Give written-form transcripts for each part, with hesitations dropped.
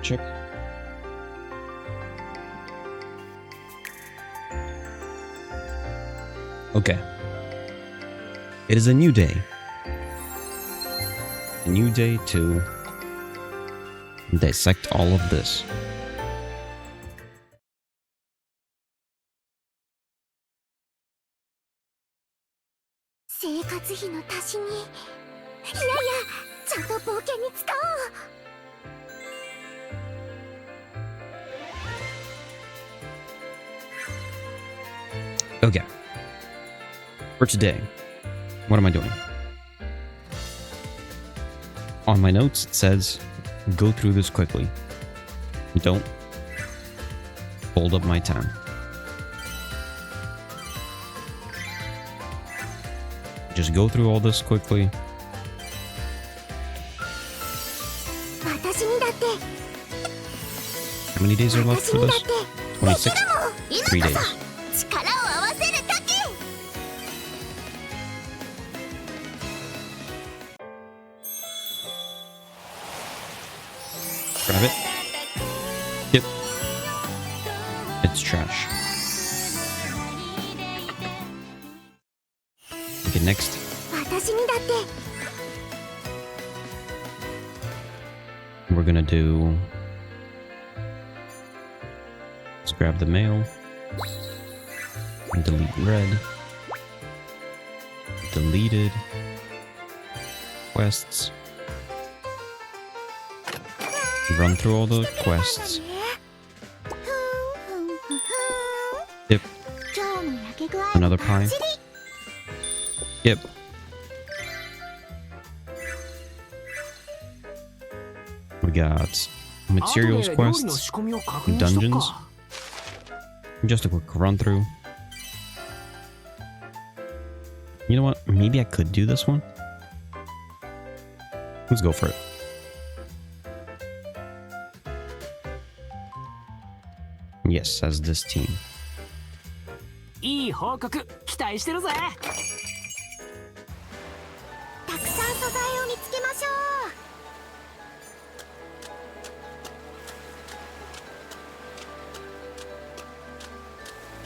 Check. Okay. It is a new day. A new day to dissect all of this. Okay. For today, what am I doing? On my notes, it says, go through this quickly. Don't hold up my time. Just go through all this quickly. How many days are left for this? 26? 3 days. Grab it. Yep. It's trash. Okay, next. We're gonna do... Let's grab the mail. And delete red. Deleted. Quests. Run through all the quests. Yep. Another pie. Yep. We got materials quests, dungeons. Just a quick run through. You know what? Maybe I could do this one. Let's go for it. Yes, as this team. いい報告期待してるぜ。たくさん素材を見つけましょう。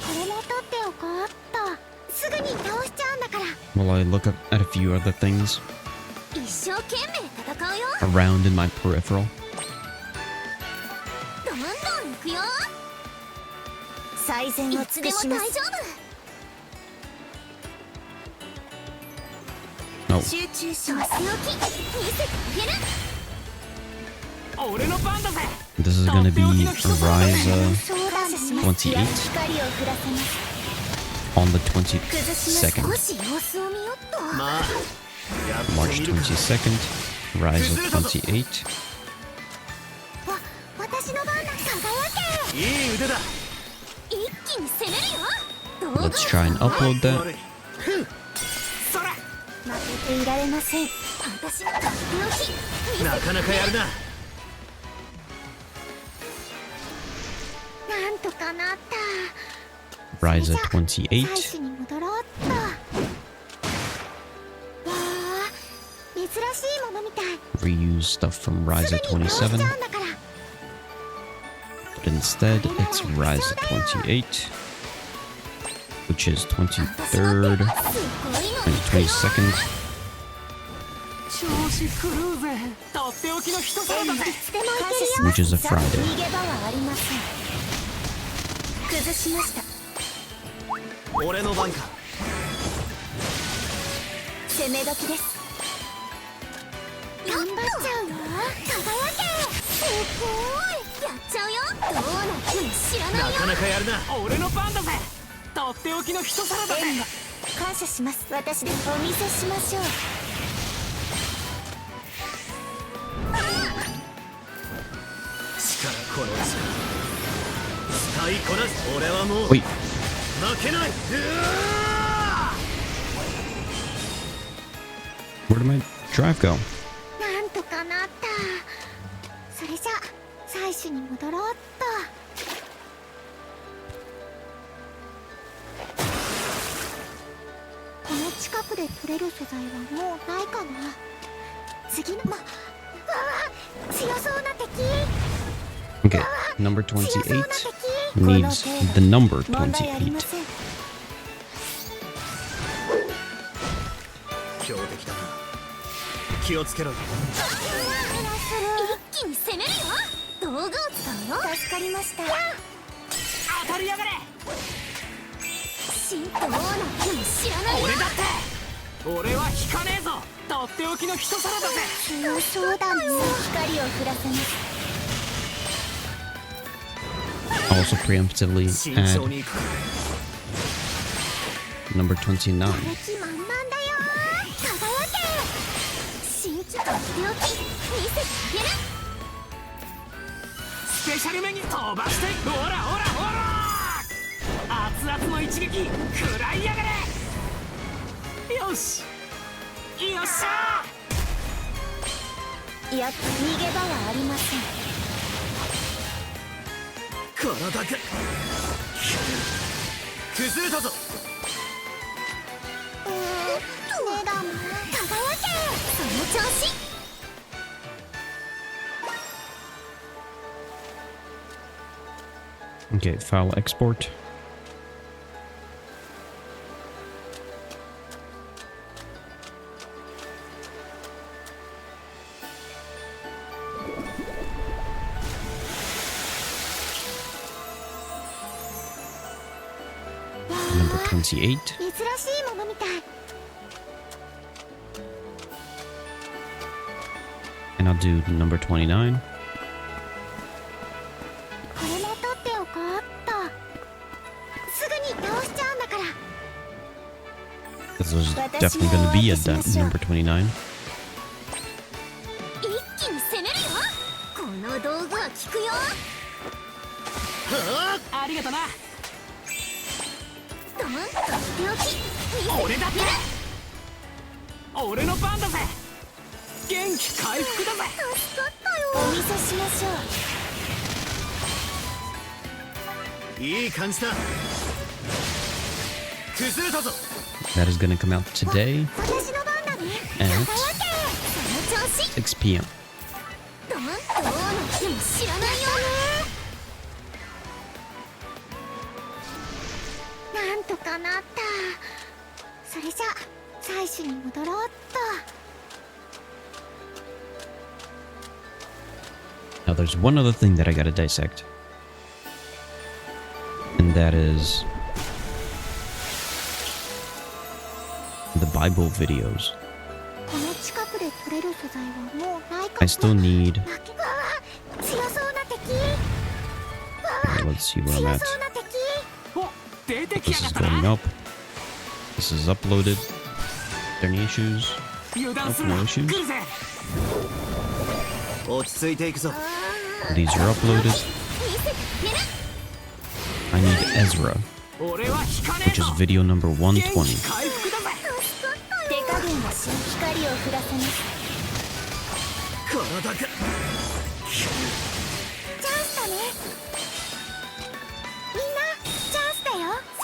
これも取っておこうっと。すぐに倒しちゃうんだから。While I look up at a few other things 一生懸命戦うよ。 around in my peripheral. どんどん行くよ。最善を尽くします。 No. 集中します。見せてあげる。 俺の番だぜ。 This is gonna be Rise 28 on the 22nd. 少し様子を見よっと。 March 22nd, Rise 28. 私の番だ。輝け。いい腕だ。 一気に攻めるよ。 Let's try and upload that. そら。 負けていられません。私の日。なかなかやるな。 なんとかなった。 Rise 28. 最初に戻ろうっと。わあ、珍しいものみたい。 Reuse stuff from Rise 27. But instead, it's Rise 28, which is 23rd and 22nd. 調子狂うぜ。とっておきの一皿だぜ。 Which is a Friday. 逃げ場はありません。崩しました。 俺の番か。 攻め時です。頑張っちゃうわ。輝け。すごい。やっちゃうよ。どうなっても知らないよ。なかなかやるな。俺の番だぜ。とっておきの一皿だぜ。感謝します。私でお見せしましょう。力この力。使いこなす。俺はもう Wait, 負けない。 where did my drive go? なんとかなった。それじゃ最初に戻ろうっと。この近くで取れる素材はもうないかな。次のわあ強そうな敵。 Okay, number 28 needs the number 問題ありま 28. せん。強敵だな。気をつけろよ。一気に攻めるよ。道具を使うよ。助かりました。当たりやがれ。新どうなっても知らないよ。俺だって俺は引かねえぞ。とっておきの一皿だぜ。強そうだね。光を降らせます。 Also preemptively 慎 add 重に行く。 number 29. やる気満々だよ。輝け。新とっておき見せてあげる。スペシャルメニュー飛ばしてほらほらほら。熱々の一撃食らいやがれ。よしよっしゃいや逃げ場はありません。体が崩れたぞ。メダム輝け。その調子。 Okay, file export. Number 28. 珍しいものみたい。 And I'll do number 29. これも取っておこうっと。すぐに倒しちゃうんだから。 This was definitely going to be at number 29. 一気に攻めるよ。この道具は効くよ。ありがとな。ドンとっておき。俺だって俺の番だぜ。元気回復だぜ。助かったよ。お見せしましょう。いい感じだ。崩れたぞ。 That is going to come out today 私の番だね。 at 輝け。その調子。 6 p.m. どうなっても知らないよね。なんとかなった。それじゃ採取に戻ろうっと。 Now there's one other thing that I gotta dissect. And that is the Bible videos. この近くで取れる素材はもうないか I still need... 強そうな敵。 Let's see where 強 I'm そ at. うな敵。お出てき This やが is った going な。 up. This is uploaded. Any issues? 油断す Nope, る no な。 issues. 来るぜ。落ち着いていくぞ。 These are uploaded. 見せてあげる。 I need Ezra, 俺は引かねえ which is ぞ。 video number 元気 120. 回復だぜ。手加減はし光を降らせます。体がチャンスだね。みんなチャンスだよ。そ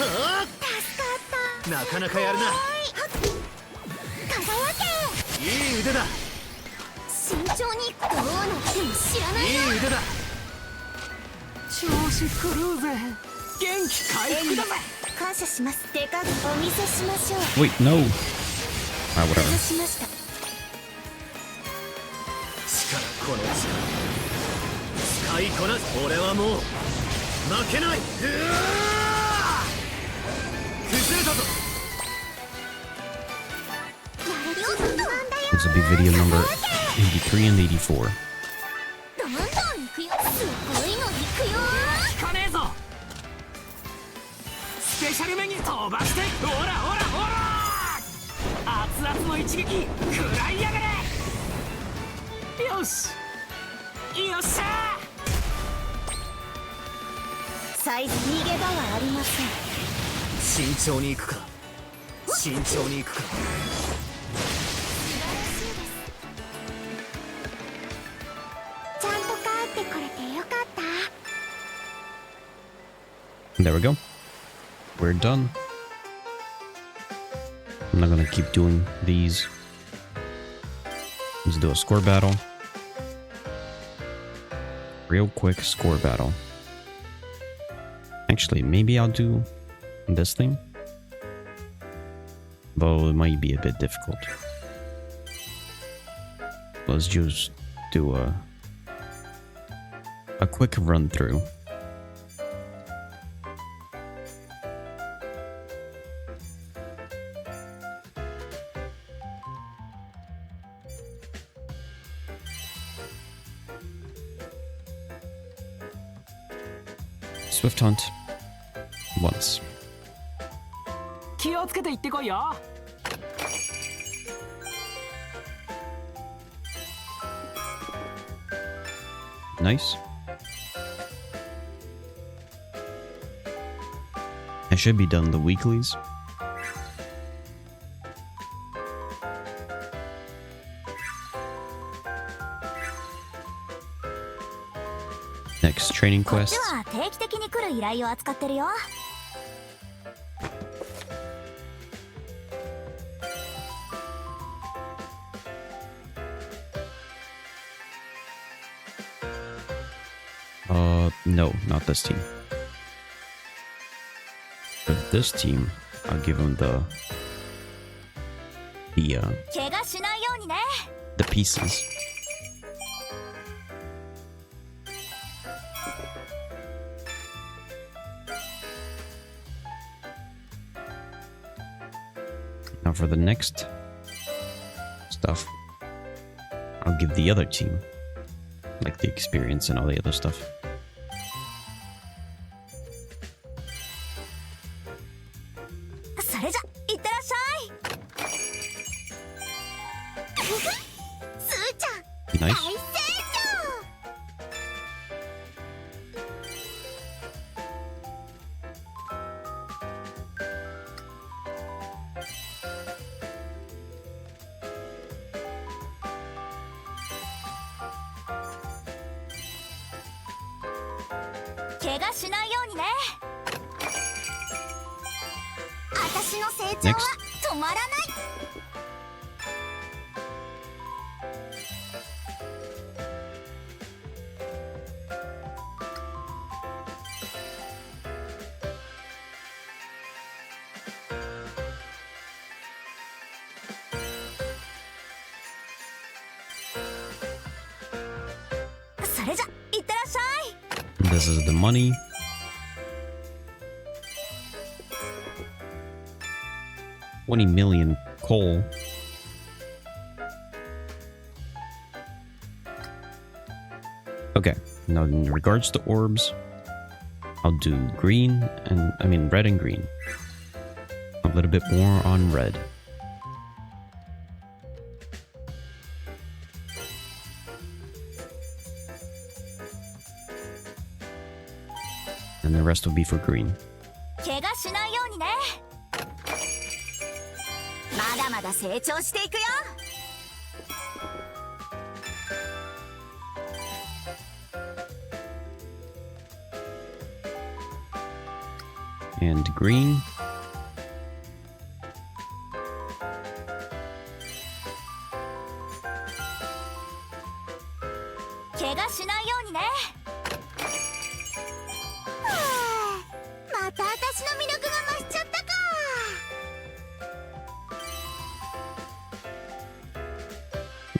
ーれ。はあ助かった。なかなかやるな。輝け。いい腕だ。慎重にどうなっても知らないよ。いい腕だ。調子狂うぜ。元気回復だぜ。感謝します。手加減お見せしましょう。 Wait, no. Alright, 外 whatever. しました。この力使いこなす。俺はもう負けない。崩れたぞ。やる気満々だよ。 This will be video number 83 and 84. どんどん行くよ。すごいの行くよ。引かねえぞ。スペシャルメニュー飛ばしてほらほらほら。熱々の一撃食らいやがれ。よしよっしゃ。サイズ逃げ場はありません。慎重に行くか。慎重に行くか。ちゃんと帰ってこれてよかった。 There we go. We're done. I'm not gonna keep doing these. Let's do a score battle. Real quick score battle. Actually, maybe I'll do this thing. Though it might be a bit difficult. Let's just do a quick run through. Swift Hunt once. 気をつけて行ってこいよ。 Nice. I should be done the weeklies. Next training こっ quest. ちは定期的に来る依頼を扱ってるよ。 No, not this team. But this team, I'll give them the 怪我しないようにね。 the pieces. Now for the next stuff, I'll give the other team like the experience and all the other stuff. それじゃいってらっしゃい。すーちゃん、 Nice. 大成長。怪我しないようにね。私の成長は止まらない。 それじゃいってらっしゃい。 This is the money. $20 million coal. Okay, now in regards to orbs, I'll do green and red and green. A little bit more on red. And the rest will be for green. 怪我しないようにね。まだまだ成長していくよ。 And green. 怪我しないようにね。はあ、また私の魅力が増しちゃったか。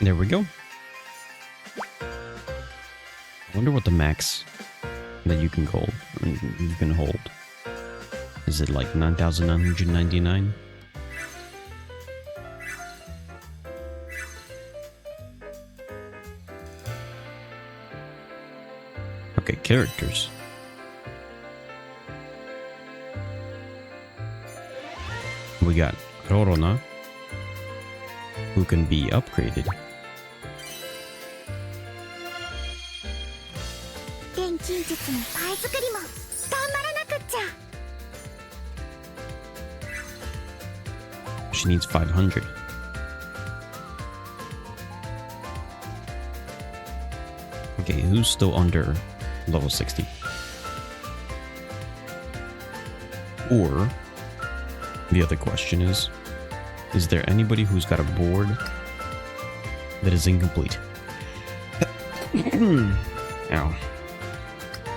There we go. I wonder what the max that you can hold. You can hold. Is it like 9,999? Okay, characters. We got Rorona, who can be upgraded. 錬金術のパイ作りも頑張らなくっちゃ。 She needs 500. Okay, who's still under level 60? Or the other question is, Is there anybody who's got a board that is incomplete? Ow.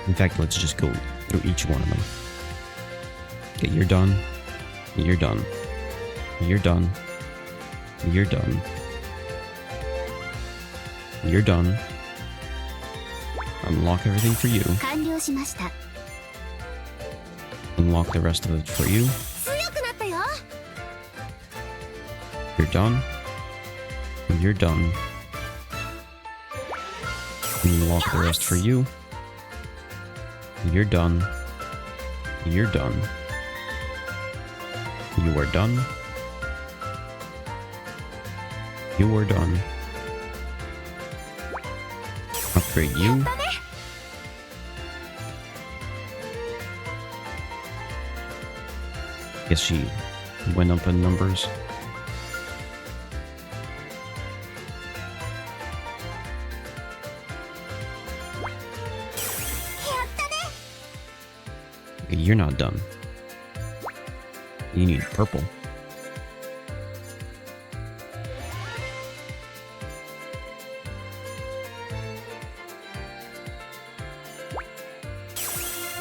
In fact, let's just go through each one of them. Okay, you're done. You're done. You're done. You're done. You're done. Unlock everything for you. 完了しました。 Unlock the rest of it for you. 強くなったよ。 You're done. You're done. Unlock the rest for you. You're done. You're done. You are done. You are done. Upgrade you. Guess she went up in numbers. You're not done. You need purple.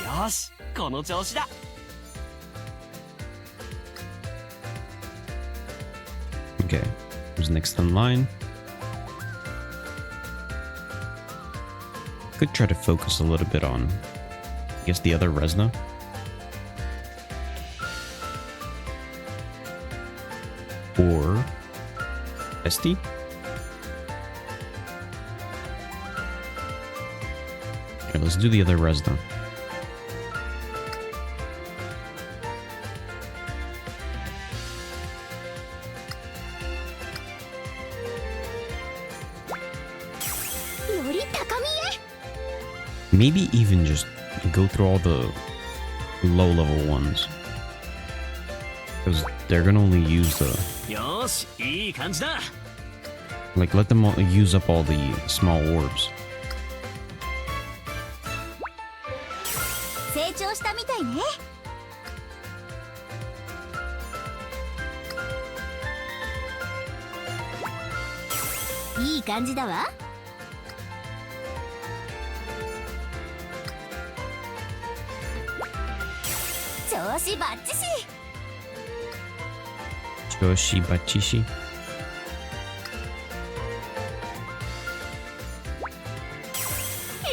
Yosh, この調子だ。 Okay, who's next in line? Could try to focus a little bit on, I guess, the other Resna. Or Esty? Okay, let's do the other Resna. Maybe even just go through all the low level ones. Because they're gonna only use the... よし、いい感じだ。 Like, let them use up all the small orbs. 成長したみたいね。いい感じだわ。調子バッチシ。 Joshi Bachishi.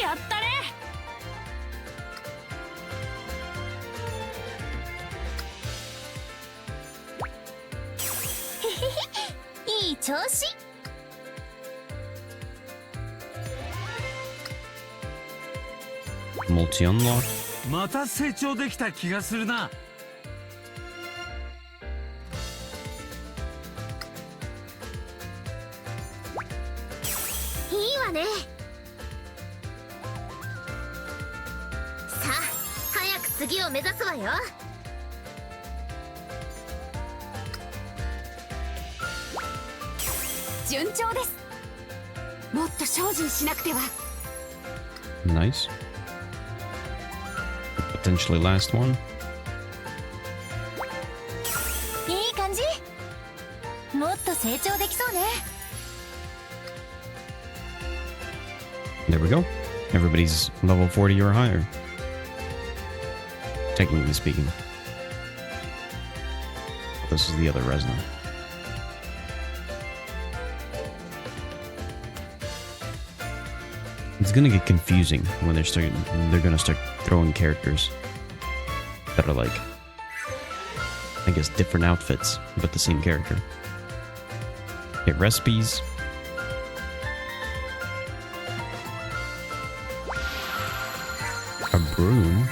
やったね。へへへ、いい調子。 Multi unlock. また成長できた気がするな。 いいわね。さあ、早く次を目指すわよ。順調です。もっと精進しなくては。 Nice. Potentially last one. いい感じ。もっと成長できそうね。 There we go. Everybody's level 40 or higher. Technically speaking. This is the other Resna. It's gonna get confusing when they're gonna start throwing characters that are like, I guess, different outfits, but the same character. Okay, recipes. A broom.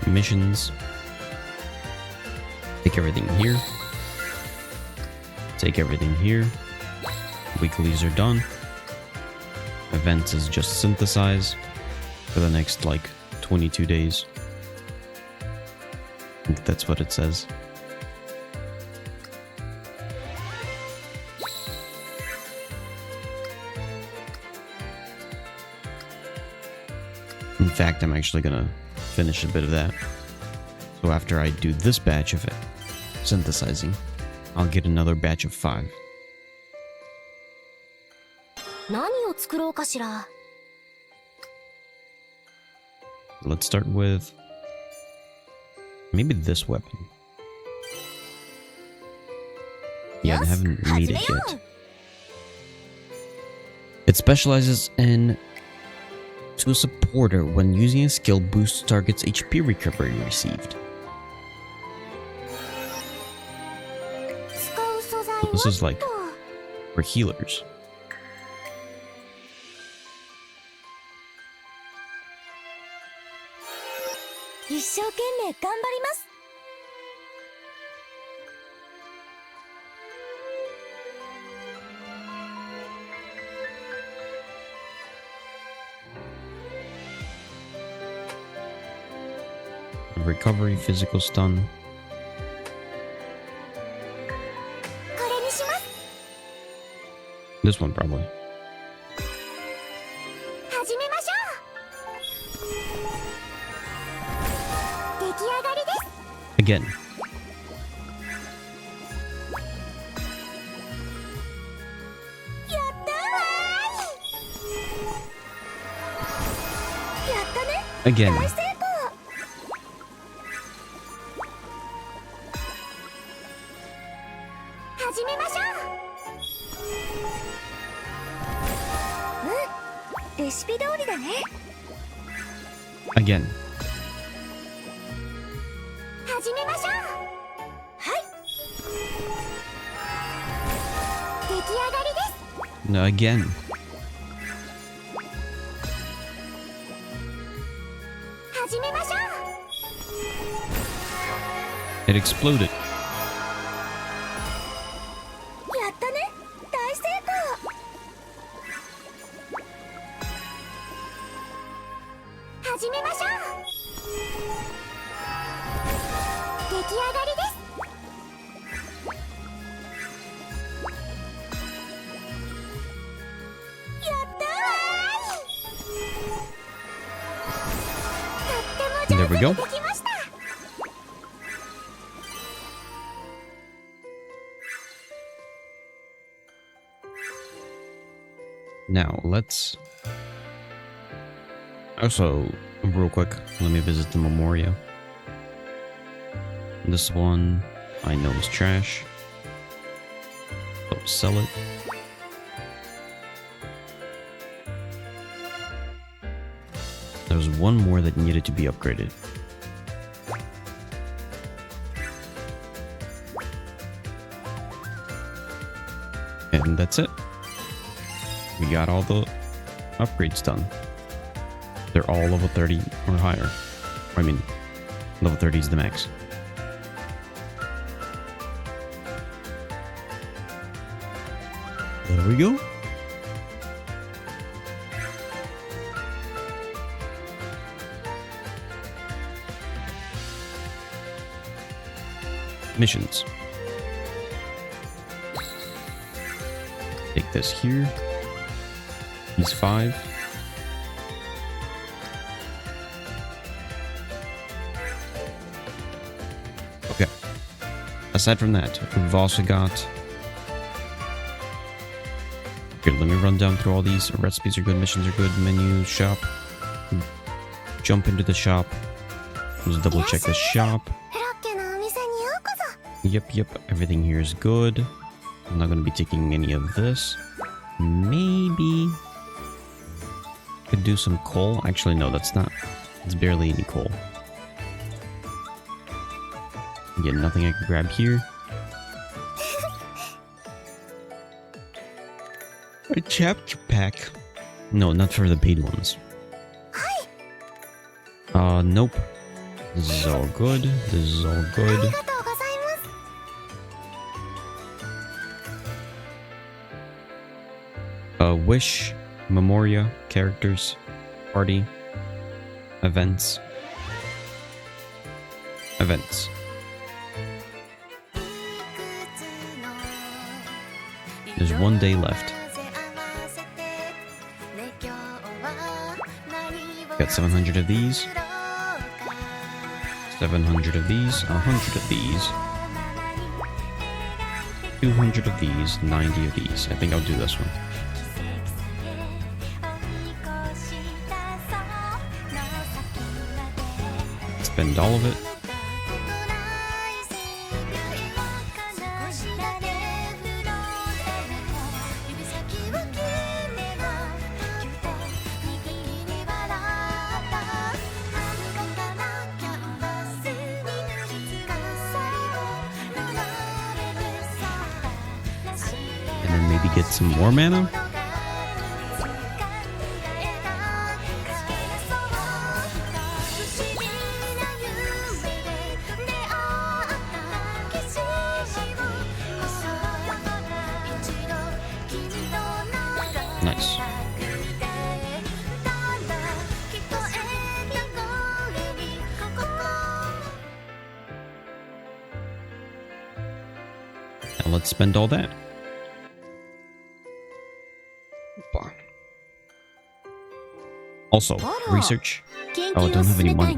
Missions. Take everything here. Take everything here. Weeklies are done. Events is just synthesize for the next like 22 days. I think that's what it says. In fact, I'm actually gonna finish a bit of that. So after I do this batch of it, synthesizing, I'll get another batch of 5. 何を作ろうかしら。 Let's start with maybe this weapon. Yeah, I haven't made it yet. It specializes in to a supporter when using a skill boosts target's HP recovery received. So this is like for healers. Recovery, physical stun. これにします。 This one probably. 始めましょう。出来上がりです。 Again. やったー。やったね。 Again. 大成功。 始めましょう。うん、レシピ通りだね。 Again. 始めましょう。はい。出来上がりです。 No, again. 始めましょう。 It exploded. やったね。大成功。始めましょう。出来上がりです。やったー。とっても There 上 we 手 go. にできました。 Now, let's... Also, real quick, let me visit the Memoria. This one, I know is trash. So, sell it. There's one more that needed to be upgraded. And that's it. We got all the upgrades done. They're all level 30 or higher. I mean, level 30 is the max. There we go. Missions. Take this here. These 5. Okay. Aside from that, we've also got... Here, let me run down through all these. Recipes are good, missions are good, menu, shop. Jump into the shop. Let's double check the shop. フロッケのお店にようこそ。 Yep, everything here is good. I'm not going to be taking any of this. Maybe could do some coal. Actually, no, that's not. It's barely any coal. Yeah, nothing I can grab here. A chapter pack. No, not for the paid ones. Nope. This is all good. This is all あり good. がとうございます。 Wish, Memoria, characters, party, events. Events. There's 1 day left. Got 700 of these. 700 of these. 100 of these. 200 of these. 90 of these. I think I'll do this one. Spend all of it. And then maybe get some more mana. Nice. Now let's spend all that. Also, research. Oh, I don't have any money.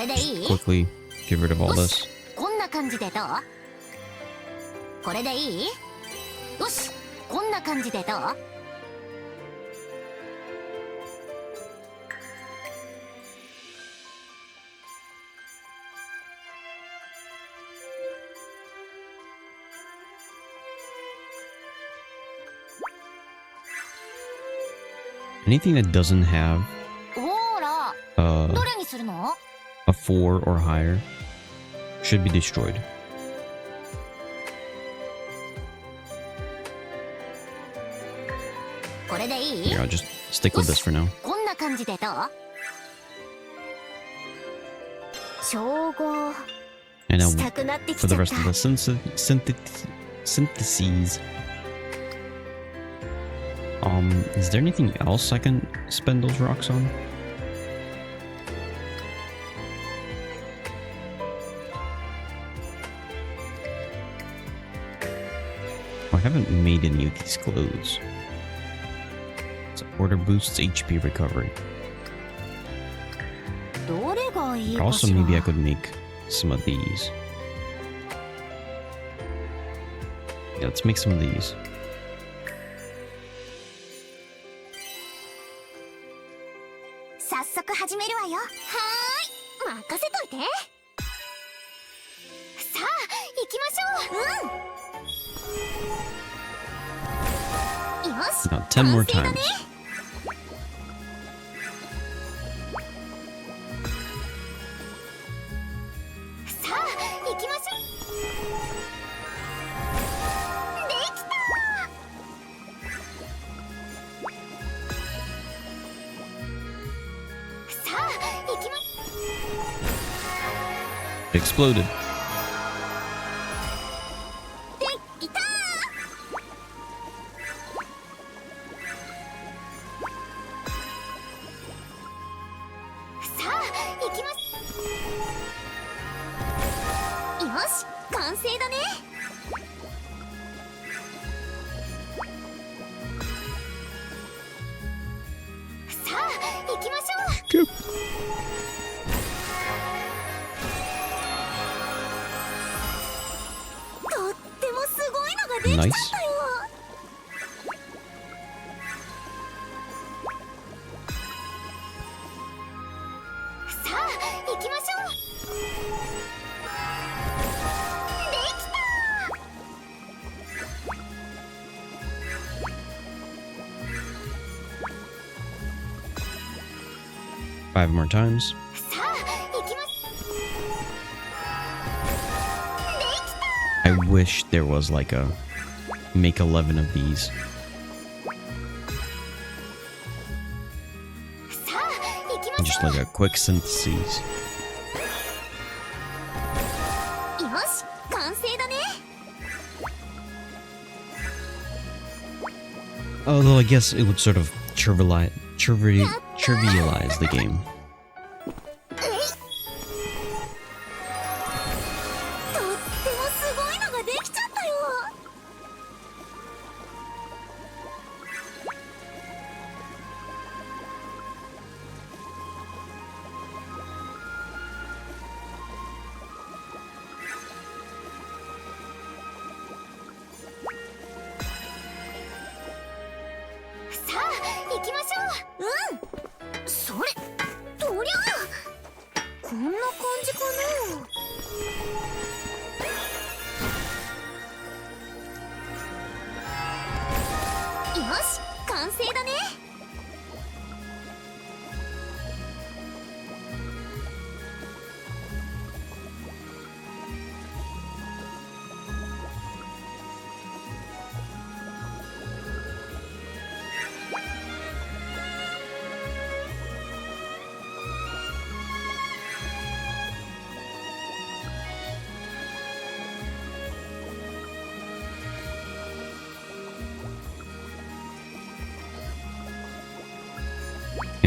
Just quickly get rid of all this. Anything that doesn't have a 4 or higher should be destroyed. Here, I'll just stick with this for now. And now for the rest of the syntheses. Is there anything else I can spend those rocks on? I haven't made any of these clothes. Order boosts HP recovery. Also, maybe I could make some of these. Yeah, let's make some of these. Now 10 more times. Exploded. Nice. Five more times. I wish there was like a make 11 of these. And just like a quick synthesis. Although I guess it would sort of trivialize the game.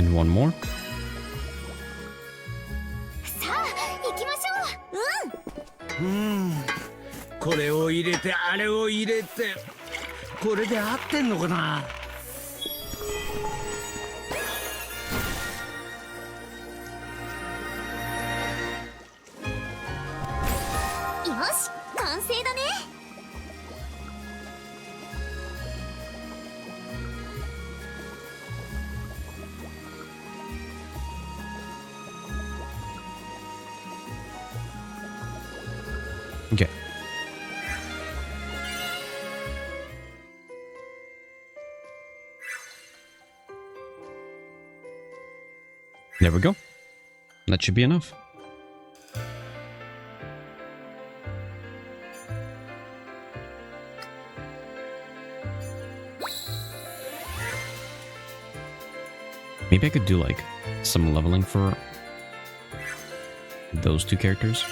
And one more. さあ行きましょう。これを入れてあれを入れてこれで合ってんのかな。よし完成だね。Okay. There we go. That should be enough. Maybe I could do like some leveling for those two characters.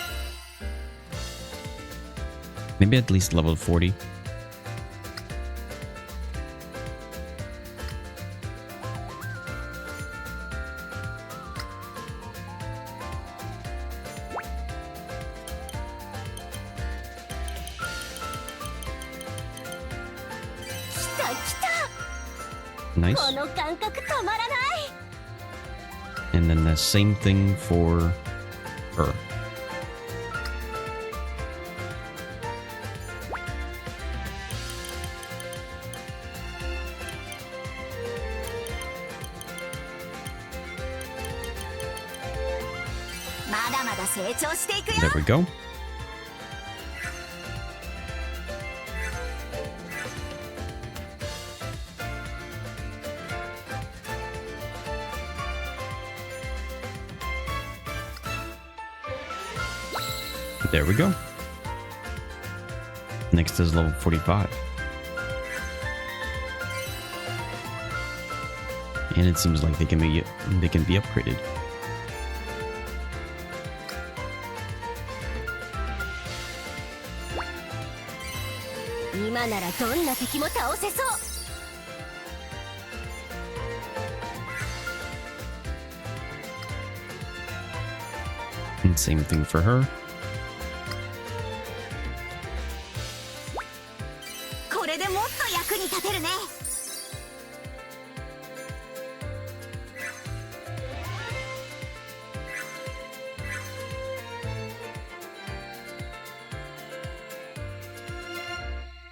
Maybe at least level 40. Nice. この感覚たまらない。 And then the same thing for her. There we go. There we go. Next is level 45. And it seems like they can be upgraded. 今ならどんな敵も倒せそう。 And same thing for her. これでもっと役に立てるね。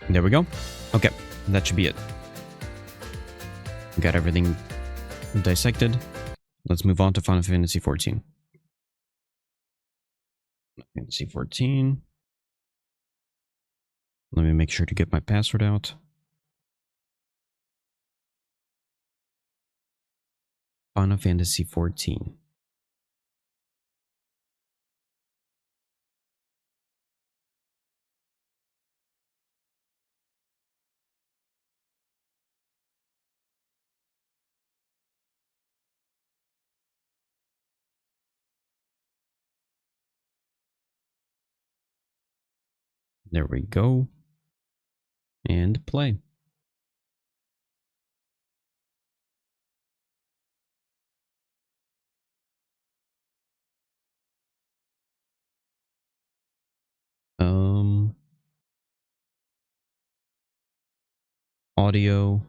There we go. Okay, that should be it. Got everything dissected. Let's move on to Final Fantasy 14. Fantasy 14. Let me make sure to get my password out. Final Fantasy 14. There we go. And play. Audio.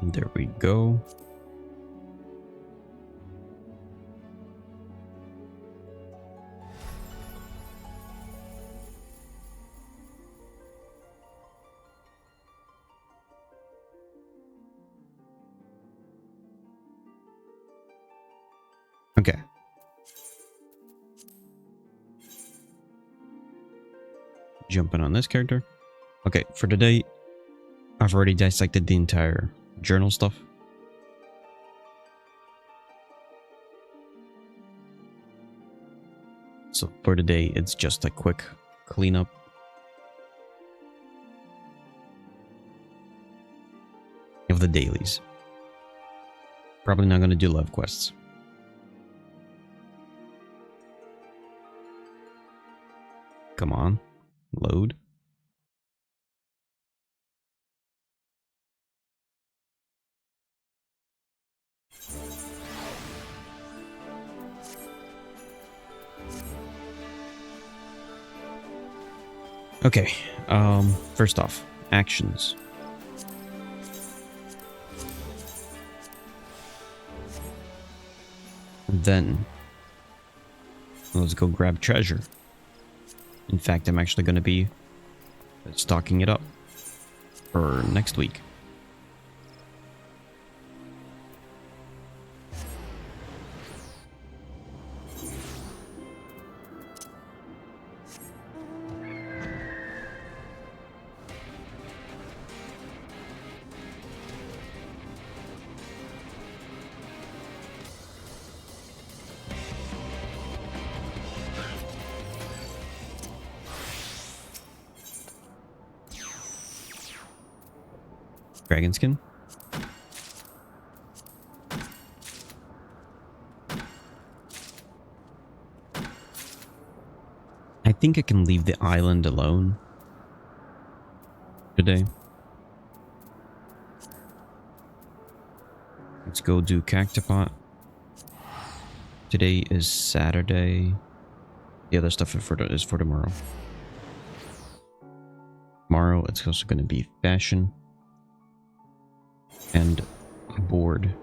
There we go. Okay. Jumping on this character. Okay, for today, I've already dissected the entire journal stuff. So for today, it's just a quick cleanup. of the dailies. Probably not gonna do love quests. Come on, load. Okay, first off, actions. Then, let's go grab treasure. In fact, I'm actually going to be stocking it up for next week. Dragon skin? I think I can leave the island alone today. Let's go do Cactopot. Today is Saturday. The other stuff is for tomorrow. Tomorrow it's also going to be fashion. And board.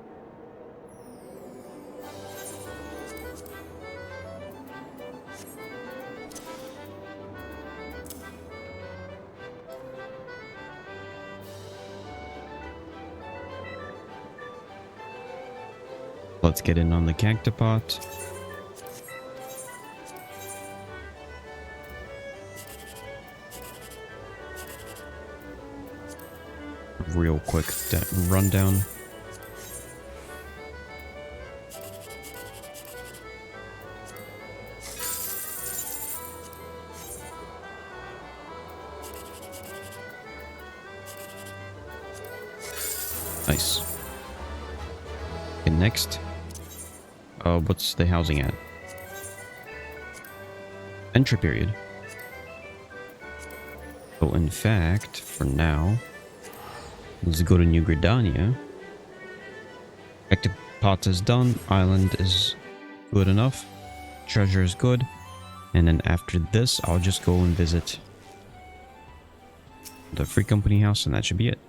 Let's get in on the Cactopot. Real quick rundown. Nice. Okay, next. What's the housing at? Entry period. So in fact, for now, let's go to New Gridania. Cactopot is done. Island is good enough. Treasure is good. And then after this, I'll just go and visit the Free Company house, and that should be it.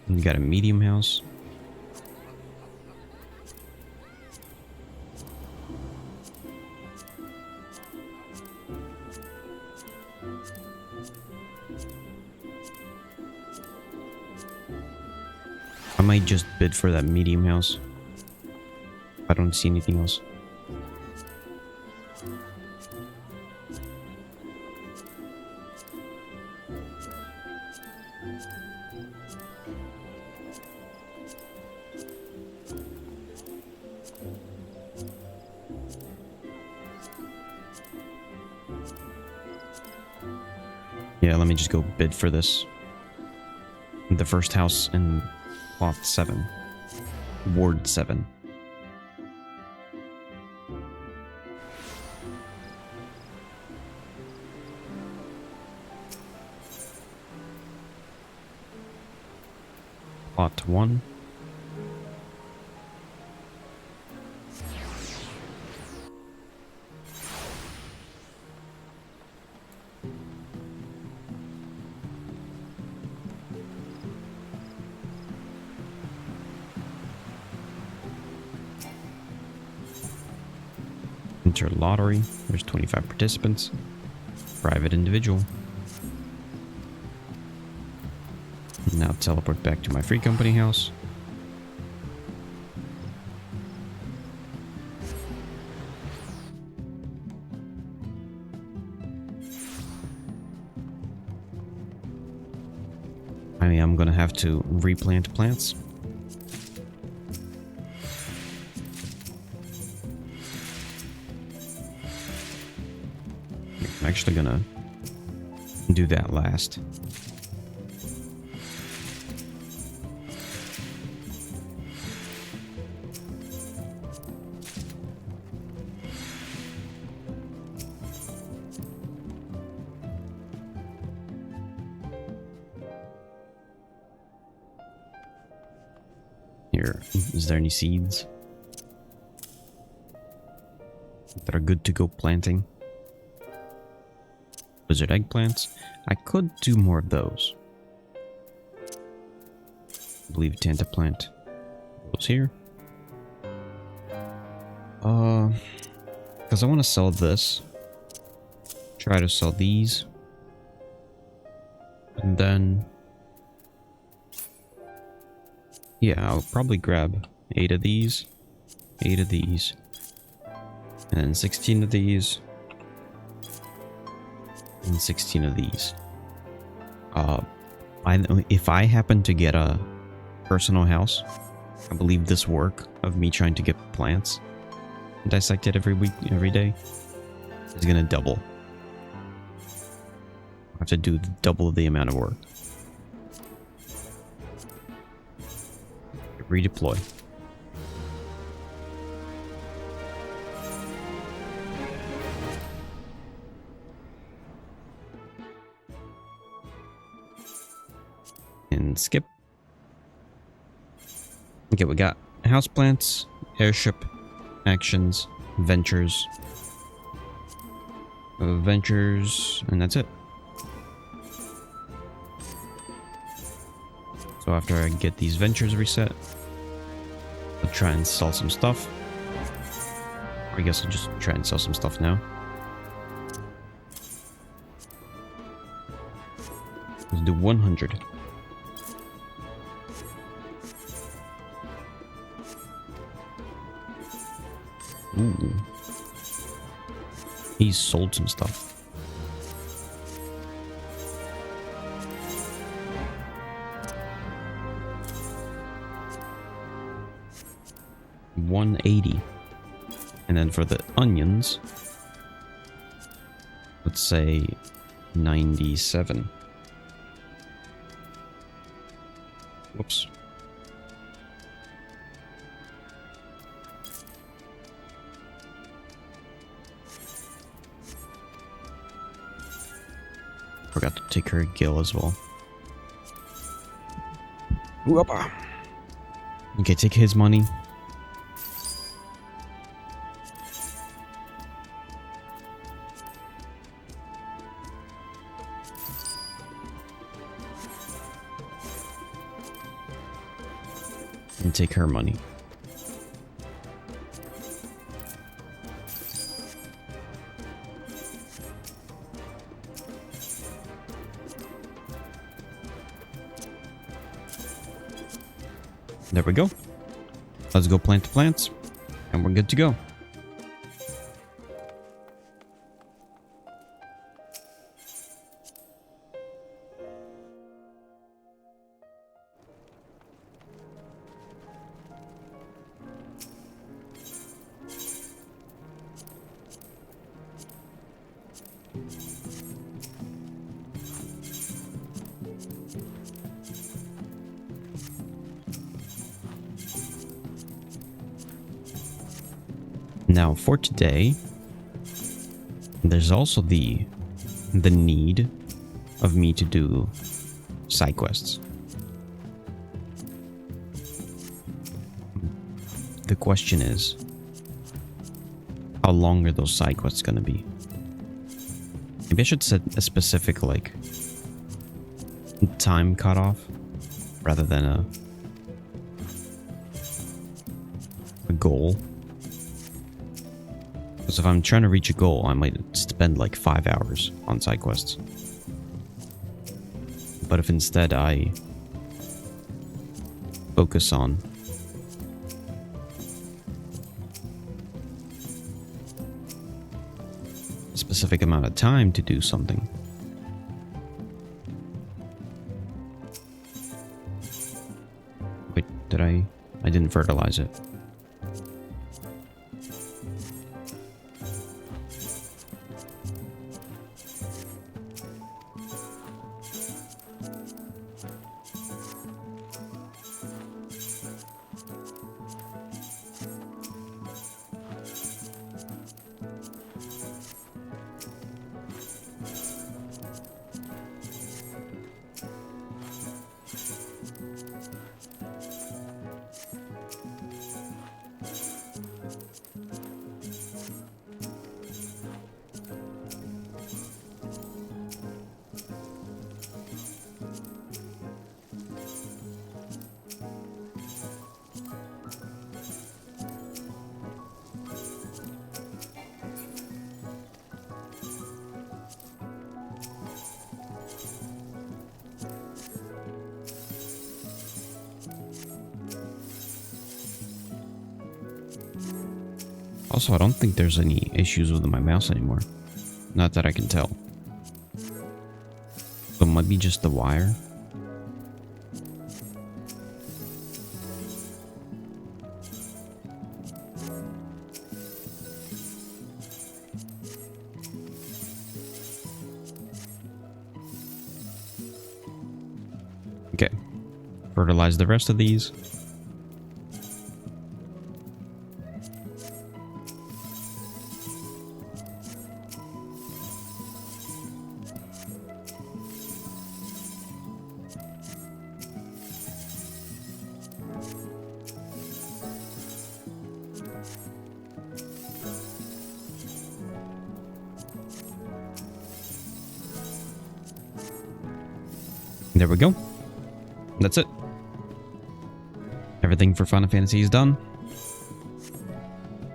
We got a medium house. I might just bid for that medium house. I don't see anything else. Yeah, let me just go bid for this. The first house in Plot 7. Ward 7. Plot 1. Enter lottery. There's 25 participants. Private individual. Now teleport back to my Free Company house. I mean, I'm gonna have to replant plants. actually gonna do that last. Here, is there any seeds that are good to go planting? Blizzard eggplants. I could do more of those. I believe Tanta plant goes here. Because I want to sell this. Try to sell these. And then... yeah, I'll probably grab 8 of these, 8 of these, and then 16 of these, and 16 of these. If I happen to get a personal house, I believe this work of me trying to get plants dissected every day, is gonna double. I have to do double the amount of work. Redeploy. And skip. Okay, we got houseplants, airship, actions, ventures, and that's it. So after I get these ventures reset, I'll try and sell some stuff. Or I guess I'll just try and sell some stuff now. Let's do 100. Ooh. He's sold some stuff. $180. And then for the onions, let's say 97. Whoops. Forgot to take her Gil as well. Whoopah. Okay, take his money. And take her money. There we go. Let's go plant the plants, and we're good to go. Now for today, there's also the need of me to do side quests. The question is, how long are those side quests gonna be? Maybe I should set a specific like time cutoff rather than a goal. Because if I'm trying to reach a goal, I might spend like 5 hours on side quests. But if instead I focus on a specific amount of time to do something, wait, did I didn't fertilize it. Also, I don't think there's any issues with my mouse anymore. Not that I can tell. So it might be just the wire. Okay. Fertilize the rest of these. There we go. That's it. Everything for Final Fantasy is done.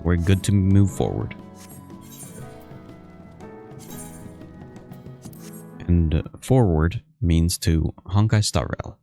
We're good to move forward. And forward means to Honkai Star Rail.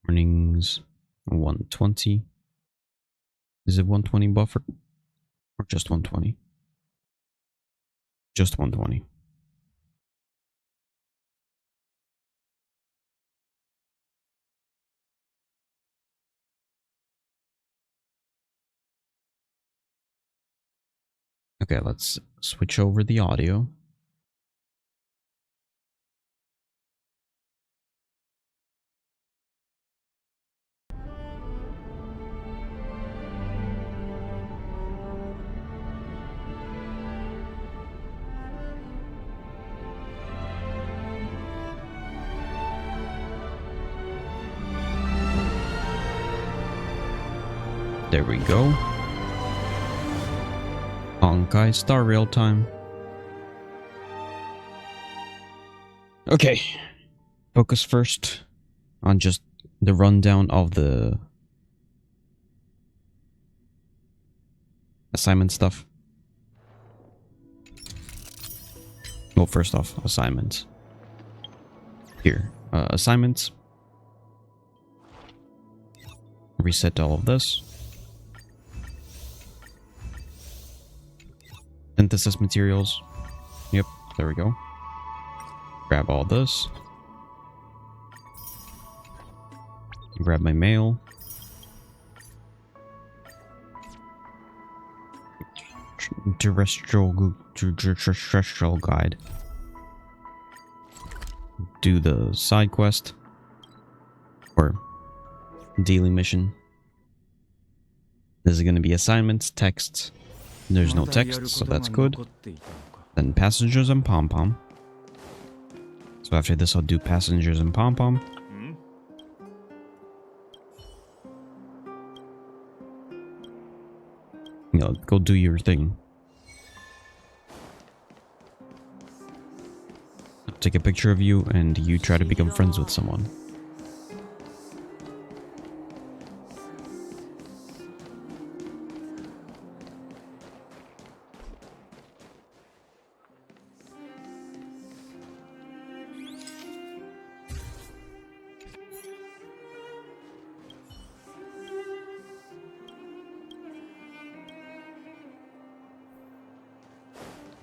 Warnings 120. Is it 120 buffer? Or just 120? Just 120. Okay, let's switch over the audio. There we go. Honkai Star Rail time. Okay. Focus first on just the rundown of the assignment stuff. Well, first off, assignments. Here, assignments. Reset all of this. Synthesis materials. Yep, there we go. Grab all this. Grab my mail. Terrestrial guide. Do the side quest. Or daily mission. This is going to be assignments, texts. There's no text, so that's good. Then passengers and pom-pom. So after this, I'll do passengers and pom-pom. You know, go do your thing. I'll take a picture of you, and you try to become friends with someone.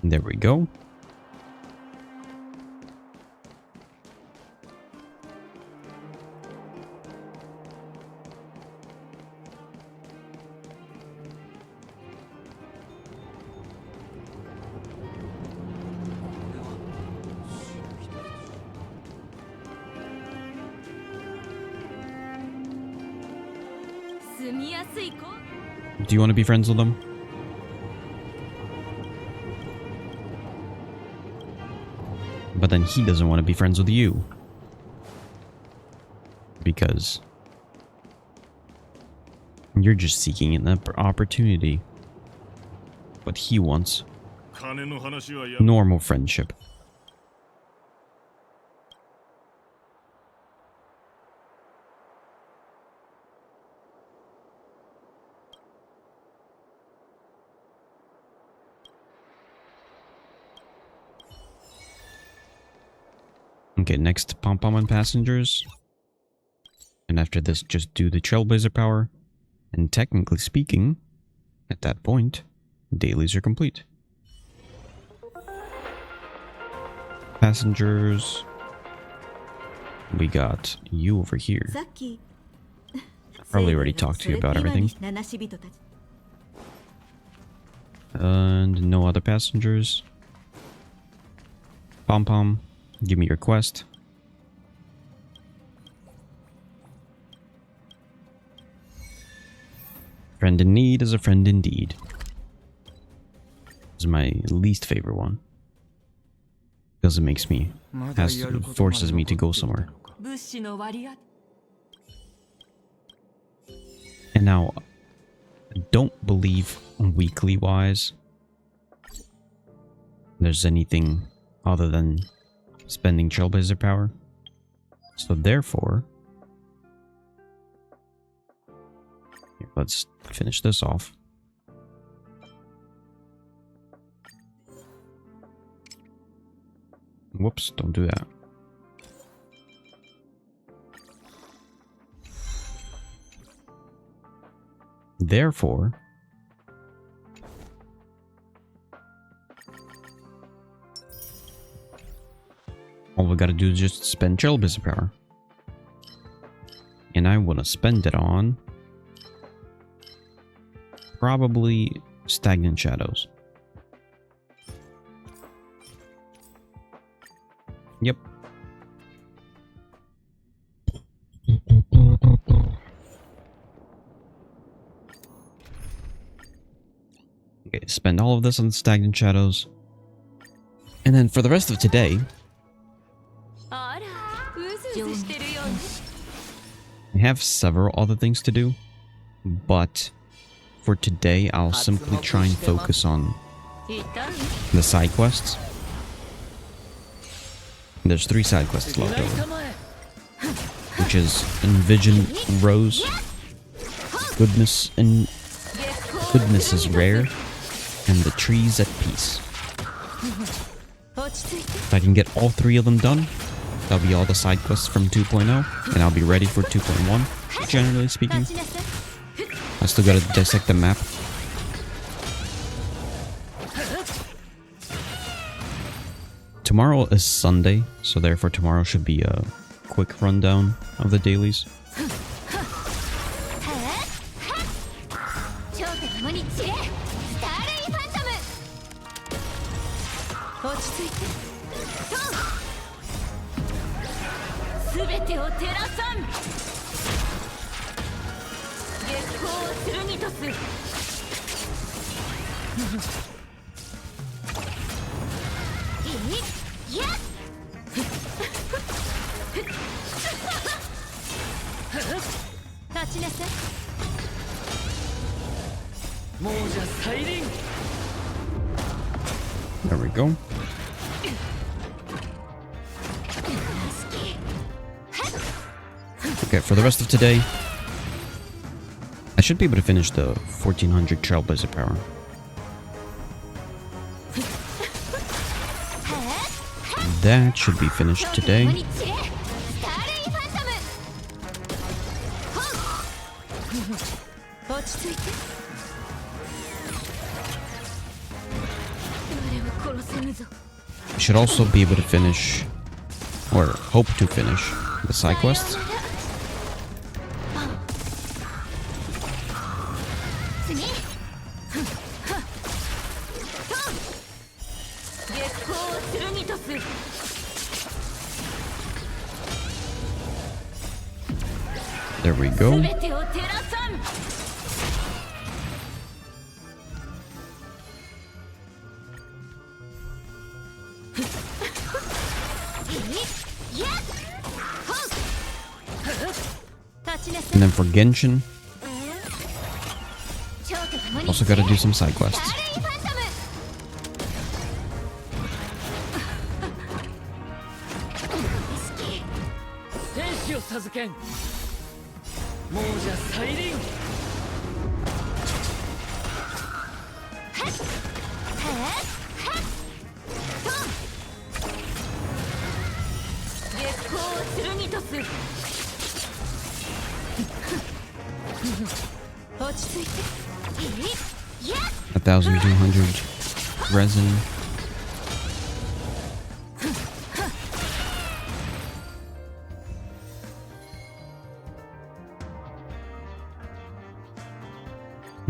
There we go. Do you want to be friends with them? But then he doesn't want to be friends with you. Because you're just seeking an opportunity. What he wants. Normal friendship. Okay, next pom-pom and passengers. And after this, just do the trailblazer power. And technically speaking, at that point, dailies are complete. Passengers. We got you over here. Probably already talked to you about everything. And no other passengers. Pom-pom, give me your quest. Friend in need is a friend indeed. This is my least favorite one. Because it makes me, forces me to go somewhere. And now, I don't believe weekly wise there's anything other than spending trailblazer power. So therefore, let's finish this off. Whoops, don't do that. Therefore, all we gotta do is just spend trailblazer power. And I want to spend it on probably Stagnant Shadows. Yep. Okay, spend all of this on Stagnant Shadows. And then for the rest of today, I have several other things to do, but for today I'll simply try and focus on the side quests. There's 3 side quests left over, which is Envision Rose, Goodness is Rare, and The Trees at Peace. If I can get all 3 of them done, that'll be all the side quests from 2.0, and I'll be ready for 2.1, generally speaking. I still gotta dissect the map. Tomorrow is Sunday, so therefore tomorrow should be a quick rundown of the dailies. There we go. Okay, for the rest of today, I should be able to finish the 1400 Trailblazer power. That should be finished today. I should also be able to finish, or hope to finish, the side quests. There we go. And then for Genshin, also gotta do some side quests. 天使を授けん亡者再臨月光を剣とす落ち着いてやっ 1,200 resin.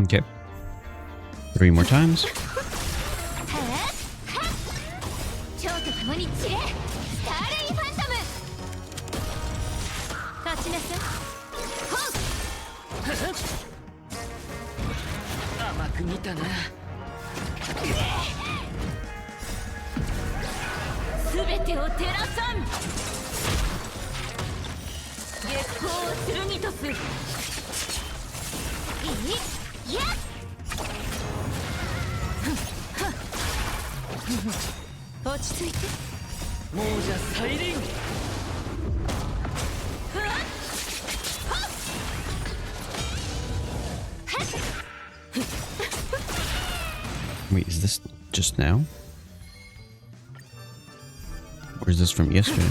Okay. 3 more times. 蝶と共に散れスターレイファントム立ちなさい甘く見たなすべてを照らさん月光を剣とすやっ落ち着いて亡者再臨 Wait, is this just now? Or is this from yesterday?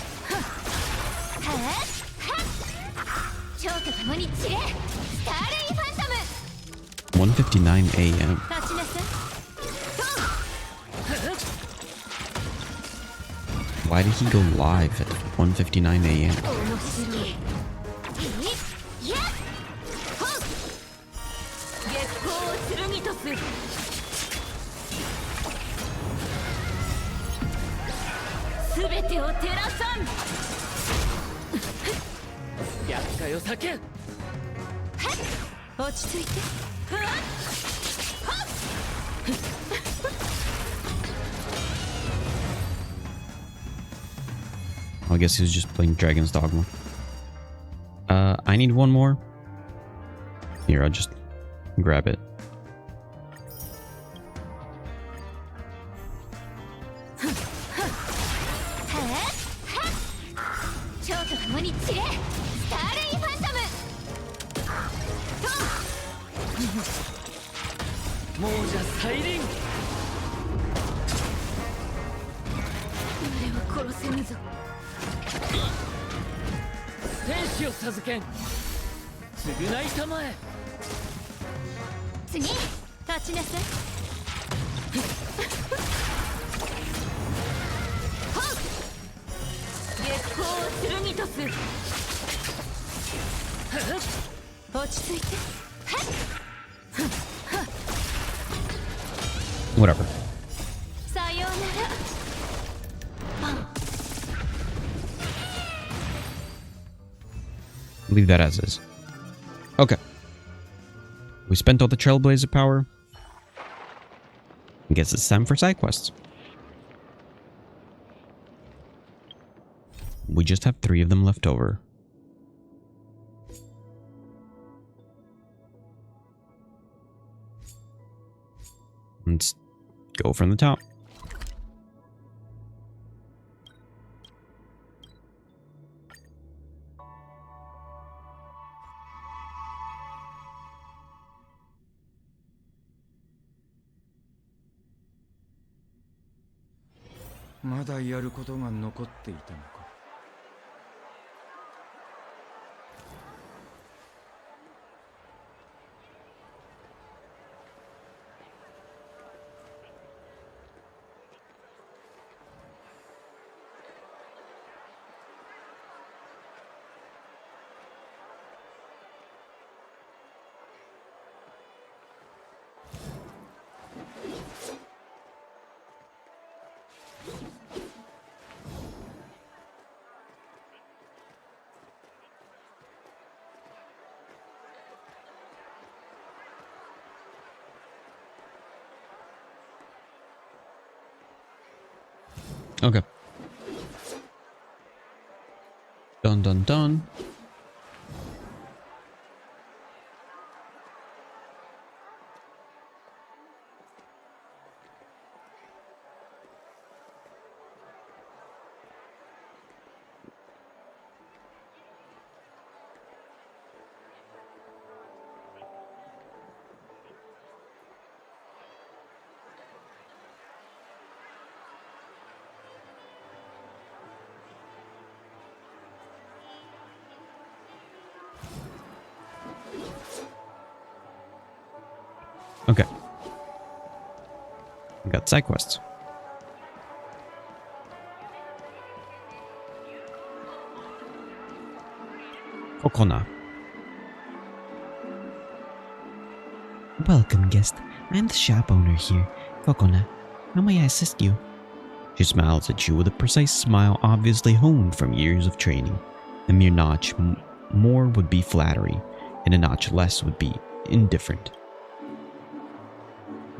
蝶と共に散れスターレイファントム 1:59 a.m. 立ちなさい Why did he go live at 1:59 a.m.? 面白いやっ月光を剣とすすべてを照らさん厄介を避けん落ち着いて I guess he was just playing Dragon's Dogma. I need one more. Here, I'll just grab it. 蝶と共に散れスターレイファントム 亡者再臨俺を殺せぬぞ天使を授けん償いたまえ次立ちなさい月光を剣とす落ち着いて Whatever. さようなら Leave that as is. Okay. We spent all the Trailblazer power. I guess it's time for side quests. We just have 3 of them left over. Let's go from the top. Maだやることが残っていたのか。Okay. Done, done, done. Okay. We got side quests. Kokona. Welcome, guest. I'm the shop owner here, Kokona. How may I assist you? She smiles at you with a precise smile obviously honed from years of training. A mere notch more would be flattery, and a notch less would be indifferent.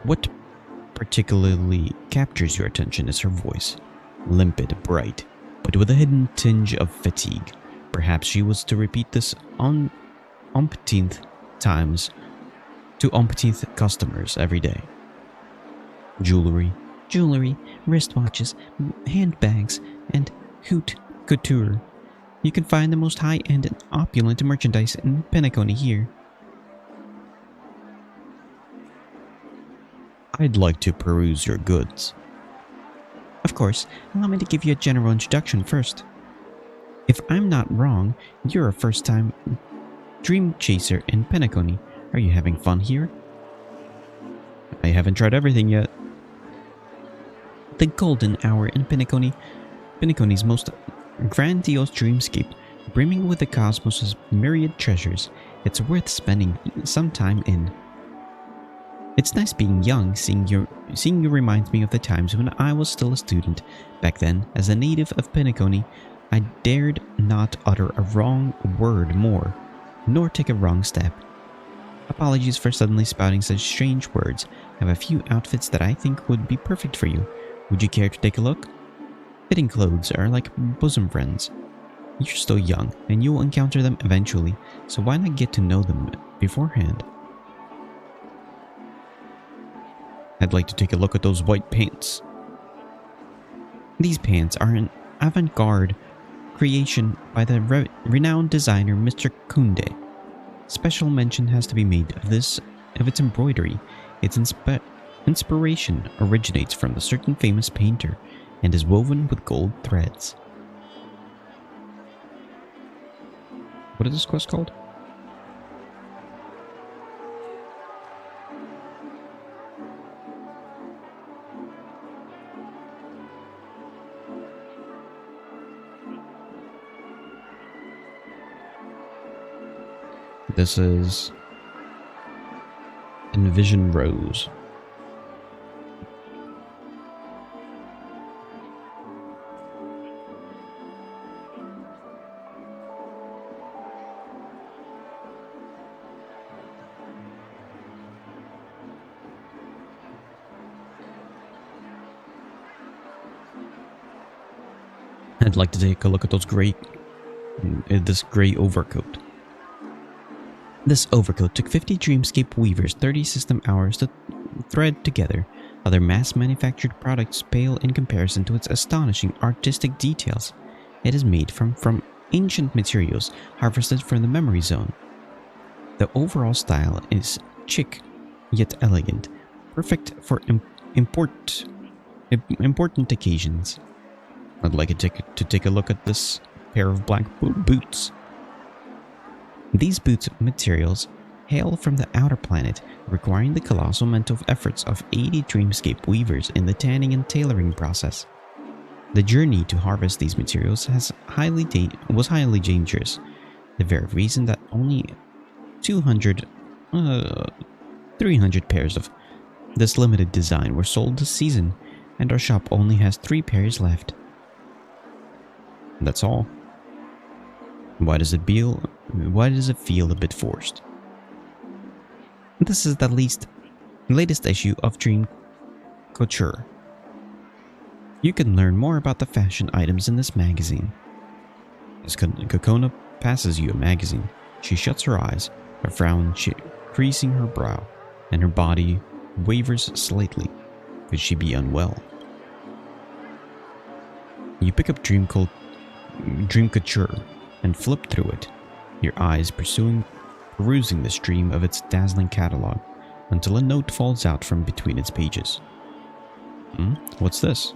What particularly captures your attention is her voice. Limpid, bright, but with a hidden tinge of fatigue. Perhaps she was to repeat this umpteenth times to umpteenth customers every day. Jewelry, wristwatches, handbags, and haute couture. You can find the most high-end and opulent merchandise in Penacony here. I'd like to peruse your goods. Of course, allow me to give you a general introduction first. If I'm not wrong, you're a first-time dream chaser in Penacony. Are you having fun here? I haven't tried everything yet. The golden hour in Penacony's most grandiose dreamscape, brimming with the cosmos' myriad treasures. It's worth spending some time in. It's nice being young. Seeing you reminds me of the times when I was still a student. Back then, as a native of Penacony, I dared not utter a wrong word more, nor take a wrong step. Apologies for suddenly spouting such strange words. I have a few outfits that I think would be perfect for you. Would you care to take a look? Fitting clothes are like bosom friends. You're still young, and you will encounter them eventually, so why not get to know them beforehand? I'd like to take a look at those white pants. These pants are an avant-garde creation by the renowned designer Mr. Kunde. Special mention has to be made of its embroidery. Its inspiration originates from a certain famous painter and is woven with gold threads. What is this quest called? This is Envision Rose. I'd like to take a look at this gray overcoat. This overcoat took 50 Dreamscape weavers 30 system hours to thread together. Other mass-manufactured products pale in comparison to its astonishing artistic details. It is made from ancient materials harvested from the memory zone. The overall style is chic, yet elegant, perfect for important occasions. I'd like to take a look at this pair of black boots. These boots materials hail from the outer planet, requiring the colossal mental efforts of 80 Dreamscape weavers in the tanning and tailoring process. The journey to harvest these materials was highly dangerous, the very reason that only 300 pairs of this limited design were sold this season, and our shop only has 3 pairs left. That's all. Why does it feel a bit forced? This is the latest issue of Dream Couture. You can learn more about the fashion items in this magazine. As Kokona passes you a magazine, she shuts her eyes, a frown creasing her brow, and her body wavers slightly. Could she be unwell? You pick up Dream Couture and flip through it, your eyes perusing the stream of its dazzling catalog, until a note falls out from between its pages. What's this?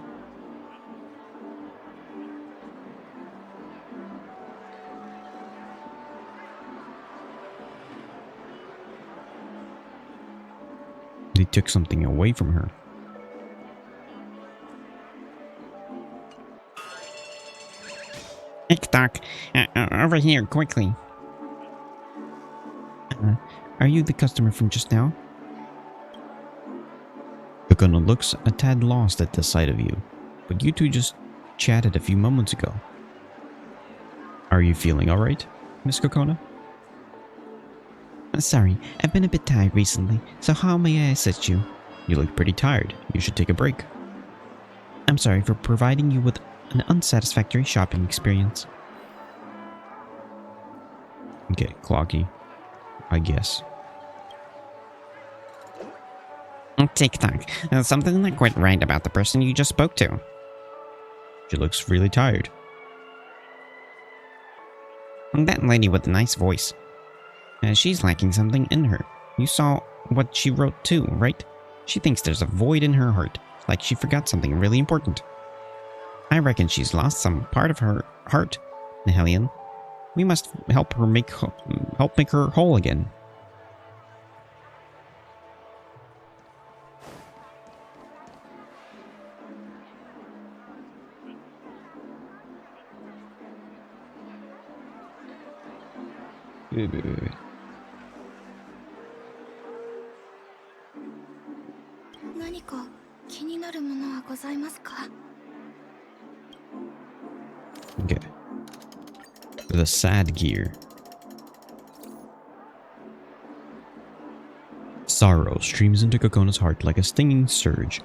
took something away from her. TikTok, over here, quickly. Are you the customer from just now? Kokona looks a tad lost at the sight of you, but you two just chatted a few moments ago. Are you feeling alright, Miss Kokona? Sorry, I've been a bit tired recently, so how may I assist you? You look pretty tired. You should take a break. I'm sorry for providing you with an unsatisfactory shopping experience. Okay, clocky. I guess. TikTok, something not quite right about the person you just spoke to. She looks really tired. That lady with the nice voice. She's lacking something in her. You saw what she wrote too, right? She thinks there's a void in her heart, like she forgot something really important. I reckon she's lost some part of her heart, Nihelion. We must help make her whole again. Wait. 何か気になるものはございますか? Okay. The sad gear. Sorrow streams into Kokona's heart like a stinging surge,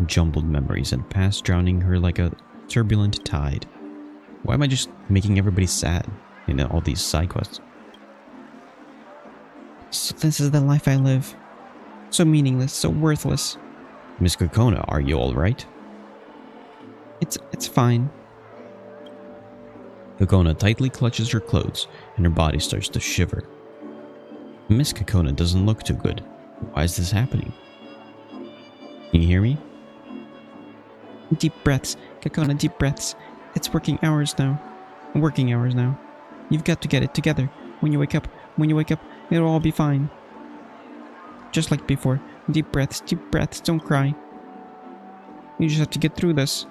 jumbled memories and past drowning her like a turbulent tide. Why am I just making everybody sad in all these side quests? So this is the life I live. So meaningless, so worthless. Miss Kokona, are you alright? It's fine. Kokona tightly clutches her clothes and her body starts to shiver. Miss Kokona doesn't look too good. Why is this happening? Can you hear me? Deep breaths, Kokona, deep breaths. It's working hours now. You've got to get it together. When you wake up, it'll all be fine. Just like before. Deep breaths, don't cry. You just have to get through this.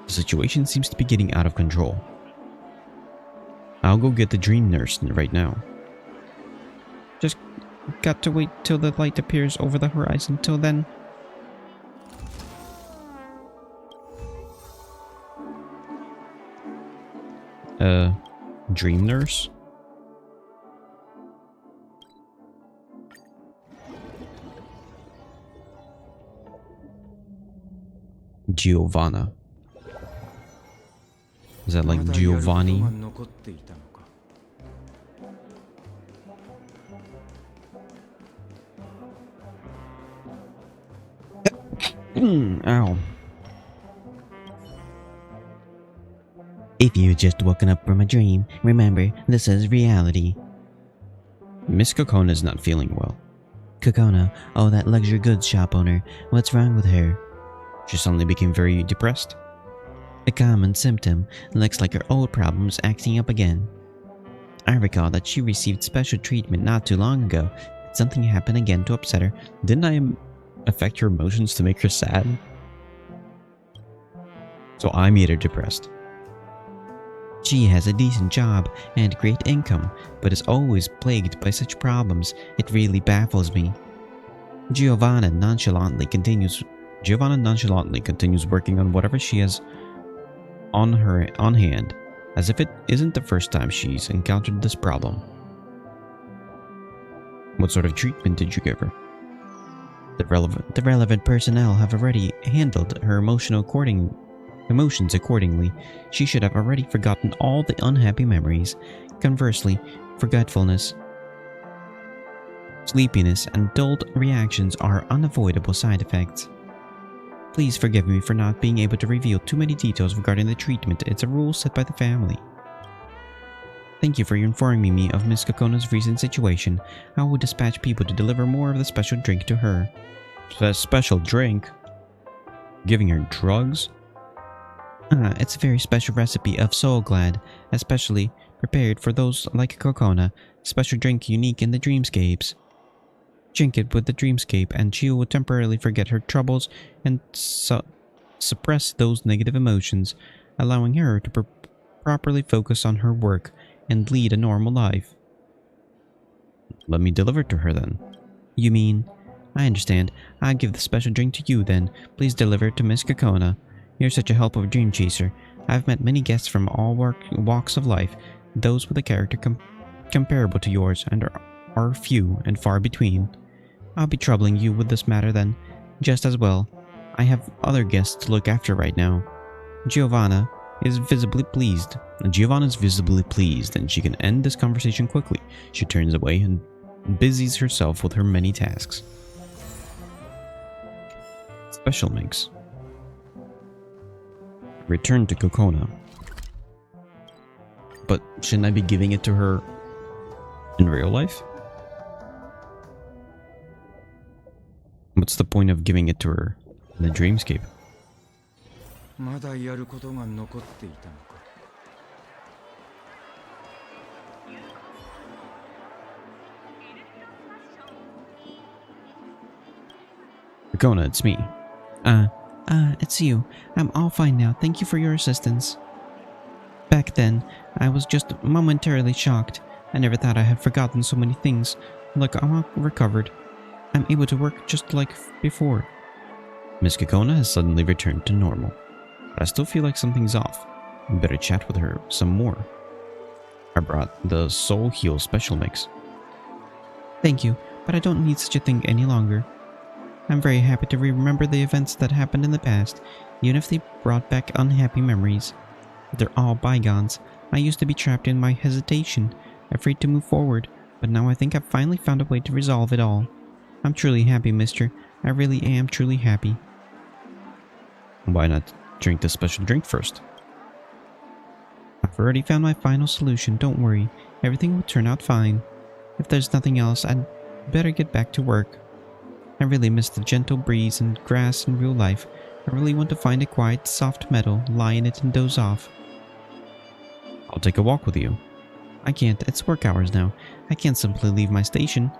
The situation seems to be getting out of control. I'll go get the dream nurse right now. Just got to wait till the light appears over the horizon. Till then. Dream nurse? Giovanna. Is that like Giovanni? Ow. If you've just woken up from a dream, remember, this is reality. Miss Kokona is not feeling well. Kokona, oh that luxury goods shop owner, what's wrong with her? She suddenly became very depressed. A common symptom, looks like her old problems acting up again. I recall that she received special treatment not too long ago. Did something happen again to upset her? Didn't I affect her emotions to make her sad? So I made her depressed. She has a decent job and great income, but is always plagued by such problems. It really baffles me. Giovanna nonchalantly continues working on whatever she has on hand, as if it isn't the first time she's encountered this problem. What sort of treatment did you give her? The relevant personnel have already handled her emotions accordingly. She should have already forgotten all the unhappy memories. Conversely, forgetfulness, sleepiness, and dulled reactions are unavoidable side effects. Please forgive me for not being able to reveal too many details regarding the treatment. It's a rule set by the family. Thank you for informing me of Miss Kokona's recent situation. I will dispatch people to deliver more of the special drink to her. The special drink? Giving her drugs? It's a very special recipe of Soul Glad, especially prepared for those like Kokona. Special drink unique in the dreamscapes. Drink it with the dreamscape and she will temporarily forget her troubles and suppress those negative emotions, allowing her to properly focus on her work and lead a normal life. Let me deliver it to her then. You mean? I understand. I'll give the special drink to you then. Please deliver it to Miss Kokona. You're such a helpful dream chaser. I've met many guests from all walks of life, those with a character comparable to yours, and are few and far between. I'll be troubling you with this matter then, just as well. I have other guests to look after right now. Giovanna is visibly pleased. Giovanna's visibly pleased, and she can end this conversation quickly. She turns away and busies herself with her many tasks. Special mix. Return to Kokona. But shouldn't I be giving it to her in real life? What's the point of giving it to her in the dreamscape? まだやることが残っていたのか。Kokona, it's me. It's you. I'm all fine now. Thank you for your assistance. Back then, I was just momentarily shocked. I never thought I had forgotten so many things. Look, I'm all recovered. I'm able to work just like before. Miss Kokona has suddenly returned to normal, but I still feel like something's off. We better chat with her some more. I brought the Soul Heal special mix. Thank you, but I don't need such a thing any longer. I'm very happy to remember the events that happened in the past, even if they brought back unhappy memories. They're all bygones. I used to be trapped in my hesitation, afraid to move forward, but now I think I've finally found a way to resolve it all. I'm truly happy, mister. I really am truly happy. Why not drink the special drink first? I've already found my final solution, don't worry. Everything will turn out fine. If there's nothing else, I'd better get back to work. I really miss the gentle breeze and grass in real life. I really want to find a quiet, soft meadow, lie in it and doze off. I'll take a walk with you. I can't, it's work hours now. I can't simply leave my station.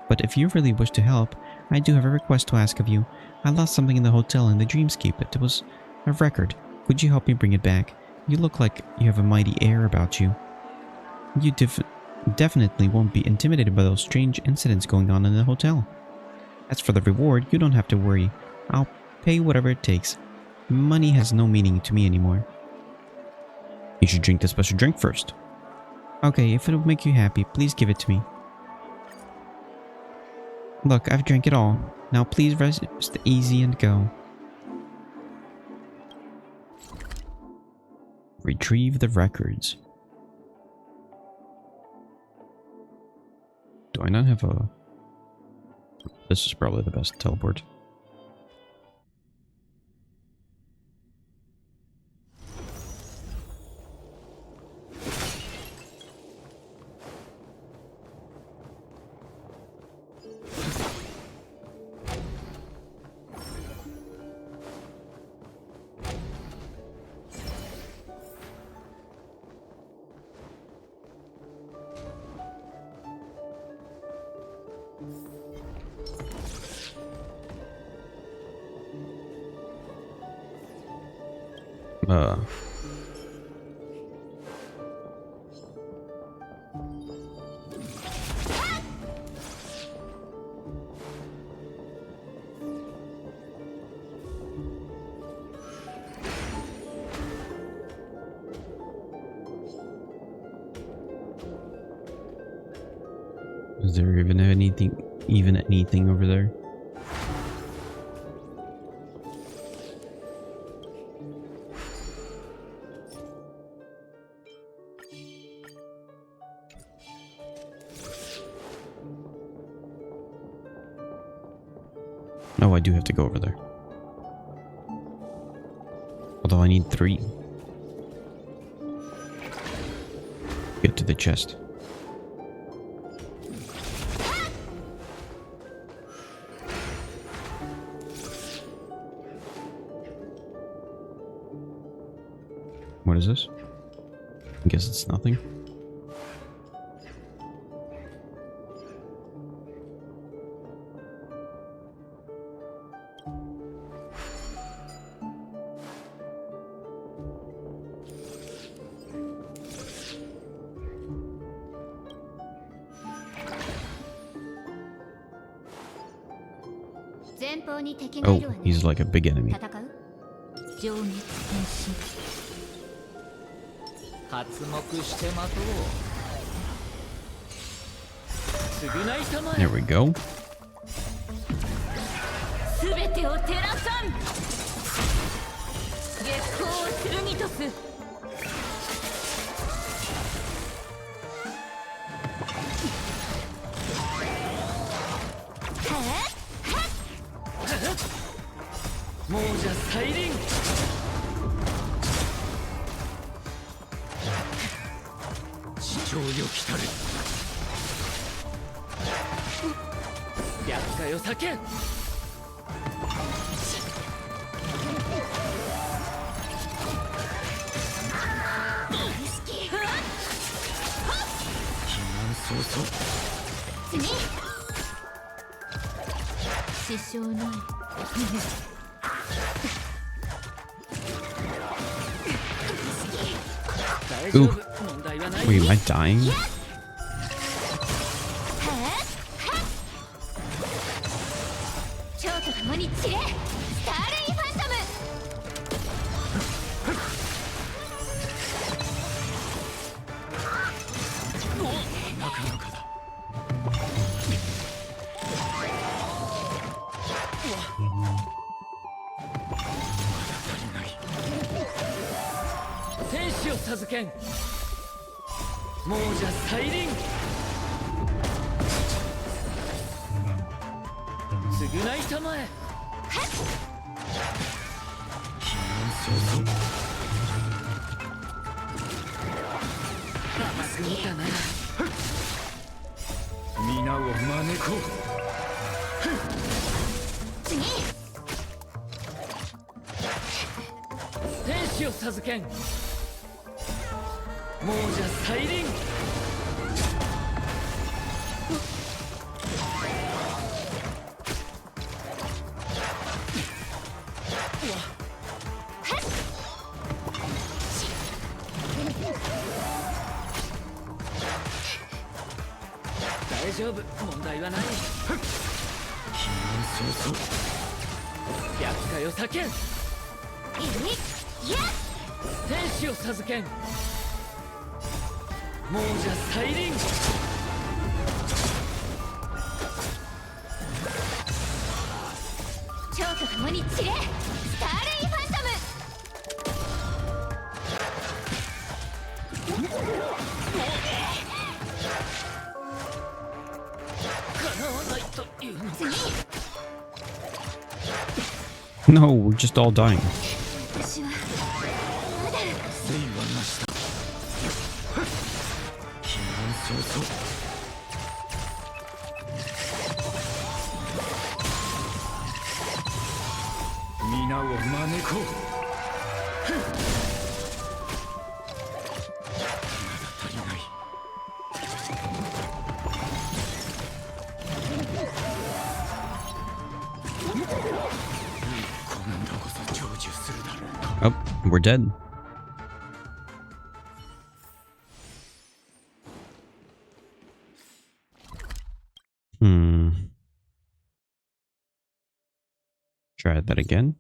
But if you really wish to help, I do have a request to ask of you. I lost something in the hotel in the dreamscape. It was a record. Could you help me bring it back? You look like you have a mighty air about you. You definitely won't be intimidated by those strange incidents going on in the hotel. As for the reward, you don't have to worry. I'll pay whatever it takes. Money has no meaning to me anymore. You should drink the special drink first. Okay, if it'll make you happy, please give it to me. Look, I've drank it all. Now please rest easy and go. Retrieve the records. Do I not have a... This is probably the best teleport. Is there even anything over there? Oh, I do have to go over there. Although I need 3. Get to the chest. What is this? I guess it's nothing. 方に敵がい Oh, るわね。 he's like a big enemy. 戦う？情熱変身。発目して待とう。償いたま There え。 we go. すべてを照らさん。月光を剣とす。亡者再臨。地上よ来たる。厄介を避けん。そうそう。次。支障ない。大丈夫。問題はない。 Wait, am I dying? 蝶と共に散れ。スターレイファントム。なかなかだ。天使を授けん。亡者再臨。償いたまえ。そうそう。甘く見たな。皆を招こう。次。天使を授けん。亡者再臨。大丈夫。問題はない。そうそう。厄介を避けん。天使を授けん。亡者再臨。蝶と共に散れ。スターレイファントム。叶わないというのか。次。 No, we're just all dying. 私はまだ。聖はなした。そうそう。皆を招こう。まだ足りない。今度こそ成就するだろう。 Oh, we're dead. Try that again.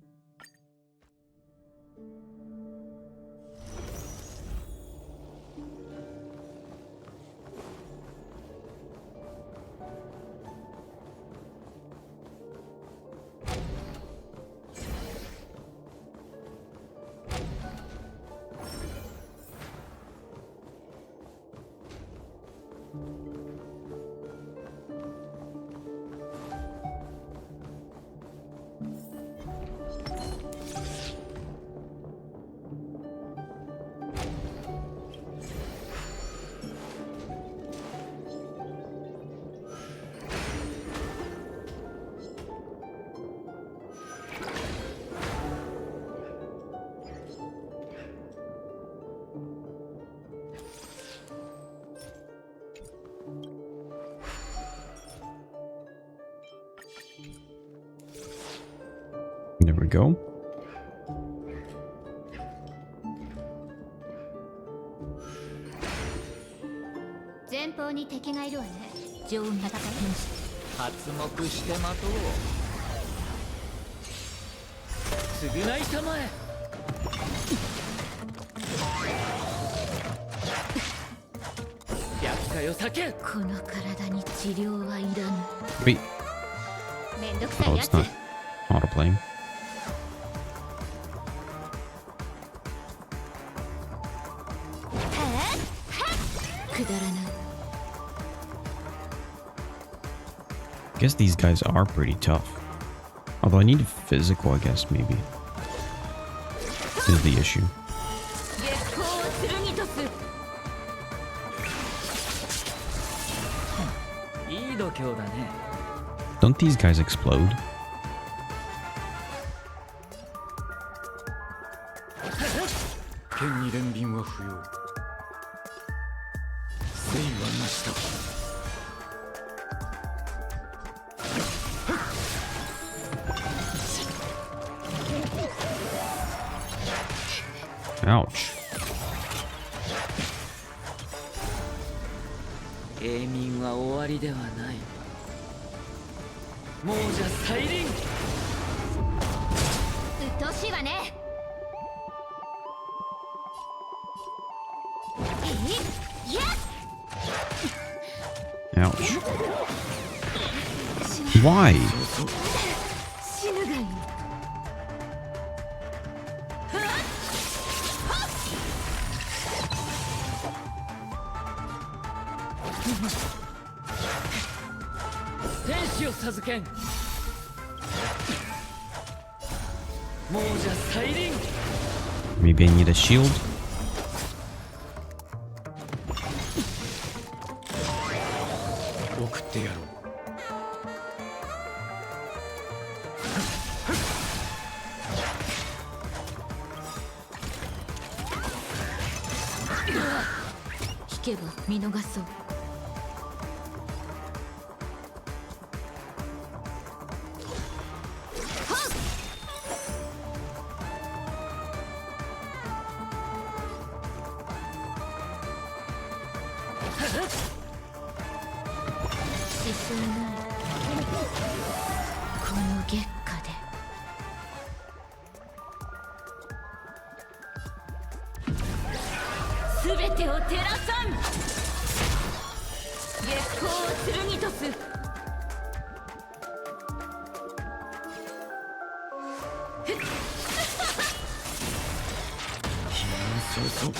There we go. 前方に敵がいるわね。常温戦い。発目して待とう。償いたまえ。厄介を避け。この体に治療はいらぬ。 Wait. めんどくさ Oh, いや it's つ。 not auto-playing. くだらない。 I guess these guys are pretty tough. Although I need a physical, I guess, maybe. Is the issue. 月光を剣とす。いい度胸だね。 Don't these guys explode? 剣に憐憫は不要。生はなしだ。 Ouch. 永民は終わりではない。亡者再臨。うっとうしいわね。いや Ouch. Why? 死ぬがいい。天使を授けん。亡者再臨。 Maybe I need a shield? 送ってやろう。 引けば見逃そう。進まない。この月下で。すべてを照らさん。月光を剣とす。 そうそう。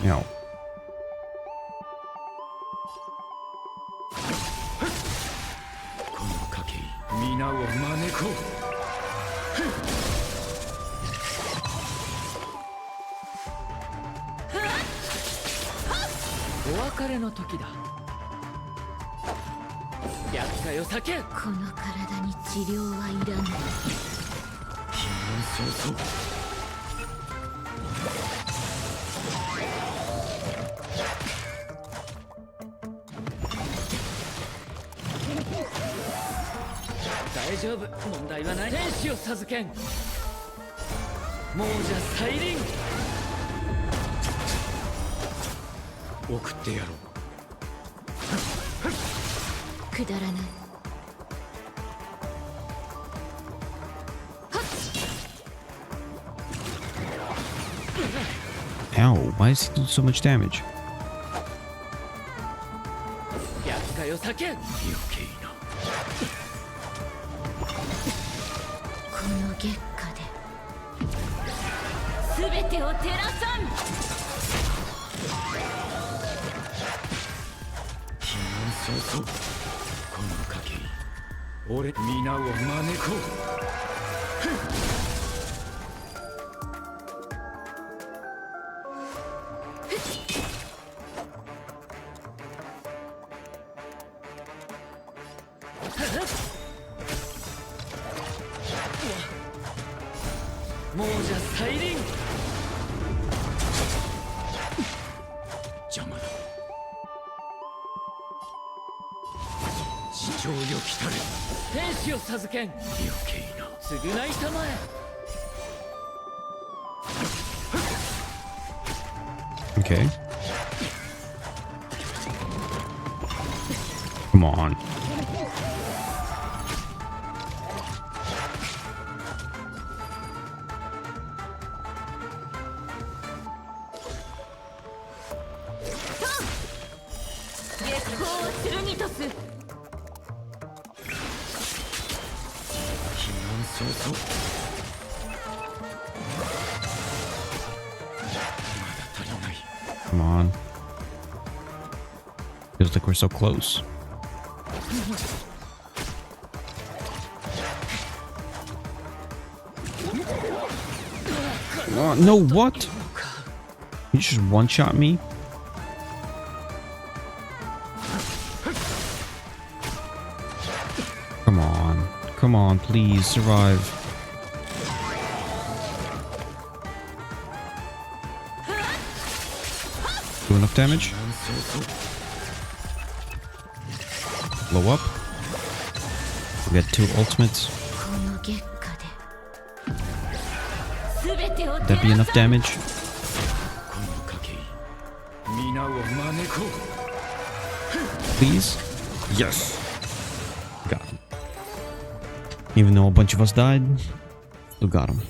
No. この賭け皆を招こお別れの時だ。厄介を避け。この体に治療はいらぬ。そうそう。 大丈夫、問題はない。天使を授けん。亡者再臨。送ってやろう。 くだらない。 Ow, why is he doing so much damage? 厄介を避け。余計な。 この月下で。すべてを照らさん。 そうそう。この賭け俺皆を招こう。 亡者再臨。邪魔だ。地上よ来たれ。天使を授けん。余計な。償いたまえ。Okay. Come on. Come on. Feels like we're so close. Oh, no, what? You just one-shot me? Come on. Come on, please, survive. Do enough damage? Blow up. We got 2 ultimates. Would that be enough damage? Please? Yes. Got him. Even though a bunch of us died, still got him.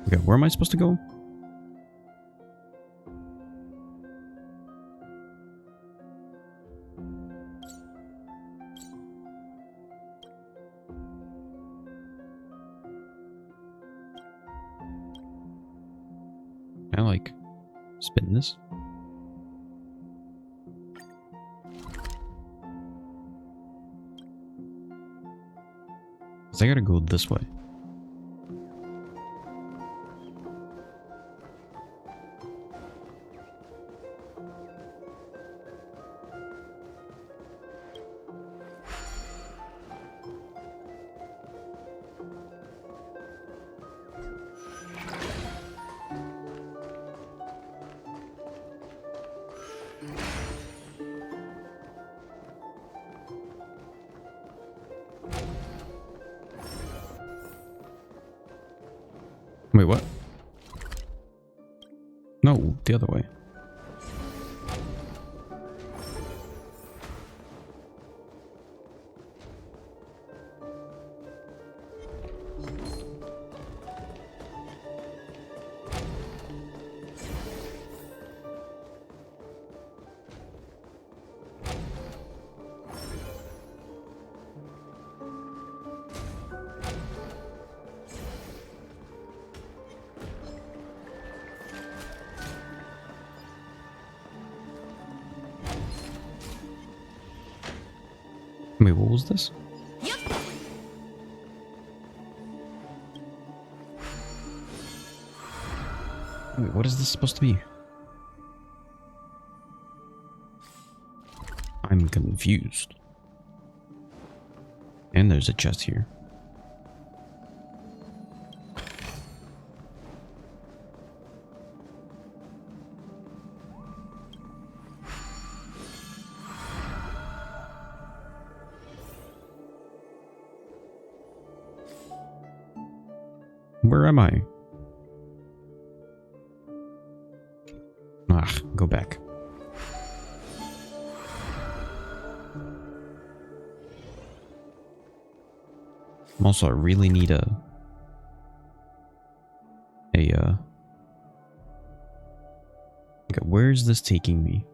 Okay, where am I supposed to go? Can I like spin this? Cause I gotta go this way. Wait, what? No, the other way. Wait, what was this? Wait, what is this supposed to be? I'm confused. And there's a chest here. Where am I? Ah, go back. Also, I really need okay, where is this taking me?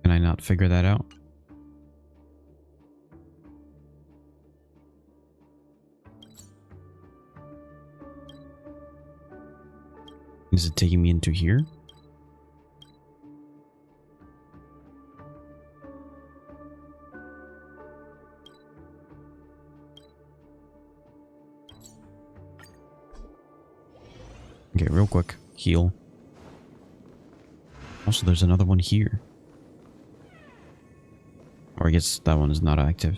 Can I not figure that out? Is it taking me into here? Okay, real quick. Heal. Also, there's another one here. Or I guess that one is not active.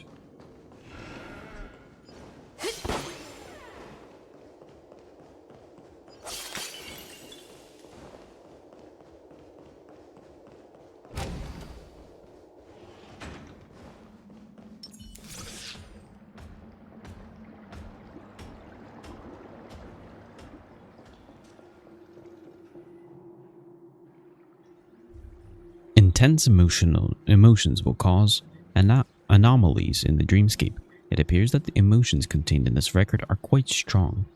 Intense emotions will cause anomalies in the dreamscape. It appears that the emotions contained in this record are quite strong.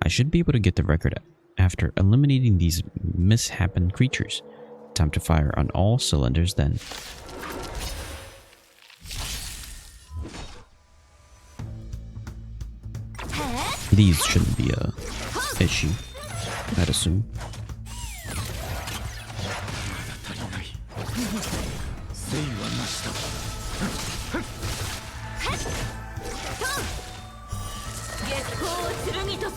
I should be able to get the record after eliminating these mishappen creatures. Time to fire on all cylinders then. These shouldn't be a issue, I'd assume. 誠意はなしだ。月光を剣とす。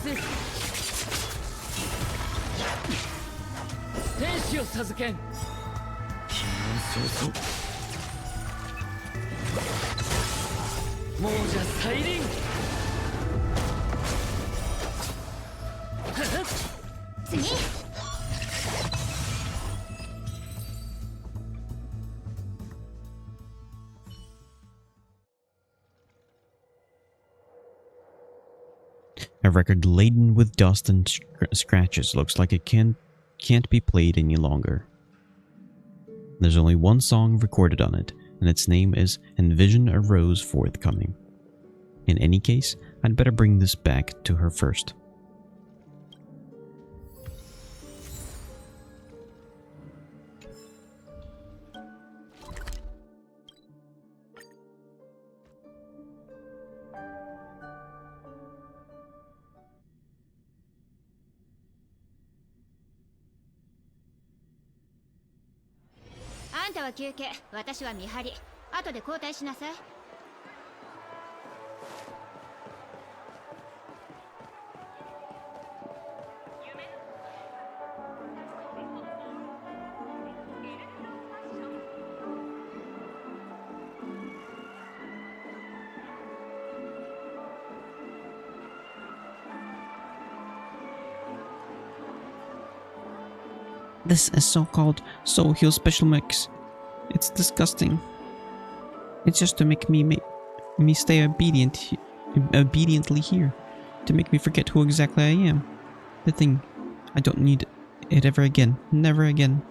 天使を授けん。気温早々。亡者再臨。次。 A record laden with dust and scratches looks like it can't be played any longer. There's only one song recorded on it, and its name is Envision a Rose Forthcoming. In any case, I'd better bring this back to her first. This is so-called Soul Heal Special Mix. It's disgusting. It's just to make me stay obediently here. To make me forget who exactly I am. The thing. I don't need it ever again. Never again.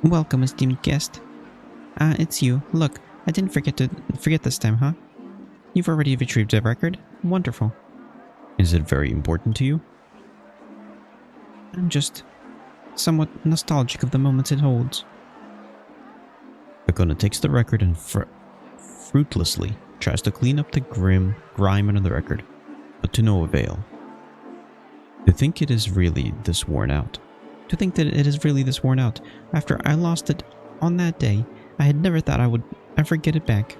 Welcome, esteemed guest. It's you. Look, I didn't forget this time, huh? You've already retrieved the record? Wonderful. Is it very important to you? I'm just somewhat nostalgic of the moments it holds. Akona takes the record and fruitlessly tries to clean up the grime under the record, but to no avail. To think it is really this worn out. To think that it is really this worn out. After I lost it on that day, I had never thought I would ever get it back.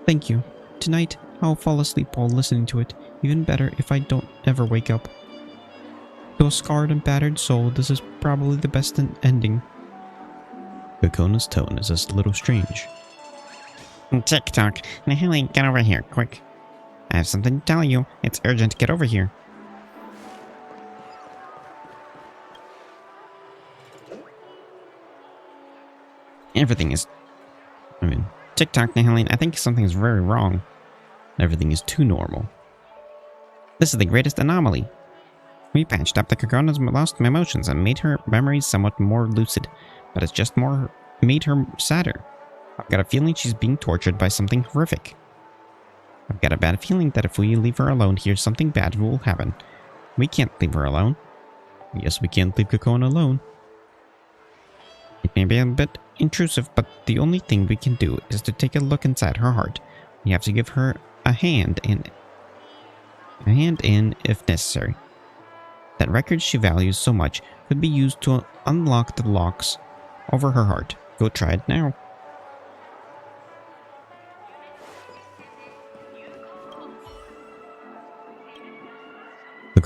Thank you. Tonight, I'll fall asleep while listening to it. Even better if I don't ever wake up. To a scarred and battered soul, this is probably the best ending. Akona's tone is a little strange. Tick-tock. Nihili, get over here, quick. I have something to tell you. It's urgent. Get over here. Everything is... Tick-tock, Nihili, I think something is very wrong. Everything is too normal. This is the greatest anomaly. We patched up the Kakona's lost emotions and made her memories somewhat more lucid, but it's just made her sadder. I've got a feeling she's being tortured by something horrific. I've got a bad feeling that if we leave her alone here, something bad will happen. We can't leave her alone. Yes, we can't leave Kakona alone. It may be a bit intrusive, but the only thing we can do is to take a look inside her heart. We have to give her a hand in if necessary. That record she values so much could be used to unlock the locks over her heart. Go try it now.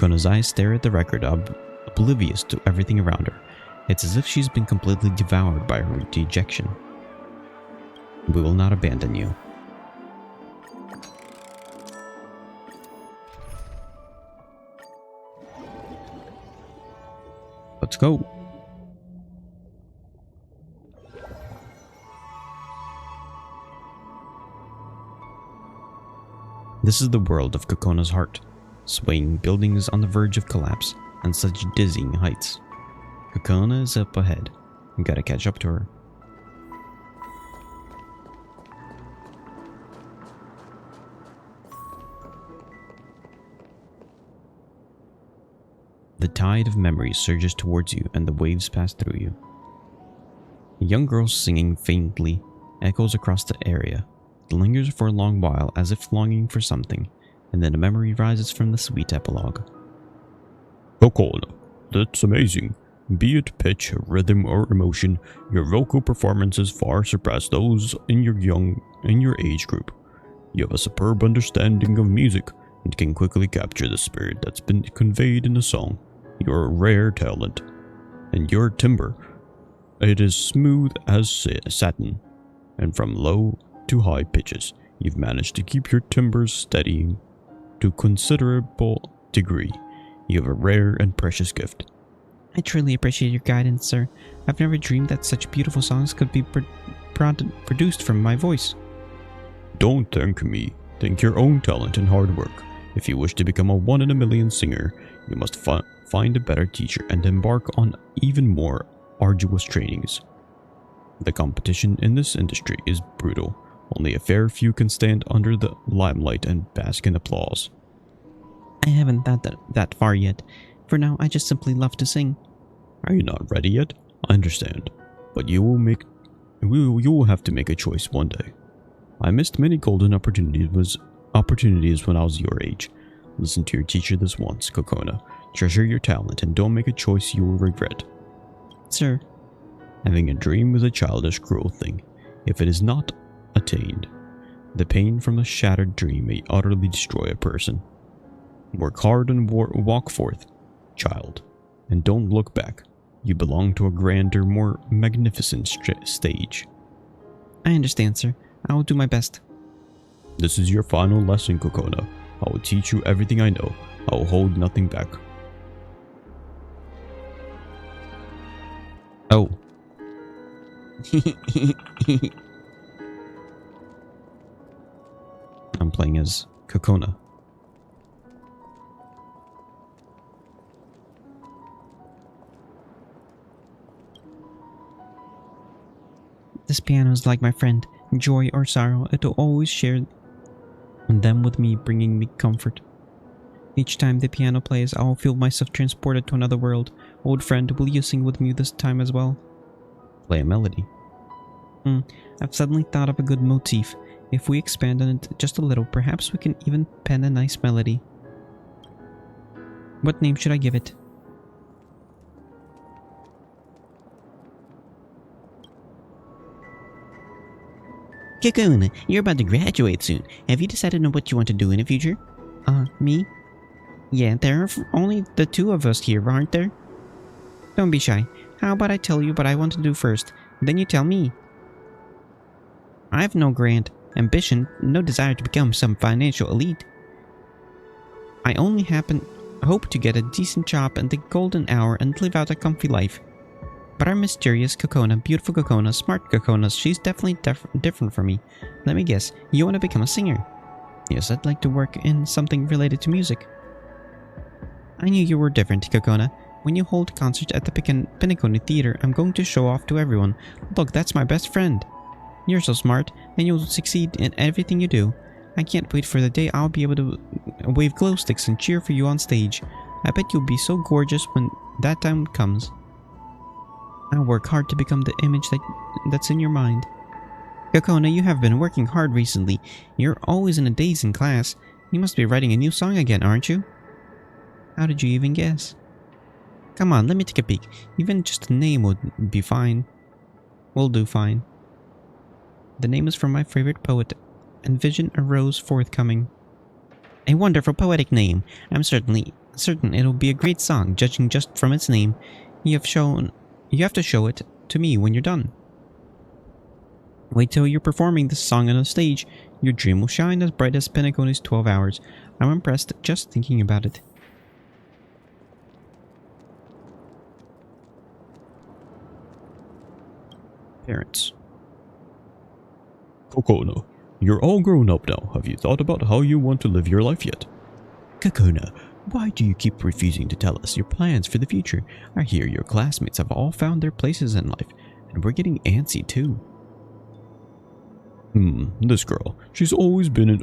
Kokona's eyes stare at the record, oblivious to everything around her. It's as if she's been completely devoured by her dejection. We will not abandon you. Let's go. This is the world of Kokona's heart, swaying buildings on the verge of collapse and such dizzying heights. Kokona is up ahead. We gotta catch up to her. The tide of memories surges towards you and the waves pass through you. A young girl singing faintly echoes across the area. It lingers for a long while as if longing for something, and then a memory rises from the sweet epilogue. Kokona, that's amazing. Be it pitch, rhythm, or emotion, your vocal performances far surpass those in your age group. You have a superb understanding of music and can quickly capture the spirit that's been conveyed in a song. You're a rare talent, and your timbre, it is smooth as satin, and from low to high pitches, you've managed to keep your timbres steady to a considerable degree. You have a rare and precious gift. I truly appreciate your guidance, sir. I've never dreamed that such beautiful songs could be produced from my voice. Don't thank me. Thank your own talent and hard work. If you wish to become a one-in-a-million singer, you must find a better teacher and embark on even more arduous trainings. The competition in this industry is brutal. Only a fair few can stand under the limelight and bask in applause. I haven't thought that far yet. For now, I just simply love to sing. Are you not ready yet? I understand, but you will have to make a choice one day. I missed many golden opportunities when I was your age. Listen to your teacher this once, Kokona. Treasure your talent and don't make a choice you will regret. Sir. Having a dream is a childish, cruel thing. If it is not attained, the pain from a shattered dream may utterly destroy a person. Work hard and walk forth, child, and don't look back. You belong to a grander, more magnificent stage. I understand, sir. I will do my best. This is your final lesson, Kokona. I will teach you everything I know. I will hold nothing back. Oh. I'm playing as Kokona. This piano is like my friend. Joy or sorrow, it will always share them with me, bringing me comfort. Each time the piano plays, I will feel myself transported to another world. Old friend, will you sing with me this time as well? Play a melody. I've suddenly thought of a good motif. If we expand on it just a little, perhaps we can even pen a nice melody. What name should I give it? Kokona, you're about to graduate soon. Have you decided on what you want to do in the future? Me? Yeah, there are only the two of us here, aren't there? Don't be shy. How about I tell you what I want to do first, then you tell me. I have no grand ambition, no desire to become some financial elite. I only hope to get a decent job in the golden hour and live out a comfy life. But our mysterious Kokona, beautiful Kokona, smart Kokona, she's definitely different from me. Let me guess, you want to become a singer? Yes, I'd like to work in something related to music. I knew you were different, Kokona. When you hold a concert at the Pinacone Theater, I'm going to show off to everyone. Look, that's my best friend. You're so smart, and you'll succeed in everything you do. I can't wait for the day I'll be able to wave glow sticks and cheer for you on stage. I bet you'll be so gorgeous when that time comes. I'll work hard to become the image that's in your mind. Kokona, you have been working hard recently. You're always in a daze in class. You must be writing a new song again, aren't you? How did you even guess? Come on, let me take a peek. Even just the name would be fine. Will do fine. The name is from my favorite poet. Envision a rose forthcoming. A wonderful poetic name. I'm certainly certain it'll be a great song, judging just from its name. You have to show it to me when you're done. Wait till you're performing this song on a stage. Your dream will shine as bright as Penacony's 12 hours. I'm impressed just thinking about it. Parents. Kokona, you're all grown up now. Have you thought about how you want to live your life yet? Kokona, why do you keep refusing to tell us your plans for the future? I hear your classmates have all found their places in life, and we're getting antsy too. This girl. She's always been an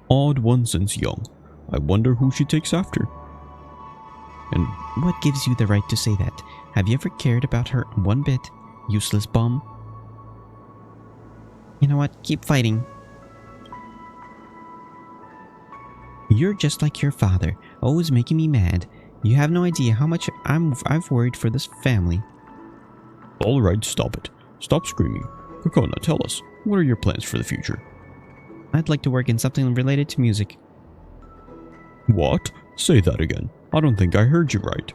odd one since young. I wonder who she takes after. And what gives you the right to say that? Have you ever cared about her one bit, useless bum? You know what? Keep fighting. You're just like your father, always making me mad. You have no idea how much I've worried for this family. Alright, stop it. Stop screaming. Kokona, tell us, what are your plans for the future? I'd like to work in something related to music. What? Say that again. I don't think I heard you right.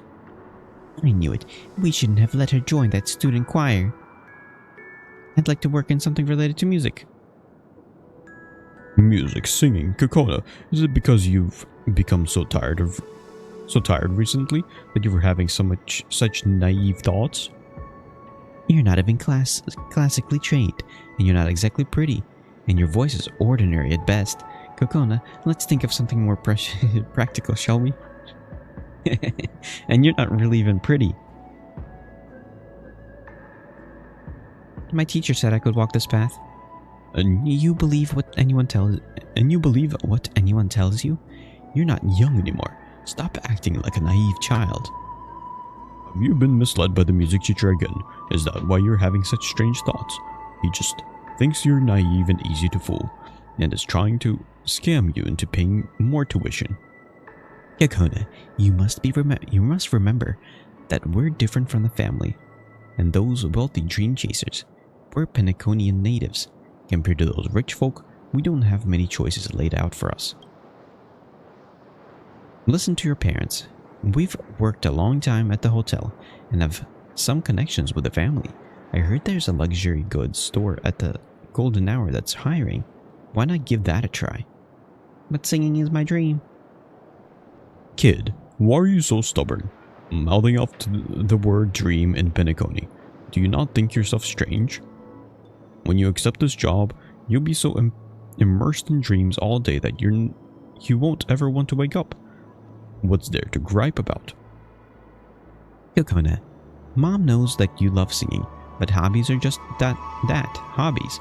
I knew it. We shouldn't have let her join that student choir. I'd like to work in something related to music. Music, singing, Kokona. Is it because you've become so tired recently that you were having such naive thoughts? You're not even classically trained, and you're not exactly pretty, and your voice is ordinary at best. Kokona, let's think of something more practical, shall we? And you're not really even pretty. My teacher said I could walk this path. And you believe what anyone tells you? You're not young anymore. Stop acting like a naive child. Have you been misled by the music teacher again? Is that why you're having such strange thoughts? He just thinks you're naive and easy to fool, and is trying to scam you into paying more tuition. Kokona, you must remember that we're different from the family, and those wealthy dream chasers. We're Penaconian natives. Compared to those rich folk, we don't have many choices laid out for us. Listen to your parents. We've worked a long time at the hotel and have some connections with the family. I heard there's a luxury goods store at the Golden Hour that's hiring. Why not give that a try? But singing is my dream. Kid, why are you so stubborn? Mouthing off to the word dream in Penacony. Do you not think yourself strange? When you accept this job, you'll be so immersed in dreams all day that you won't ever want to wake up. What's there to gripe about? Kokona, Mom knows that you love singing, but hobbies are just hobbies.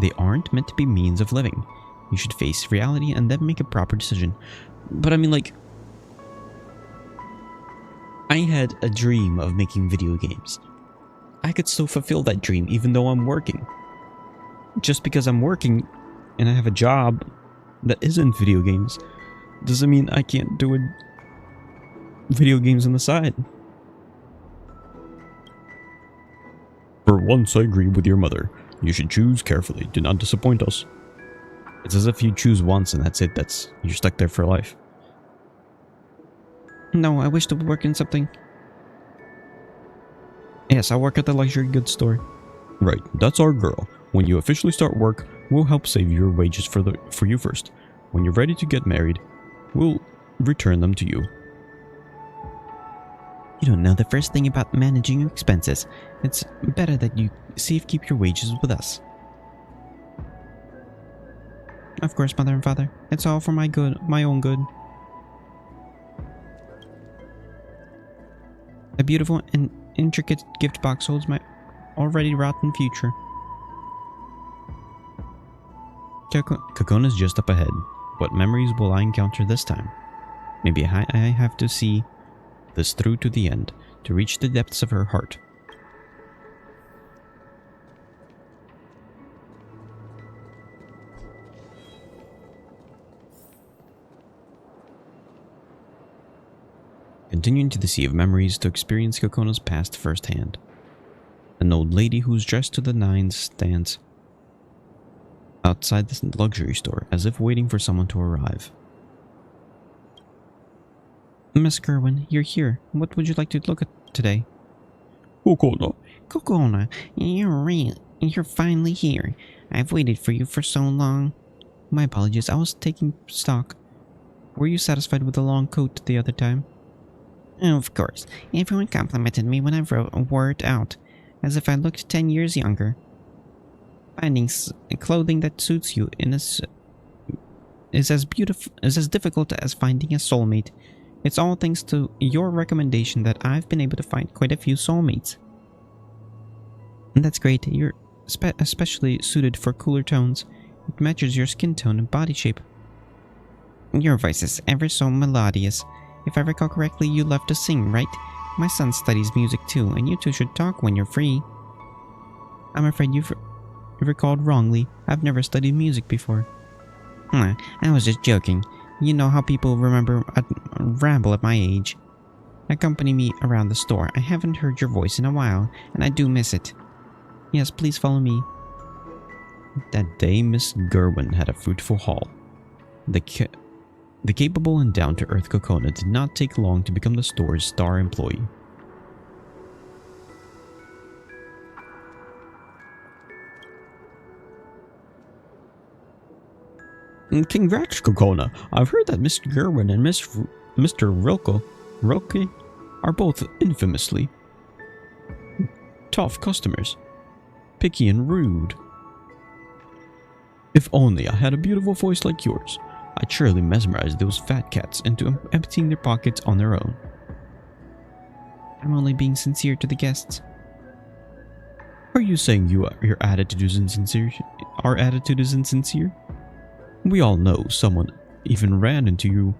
They aren't meant to be means of living. You should face reality and then make a proper decision. But I mean, like, I had a dream of making video games. I could still fulfill that dream even though I'm working. Just because I'm working and I have a job that isn't video games doesn't mean I can't do video games on the side. For once, I agree with your mother. You should choose carefully. Do not disappoint us. It's as if you choose once and that's it. You're stuck there for life. No, I wish to work in something. Yes, I work at the luxury goods store. Right, that's our girl. When you officially start work, we'll help save your wages for you first. When you're ready to get married, we'll return them to you. You don't know the first thing about managing your expenses. It's better that you keep your wages with us. Of course, mother and father. It's all for my own good. A beautiful and intricate gift box holds my already rotten future. Kokona's just up ahead. What memories will I encounter this time? Maybe I have to see this through to the end, to reach the depths of her heart. Continuing to the sea of memories to experience Kokona's past firsthand. An old lady who's dressed to the nines stands outside this luxury store as if waiting for someone to arrive. Miss Gerwin, you're here. What would you like to look at today? Kokona. Kokona, you're finally here. I've waited for you for so long. My apologies, I was taking stock. Were you satisfied with the long coat the other time? Of course. Everyone complimented me when I wore it out, as if I looked 10 years younger. Finding clothing that suits you is as difficult as finding a soulmate. It's all thanks to your recommendation that I've been able to find quite a few soulmates. And that's great. You're especially suited for cooler tones. It matches your skin tone and body shape. Your voice is ever so melodious. If I recall correctly, you love to sing, right? My son studies music too, and you two should talk when you're free. I'm afraid you've recalled wrongly. I've never studied music before. I was just joking. You know how people ramble at my age. Accompany me around the store. I haven't heard your voice in a while, and I do miss it. Yes, please follow me. That day, Miss Gerwin had a fruitful haul. The capable and down-to-earth Kokona did not take long to become the store's star employee. Congrats, Kokona. I've heard that Mr. Gerwin and Mr. Rilke are both infamously tough customers. Picky and rude. If only I had a beautiful voice like yours, I'd surely mesmerize those fat cats into emptying their pockets on their own. I'm only being sincere to the guests. Are you saying your attitude is insincere? Our attitude is insincere? We all know someone even ran into you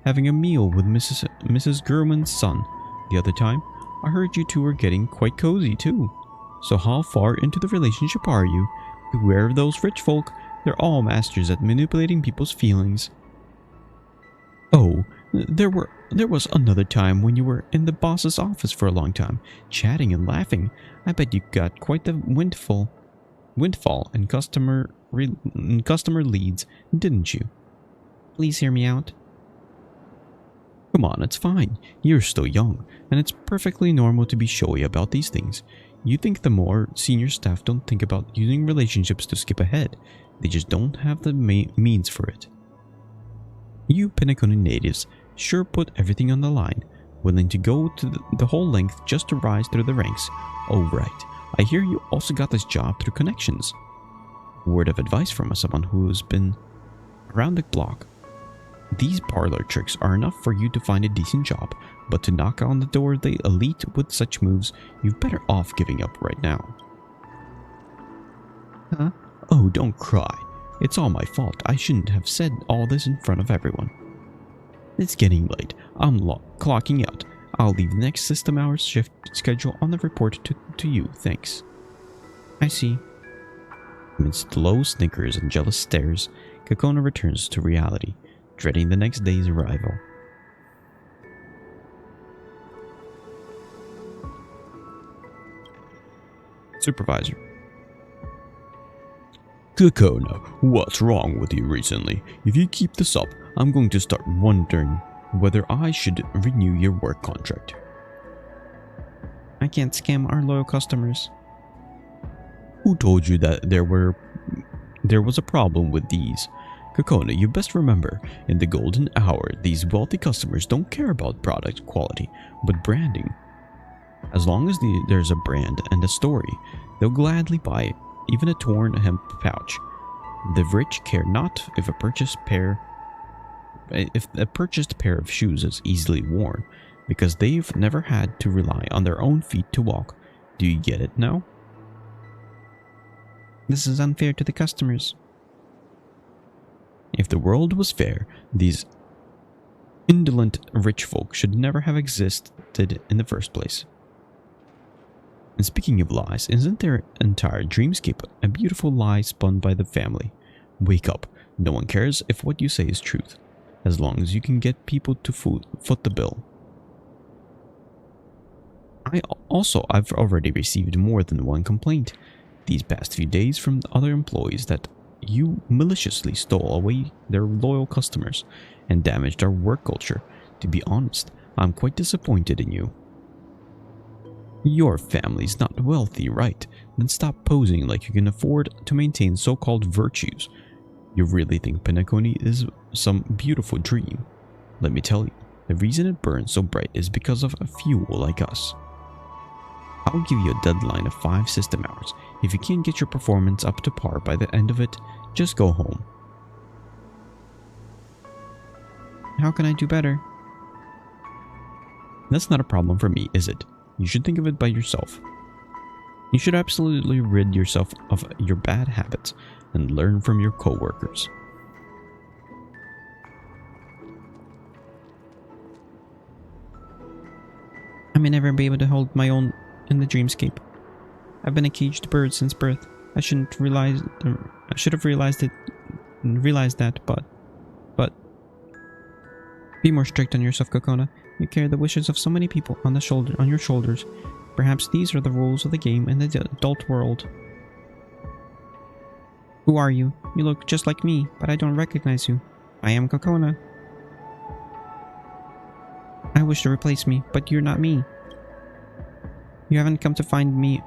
having a meal with Mrs. Gerwin's son the other time. I heard you two were getting quite cozy too. So how far into the relationship are you? Beware of those rich folk. They're all masters at manipulating people's feelings. Oh, there was another time when you were in the boss's office for a long time, chatting and laughing. I bet you got quite the windfall in customer leads, didn't you? Please hear me out. Come on, it's fine. You're still young, and it's perfectly normal to be showy about these things. You think the more senior staff don't think about using relationships to skip ahead. They just don't have the means for it. You Penacony natives sure put everything on the line, willing to go to the whole length just to rise through the ranks. Oh right, I hear you also got this job through connections. Word of advice from someone who's been around the block. These parlor tricks are enough for you to find a decent job, but to knock on the door of the elite with such moves, you're better off giving up right now. Huh? Oh, don't cry. It's all my fault. I shouldn't have said all this in front of everyone. It's getting late. I'm clocking out. I'll leave the next system hours shift schedule on the report to you. Thanks. I see. Amidst low snickers and jealous stares, Kokona returns to reality, dreading the next day's arrival. Supervisor. Kokona, what's wrong with you recently? If you keep this up, I'm going to start wondering whether I should renew your work contract. I can't scam our loyal customers. Who told you that there was a problem with these? Kokona, you best remember, in the golden hour, these wealthy customers don't care about product quality, but branding. As long as there's a brand and a story, they'll gladly buy it, even a torn hemp pouch. The rich care not if a purchased pair of shoes is easily worn, because they've never had to rely on their own feet to walk. Do you get it now? This is unfair to the customers. If the world was fair, these indolent rich folk should never have existed in the first place. And speaking of lies, isn't their entire dreamscape a beautiful lie spun by the family? Wake up. No one cares if what you say is truth, as long as you can get people to foot the bill. I've already received more than one complaint these past few days from other employees that you maliciously stole away their loyal customers and damaged our work culture. To be honest, I'm quite disappointed in you. Your family's not wealthy, right? Then stop posing like you can afford to maintain so-called virtues. You really think Penacony is some beautiful dream? Let me tell you, the reason it burns so bright is because of a few like us. I'll give you a deadline of 5 system hours. If you can't get your performance up to par by the end of it, just go home. How can I do better? That's not a problem for me, is it? You should think of it by yourself. You should absolutely rid yourself of your bad habits and learn from your co-workers. I may never be able to hold my own in the dreamscape. I've been a caged bird since birth. I should have realized that, but be more strict on yourself, Kokona. You carry the wishes of so many people on your shoulders. Perhaps these are the rules of the game in the adult world. Who are you? You look just like me, but I don't recognize you. I am Kokona. I wish to replace me, but you're not me. You haven't come to find me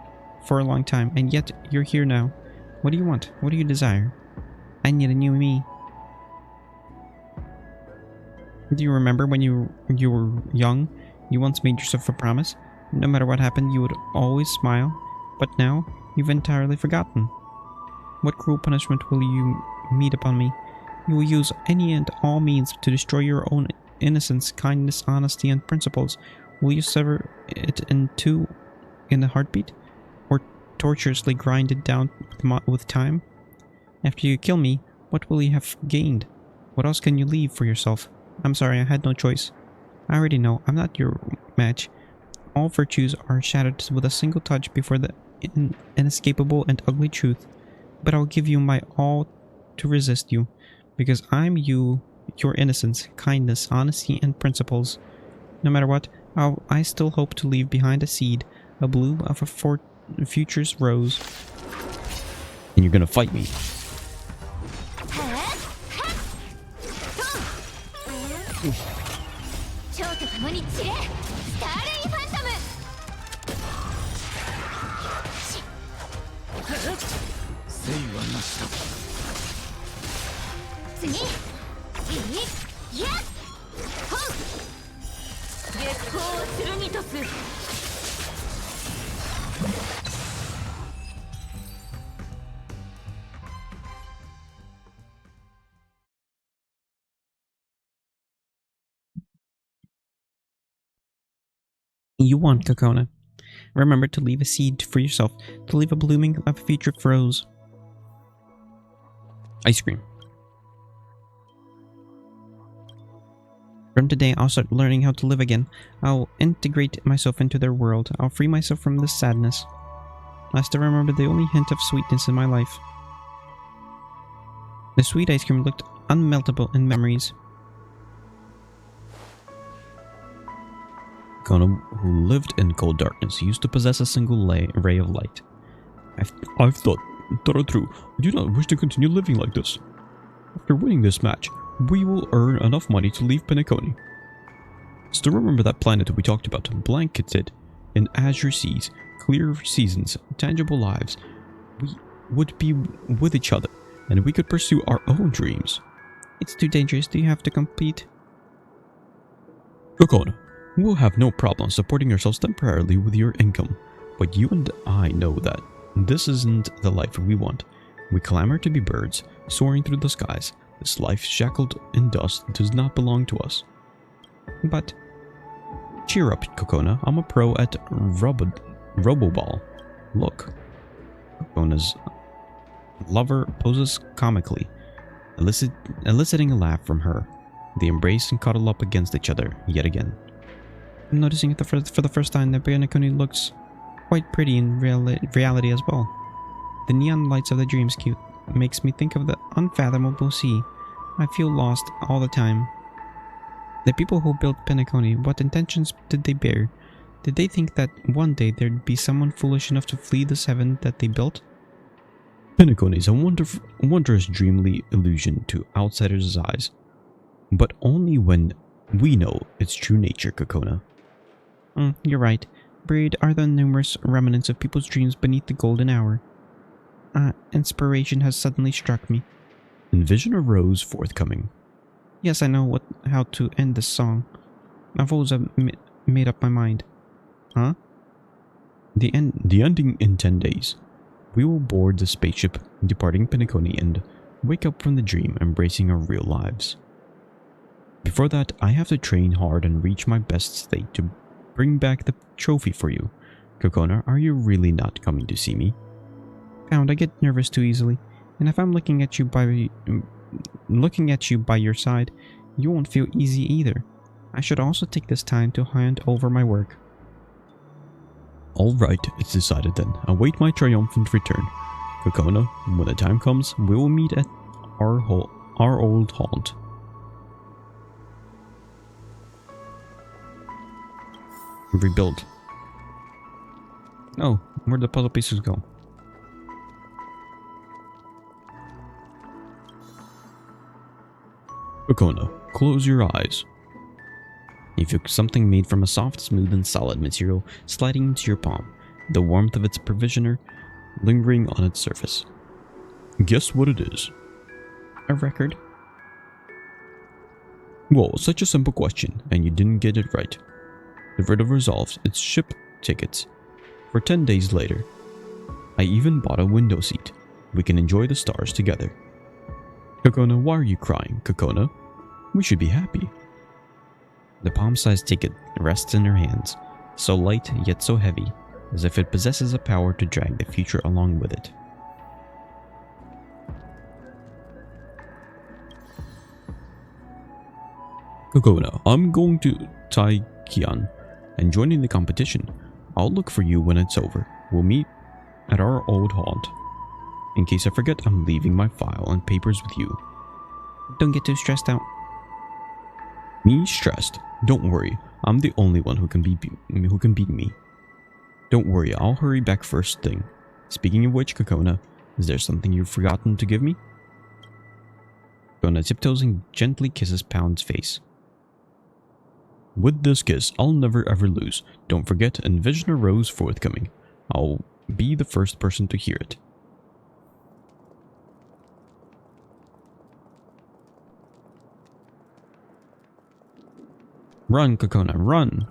for a long time, and yet you're here now. What do you want? What do you desire? I need a new me. Do you remember when you were young, you once made yourself a promise? No matter what happened, you would always smile. But now, you've entirely forgotten. What cruel punishment will you mete upon me? You will use any and all means to destroy your own innocence, kindness, honesty, and principles. Will you sever it in two in a heartbeat? Or tortuously grind it down with time? After you kill me, what will you have gained? What else can you leave for yourself? I'm sorry, I had no choice. I already know, I'm not your match. All virtues are shattered with a single touch before the inescapable and ugly truth. But I'll give you my all to resist you, because I'm you, your innocence, kindness, honesty, and principles. No matter what, I still hope to leave behind a seed, a bloom of a future's rose. And you're gonna fight me. You want, Kokona. Remember to leave a seed for yourself, to leave a blooming of a future rose. Ice cream. From today, I'll start learning how to live again. I'll integrate myself into their world. I'll free myself from this sadness. I still remember the only hint of sweetness in my life. The sweet ice cream looked unmeltable in memories. Kokona, who lived in cold darkness, used to possess a single ray of light. I've thought it through. I do not wish to continue living like this. After winning this match, we will earn enough money to leave Penacony. Still remember that planet we talked about, blanketed in azure seas, clear seasons, tangible lives. We would be with each other, and we could pursue our own dreams. It's too dangerous. Do you have to compete? Kokona, we'll have no problem supporting ourselves temporarily with your income, but you and I know that this isn't the life we want. We clamor to be birds, soaring through the skies. This life shackled in dust does not belong to us. But cheer up, Kokona. I'm a pro at Roboball. Look. Kokona's lover poses comically, eliciting a laugh from her. They embrace and cuddle up against each other yet again. I'm noticing it for the first time that Penacony looks quite pretty in reality as well. The neon lights of the dreamscape makes me think of the unfathomable sea. I feel lost all the time. The people who built Penacony, what intentions did they bear? Did they think that one day there'd be someone foolish enough to flee this heaven that they built? Penacony is a wondrous dreamly illusion to outsiders' eyes, but only when We know its true nature, Kokona. You're right. Buried are the numerous remnants of people's dreams beneath the golden hour. Inspiration has suddenly struck me. Envision a rose forthcoming. Yes, I know how to end this song. I've always made up my mind. Huh? The ending in 10 days. We will board the spaceship departing Penacony and wake up from the dream, embracing our real lives. Before that, I have to train hard and reach my best state to bring back the trophy for you. Kokona, are you really not coming to see me? Pound, I get nervous too easily, and if I'm looking at you by your side, you won't feel easy either. I should also take this time to hand over my work. Alright, it's decided then. Await my triumphant return. Kokona, when the time comes, we will meet at our old haunt. Rebuild. Oh, where'd the puzzle pieces go? Kokona, close your eyes. You feel something made from a soft, smooth, and solid material sliding into your palm, the warmth of its provisioner lingering on its surface. Guess what it is? A record? Well, such a simple question, and you didn't get it right. The riddle resolves its ship tickets for 10 days later. I even bought a window seat. We can enjoy the stars together. Kokona, why are you crying, Kokona? We should be happy. The palm-sized ticket rests in her hands, so light yet so heavy, as if it possesses a power to drag the future along with it. Kokona, I'm going to Taikian and joining the competition. I'll look for you when it's over. We'll meet at our old haunt. In case I forget, I'm leaving my file and papers with you. Don't get too stressed out. Me stressed? Don't worry, I'm the only one who can beat me. Don't worry, I'll hurry back first thing. Speaking of which, Kokona, is there something you've forgotten to give me? Kokona tiptoes and gently kisses Pound's face. With this kiss, I'll never ever lose. Don't forget, envision a rose forthcoming. I'll be the first person to hear it. Run, Kokona, run!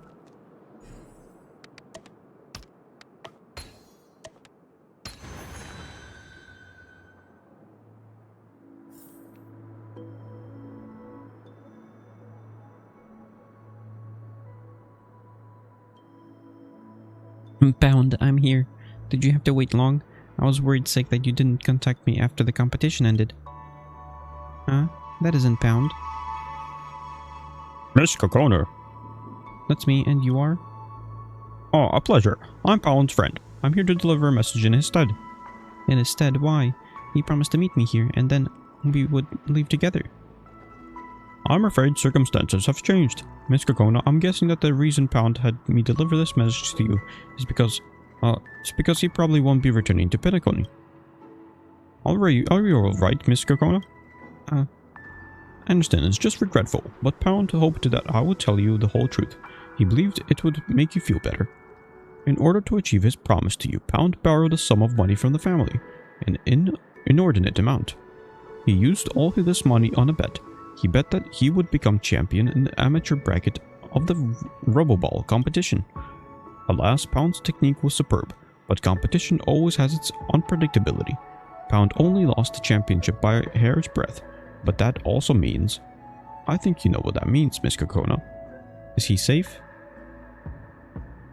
Pound, I'm here. Did you have to wait long? I was worried sick that you didn't contact me after the competition ended. Huh? That isn't Pound. Miss Kokona. That's me, and you are? Oh, a pleasure. I'm Pound's friend. I'm here to deliver a message in his stead. In his stead, why? He promised to meet me here, and then we would leave together. I'm afraid circumstances have changed. Miss Kokona, I'm guessing that the reason Pound had me deliver this message to you is because he probably won't be returning to Penacony. Are you alright, Miss Kokona? I understand, it's just regretful, but Pound hoped that I would tell you the whole truth. He believed it would make you feel better. In order to achieve his promise to you, Pound borrowed a sum of money from the family, an inordinate amount. He used all of this money on a bet. He bet that he would become champion in the amateur bracket of the Rubble competition. Alas, Pound's technique was superb, but competition always has its unpredictability. Pound only lost the championship by a hair's breadth, but that also means... I think you know what that means, Miss Kokona. Is he safe?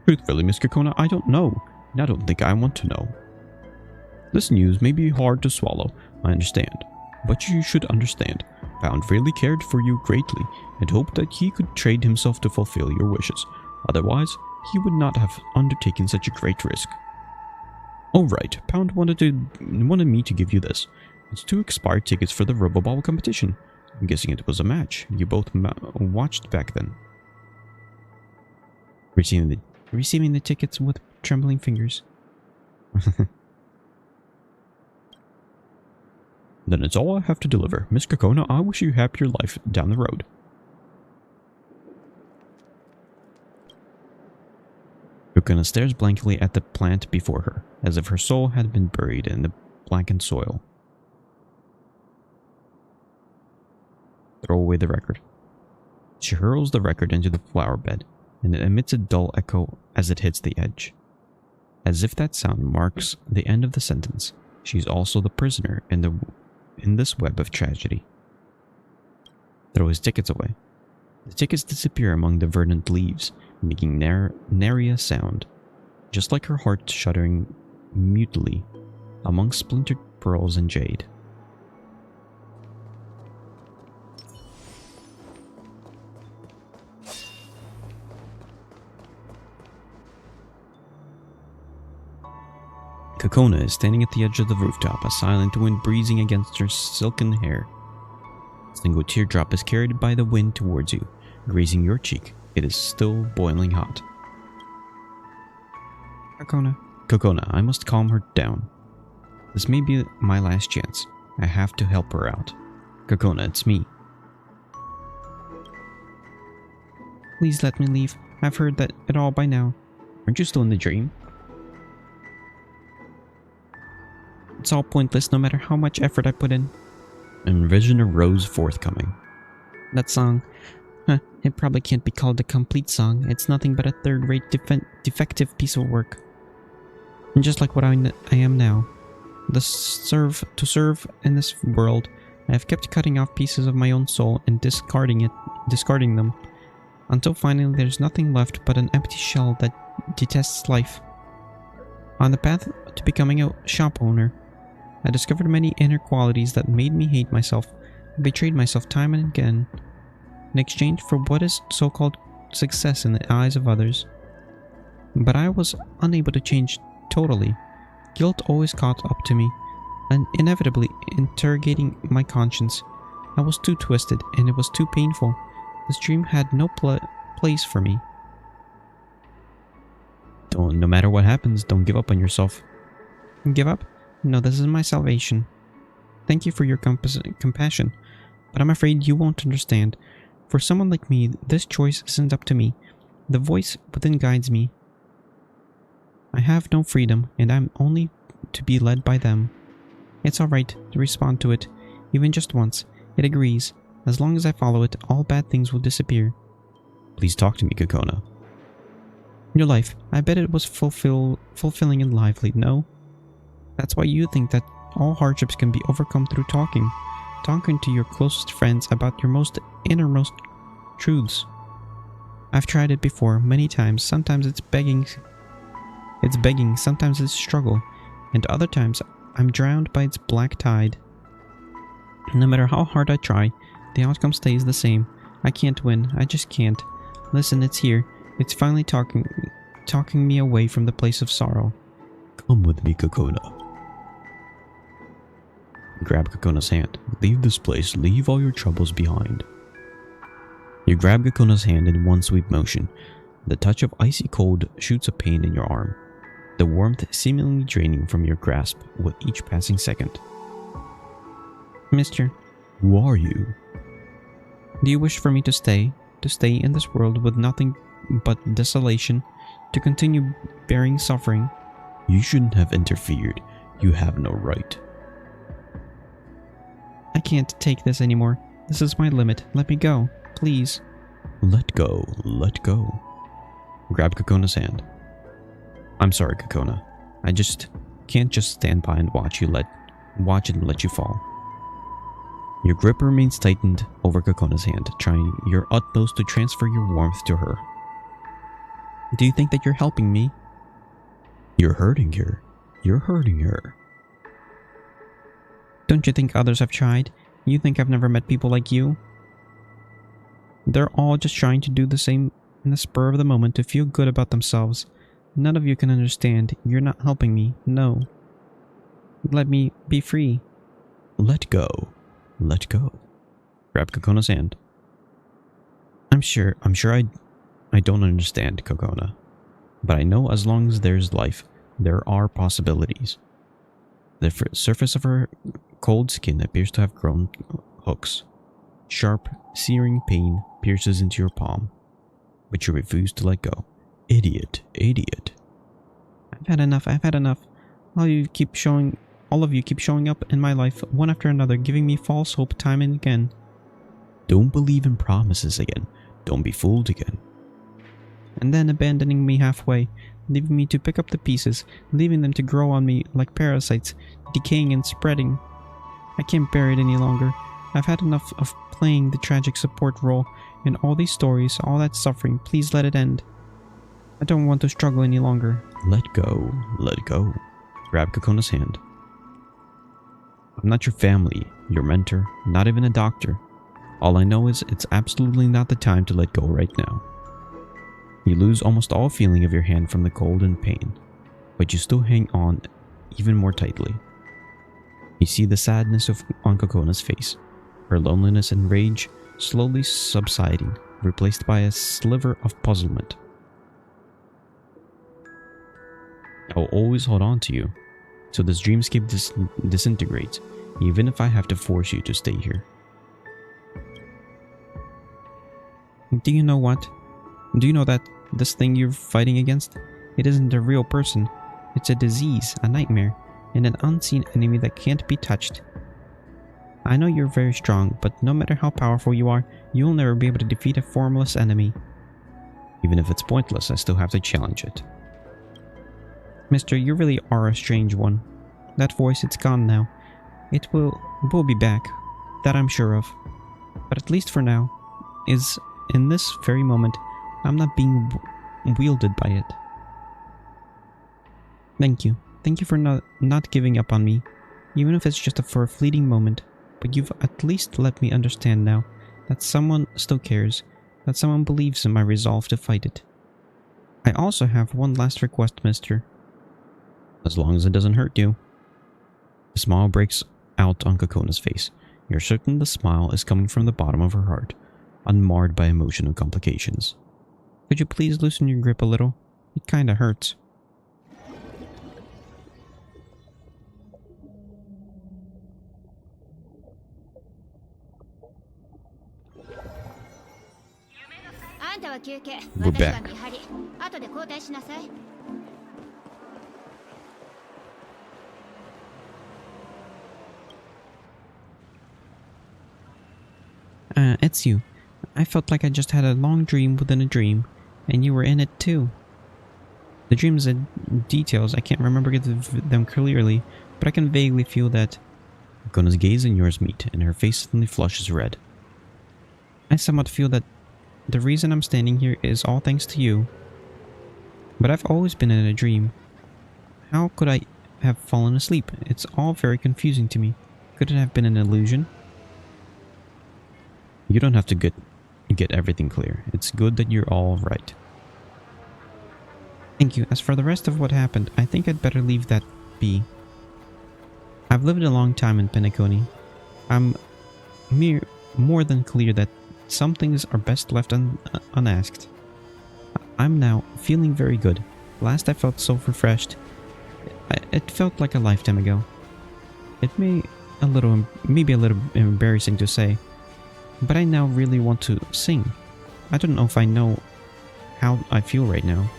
Truthfully, Miss Kokona, I don't know, and I don't think I want to know. This news may be hard to swallow, I understand, but you should understand. Pound really cared for you greatly and hoped that he could trade himself to fulfill your wishes. Otherwise, he would not have undertaken such a great risk. Oh right, Pound wanted me to give you this. It's 2 expired tickets for the Rubble Ball competition. I'm guessing it was a match you both watched back then. Receiving the tickets with trembling fingers. Then it's all I have to deliver. Miss Kokona, I wish you happier life down the road. Kokona stares blankly at the plant before her, as if her soul had been buried in the blackened soil. Throw away the record. She hurls the record into the flower bed, and it emits a dull echo as it hits the edge. As if that sound marks the end of the sentence, she's also the prisoner in this web of tragedy. Throw his tickets away. The tickets disappear among the verdant leaves, making nary a sound, just like her heart shuddering mutely among splintered pearls and jade. Kokona is standing at the edge of the rooftop, a silent wind breezing against her silken hair. A single teardrop is carried by the wind towards you, grazing your cheek. It is still boiling hot. Kokona, I must calm her down. This may be my last chance. I have to help her out. Kokona, it's me. Please let me leave. I've heard that it all by now. Aren't you still in the dream? It's all pointless no matter how much effort I put in. And vision arose forthcoming. That song, it probably can't be called a complete song. It's nothing but a third-rate defective piece of work. And just like what I am now. To serve in this world, I have kept cutting off pieces of my own soul and discarding them. Until finally there's nothing left but an empty shell that detests life. On the path to becoming a shop owner, I discovered many inner qualities that made me hate myself. I betrayed myself time and again in exchange for what is so-called success in the eyes of others. But I was unable to change totally. Guilt always caught up to me, and inevitably interrogating my conscience. I was too twisted, and it was too painful. This dream had no place for me. No matter what happens, don't give up on yourself. Give up? No, this is my salvation. Thank you for your compassion, but I'm afraid you won't understand. For someone like me, this choice isn't up to me. The voice within guides me. I have no freedom, and I'm only to be led by them. It's alright to respond to it, even just once. It agrees. As long as I follow it, all bad things will disappear. Please talk to me, Kokona. Your life, I bet it was fulfilling and lively, no? That's why you think that all hardships can be overcome through talking to your closest friends about your most innermost truths. I've tried it before, many times. Sometimes it's begging, sometimes it's struggle, and other times I'm drowned by its black tide. No matter how hard I try, the outcome stays the same. I can't win, I just can't. Listen, it's here. It's finally talking me away from the place of sorrow. Come with me, Kokona. Grab Kokona's hand. Leave this place. Leave all your troubles behind. You grab Kokona's hand in one sweep motion. The touch of icy cold shoots a pain in your arm. The warmth seemingly draining from your grasp with each passing second. Mister. Who are you? Do you wish for me to stay? To stay in this world with nothing but desolation? To continue bearing suffering? You shouldn't have interfered. You have no right. I can't take this anymore. This is my limit. Let me go. Please. Let go. Let go. Grab Kokona's hand. I'm sorry, Kokona. I can't just stand by and watch it and let you fall. Your grip remains tightened over Kokona's hand, trying your utmost to transfer your warmth to her. Do you think that you're helping me? You're hurting her. You're hurting her. Don't you think others have tried? You think I've never met people like you? They're all just trying to do the same in the spur of the moment to feel good about themselves. None of you can understand. You're not helping me. No. Let me be free. Let go. Let go. Grab Kokona's hand. I'm sure I don't understand, Kokona. But I know as long as there's life, there are possibilities. The surface of her cold skin appears to have grown hooks. Sharp, searing pain pierces into your palm, but you refuse to let go. Idiot, idiot. I've had enough, I've had enough. All of you keep showing up in my life, one after another, giving me false hope time and again. Don't believe in promises again. Don't be fooled again. And then abandoning me halfway, leaving me to pick up the pieces, leaving them to grow on me like parasites, decaying and spreading. I can't bear it any longer. I've had enough of playing the tragic support role in all these stories, all that suffering. Please let it end. I don't want to struggle any longer. Let go, let go. Grab Kokona's hand. I'm not your family, your mentor, not even a doctor. All I know is it's absolutely not the time to let go right now. You lose almost all feeling of your hand from the cold and pain, but you still hang on even more tightly. You see the sadness on Kokona's face, her loneliness and rage slowly subsiding, replaced by a sliver of puzzlement. I will always hold on to you, so this dreamscape disintegrates, even if I have to force you to stay here. Do you know what? Do you know that this thing you're fighting against? It isn't a real person. It's a disease, a nightmare, and an unseen enemy that can't be touched. I know you're very strong, but no matter how powerful you are, you'll never be able to defeat a formless enemy. Even if it's pointless, I still have to challenge it. Mister, you really are a strange one. That voice, it's gone now. It will be back. That I'm sure of. But at least for now, in this very moment, I'm not being wielded by it. Thank you. Thank you for not giving up on me, even if it's just for a fleeting moment. But you've at least let me understand now that someone still cares, that someone believes in my resolve to fight it. I also have one last request, mister. As long as it doesn't hurt you. A smile breaks out on Kokona's face. You're certain the smile is coming from the bottom of her heart, unmarred by emotional complications. Could you please loosen your grip a little? It kinda hurts. We're back. It's you. I felt like I just had a long dream within a dream, and you were in it too. The dreams and details, I can't remember them clearly, but I can vaguely feel that. Kokona's gaze and yours meet, and her face suddenly flushes red. I somewhat feel that the reason I'm standing here is all thanks to you. But I've always been in a dream. How could I have fallen asleep? It's all very confusing to me. Could it have been an illusion? You don't have to get everything clear. It's good that you're all right. Thank you. As for the rest of what happened, I think I'd better leave that be. I've lived a long time in Penacony. I'm more than clear that some things are best left unasked. I'm now feeling very good. Last I felt so refreshed. It felt like a lifetime ago. It may be a little embarrassing to say, but I now really want to sing. I don't know if I know how I feel right now.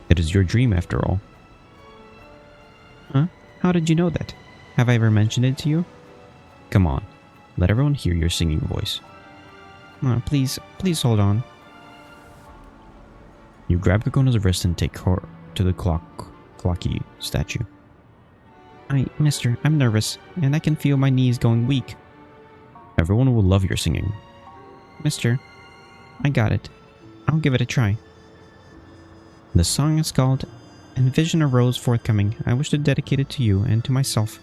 It is your dream after all. Huh? How did you know that? Have I ever mentioned it to you? Come on, let everyone hear your singing voice. Please hold on. You grab Kokona's wrist and take her to the clocky statue. Mister, I'm nervous, and I can feel my knees going weak. Everyone will love your singing. Mister, I got it. I'll give it a try. The song is called Envision a Rose Forthcoming. I wish to dedicate it to you and to myself.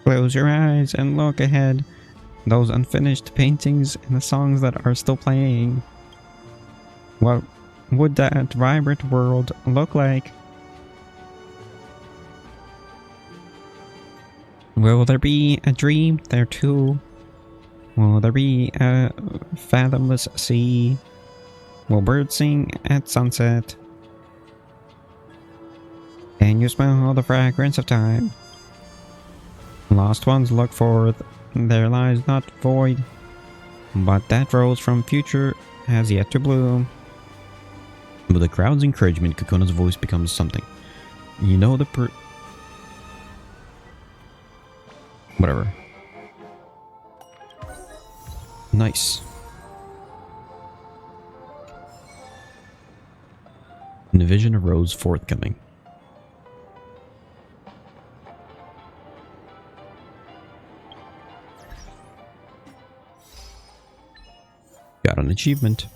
Close your eyes and look ahead. Those unfinished paintings and the songs that are still playing. What would that vibrant world look like? Will there be a dream there too? Will there be a fathomless sea? Will birds sing at sunset? Can you smell the fragrance of time? Lost ones look forth, their lives not void. but that rose from future has yet to bloom. With the crowd's encouragement, Kokona's voice becomes something. You know whatever. Nice. And a vision arose forthcoming. Got an achievement.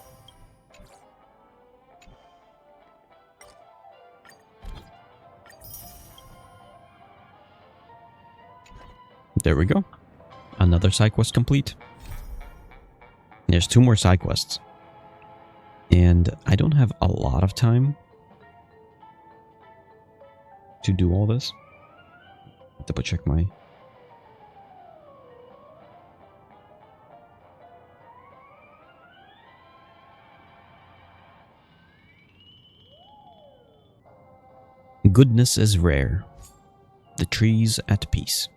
There we go. Another side quest complete. There's 2 more side quests. And I don't have a lot of time to do all this. Double check my... Goodness is rare. The trees at peace.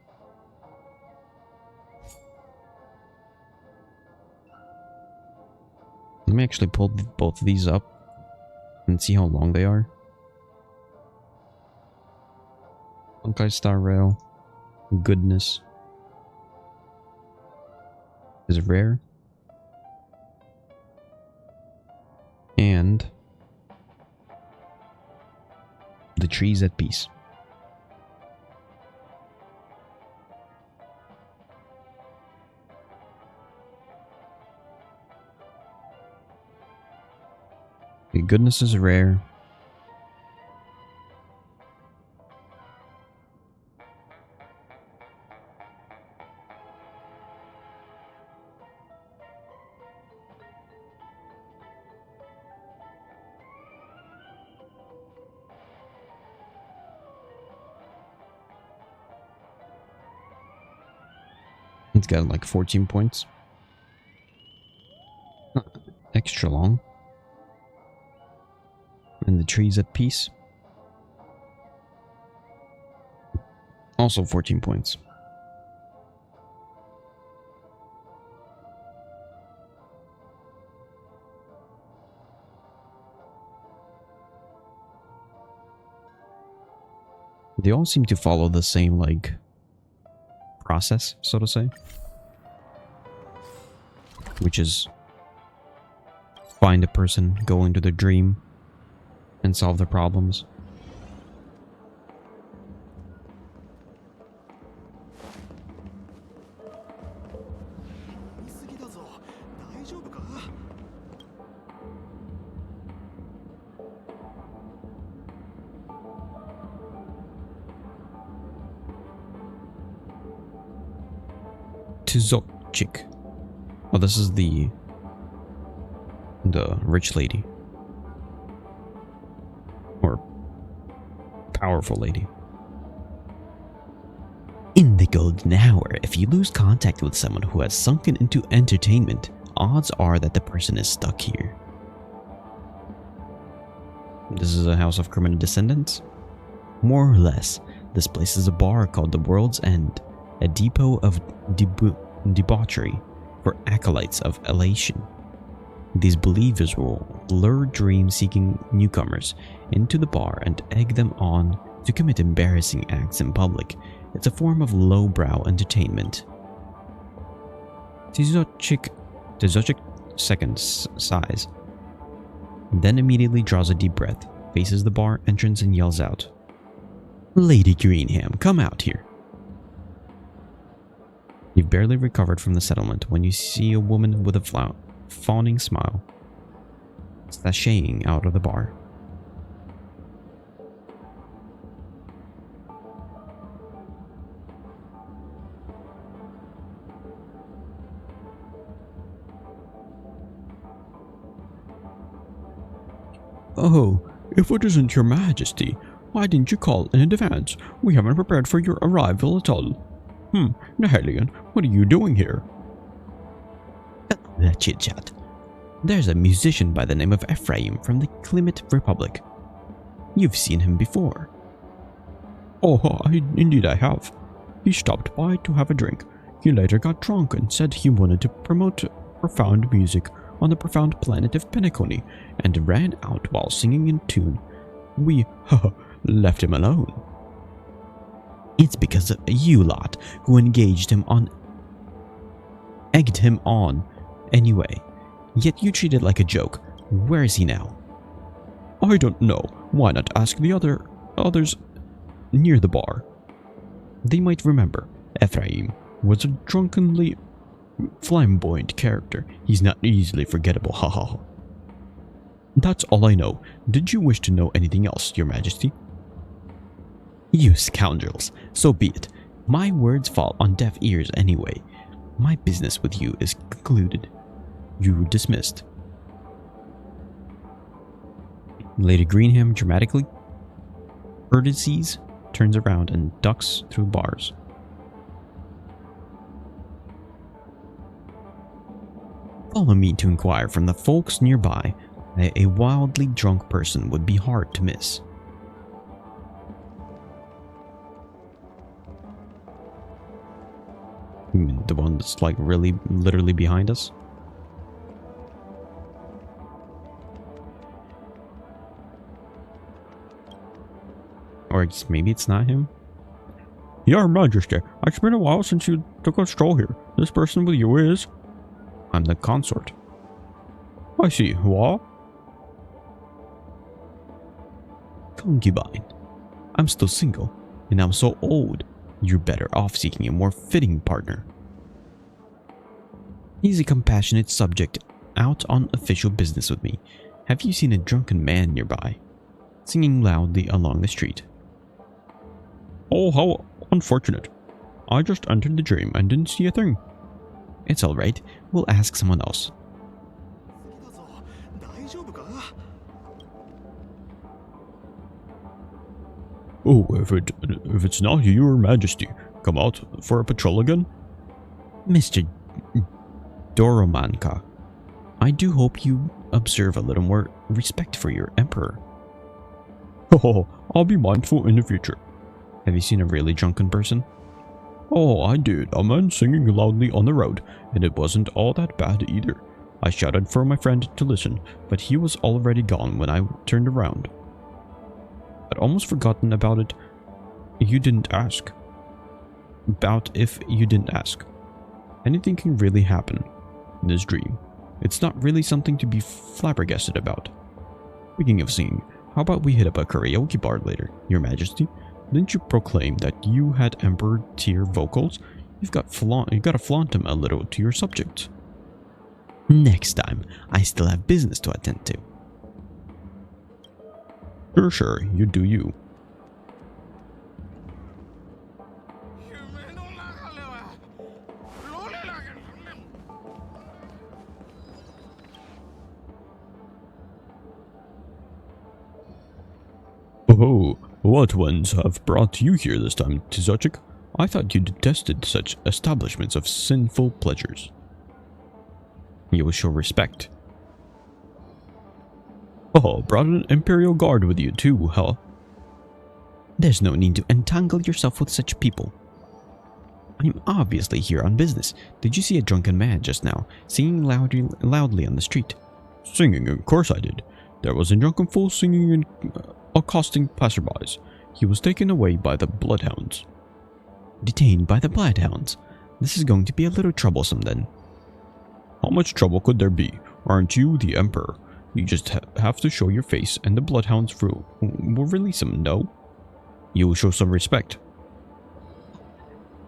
Let me actually pull both of these up and see how long they are. Honkai Star Rail. Goodness is rare. And the trees at peace. The goodness is rare. It's got like 14 points. Extra long. And the trees at peace. Also 14 points. They all seem to follow the same, like, process, so to say. Which is find a person, go into their dream, and solve their problems. Tizochik. Oh, this is the rich lady. Or powerful lady. In the golden hour, if you lose contact with someone who has sunken into entertainment, odds are that the person is stuck here. This is a house of criminal descendants? More or less. This place is a bar called the World's End, a depot of debauchery for acolytes of elation. These believers will lure dream-seeking newcomers into the bar and egg them on to commit embarrassing acts in public. It's a form of lowbrow entertainment. Tizochik seconds sighs, then immediately draws a deep breath, faces the bar entrance and yells out, "Lady Greenham, come out here." You've barely recovered from the settlement when you see a woman with a fawning smile sashaying out of the bar. "Oh, if it isn't your majesty, why didn't you call in advance? We haven't prepared for your arrival at all." Nahelian, what are you doing here?" "That chit-chat. There's a musician by the name of Ephraim from the Klimet Republic. You've seen him before." "Oh, indeed I have. He stopped by to have a drink. He later got drunk and said he wanted to promote profound music on the profound planet of Penacony and ran out while singing in tune. We, left him alone. It's because of you lot who egged him on anyway. Yet you treated it like a joke. Where is he now? I don't know. Why not ask the others near the bar? They might remember. Ephraim was a drunkenly flamboyant character. He's not easily forgettable, haha. That's all I know. Did you wish to know anything else, Your Majesty? You scoundrels. So be it. My words fall on deaf ears anyway. My business with you is concluded. You dismissed. Lady Greenham dramatically courtesies, turns around and ducks through bars. Follow me to inquire from the folks nearby. A wildly drunk person would be hard to miss. You mean the one that's like really, literally behind us? Or maybe it's not him? Your Majesty, it's been a while since you took a stroll here. This person with you is... I'm the consort. I see. What? Concubine. I'm still single, and I'm so old. You're better off seeking a more fitting partner. He's a compassionate subject out on official business with me. Have you seen a drunken man nearby, singing loudly along the street? Oh, how unfortunate. I just entered the dream and didn't see a thing. It's alright. We'll ask someone else. Oh, if it's not Your Majesty, come out for a patrol again? Mr. Doromanka, I do hope you observe a little more respect for your emperor. Oh, I'll be mindful in the future. Have you seen a really drunken person? Oh, I did. A man singing loudly on the road, and it wasn't all that bad either. I shouted for my friend to listen, but he was already gone when I turned around. I'd almost forgotten about it. You didn't ask. About if you didn't ask. Anything can really happen in this dream. It's not really something to be flabbergasted about. Speaking of singing, how about we hit up a karaoke bar later, Your Majesty? Didn't you proclaim that you had Emperor tier vocals? You gotta flaunt them a little to your subjects. Next time, I still have business to attend to. Sure, you do you. Oh, what ones have brought you here this time, Tizochik? I thought you detested such establishments of sinful pleasures. You will show respect. Oh, brought an Imperial Guard with you too, huh? There's no need to entangle yourself with such people. I'm obviously here on business. Did you see a drunken man just now, singing loudly on the street? Singing, of course I did. There was a drunken fool singing and accosting passerbys. He was taken away by the bloodhounds. Detained by the bloodhounds? This is going to be a little troublesome then. How much trouble could there be? Aren't you the Emperor? You just have to show your face and the bloodhounds will release him, no? You will show some respect.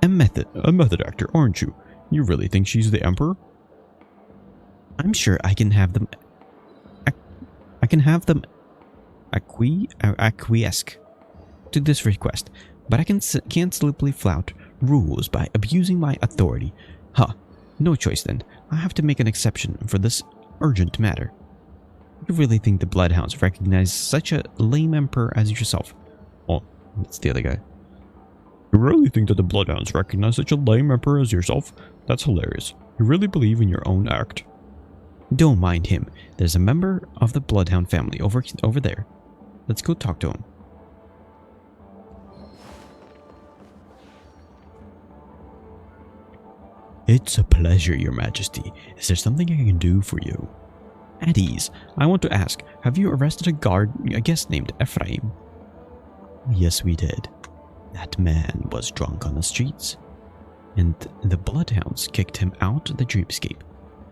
A method actor, aren't you? You really think she's the Emperor? I'm sure I can have them... acquiesce to this request, but I can't simply flout rules by abusing my authority. Huh, no choice then. I have to make an exception for this urgent matter. You really think the bloodhounds recognize such a lame emperor as yourself? Oh, that's the other guy. You really think that the bloodhounds recognize such a lame emperor as yourself? That's hilarious. You really believe in your own act. Don't mind him. There's a member of the bloodhound family over there. Let's go talk to him. It's a pleasure, Your Majesty. Is there something I can do for you? At ease. I want to ask, have you arrested a guest named Ephraim? Yes, we did. That man was drunk on the streets, and the Bloodhounds kicked him out of the dreamscape.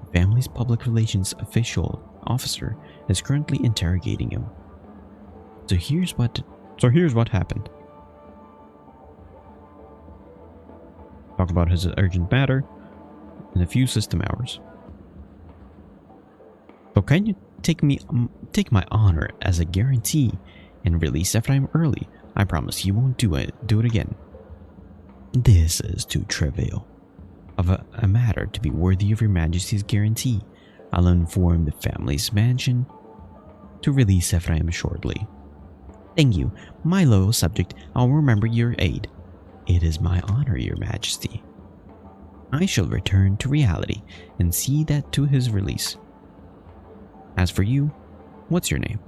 The family's public relations officer is currently interrogating him. So here's what happened. Talk about his urgent matter in a few system hours. So can you take my honor as a guarantee and release Ephraim early? I promise you won't do it again. This is too trivial of a matter to be worthy of Your Majesty's guarantee. I'll inform the family's mansion to release Ephraim shortly. Thank you, my loyal subject. I'll remember your aid. It is my honor, Your Majesty. I shall return to reality and see that to his release. As for you, what's your name?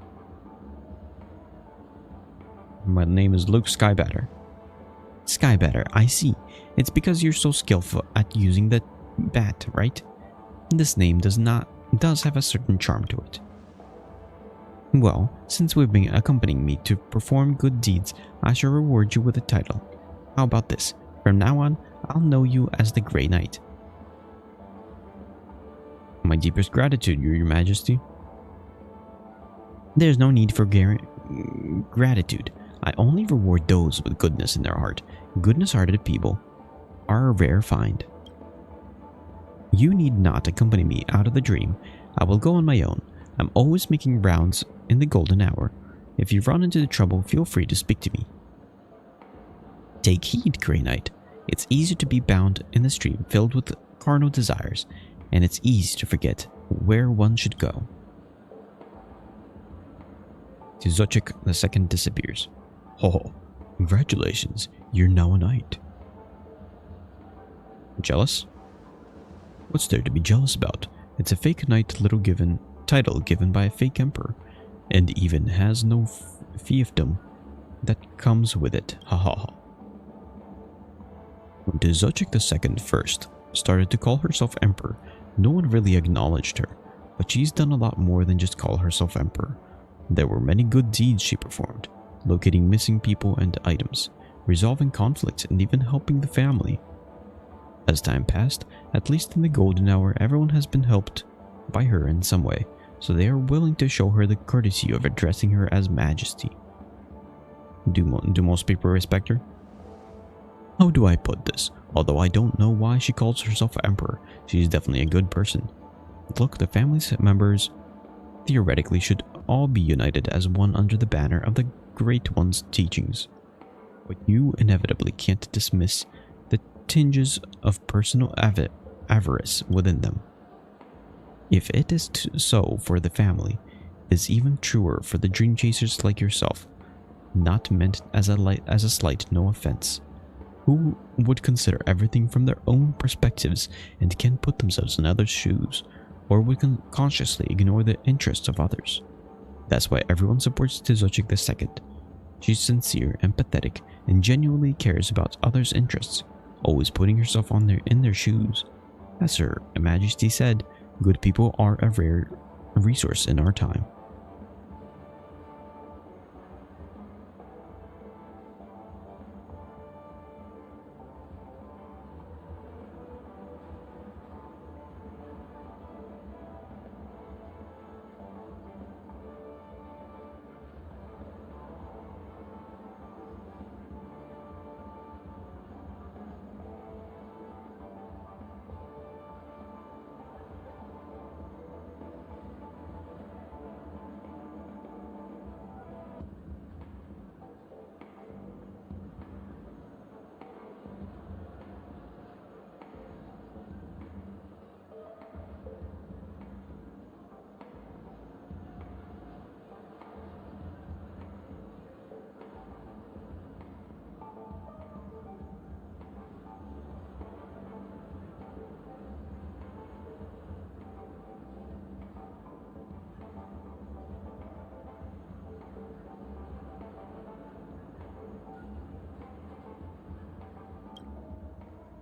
My name is Luke Skybatter. Skybatter, I see. It's because you're so skillful at using the bat, right? This name does have a certain charm to it. Well, since we've been accompanying me to perform good deeds, I shall reward you with a title. How about this? From now on, I'll know you as the Grey Knight. My deepest gratitude, Your Majesty. There's no need for gratitude. I only reward those with goodness in their heart. Goodness-hearted people are a rare find. You need not accompany me out of the dream. I will go on my own. I'm always making rounds in the golden hour. If you run into trouble, feel free to speak to me. Take heed, Grey Knight. It's easy to be bound in a stream filled with carnal desires, and it's easy to forget where one should go. Tizochik II disappears. Oh, congratulations, you're now a knight. Jealous? What's there to be jealous about? It's a fake knight title given by a fake emperor, and even has no fiefdom that comes with it. Ha ha ha. When Tizochik II first started to call herself emperor, no one really acknowledged her, but she's done a lot more than just call herself emperor. There were many good deeds she performed, locating missing people and items, resolving conflicts, and even helping the family. As time passed, at least in the golden hour, everyone has been helped by her in some way, so they are willing to show her the courtesy of addressing her as Majesty. Do most people respect her? How do I put this? Although I don't know why she calls herself Emperor, she's definitely a good person. Look, the family's members theoretically should all be united as one under the banner of the Great One's teachings. But you inevitably can't dismiss the tinges of personal avarice within them. If it is so for the family, it is even truer for the dream chasers like yourself. Not meant as a slight, no offense. Who would consider everything from their own perspectives and can put themselves in others' shoes, or would consciously ignore the interests of others. That's why everyone supports Tizochik II. She's sincere, empathetic, and genuinely cares about others' interests, always putting herself in their shoes. As Her Majesty said, good people are a rare resource in our time.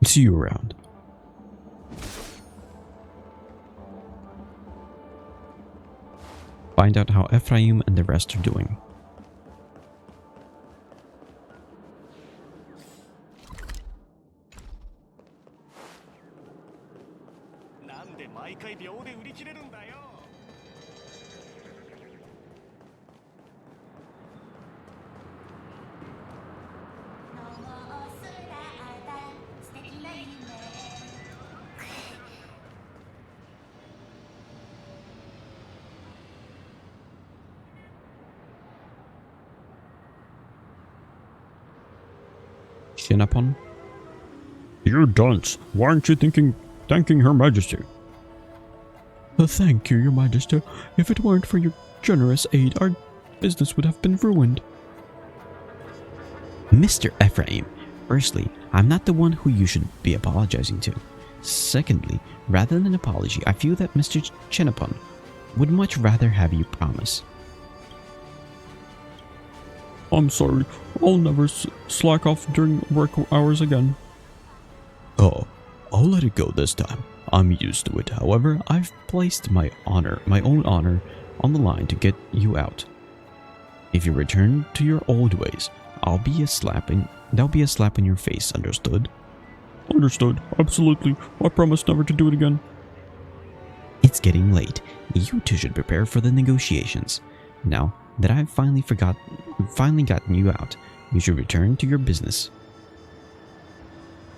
See you around. Find out how Ephraim and the rest are doing. Shinapon? You dunce. Why aren't you thanking Her Majesty? Thank you, Your Majesty. If it weren't for your generous aid, our business would have been ruined. Mr. Ephraim, firstly, I'm not the one who you should be apologizing to. Secondly, rather than an apology, I feel that Mr. Shinapon would much rather have you promise. I'm sorry. I'll never slack off during work hours again. Oh, I'll let it go this time. I'm used to it. However, I've placed my own honor, on the line to get you out. If you return to your old ways, there'll be a slap in your face, understood? Understood. Absolutely. I promise never to do it again. It's getting late. You two should prepare for the negotiations. Now that I've finally gotten you out, you should return to your business.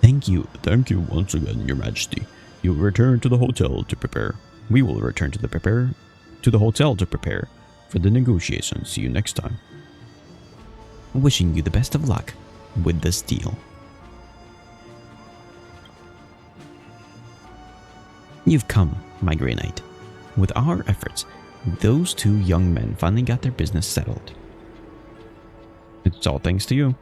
Thank you. Thank you once again, Your Majesty. You will return to the hotel to prepare. We will return to the hotel to prepare for the negotiations. See you next time. Wishing you the best of luck with this deal. You've come, my Grey Knight. With our efforts, those two young men finally got their business settled. It's all thanks to you.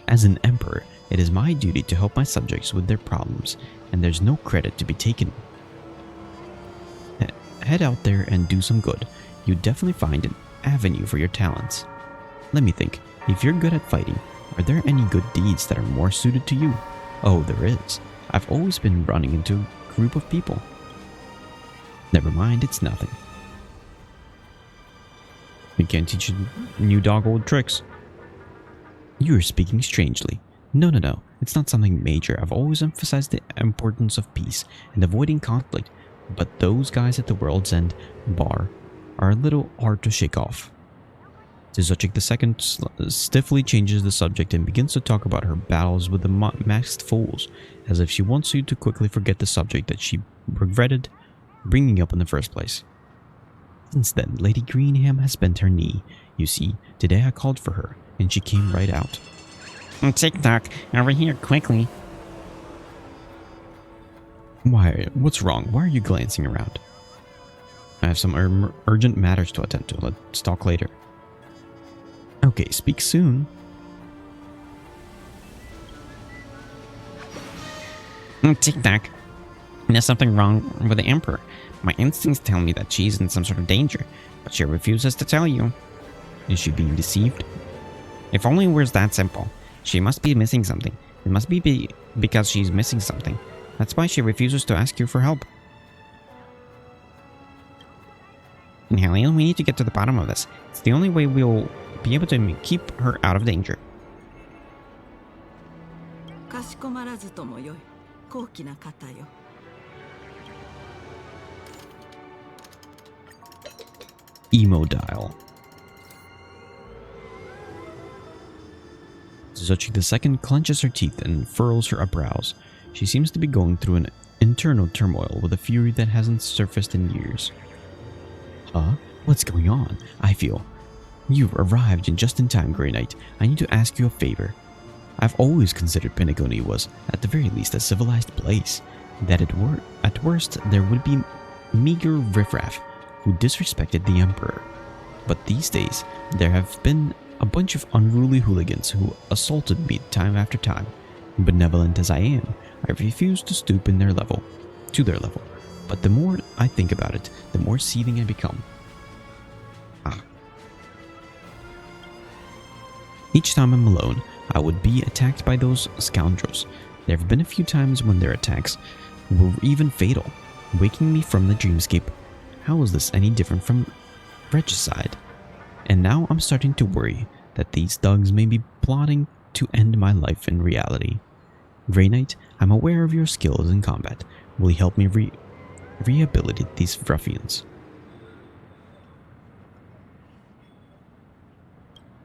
As an emperor, it is my duty to help my subjects with their problems, and there's no credit to be taken. Head out there and do some good. You definitely find an avenue for your talents. Let me think. If you're good at fighting, are there any good deeds that are more suited to you? Oh, there is. I've always been running into a group of people. Never mind, it's nothing. We can't teach a new dog old tricks. You're speaking strangely. No. It's not something major. I've always emphasized the importance of peace and avoiding conflict, but those guys at the World's End bar are a little hard to shake off. Tsuchik II stiffly changes the subject and begins to talk about her battles with the masked fools, as if she wants you to quickly forget the subject that she regretted bringing up in the first place. Since then, Lady Greenham has bent her knee. You see, today I called for her, and she came right out. TikTok, over here quickly. Why? What's wrong? Why are you glancing around? I have some urgent matters to attend to. Let's talk later. Okay, speak soon. TikTok, there's something wrong with the Emperor. My instincts tell me that she's in some sort of danger, but she refuses to tell you. Is she being deceived? If only it was that simple. She must be missing something. It must be because she's missing something. That's why she refuses to ask you for help. Hellion, we need to get to the bottom of this. It's the only way we'll be able to keep her out of danger. Emo dial. Tsuchik II clenches her teeth and furrows her eyebrows. She seems to be going through an internal turmoil with a fury that hasn't surfaced in years. Huh? What's going on? I feel. You've arrived just in time, Grey Knight. I need to ask you a favor. I've always considered Penacony was, at the very least, a civilized place. That at worst, there would be meager riffraff who disrespected the Emperor. But these days, there have been a bunch of unruly hooligans who assaulted me time after time. Benevolent as I am, I refuse to stoop to their level. But the more I think about it, the more seething I become. Each time I'm alone, I would be attacked by those scoundrels. There have been a few times when their attacks were even fatal, waking me from the dreamscape. How is this any different from regicide. And now I'm starting to worry that these thugs may be plotting to end my life in reality. Grey Knight, I'm aware of your skills in combat. Will you help me rehabilitate these ruffians?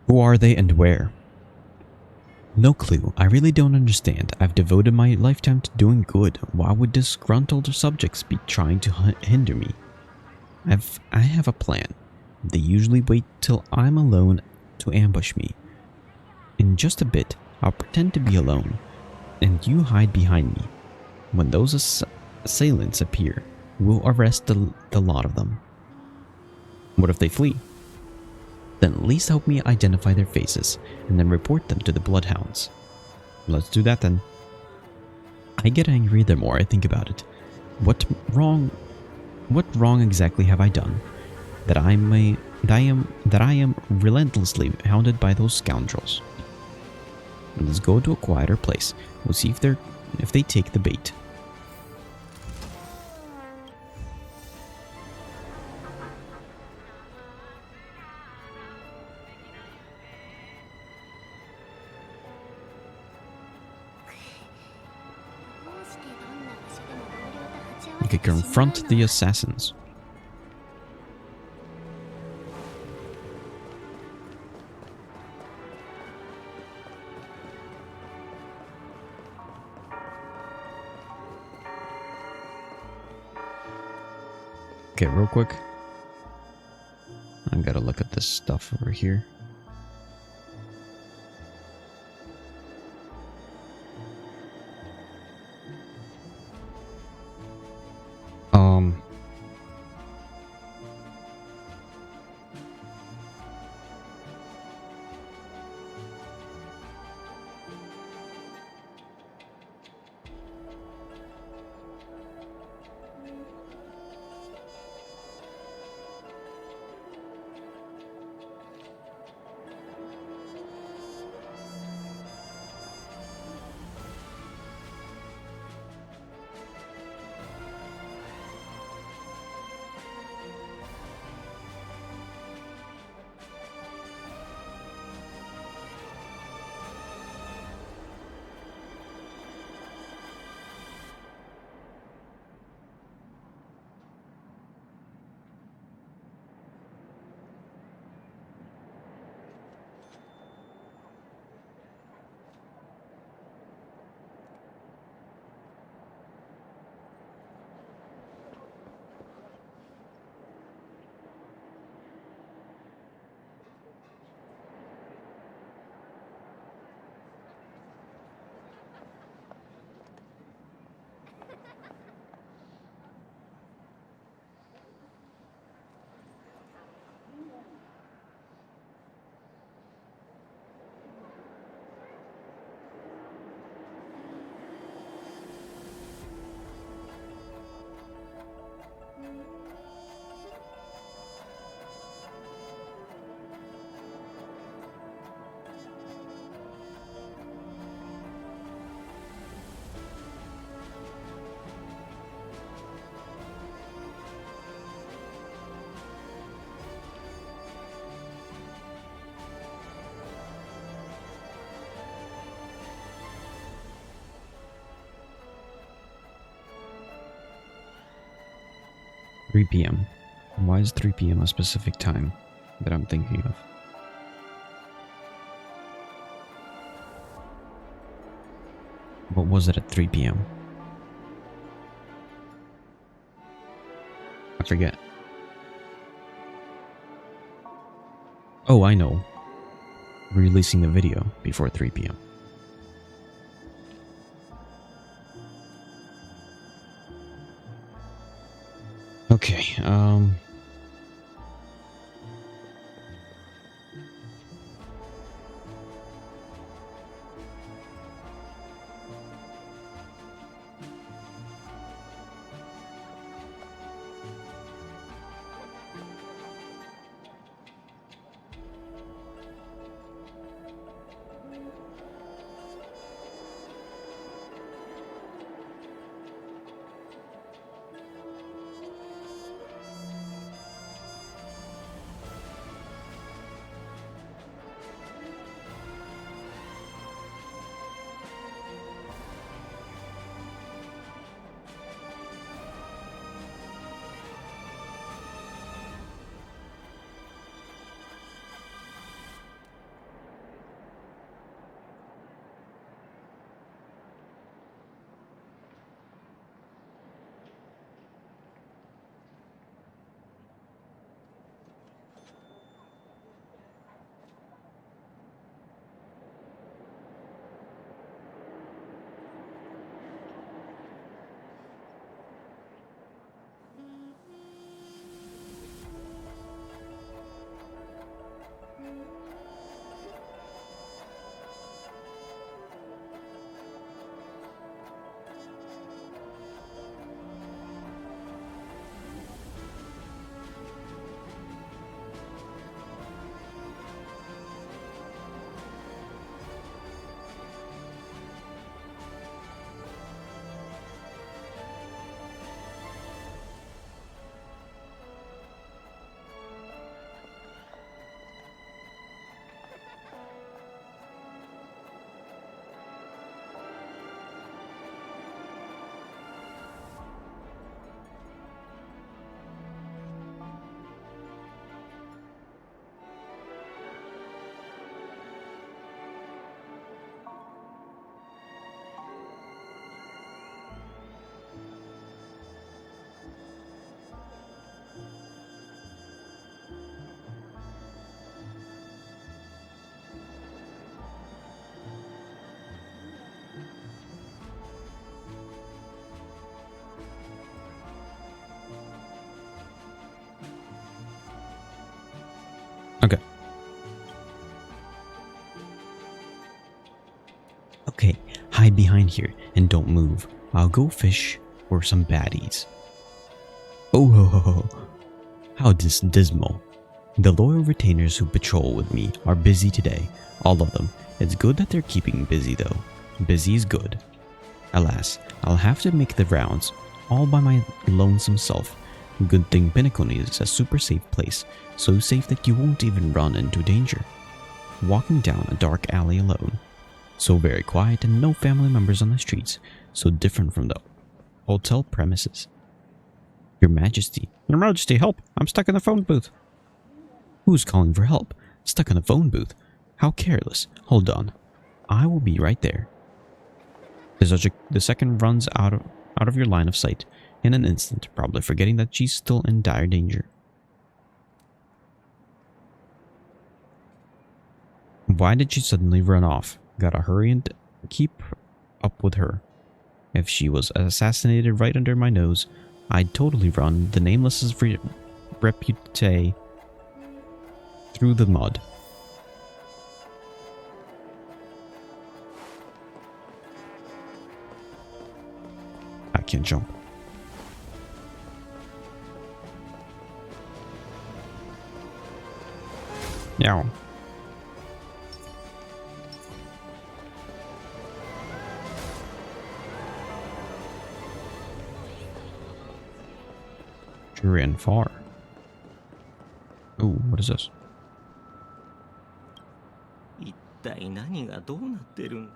Who are they and where? No clue. I really don't understand. I've devoted my lifetime to doing good. Why would disgruntled subjects be trying to hinder me? I have a plan. They usually wait till I'm alone to ambush me. In just a bit, I'll pretend to be alone, and you hide behind me. When those assailants appear, we'll arrest the lot of them. What if they flee? Then at least help me identify their faces, and then report them to the bloodhounds. Let's do that then. I get angry the more I think about it. What wrong exactly have I done? That I am relentlessly hounded by those scoundrels. Let's go to a quieter place. We'll see if they take the bait. You can confront the assassins. Okay, real quick. I gotta look at this stuff over here. $3 p.m. Why is 3 p.m. a specific time that I'm thinking of? What was it at 3 p.m.? I forget. Oh, I know. Releasing the video before 3 p.m. Okay, Okay, hide behind here and don't move. I'll go fish for some baddies. Oh ho ho ho. How dismal. The loyal retainers who patrol with me are busy today. All of them. It's good that they're keeping busy though. Busy is good. Alas, I'll have to make the rounds all by my lonesome self. Good thing Pinnacle is a super safe place. So safe that you won't even run into danger. Walking down a dark alley alone. So very quiet and no family members on the streets. So different from the hotel premises. Your Majesty. Your Majesty, help! I'm stuck in the phone booth. Who's calling for help? Stuck in a phone booth? How careless. Hold on. I will be right there. The second runs out of your line of sight in an instant, probably forgetting that she's still in dire danger. Why did she suddenly run off? Gotta hurry and keep up with her. If she was assassinated right under my nose, I'd totally run the nameless's repute through the mud. I can't jump. Yeah. She ran far. Ooh, what is this? 一体何がどうなってるん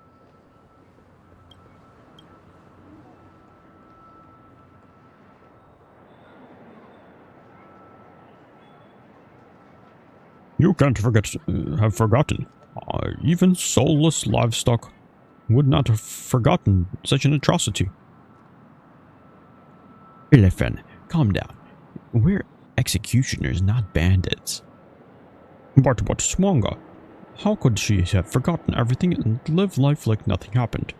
You can't have forgotten. Even soulless livestock would not have forgotten such an atrocity. Elephant, calm down. We're executioners, not bandits. But Swanga, how could she have forgotten everything and live life like nothing happened?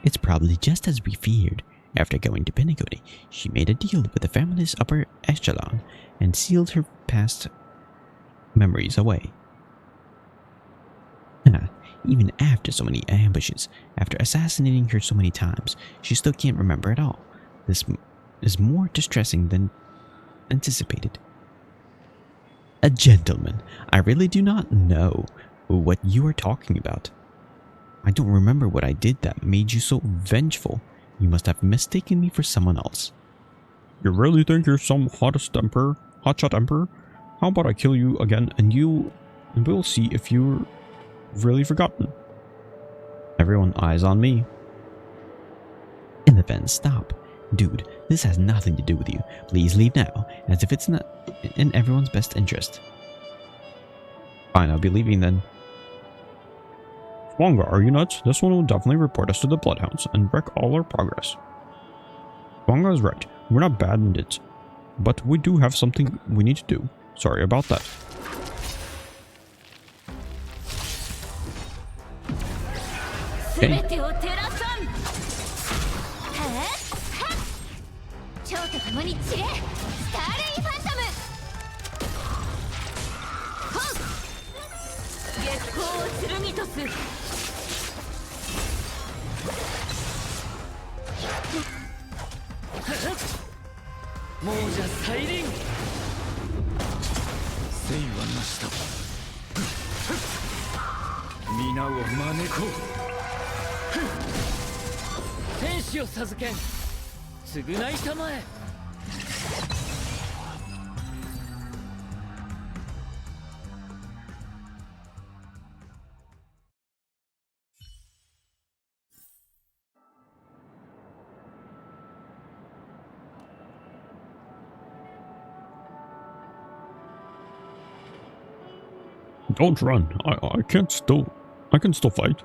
It's probably just as we feared. After going to Pinnacle, she made a deal with the family's upper echelon and sealed her past memories away. Even after so many ambushes, after assassinating her so many times, she still can't remember at all. This is more distressing than anticipated. A gentleman, I really do not know what you are talking about. I don't remember what I did that made you so vengeful. You must have mistaken me for someone else. You really think you're some hotshot emperor? How about I kill you again and we'll see if you're really forgotten. Everyone eyes on me. Elephant, stop. Dude, this has nothing to do with you. Please leave now, as if it's not in everyone's best interest. Fine, I'll be leaving then. Swanga, are you nuts? This one will definitely report us to the Bloodhounds and wreck all our progress. Swanga is right. We're not bandits, but we do have something we need to do. Sorry about that. Okay. Don't run. I can still fight.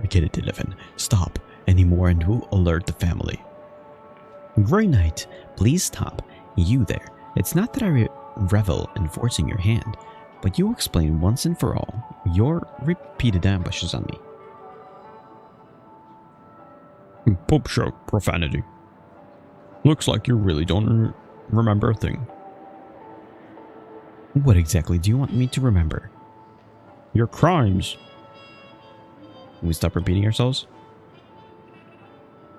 I get it, Elephant. Stop anymore and we'll alert the family. Grey Knight, please stop. You there. It's not that I revel in forcing your hand, but you explain once and for all your repeated ambushes on me. Pope show profanity. Looks like you really don't remember a thing. What exactly do you want me to remember? Your crimes. Can we stop repeating ourselves?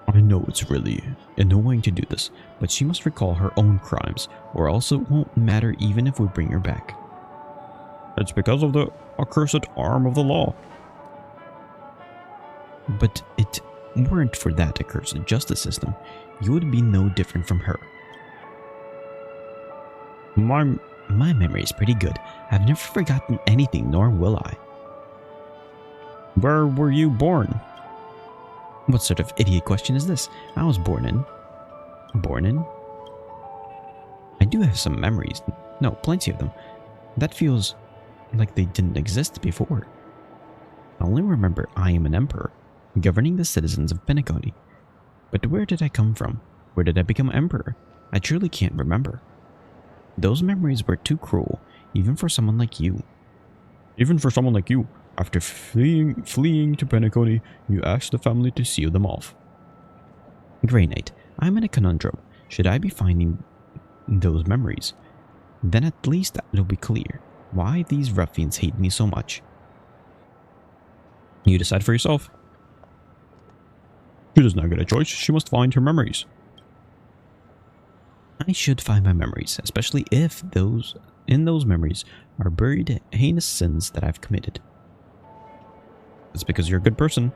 I know it's really annoying to do this, but she must recall her own crimes, or else it won't matter even if we bring her back. It's because of the accursed arm of the law. But it weren't for that accursed justice system, you would be no different from her. My memory is pretty good. I've never forgotten anything, nor will I. Where were you born? What sort of idiot question is this? I was born in... I do have some memories. No, plenty of them. That feels like they didn't exist before. I only remember I am an emperor, governing the citizens of Penacony. But where did I come from? Where did I become emperor? I truly can't remember. Those memories were too cruel, even for someone like you. Even for someone like you? After fleeing to Penacony, you asked the family to seal them off. Grey Knight, I'm in a conundrum. Should I be finding those memories? Then at least it'll be clear why these ruffians hate me so much. You decide for yourself. She does not get a choice. She must find her memories. I should find my memories, especially if in those memories are buried heinous sins that I've committed. It's because you're a good person.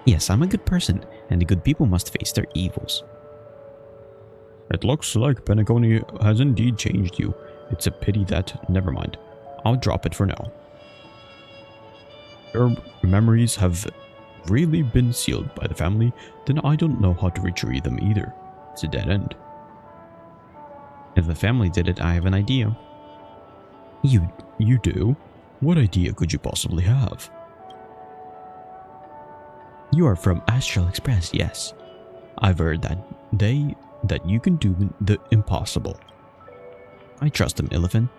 Yes, I'm a good person, and the good people must face their evils. It looks like Penacony has indeed changed you. It's a pity that... Never mind. I'll drop it for now. Your memories have really been sealed by the family, then I don't know how to retrieve them either. It's a dead end. If the family did it, I have an idea. You do? What idea could you possibly have? You are from Astral Express, yes. I've heard that you can do the impossible. I trust them, Illifin.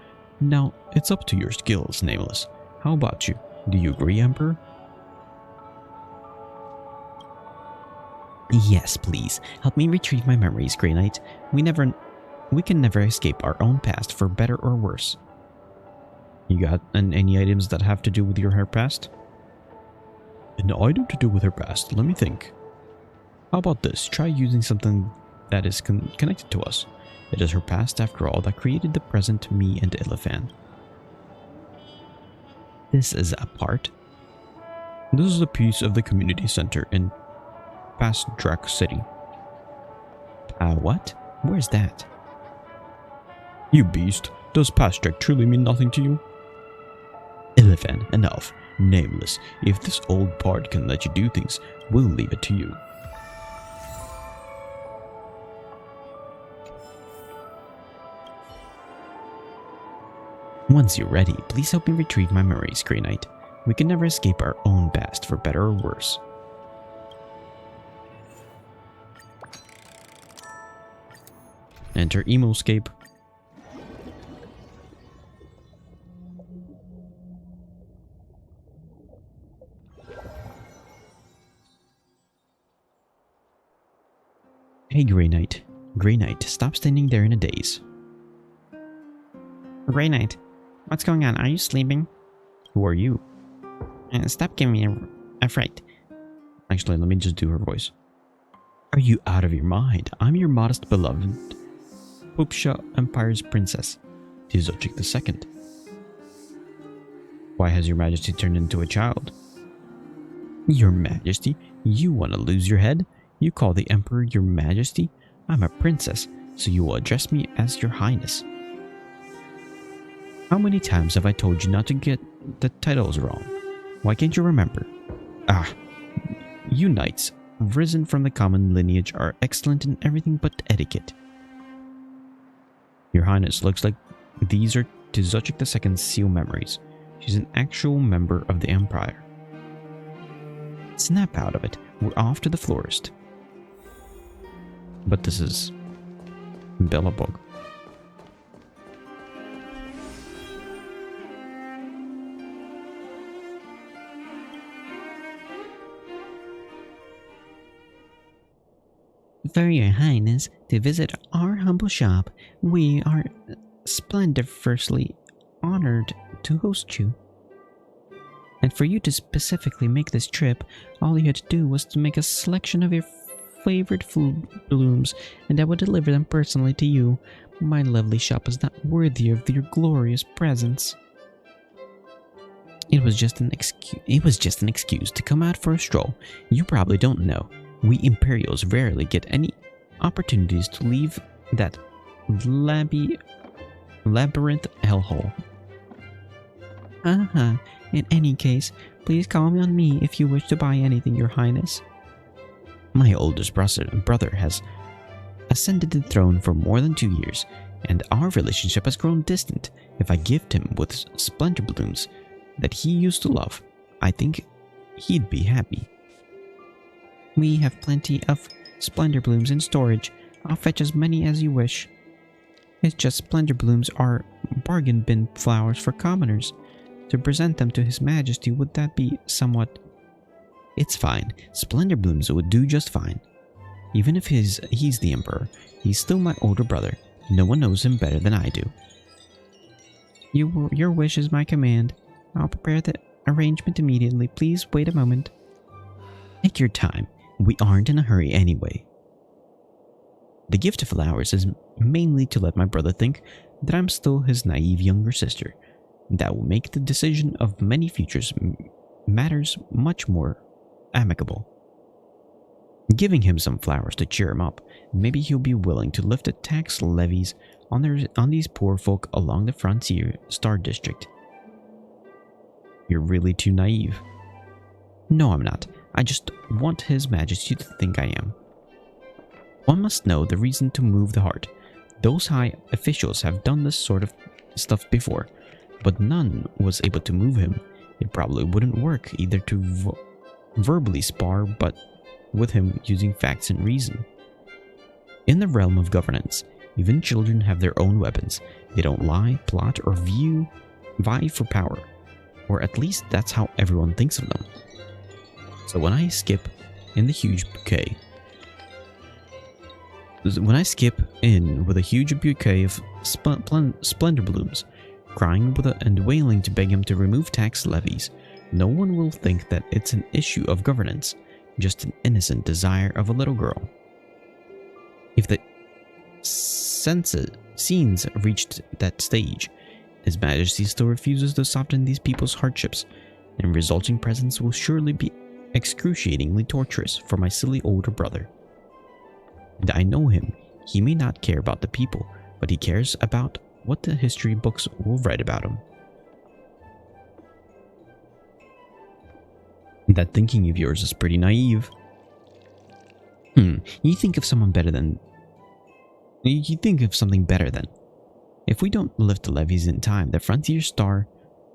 Now, it's up to your skills, Nameless. How about you? Do you agree, Emperor? Yes, please. Help me retrieve my memories, Grey Knight. We can never escape our own past, for better or worse. You got any items that have to do with her past? An item to do with her past? Let me think. How about this? Try using something that is connected to us. It is her past, after all, that created the present me and Illifan. This is a part. This is a piece of the community center in Pastdrak City. What? Where's that? You beast. Does Pastdrak truly mean nothing to you? Illifan, enough. Nameless. If this old part can let you do things, we'll leave it to you. Once you're ready, please help me retrieve my memories, Grey Knight. We can never escape our own past, for better or worse. Enter Emoscape. Hey, Grey Knight. Grey Knight, stop standing there in a daze. Grey Knight, what's going on? Are you sleeping? Who are you? Stop giving me a fright. Actually, let me just do her voice. Are you out of your mind? I'm your modest beloved Pupsha Empire's princess, Tizochik II. Why has your majesty turned into a child? Your majesty? You want to lose your head? You call the emperor your majesty? I'm a princess, so you will address me as your highness. How many times have I told you not to get the titles wrong? Why can't you remember? You knights, risen from the common lineage, are excellent in everything but etiquette. Your highness, looks like these are Tizochik II's seal memories. She's an actual member of the empire. Snap out of it. We're off to the florist. But this is Bellabog. For your highness, to visit our humble shop, we are splendiferously honored to host you. And for you to specifically make this trip, all you had to do was to make a selection of your favorite food blooms, and I would deliver them personally to you. My lovely shop is not worthy of your glorious presence. It was just an excuse to come out for a stroll. You probably don't know. We Imperials rarely get any opportunities to leave that labyrinth hellhole. In any case, please call me on me if you wish to buy anything, Your Highness. My oldest brother has ascended the throne for more than 2 years, and our relationship has grown distant. If I gift him with splendor blooms that he used to love, I think he'd be happy. We have plenty of splendor blooms in storage. I'll fetch as many as you wish. It's just splendor blooms are bargain bin flowers for commoners. To present them to His Majesty, would that be somewhat... It's fine. Splendor blooms would do just fine. Even if he's the Emperor, he's still my older brother. No one knows him better than I do. Your wish is my command. I'll prepare the arrangement immediately. Please wait a moment. Take your time. We aren't in a hurry anyway. The gift of flowers is mainly to let my brother think that I'm still his naive younger sister. That will make the decision of many futures matters much more amicable. Giving him some flowers to cheer him up, maybe he'll be willing to lift the tax levies on these poor folk along the frontier Star District. You're really too naive. No, I'm not. I just want His Majesty to think I am. One must know the reason to move the heart. Those high officials have done this sort of stuff before, but none was able to move him. It probably wouldn't work either to verbally spar, but with him using facts and reason. In the realm of governance, even children have their own weapons. They don't lie, plot, or vie for power. Or at least that's how everyone thinks of them. So when I skip in with a huge bouquet of splendor blooms, crying and wailing to beg him to remove tax levies, no one will think that it's an issue of governance, just an innocent desire of a little girl. If the scenes reached that stage, His Majesty still refuses to soften these people's hardships, and resulting presence will surely be excruciatingly torturous for my silly older brother. And I know him. He may not care about the people, but he cares about what the history books will write about him. That thinking of yours is pretty naive. You think of something better than... If we don't lift the levies in time, the Frontier Star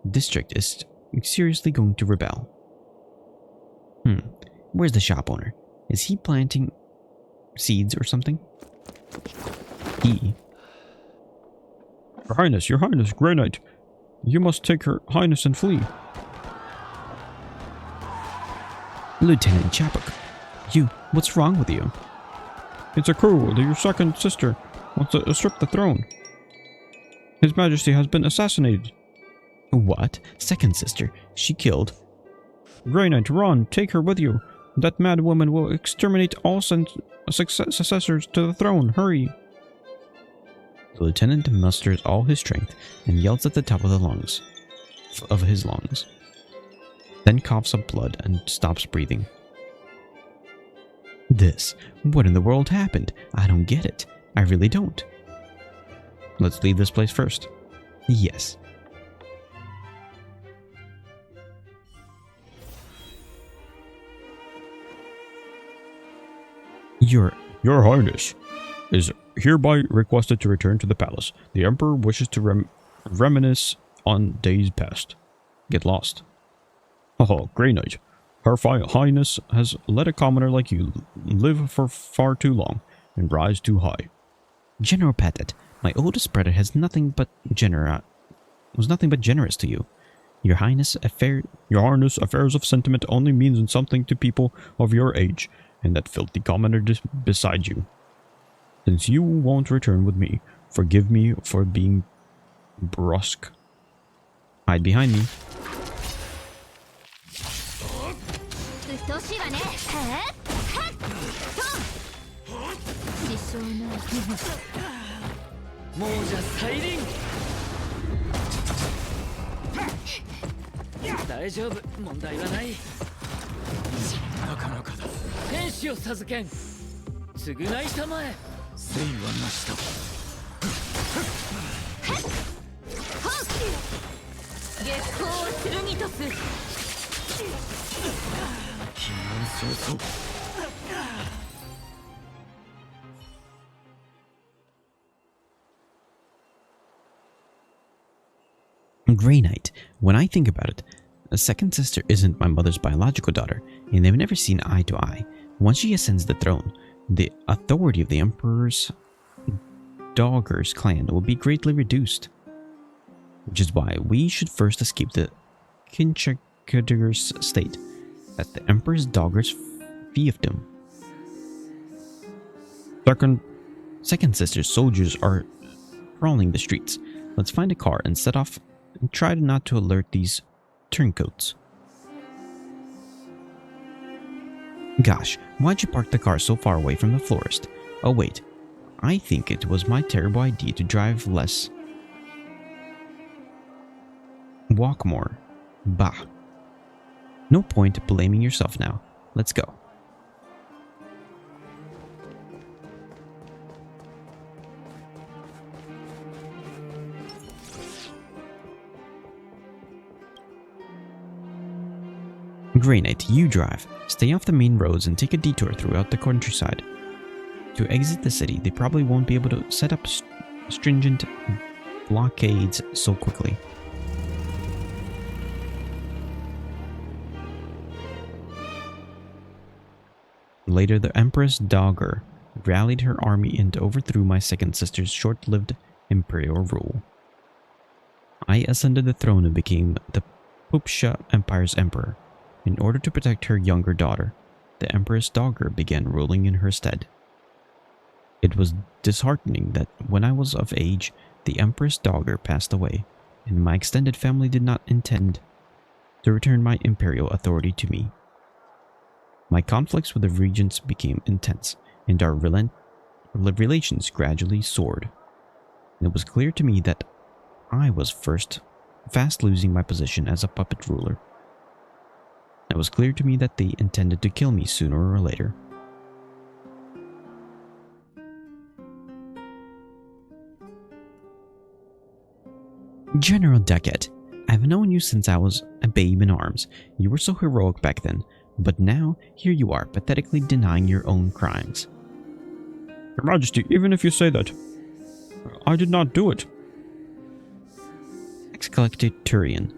District is seriously going to rebel. Where's the shop owner? Is he planting seeds or something? Your Highness, Grey Knight. You must take Her Highness and flee. Lieutenant Chapuk, what's wrong with you? It's a coup that your second sister wants to usurp the throne. His Majesty has been assassinated. What? Second sister? She killed? Grey Knight, run! Take her with you. That mad woman will exterminate all successors to the throne. Hurry! The lieutenant musters all his strength and yells at the top of his lungs. Then coughs up blood and stops breathing. What in the world happened? I don't get it. I really don't. Let's leave this place first. Yes. Your Highness is hereby requested to return to the palace. The Emperor wishes to reminisce on days past. Get lost. Oh, Grey Knight. Her Highness has let a commoner like you live for far too long and rise too high. General Patet, my oldest brother was nothing but generous to you. Your Highness, affairs of sentiment only means something to people of your age, and that filthy commoner beside you. Since you won't return with me, forgive me for being brusque. Hide behind me. しいわね。へっへっと自称の亡者再臨。大丈夫、問題はない。なかなかだ。天使を授けん。償いたまえ。誠意はなしだ。月光を剣とす。避難早々。Grey Knight. When I think about it, a second sister isn't my mother's biological daughter, and they've never seen eye to eye. Once she ascends the throne, the authority of the Emperor's Doggers clan will be greatly reduced. Which is why we should first escape the Kinchakadur's state, at the Emperor's Doggers fiefdom. Second sister's soldiers are crawling the streets. Let's find a car and set off and try not to alert these turncoats. Gosh, why'd you park the car so far away from the florist? Oh wait, I think it was my terrible idea to drive less. Walk more. Bah. No point blaming yourself now. Let's go. Grey Knight, you drive. Stay off the main roads and take a detour throughout the countryside. To exit the city, they probably won't be able to set up stringent blockades so quickly. Later, the Empress Dogger rallied her army and overthrew my second sister's short-lived imperial rule. I ascended the throne and became the Pupsha Empire's emperor. In order to protect her younger daughter, the Empress Dogger began ruling in her stead. It was disheartening that when I was of age, the Empress Dogger passed away, and my extended family did not intend to return my imperial authority to me. My conflicts with the regents became intense, and our relations gradually soared. It was clear to me that I was fast losing my position as a puppet ruler. It was clear to me that they intended to kill me sooner or later. General Duckett, I've known you since I was a babe in arms. You were so heroic back then, but now here you are, pathetically denying your own crimes. Your Majesty, even if you say that, I did not do it. Ex-collector Turian.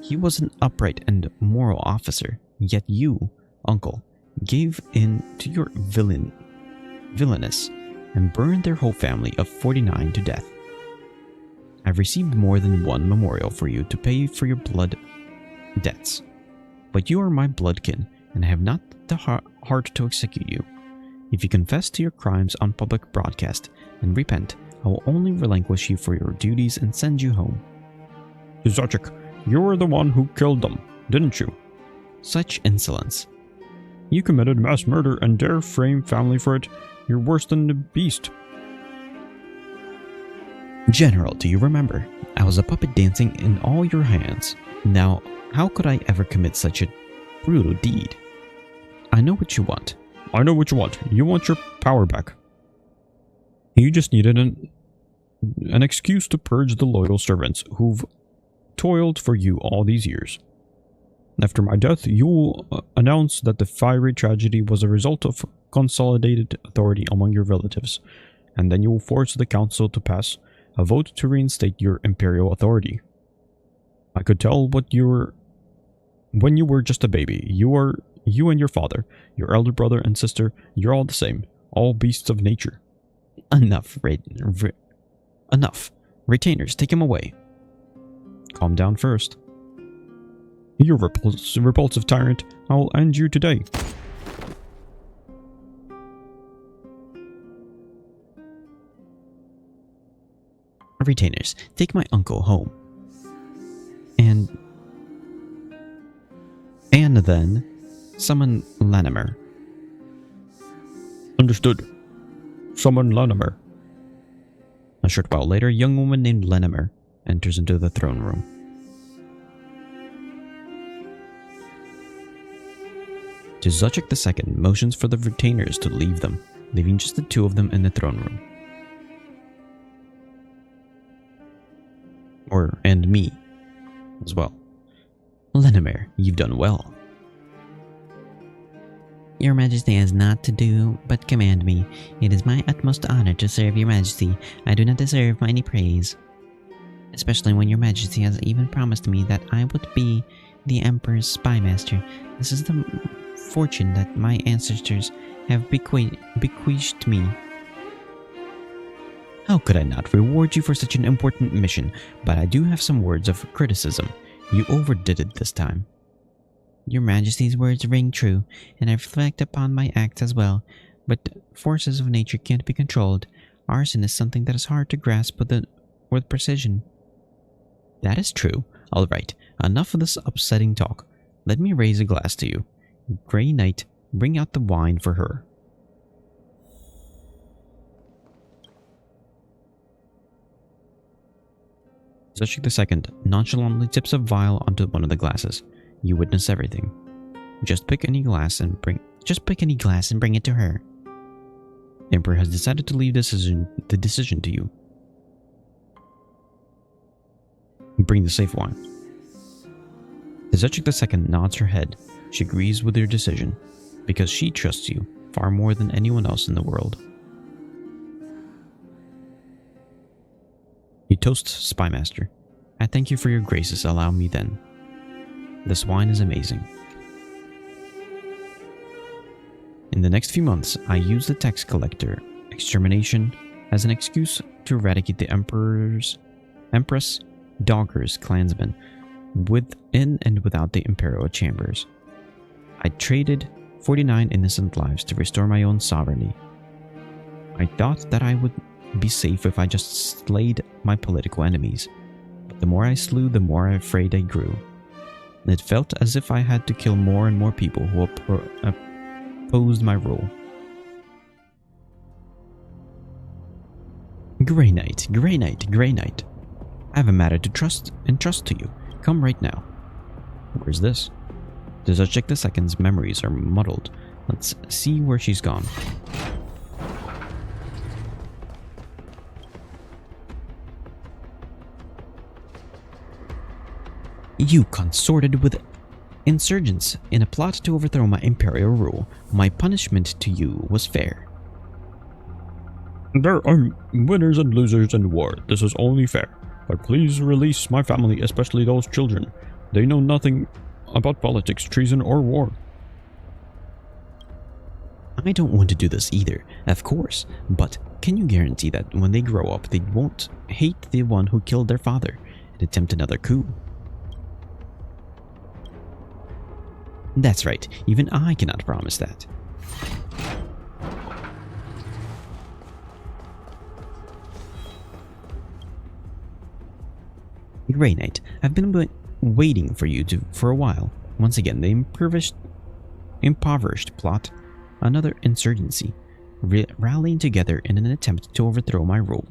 He was an upright and moral officer, yet you, uncle, gave in to your villainous and burned their whole family of 49 to death. I've received more than one memorial for you to pay for your blood debts, but you are my bloodkin, and I have not the heart to execute you. If you confess to your crimes on public broadcast and repent, I will only relinquish you for your duties and send you home. Zachik, you were the one who killed them, didn't you? Such insolence. You committed mass murder and dare frame family for it. You're worse than a beast. General, do you remember? I was a puppet dancing in all your hands. Now, how could I ever commit such a brutal deed? I know what you want. I know what you want. You want your power back. You just needed an excuse to purge the loyal servants who've toiled for you all these years. After my death, you will announce that the fiery tragedy was a result of consolidated authority among your relatives, and then you will force the council to pass a vote to reinstate your imperial authority. I could tell when you were just a baby. You and your father, your elder brother and sister, you're all the same, all beasts of nature. Enough, enough. Retainers, take him away. Calm down first. You repulsive tyrant, I will end you today. Retainers, take my uncle home. And then Summon Lanimer. Understood. Summon Lanimer. A short while later, a young woman named Lanimer enters into the throne room. Tuzachik II motions for the retainers to leave them, leaving just the two of them in the throne room. And me as well. Lanimer, you've done well. Your Majesty has naught to do but command me. It is my utmost honor to serve Your Majesty. I do not deserve any praise. Especially when Your Majesty has even promised me that I would be the Emperor's spy master. This is the fortune that my ancestors have bequeathed me. How could I not reward you for such an important mission? But I do have some words of criticism. You overdid it this time. Your Majesty's words ring true, and I reflect upon my acts as well. But forces of nature can't be controlled. Arson is something that is hard to grasp with precision. That is true. All right, enough of this upsetting talk. Let me raise a glass to you. Grey Knight, bring out the wine for her. Tuzachik II nonchalantly tips a vial onto one of the glasses. You witness everything. Just pick any glass and bring it to her. Emperor has decided to leave the decision to you. Bring the safe wine. Tuzachik II nods her head. She agrees with your decision, because she trusts you far more than anyone else in the world. You toast Spymaster. I thank you for your graces. Allow me then. This wine is amazing. In the next few months, I use the tax collector extermination as an excuse to eradicate the Empress, Doggers, clansmen within and without the Imperial chambers. I traded 49 innocent lives to restore my own sovereignty. I thought that I would be safe if I just slayed my political enemies, but the more I slew, the more afraid I grew. It felt as if I had to kill more and more people who opposed my rule. Grey Knight, Grey Knight, Grey Knight. I have a matter to entrust to you. Come right now. Where's this? Tuzachik II's memories are muddled. Let's see where she's gone. You consorted with insurgents in a plot to overthrow my imperial rule. My punishment to you was fair. There are winners and losers in war. This is only fair. But please release my family, especially those children. They know nothing about politics, treason, or war. I don't want to do this either, of course, but can you guarantee that when they grow up, they won't hate the one who killed their father and attempt another coup? That's right, even I cannot promise that. Grey Knight, I've been waiting for you for a while. Once again, the impoverished plot another insurgency, rallying together in an attempt to overthrow my rule.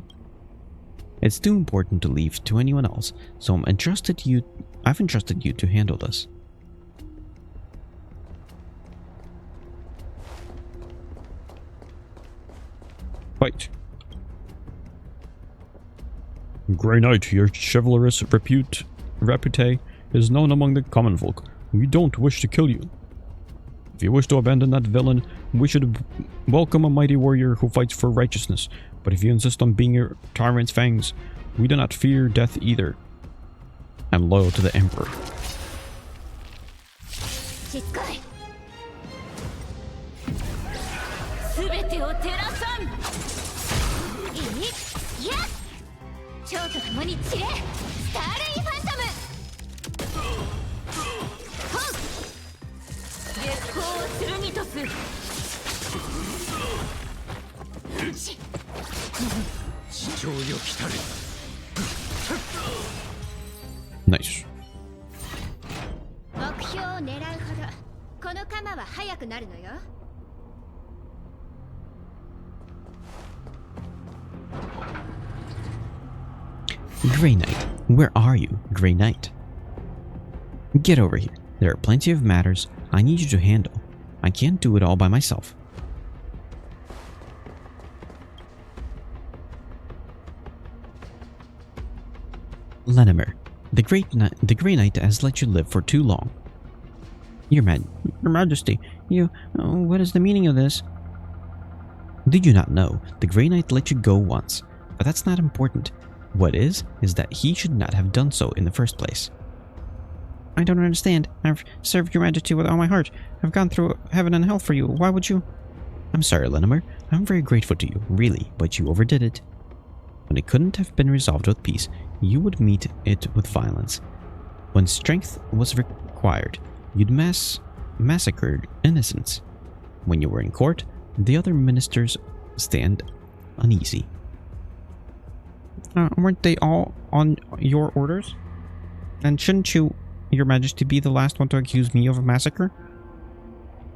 It's too important to leave to anyone else, so I've entrusted you to handle this. Fight. Grey Knight, your chivalrous repute is known among the common folk. We don't wish to kill you. If you wish to abandon that villain, we should welcome a mighty warrior who fights for righteousness. But if you insist on being your tyrant's fangs, we do not fear death either. I'm loyal to the Emperor. Nice. この鎌は速くなるのよ。 Grey Knight, where are you, Grey Knight? Get over here. There are plenty of matters I need you to handle. I can't do it all by myself. Lenimer, the Grey Knight has let you live for too long. Your Majesty, what is the meaning of this? Did you not know the Grey Knight let you go once? But that's not important. What is that he should not have done so in the first place. I don't understand. I've served your Majesty with all my heart. I've gone through heaven and hell for you. Why would you? I'm sorry, Lenimer. I'm very grateful to you, really, but you overdid it. When it couldn't have been resolved with peace, you would meet it with violence. When strength was required, you'd massacred innocents. When you were in court, the other ministers stand uneasy. Weren't they all on your orders? And shouldn't you, Your Majesty, be the last one to accuse me of a massacre?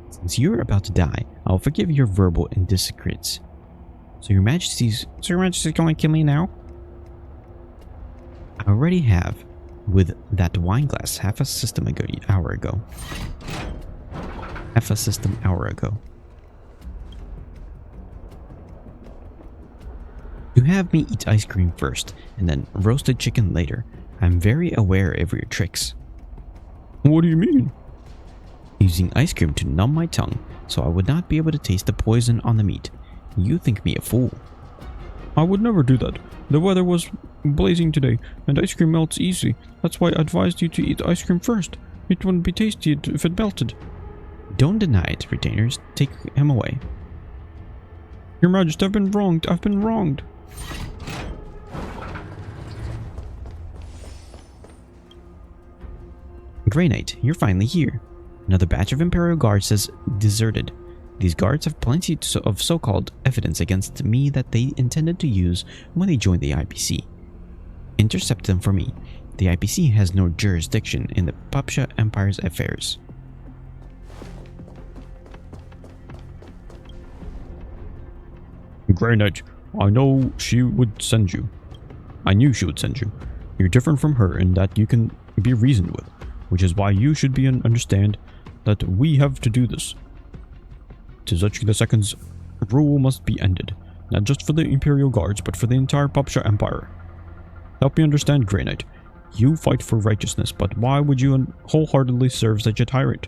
Since you're about to die, I'll forgive your verbal indiscretions. So Your Majesty's going to kill me now? I already have, with that wine glass half a system hour ago. You have me eat ice cream first, and then roasted chicken later. I'm very aware of your tricks. What do you mean? Using ice cream to numb my tongue, so I would not be able to taste the poison on the meat. You think me a fool. I would never do that. The weather was blazing today, and ice cream melts easy. That's why I advised you to eat ice cream first. It wouldn't be tasty if it melted. Don't deny it, retainers. Take him away. Your Majesty, I've been wronged. Grey Knight, you're finally here. Another batch of Imperial Guards has deserted. These guards have plenty of so-called evidence against me that they intended to use when they joined the IPC. Intercept them for me. The IPC has no jurisdiction in the Papsha Empire's affairs. Grey Knight, I know she would send you. I knew she would send you. You're different from her in that you can be reasoned with, which is why you should understand that we have to do this. Tizuchi II's rule must be ended, not just for the Imperial Guards, but for the entire Papsha Empire. Help me understand, Grey Knight. You fight for righteousness, but why would you wholeheartedly serve such a tyrant?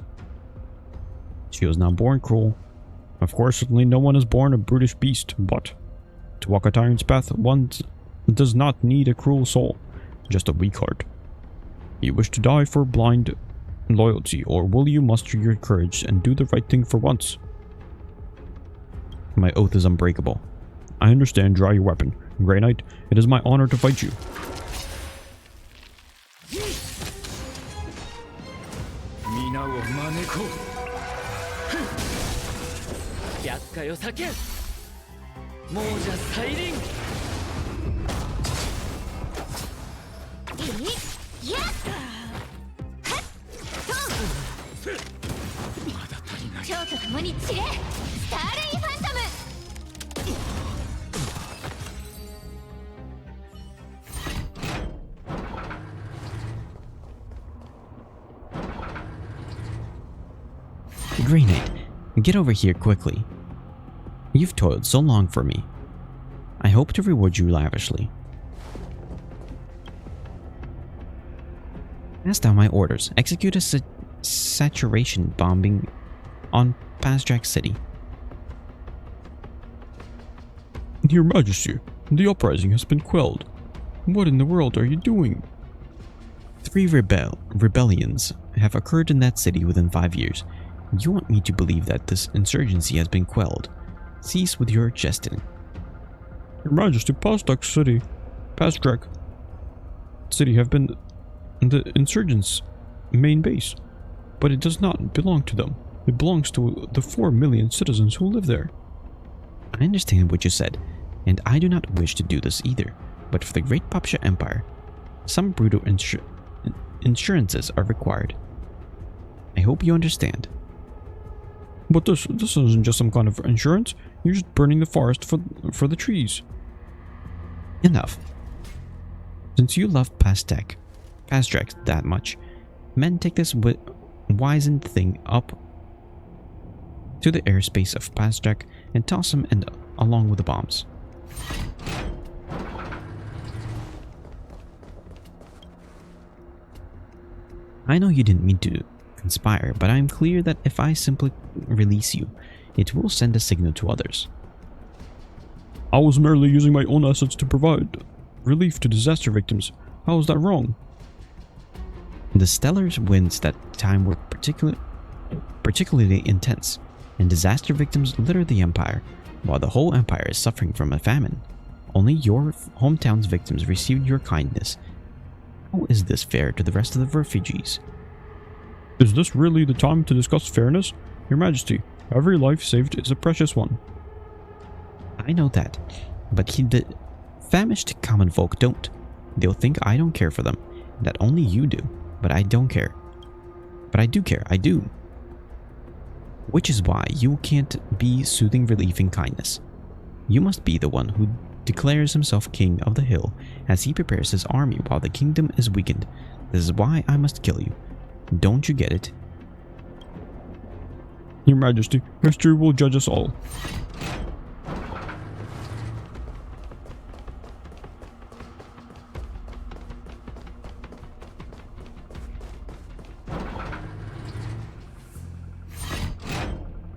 She was not born cruel. Of course, certainly no one is born a brutish beast, but to walk a tyrant's path, one does not need a cruel soul, just a weak heart. You wish to die for blind loyalty, or will you muster your courage and do the right thing for once? My oath is unbreakable. I understand. Draw your weapon. Grey Knight, it is my honor to fight you. Grey Knight, get over here quickly. You've toiled so long for me. I hope to reward you lavishly. Pass down my orders. Execute a saturation bombing on Pastrak City. Your Majesty, the uprising has been quelled. What in the world are you doing? 3 rebellions have occurred in that city within 5 years. You want me to believe that this insurgency has been quelled? Cease with your jesting. Your Majesty, Pastrak City have been the insurgents' main base, but it does not belong to them. It belongs to the 4 million citizens who live there. I understand what you said, and I do not wish to do this either, but for the Great Papsha Empire, some brutal insurances are required. I hope you understand. But this isn't just some kind of insurance. You're just burning the forest for the trees. Enough. Since you love Pastek that much, men take this wizened thing up to the airspace of Pastek and toss him along with the bombs. I know you didn't mean to conspire, but I'm clear that if I simply release you, it will send a signal to others. I was merely using my own assets to provide relief to disaster victims. How is that wrong? The stellar winds that time were particularly intense, and disaster victims litter the Empire, while the whole Empire is suffering from a famine. Only your hometown's victims received your kindness. How is this fair to the rest of the refugees? Is this really the time to discuss fairness? Your Majesty, every life saved is a precious one. I know that, but the famished common folk don't. They'll think I don't care for them, that only you do, but I don't care. But I do care, I do. Which is why you can't be soothing relief and kindness. You must be the one who declares himself king of the hill as he prepares his army while the kingdom is weakened. This is why I must kill you. Don't you get it? Your Majesty, history will judge us all.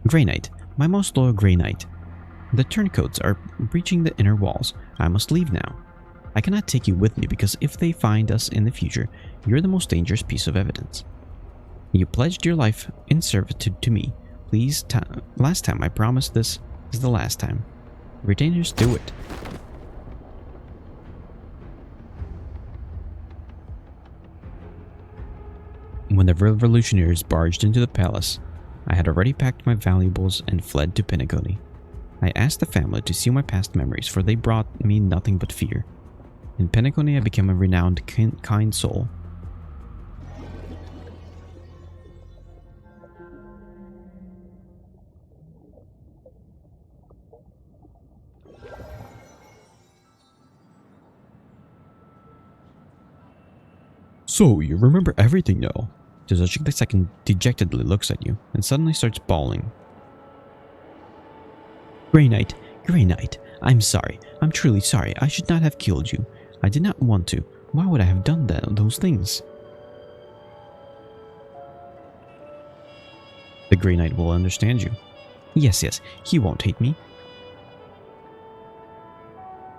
Grey Knight, my most loyal Grey Knight. The turncoats are breaching the inner walls. I must leave now. I cannot take you with me because if they find us in the future, you're the most dangerous piece of evidence. You pledged your life in servitude to me. Please, last time I promised this is the last time. Retainers, do it. When the revolutionaries barged into the palace, I had already packed my valuables and fled to Penacony. I asked the family to seal my past memories, for they brought me nothing but fear. In Penacony, I became a renowned, kind soul. So, you remember everything now? Tsuchik II dejectedly looks at you and suddenly starts bawling. Grey Knight, I'm sorry. I'm truly sorry. I should not have killed you. I did not want to. Why would I have done those things? The Grey Knight will understand you. Yes, he won't hate me.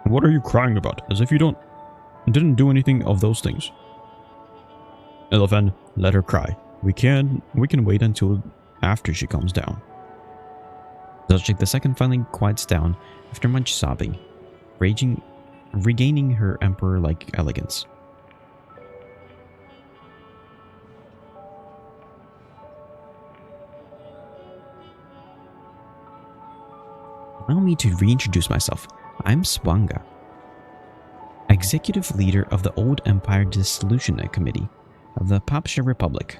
What are you crying about? As if you didn't do anything of those things. Elephant, let her cry. We can wait until after she calms down. Tsuchik II finally quiets down after much sobbing, regaining her emperor-like elegance. Allow me to reintroduce myself. I'm Swanga, executive leader of the Old Empire Dissolution Committee of the Papsha Republic.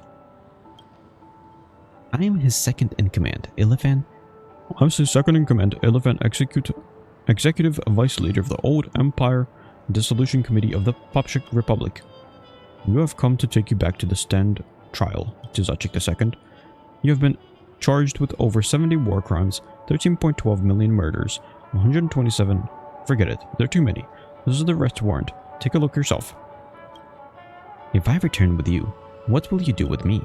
I am his second in command, Ilifan. I'm his second in command, Ilifan, executive vice leader of the Old Empire Dissolution Committee of the Papsha Republic. You have come to take you back to the stand trial, Tsuchik II. You have been charged with over 70 war crimes, 13.12 million murders, 127... Forget it, they're too many. This is the arrest warrant. Take a look yourself. If I return with you, what will you do with me?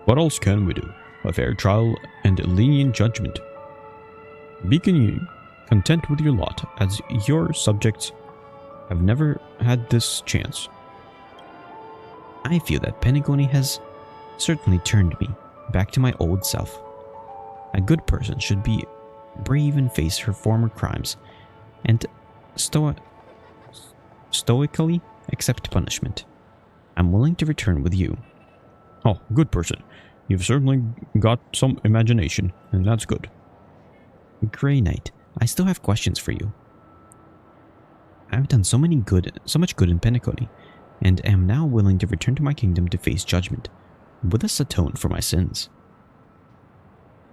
What else can we do? A fair trial and lenient judgment. Be content with your lot, as your subjects have never had this chance. I feel that Penacony has certainly turned me back to my old self. A good person should be brave and face her former crimes, and stoically accept punishment. I'm willing to return with you. Oh, good person. You've certainly got some imagination, and that's good. Grey Knight, I still have questions for you. I've done so much good in Penacony, and am now willing to return to my kingdom to face judgment. Will this atone for my sins?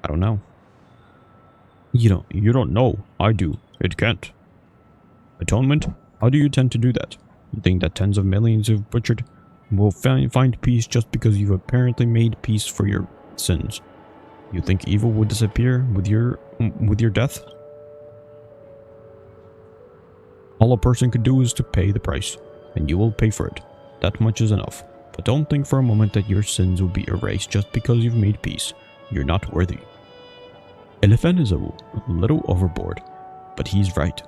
I don't know. You don't know. I do. It can't. Atonement? How do you intend to do that? You think that tens of millions you've butchered will find peace just because you've apparently made peace for your sins? You think evil would disappear with your death? All a person could do is to pay the price, and you will pay for it. That much is enough. But don't think for a moment that your sins will be erased just because you've made peace. You're not worthy. Elephant is a little overboard, but he's right.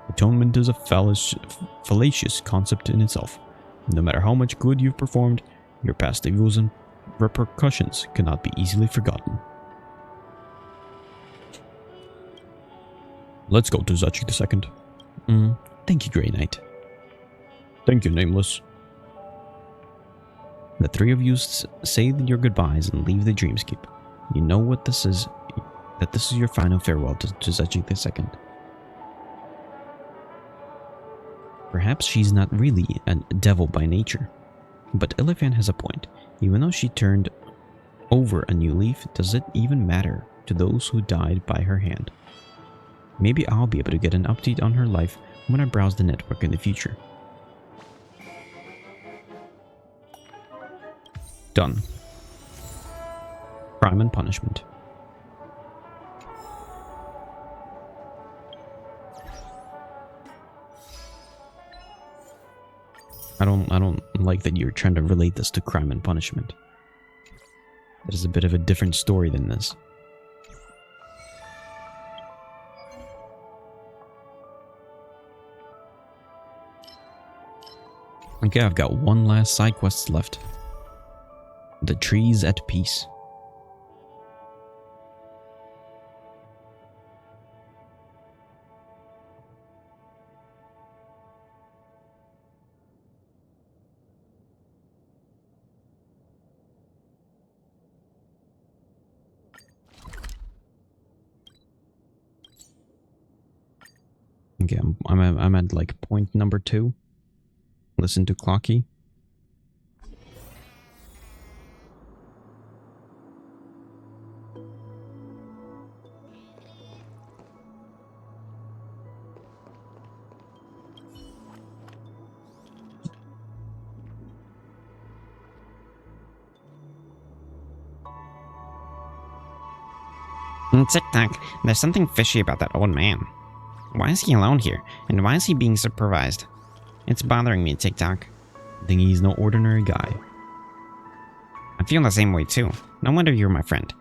Atonement is a fallacious concept in itself. No matter how much good you've performed, your past evils and repercussions cannot be easily forgotten. Let's go to Zachi II. Thank you, Grey Knight. Thank you, Nameless. The three of you say your goodbyes and leave the dreamscape. You know what this is, that this is your final farewell to Zachi II. Perhaps she's not really a devil by nature, but Elephant has a point. Even though she turned over a new leaf, does it even matter to those who died by her hand? Maybe I'll be able to get an update on her life when I browse the network in the future. Done. Crime and punishment. I don't like that you're trying to relate this to crime and punishment. That is a bit of a different story than this. Okay, I've got one last side quest left. The trees at peace. Okay, I'm at like point number 2. Listen to Clocky. Tic-tac, there's something fishy about that old man. Why is he alone here? And why is he being supervised? It's bothering me, Tic-tac. I think he's no ordinary guy. I feel the same way too. No wonder you're my friend.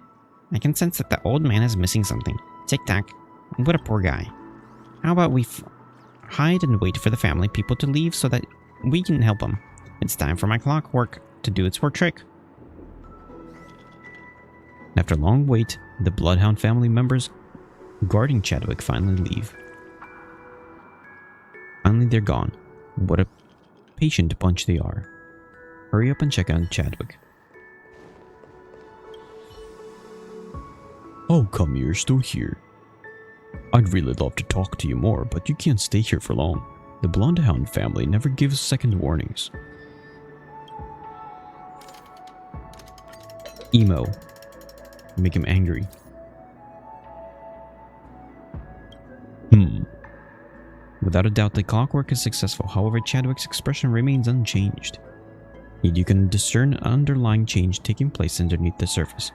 I can sense that the old man is missing something. Tic-tac, what a poor guy. How about we hide and wait for the family people to leave so that we can help him? It's time for my clockwork to do its work trick. After a long wait, the Bloodhound family members guarding Chadwick finally leave. Finally, they're gone. What a patient bunch they are. Hurry up and check on Chadwick. Oh, come, you're still here. I'd really love to talk to you more, but you can't stay here for long. The Bloodhound family never gives second warnings. Emo. Make him angry. Without a doubt, the clockwork is successful. However, Chadwick's expression remains unchanged. Yet you can discern an underlying change taking place underneath the surface.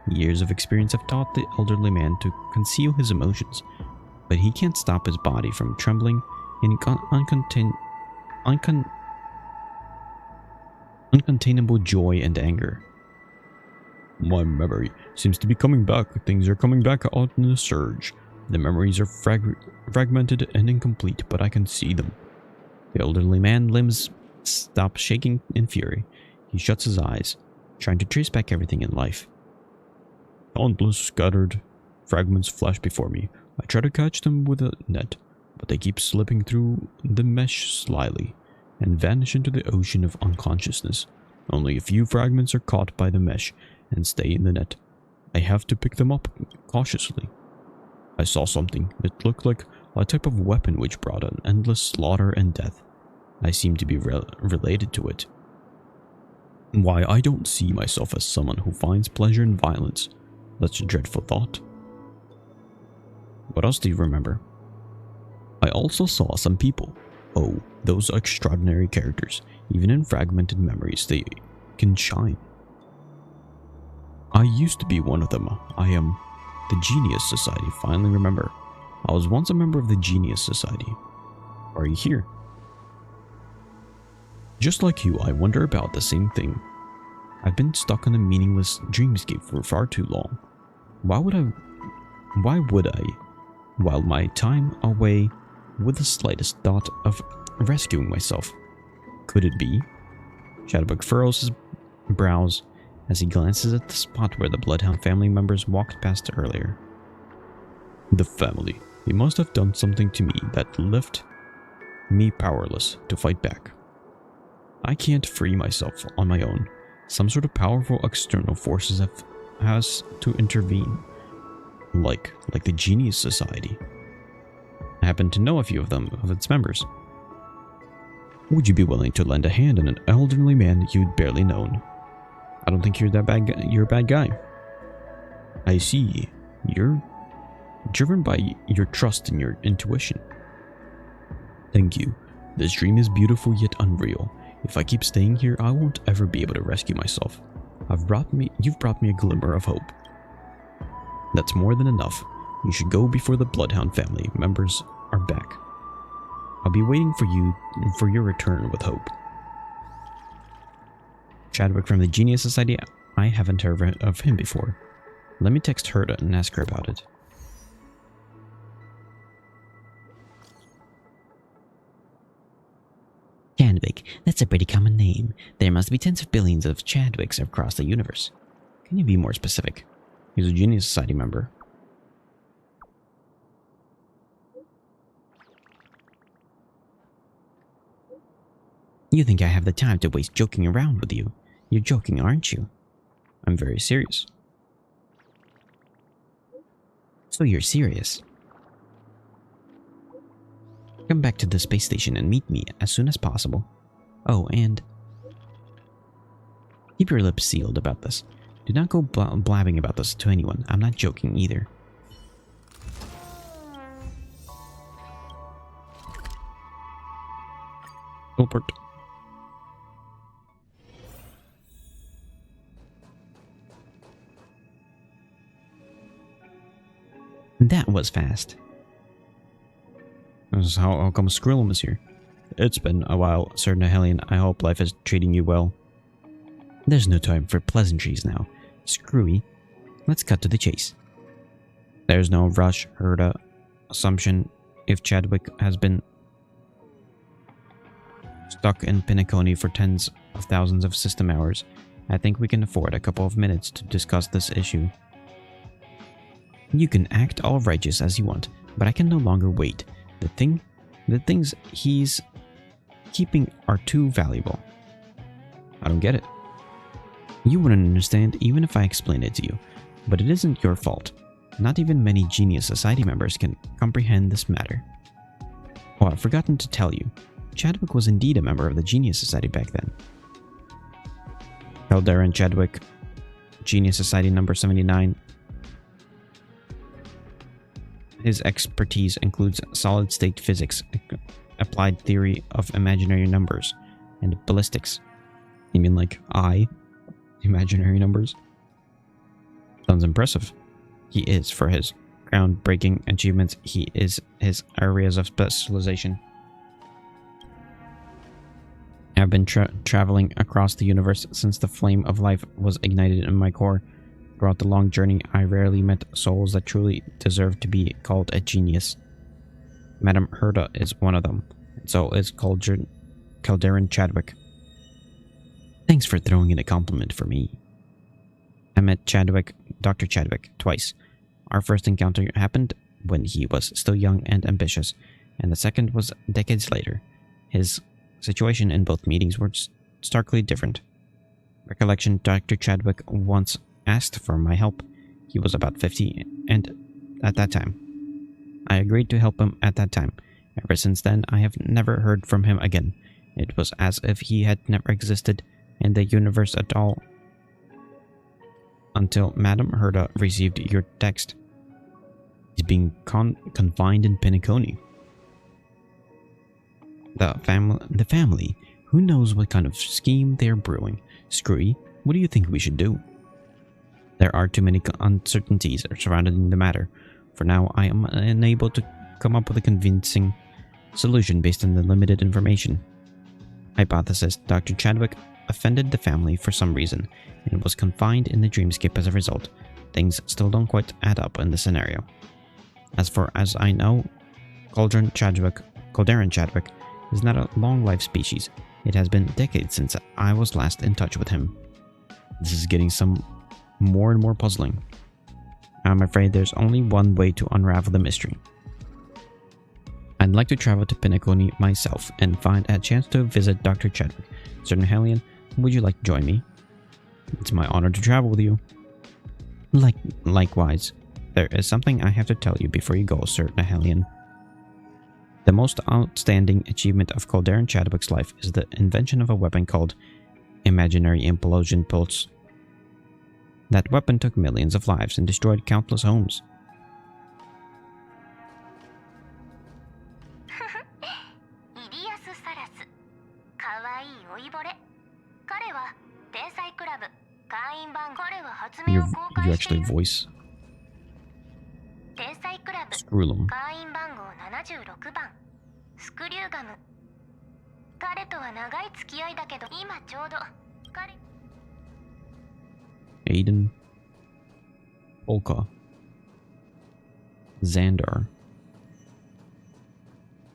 Years of experience have taught the elderly man to conceal his emotions, but he can't stop his body from trembling in uncontainable joy and anger. My memory seems to be coming back. Things are coming back out in a surge. The memories are fragmented and incomplete, but I can see them. The elderly man's limbs stop shaking in fury. He shuts his eyes, trying to trace back everything in life. Countless scattered fragments flash before me. I try to catch them with a net, but they keep slipping through the mesh slyly and vanish into the ocean of unconsciousness. Only a few fragments are caught by the mesh and stay in the net. I have to pick them up cautiously. I saw something. It looked like a type of weapon which brought an endless slaughter and death. I seem to be related to it. Why, I don't see myself as someone who finds pleasure in violence. That's a dreadful thought. What else do you remember? I also saw some people. Oh, those extraordinary characters. Even in fragmented memories, they can shine. I used to be one of them. I am the Genius Society. Finally remember. I was once a member of the Genius Society. Why are you here? Just like you, I wonder about the same thing. I've been stuck in a meaningless dreamscape for far too long. Why would I, while my time away with the slightest thought of rescuing myself? Could it be? Chadwick furrows his brows as he glances at the spot where the Bloodhound family members walked past earlier. The family. They must have done something to me that left me powerless to fight back. I can't free myself on my own. Some sort of powerful external forces has to intervene. Like the Genius Society. I happen to know a few of its members. Would you be willing to lend a hand in an elderly man you'd barely known? I don't think you're that bad guy. You're a bad guy. I see. You're driven by your trust in your intuition. Thank you. This dream is beautiful yet unreal. If I keep staying here, I won't ever be able to rescue myself. You've brought me a glimmer of hope. That's more than enough. You should go before the Bloodhound family members are back. I'll be waiting for your return with hope. Chadwick from the Genius Society? I haven't heard of him before. Let me text Herta and ask her about it. Chadwick, that's a pretty common name. There must be tens of billions of Chadwicks across the universe. Can you be more specific? He's a Genius Society member. You think I have the time to waste joking around with you? You're joking, aren't you? I'm very serious. So you're serious? Come back to the space station and meet me as soon as possible. Oh, and keep your lips sealed about this. Do not go blabbing about this to anyone. I'm not joking either. Gilbert. That was fast. This is how come Skrillum is here. It's been a while, Sir Nihilian. I hope life is treating you well. There's no time for pleasantries now. Screwy. Let's cut to the chase. There's no rush, Herta. Assumption. If Chadwick has been stuck in Pinacone for tens of thousands of system hours, I think we can afford a couple of minutes to discuss this issue. You can act all righteous as you want, but I can no longer wait. The things he's keeping are too valuable. I don't get it. You wouldn't understand even if I explained it to you, but it isn't your fault. Not even many Genius Society members can comprehend this matter. Oh, I've forgotten to tell you. Chadwick was indeed a member of the Genius Society back then. Calderon Chadwick, Genius Society number 79. His expertise includes solid-state physics, applied theory of imaginary numbers, and ballistics. You mean like imaginary numbers? Sounds impressive. He is, for his groundbreaking achievements, he is his areas of specialization. I've been traveling across the universe since the flame of life was ignited in my core. Throughout the long journey, I rarely met souls that truly deserve to be called a genius. Madame Herta is one of them, and so is Calderon Chadwick. Thanks for throwing in a compliment for me. I met Dr. Chadwick, twice. Our first encounter happened when he was still young and ambitious, and the second was decades later. His situation in both meetings were starkly different. Recollection, Dr. Chadwick once asked for my help. He was about 50, and at that time. I agreed to help him at that time. Ever since then, I have never heard from him again. It was as if he had never existed in the universe at all until Madame Herda received your text. He's being confined in Penacony. The family. Who knows what kind of scheme they're brewing? Screwy, what do you think we should do? There are too many uncertainties surrounding the matter. For now, I am unable to come up with a convincing solution based on the limited information. Hypothesis: Dr. Chadwick offended the family for some reason and was confined in the dreamscape as a result. Things still don't quite add up in the scenario. As far as I know, Calderon Chadwick is not a long-lived species. It has been decades since I was last in touch with him. This is getting more and more puzzling. I'm afraid there's only one way to unravel the mystery. I'd like to travel to Penacony myself and find a chance to visit Dr. Chadwick. Sir Nahelian, would you like to join me? It's my honor to travel with you. Likewise. There is something I have to tell you before you go, Sir Nahelian. The most outstanding achievement of Calderon Chadwick's life is the invention of a weapon called Imaginary Implosion Pulse. That weapon took millions of lives and destroyed countless homes. You actually voice Screwlum. Aiden. Polka. Xandar.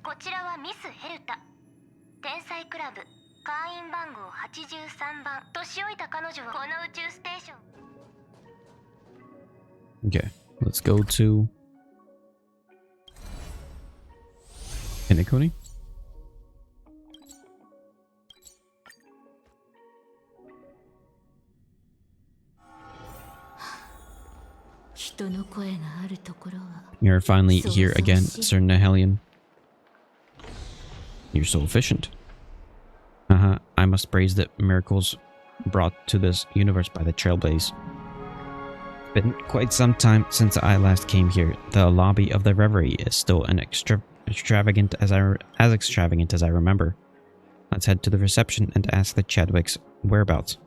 こちらはミス・ヘルタ。天才クラブ会員番号83番。年老いた彼女はこの宇宙ステーション。 Okay, let's go to Penacony. You're finally here again, Sir Nahelian. You're so efficient. I must praise the miracles brought to this universe by the Trailblaze. It's been quite some time since I last came here. The lobby of the Reverie is still an extravagant as I remember. Let's head to the reception and ask the Chadwicks' whereabouts.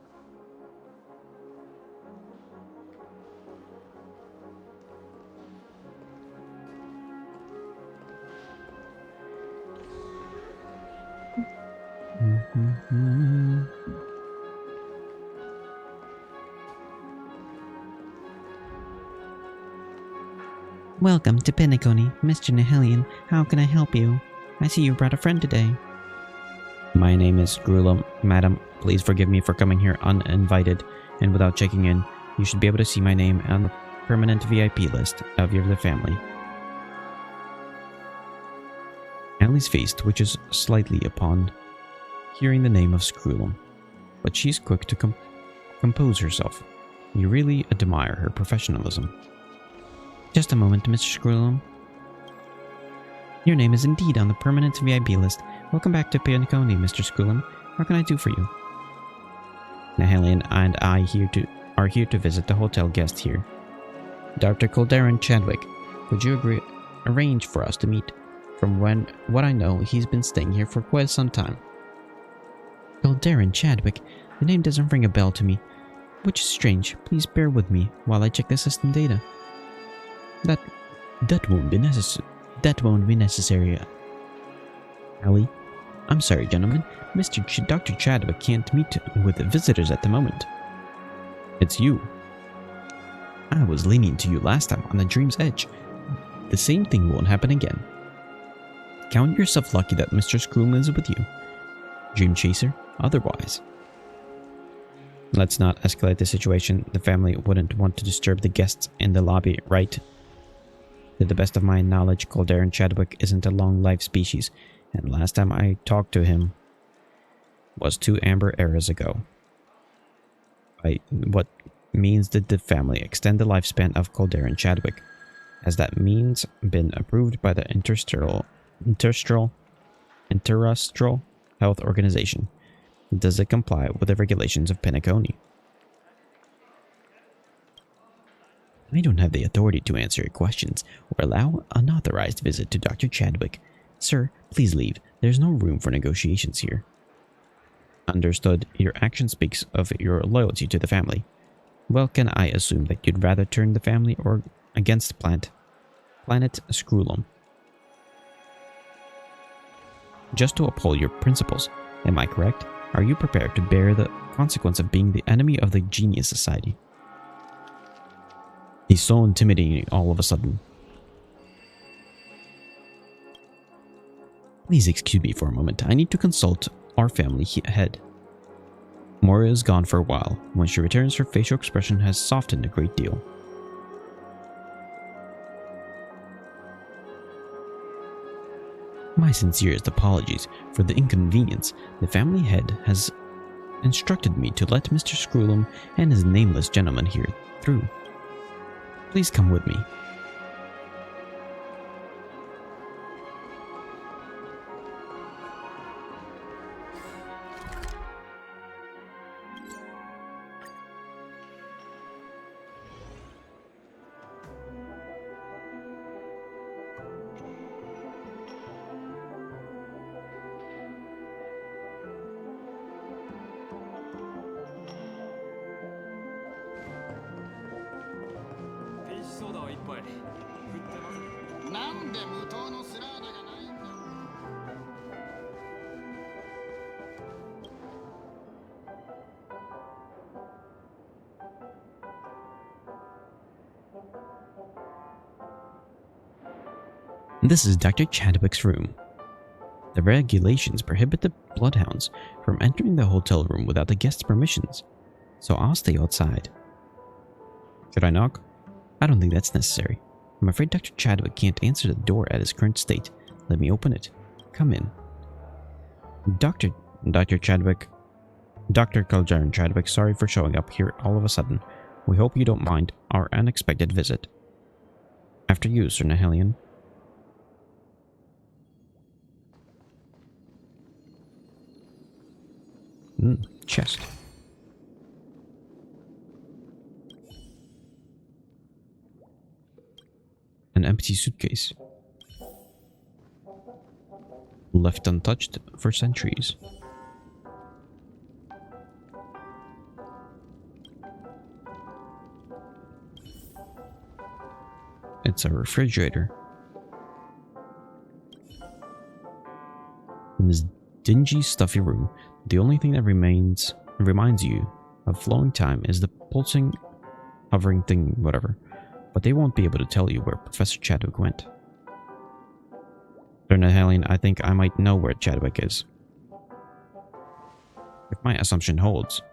Welcome to Penacony, Mr. Nahelian. How can I help you? I see you brought a friend today. My name is Grulum. Madam, please forgive me for coming here uninvited and without checking in. You should be able to see my name on the permanent VIP list of the family. Allie's face twitches slightly upon hearing the name of Screwlum, but she's quick to compose herself. You really admire her professionalism. Just a moment, Mr. Screwlum. Your name is indeed on the permanent VIP list. Welcome back to Penacony, Mr. Screwlum. What can I do for you? Nahelian and I are here to visit the hotel guest here. Dr. Calderon Chadwick, would you arrange for us to meet? From what I know, he's been staying here for quite some time. Calderon Chadwick? The name doesn't ring a bell to me, which is strange. Please bear with me while I check the system data. That won't be necessary. Allie? I'm sorry, gentlemen. Dr. Chadwick can't meet with visitors at the moment. It's you. I was lenient to you last time on the Dream's Edge. The same thing won't happen again. Count yourself lucky that Mr. Scroom is with you. Dream Chaser, otherwise. Let's not escalate the situation. The family wouldn't want to disturb the guests in the lobby, right? To the best of my knowledge, Calderon Chadwick isn't a long-lived species, and last time I talked to him was 2 amber eras ago. By what means did the family extend the lifespan of Calderon Chadwick? Has that means been approved by the Interstellar Health Organization? Does it comply with the regulations of Penacony? I don't have the authority to answer your questions or allow unauthorized visit to Dr. Chadwick. Sir, please leave. There's no room for negotiations here. Understood. Your action speaks of your loyalty to the family. Well, can I assume that you'd rather turn the family or against Planet Scrulum? Just to uphold your principles, am I correct? Are you prepared to bear the consequence of being the enemy of the Genius Society? He's so intimidating all of a sudden. Please excuse me for a moment. I need to consult our family head. Moria is gone for a while. When she returns, her facial expression has softened a great deal. My sincerest apologies for the inconvenience. The family head has instructed me to let Mr. Scrulum and his nameless gentleman here through. Please come with me. This is Dr. Chadwick's room. The regulations prohibit the bloodhounds from entering the hotel room without the guest's permissions, so I'll stay outside. Should I knock? I don't think that's necessary. I'm afraid Dr. Chadwick can't answer the door at his current state. Let me open it. Come in. Dr. Chadwick. Dr. Calderon Chadwick, sorry for showing up here all of a sudden. We hope you don't mind our unexpected visit. After you, Sir Nahelian. Chest. An empty suitcase. Left untouched for centuries. It's a refrigerator. In this dingy, stuffy room, the only thing that reminds you of flowing time is the pulsing, hovering thing, whatever. But they won't be able to tell you where Professor Chadwick went. Sir Nahelian, I think I might know where Chadwick is. If my assumption holds,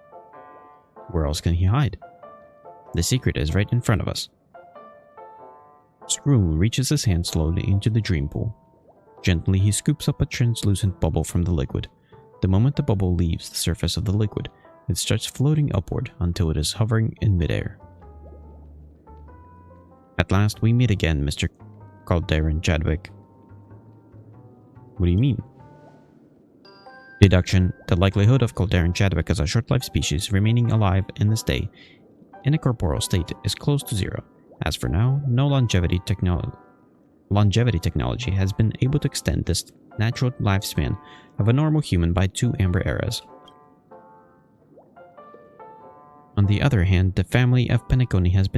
where else can he hide? The secret is right in front of us. Scroom reaches his hand slowly into the dream pool. Gently, he scoops up a translucent bubble from the liquid. The moment the bubble leaves the surface of the liquid, it starts floating upward until it is hovering in midair. At last, we meet again, Mr. Calderon Chadwick. What do you mean? Deduction: the likelihood of Calderon Chadwick as a short-lived species remaining alive in this day in a corporeal state is close to zero. As for now, no longevity technology has been able to extend this natural lifespan of a normal human by 2 amber eras. On the other hand, the family of Penacony has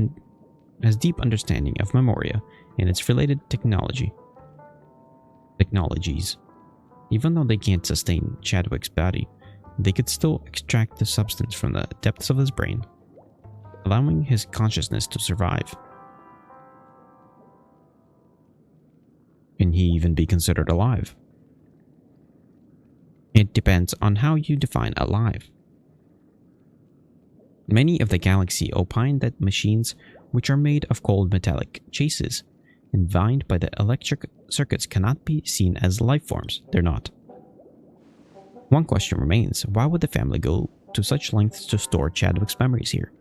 deep understanding of Memoria and its related technologies. Even though they can't sustain Chadwick's body, they could still extract the substance from the depths of his brain, allowing his consciousness to survive. Can he even be considered alive? It depends on how you define alive. Many of the galaxy opine that machines which are made of cold metallic chases and vined by the electric circuits cannot be seen as life forms. They're not. One question remains: why would the family go to such lengths to store Chadwick's memories here?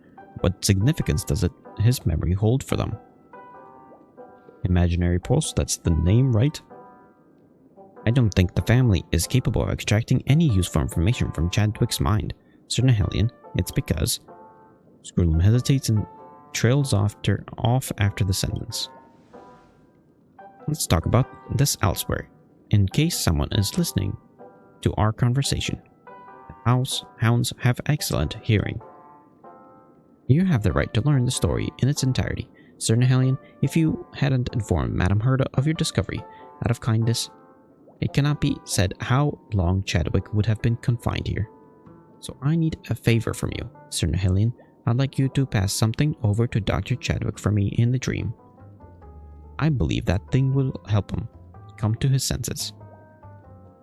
What significance does his memory hold for them? Imaginary pulse, that's the name, right? I don't think the family is capable of extracting any useful information from Chadwick's mind. Sir Nahelian, it's because... Scrulum hesitates and trails off after the sentence. Let's talk about this elsewhere, in case someone is listening to our conversation. Hounds have excellent hearing. You have the right to learn the story in its entirety. Sir Nihilion, if you hadn't informed Madame Herda of your discovery out of kindness, it cannot be said how long Chadwick would have been confined here. So I need a favor from you, Sir Nihilion. I'd like you to pass something over to Dr. Chadwick for me in the dream. I believe that thing will help him come to his senses.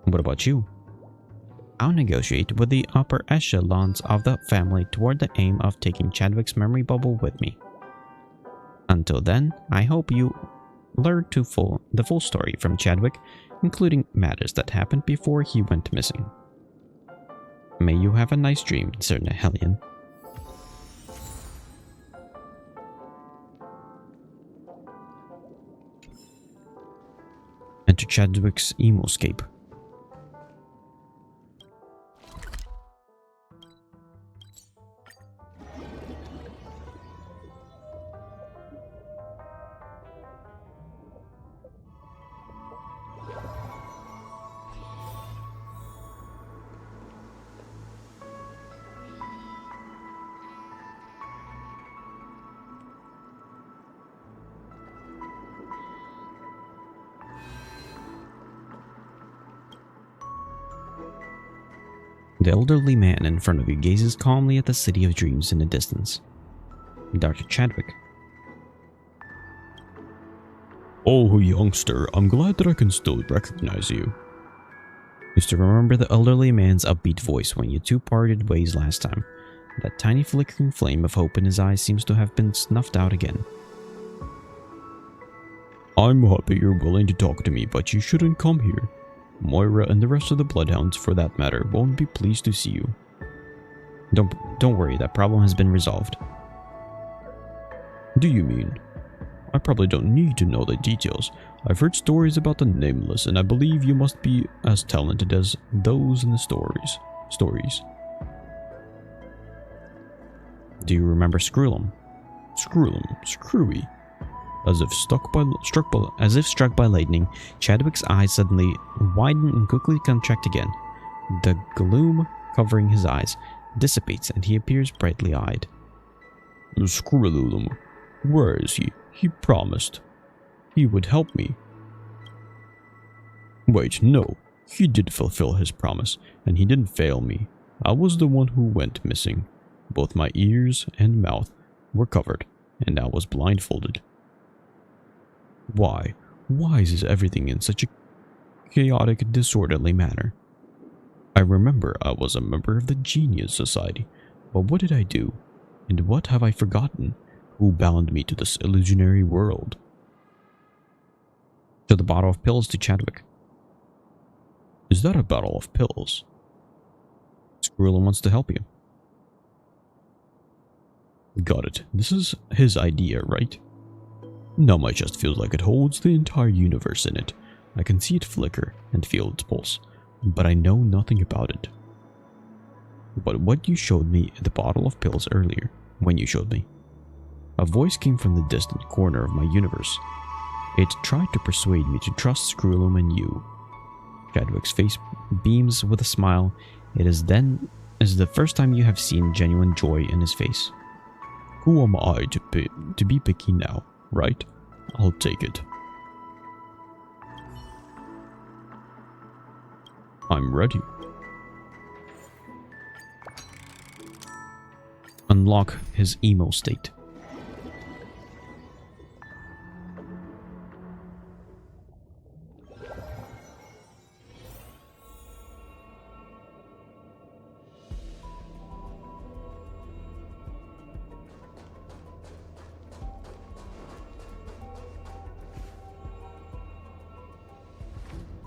What about you? I'll negotiate with the upper echelons of the family toward the aim of taking Chadwick's memory bubble with me. Until then, I hope you learn the full story from Chadwick, including matters that happened before he went missing. May you have a nice dream, Sir Nihilion. Enter Chadwick's emoscape. The elderly man in front of you gazes calmly at the city of dreams in the distance. Dr. Chadwick. Oh, youngster, I'm glad that I can still recognize you. Used to remember the elderly man's upbeat voice when you two parted ways last time. That tiny flickering flame of hope in his eyes seems to have been snuffed out again. I'm happy you're willing to talk to me, but you shouldn't come here. Moira and the rest of the Bloodhounds, for that matter, won't be pleased to see you. Don't worry, that problem has been resolved. Do you mean? I probably don't need to know the details. I've heard stories about the Nameless, and I believe you must be as talented as those in the stories. Do you remember Screwlum? Screwy. As if struck by lightning, Chadwick's eyes suddenly widen and quickly contract again. The gloom covering his eyes dissipates and he appears brightly eyed. Screwlum, where is he? He promised he would help me. Wait, no, he did fulfill his promise, and he didn't fail me. I was the one who went missing. Both my ears and mouth were covered, and I was blindfolded. Why is everything in such a chaotic, disorderly manner? I remember I was a member of the Genius Society, but what did I do? And what have I forgotten? Who bound me to this illusionary world? To the bottle of pills to Chadwick. Is that a bottle of pills? Screwlum wants to help you. Got it. This is his idea, right? Now my chest feels like it holds the entire universe in it. I can see it flicker and feel its pulse, but I know nothing about it. But what you showed me at the bottle of pills earlier, when you showed me, a voice came from the distant corner of my universe. It tried to persuade me to trust Screwlum and you. Chadwick's face beams with a smile. It is the first time you have seen genuine joy in his face. Who am I to be picky now, right? I'll take it. I'm ready. Unlock his emo state.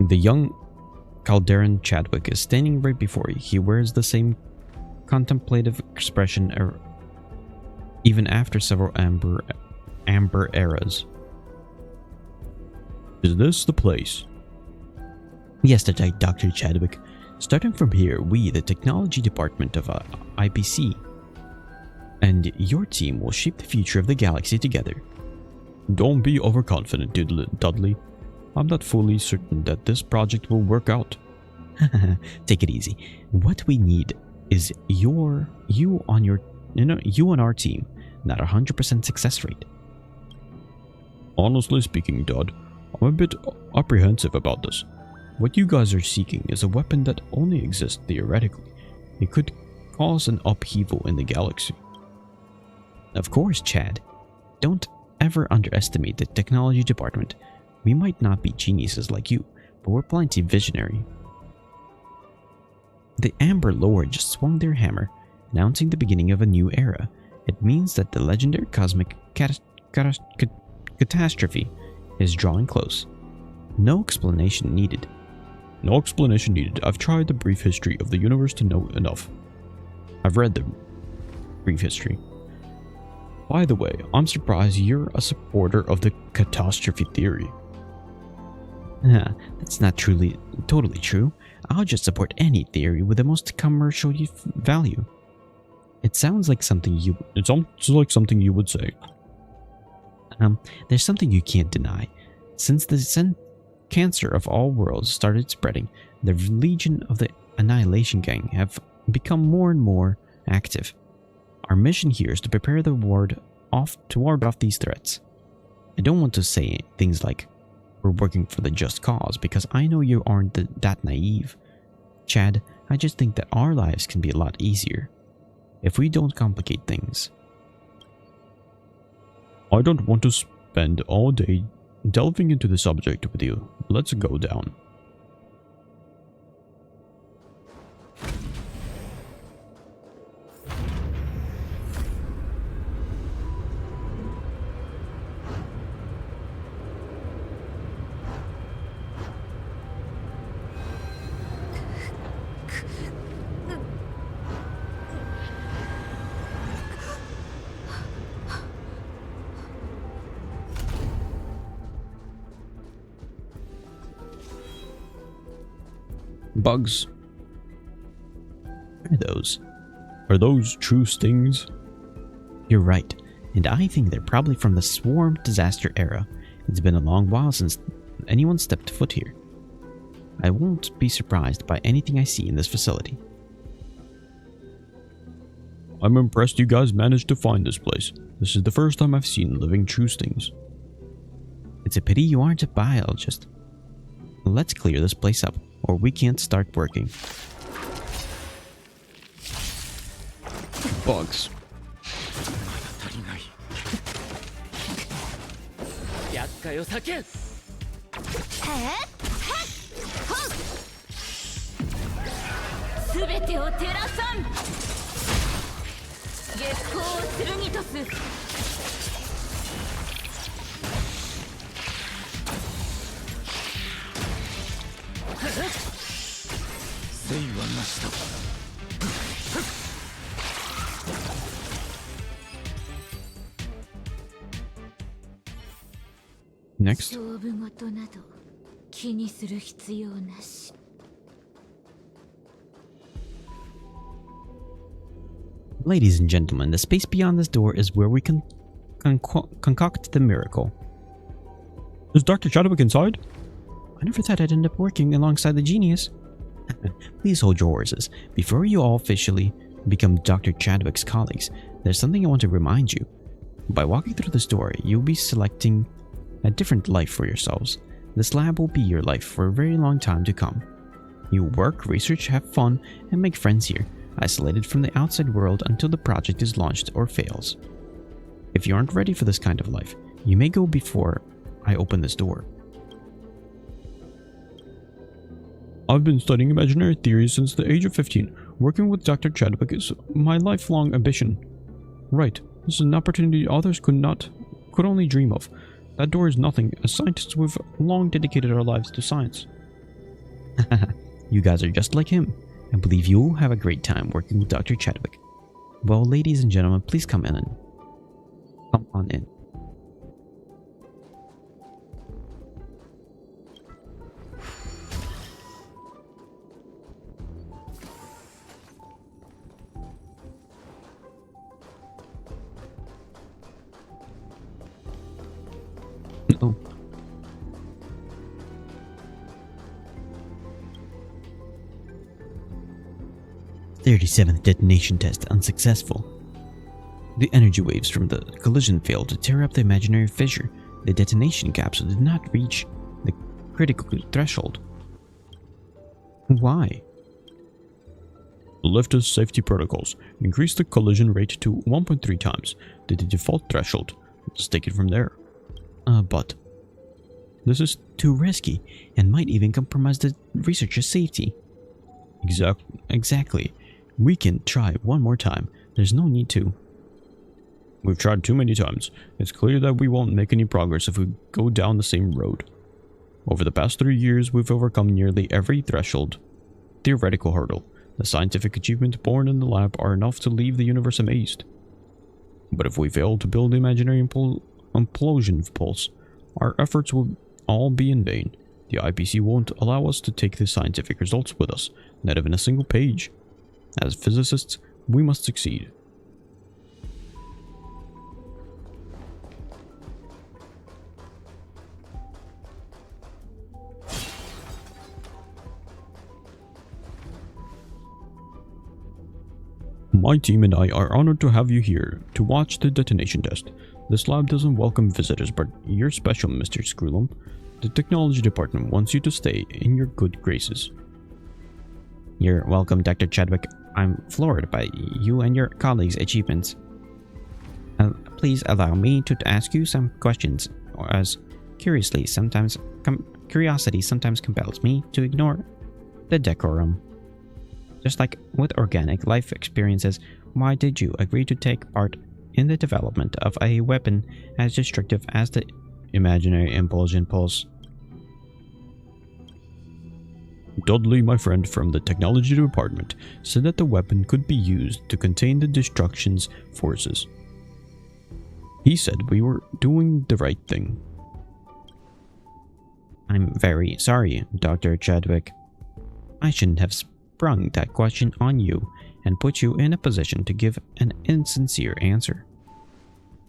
The young Calderon Chadwick is standing right before you. He wears the same contemplative expression even after several amber eras. Is this the place? Yes, that's right, Dr. Chadwick. Starting from here, we, the technology department of IPC, And your team will shape the future of the galaxy together. Don't be overconfident, Dudley. I'm not fully certain that this project will work out. Take it easy. What we need is you on our team, not a 100% success rate. Honestly speaking, Dud, I'm a bit apprehensive about this. What you guys are seeking is a weapon that only exists theoretically. It could cause an upheaval in the galaxy. Of course, Chad. Don't ever underestimate the technology department. We might not be geniuses like you, but we're plenty visionary. The Amber Lord just swung their hammer, announcing the beginning of a new era. It means that the legendary cosmic catastrophe is drawing close. No explanation needed. No explanation needed. I've tried the brief history of the universe to know enough. I've read the brief history. By the way, I'm surprised you're a supporter of the catastrophe theory. That's not totally true. I'll just support any theory with the most commercial value. It sounds like something you... It sounds like something you would say. There's something you can't deny. Since the cancer of all worlds started spreading, the Legion of the Annihilation Gang have become more and more active. Our mission here is to prepare the ward off these threats. I don't want to say things like, we're working for the just cause, because I know you aren't that naive. Chad, I just think that our lives can be a lot easier if we don't complicate things. I don't want to spend all day delving into the subject with you. Let's go down. Bugs. What are those? Are those true stings? You're right, and I think they're probably from the Swarm disaster era. It's been a long while since anyone stepped foot here. I won't be surprised by anything I see in this facility. I'm impressed you guys managed to find this place. This is the first time I've seen living true stings. It's a pity you aren't a biologist. Let's clear this place up, or we can't start working. Bugs. 厄介を避けん。すべてを照らさん。月光を剣とす。聖はなしだ。 Next. 勝負事など気にする必要なし。 Ladies and gentlemen, the space beyond this door is where we can concoct the miracle. Is Dr. Chadwick inside? I never thought I'd end up working alongside the genius. Please hold your horses. Before you all officially become Dr. Chadwick's colleagues, there's something I want to remind you. By walking through this door, you'll be selecting a different life for yourselves. This lab will be your life for a very long time to come. You work, research, have fun, and make friends here, isolated from the outside world until the project is launched or fails. If you aren't ready for this kind of life, you may go before I open this door. I've been studying imaginary theories since the age of 15. Working with Dr. Chadwick is my lifelong ambition. Right, this is an opportunity others could only dream of. That door is nothing, as scientists we've long dedicated our lives to science. You guys are just like him. I believe you'll have a great time working with Dr. Chadwick. Well, ladies and gentlemen, please come in. Come on in. Oh. "37th detonation test unsuccessful. The energy waves from the collision failed to tear up the imaginary fissure. The detonation capsule did not reach the critical threshold." Why? Lift safety protocols. Increase the collision rate to 1.3 times the default threshold. Let's take it from there. But this is too risky and might even compromise the researcher's safety. Exactly. We can try one more time. There's no need to. We've tried too many times. It's clear that we won't make any progress if we go down the same road. Over the past 3 years, we've overcome nearly every threshold. Theoretical hurdle. The scientific achievements born in the lab are enough to leave the universe amazed. But if we fail to build the imaginary implosion pulse, our efforts will all be in vain. The IPC won't allow us to take the scientific results with us, not even a single page. As physicists, we must succeed. My team and I are honored to have you here to watch the detonation test. This lab doesn't welcome visitors, but you're special, Mr. Screwlum. The technology department wants you to stay in your good graces. You're welcome, Dr. Chadwick. I'm floored by you and your colleagues' achievements. Please allow me to ask you some questions, as curiosity sometimes compels me to ignore the decorum. Just like with organic life experiences, why did you agree to take part in the development of a weapon as destructive as the imaginary impulsion pulse? Dudley, my friend from the technology department, said that the weapon could be used to contain the destruction's forces. He said we were doing the right thing. I'm very sorry, Dr. Chadwick. I shouldn't have sprung that question on you and put you in a position to give an insincere answer.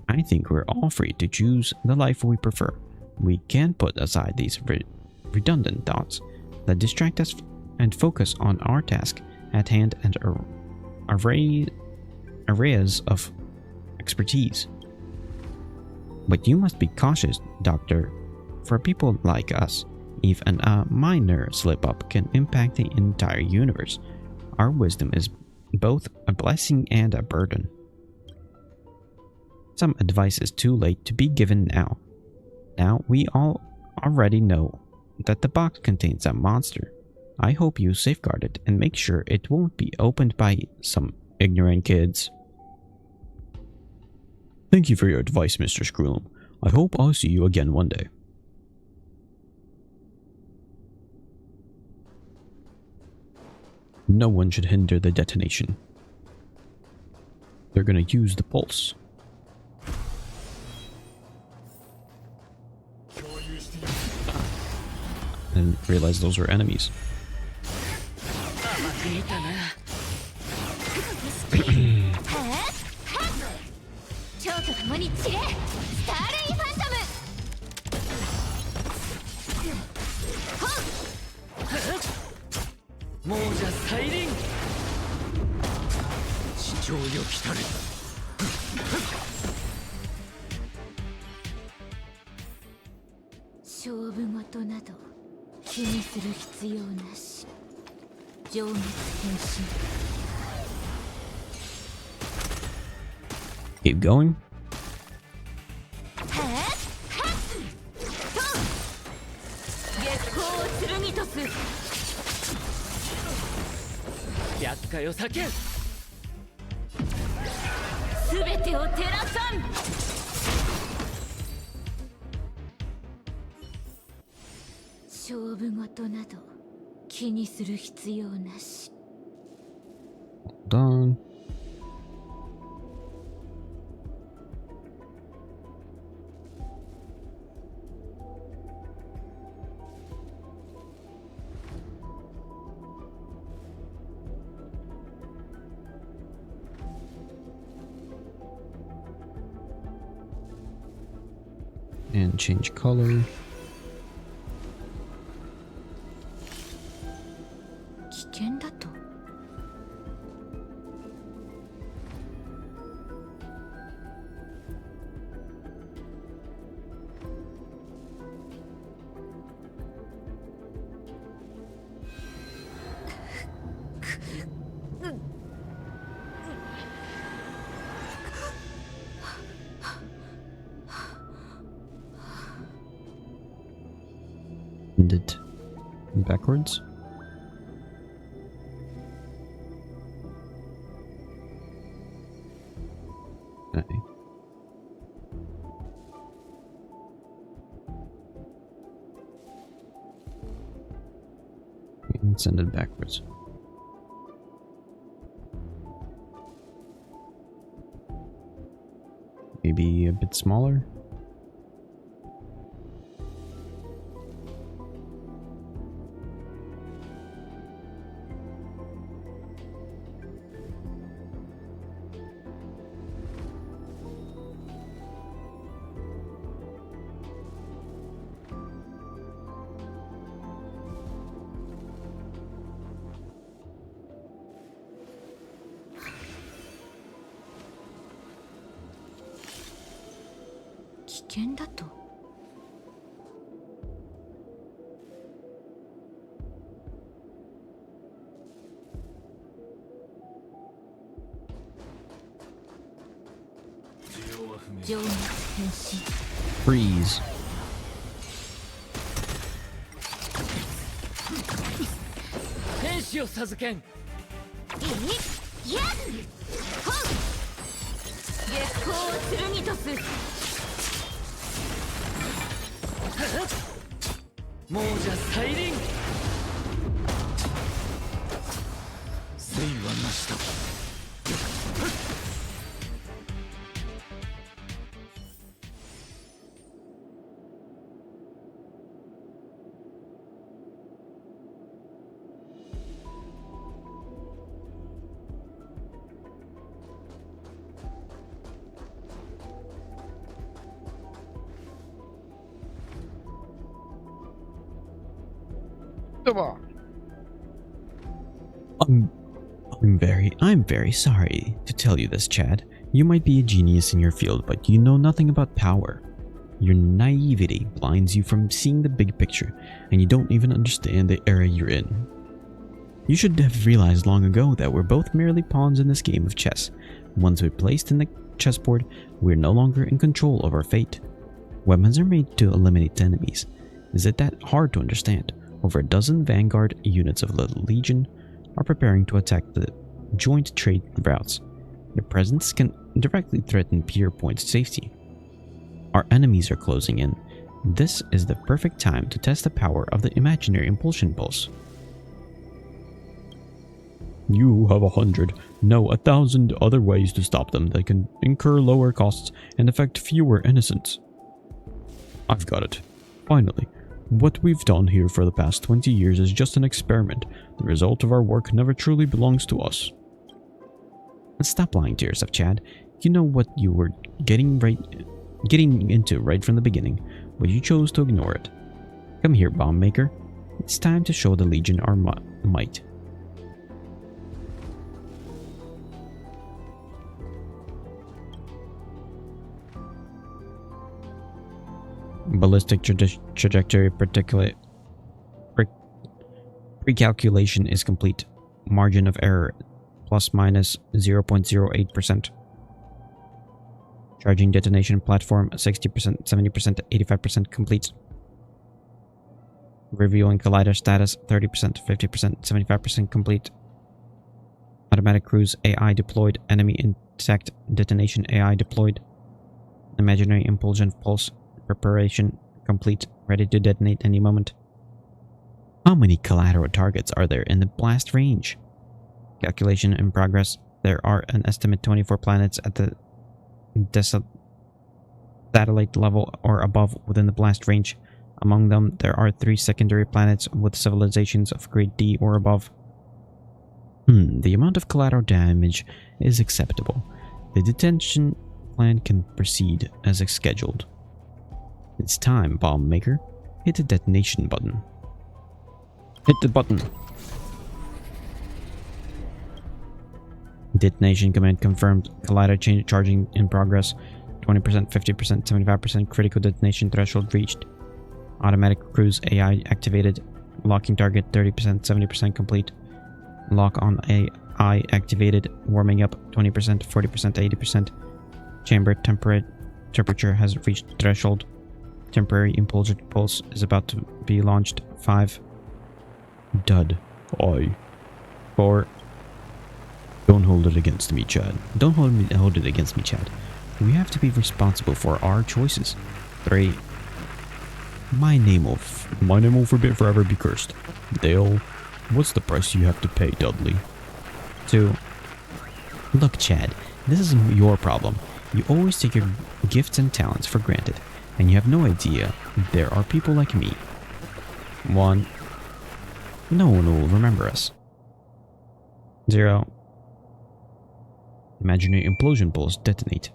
I think we're all free to choose the life we prefer. We can put aside these redundant thoughts that distract us and focus on our task at hand and arrays of expertise. But you must be cautious, Doctor. For people like us, even a minor slip-up can impact the entire universe. Our wisdom is both a blessing and a burden. Some advice is too late to be given now. Now we all already know that the box contains a monster. I hope you safeguard it and make sure it won't be opened by some ignorant kids. Thank you for your advice, Mr. Screwlum. I hope I'll see you again one day. No one should hinder the detonation. They're gonna use the pulse. And realize those are enemies. Keep going. Done. And change color. 危険だと。Send it backwards. Okay. And send it backwards. Maybe a bit smaller.危険だと。情熱変身。 Freeze. 天使を授けん。いいやっほう月光を剣とす。亡者再臨。生はなしだ。I'm very sorry to tell you this, Chad. You might be a genius in your field, but you know nothing about power. Your naivety blinds you from seeing the big picture, and you don't even understand the era you're in. You should have realized long ago that we're both merely pawns in this game of chess. Once we're placed in the chessboard, we're no longer in control of our fate. Weapons are made to eliminate enemies. Is it that hard to understand? Over a dozen vanguard units of the Legion are preparing to attack the joint trade routes. Their presence can directly threaten Pier Point's safety. Our enemies are closing in. This is the perfect time to test the power of the imaginary impulsion pulse. You have 100, no 1,000 other ways to stop them that can incur lower costs and affect fewer innocents. I've got it. Finally. What we've done here for the past 20 years is just an experiment. The result of our work never truly belongs to us. Stop lying to yourself, Chad. You know what you were getting into right from the beginning, but you chose to ignore it. Come here, Bomb Maker. It's time to show the Legion our might. Ballistic trajectory pre-calculation is complete. Margin of error plus minus 0.08%. Charging detonation platform 60%, 70%, 85% complete. Reviewing collider status 30%, 50%, 75% complete. Automatic cruise AI deployed. Enemy intact. Detonation AI deployed. Imaginary impulsion pulse preparation complete. Ready to detonate any moment. How many collateral targets are there in the blast range? Calculation in progress. There are an estimate 24 planets at the satellite level or above within the blast range. Among them, there are 3 secondary planets with civilizations of grade D or above. The amount of collateral damage is acceptable. The detention plan can proceed as scheduled. It's time, bomb maker. Hit the detonation button. Hit the button. Detonation command confirmed. Collider charging in progress. 20%, 50%, 75% critical detonation threshold reached. Automatic cruise AI activated. Locking target 30%, 70% complete. Lock on AI activated. Warming up 20%, 40%, 80%. Chamber temperature has reached threshold. Temporary impulsion pulse is about to be launched. 5. Dud. 4. Don't hold it against me, Chad. Don't hold it against me, Chad. We have to be responsible for our choices. 3. My name will forever be cursed. Dale, what's the price you have to pay, Dudley? 2. Look, Chad, this is your problem. You always take your gifts and talents for granted, and you have no idea there are people like me. 1. No one will remember us. 0. Imaginary implosion pulse detonate.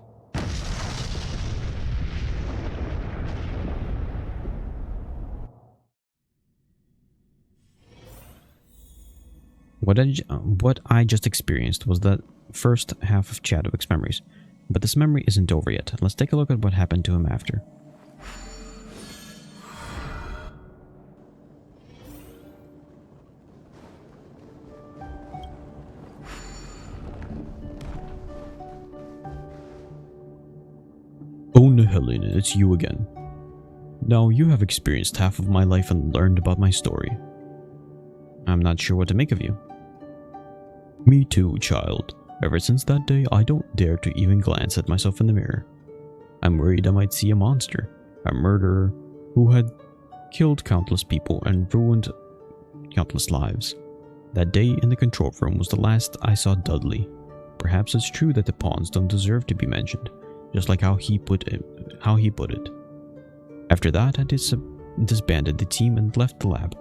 What I just experienced was the first half of Chadwick's memories, but this memory isn't over yet. Let's take a look at what happened to him after. Oh no, Helena, it's you again. Now you have experienced half of my life and learned about my story. I'm not sure what to make of you. Me too, child. Ever since that day, I don't dare to even glance at myself in the mirror. I'm worried I might see a monster, a murderer, who had killed countless people and ruined countless lives. That day in the control room was the last I saw Dudley. Perhaps it's true that the pawns don't deserve to be mentioned, just like how he put it. After that, I disbanded the team and left the lab.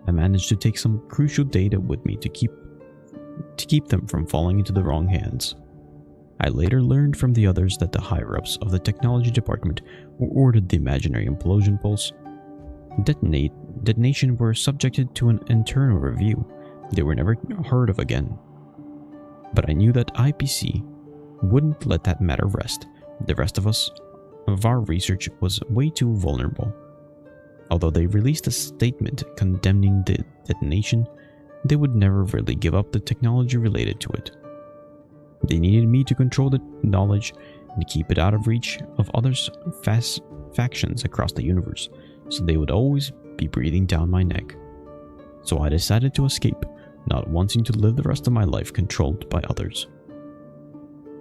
I managed to take some crucial data with me to keep them from falling into the wrong hands. I later learned from the others that the higher-ups of the technology department who ordered the imaginary implosion pulse detonation were subjected to an internal review. They were never heard of again. But I knew that IPC wouldn't let that matter rest. The rest of our research was way too vulnerable. Although they released a statement condemning the detonation, they would never really give up the technology related to it. They needed me to control the knowledge and keep it out of reach of others' factions across the universe, so they would always be breathing down my neck. So I decided to escape, not wanting to live the rest of my life controlled by others.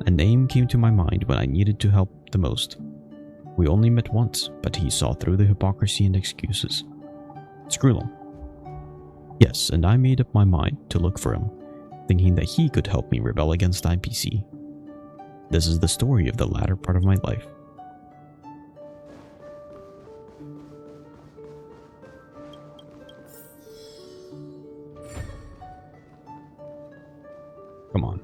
A name came to my mind when I needed to help the most. We only met once, but he saw through the hypocrisy and excuses. Screwlum. Yes, and I made up my mind to look for him, thinking that he could help me rebel against IPC. This is the story of the latter part of my life. Come on.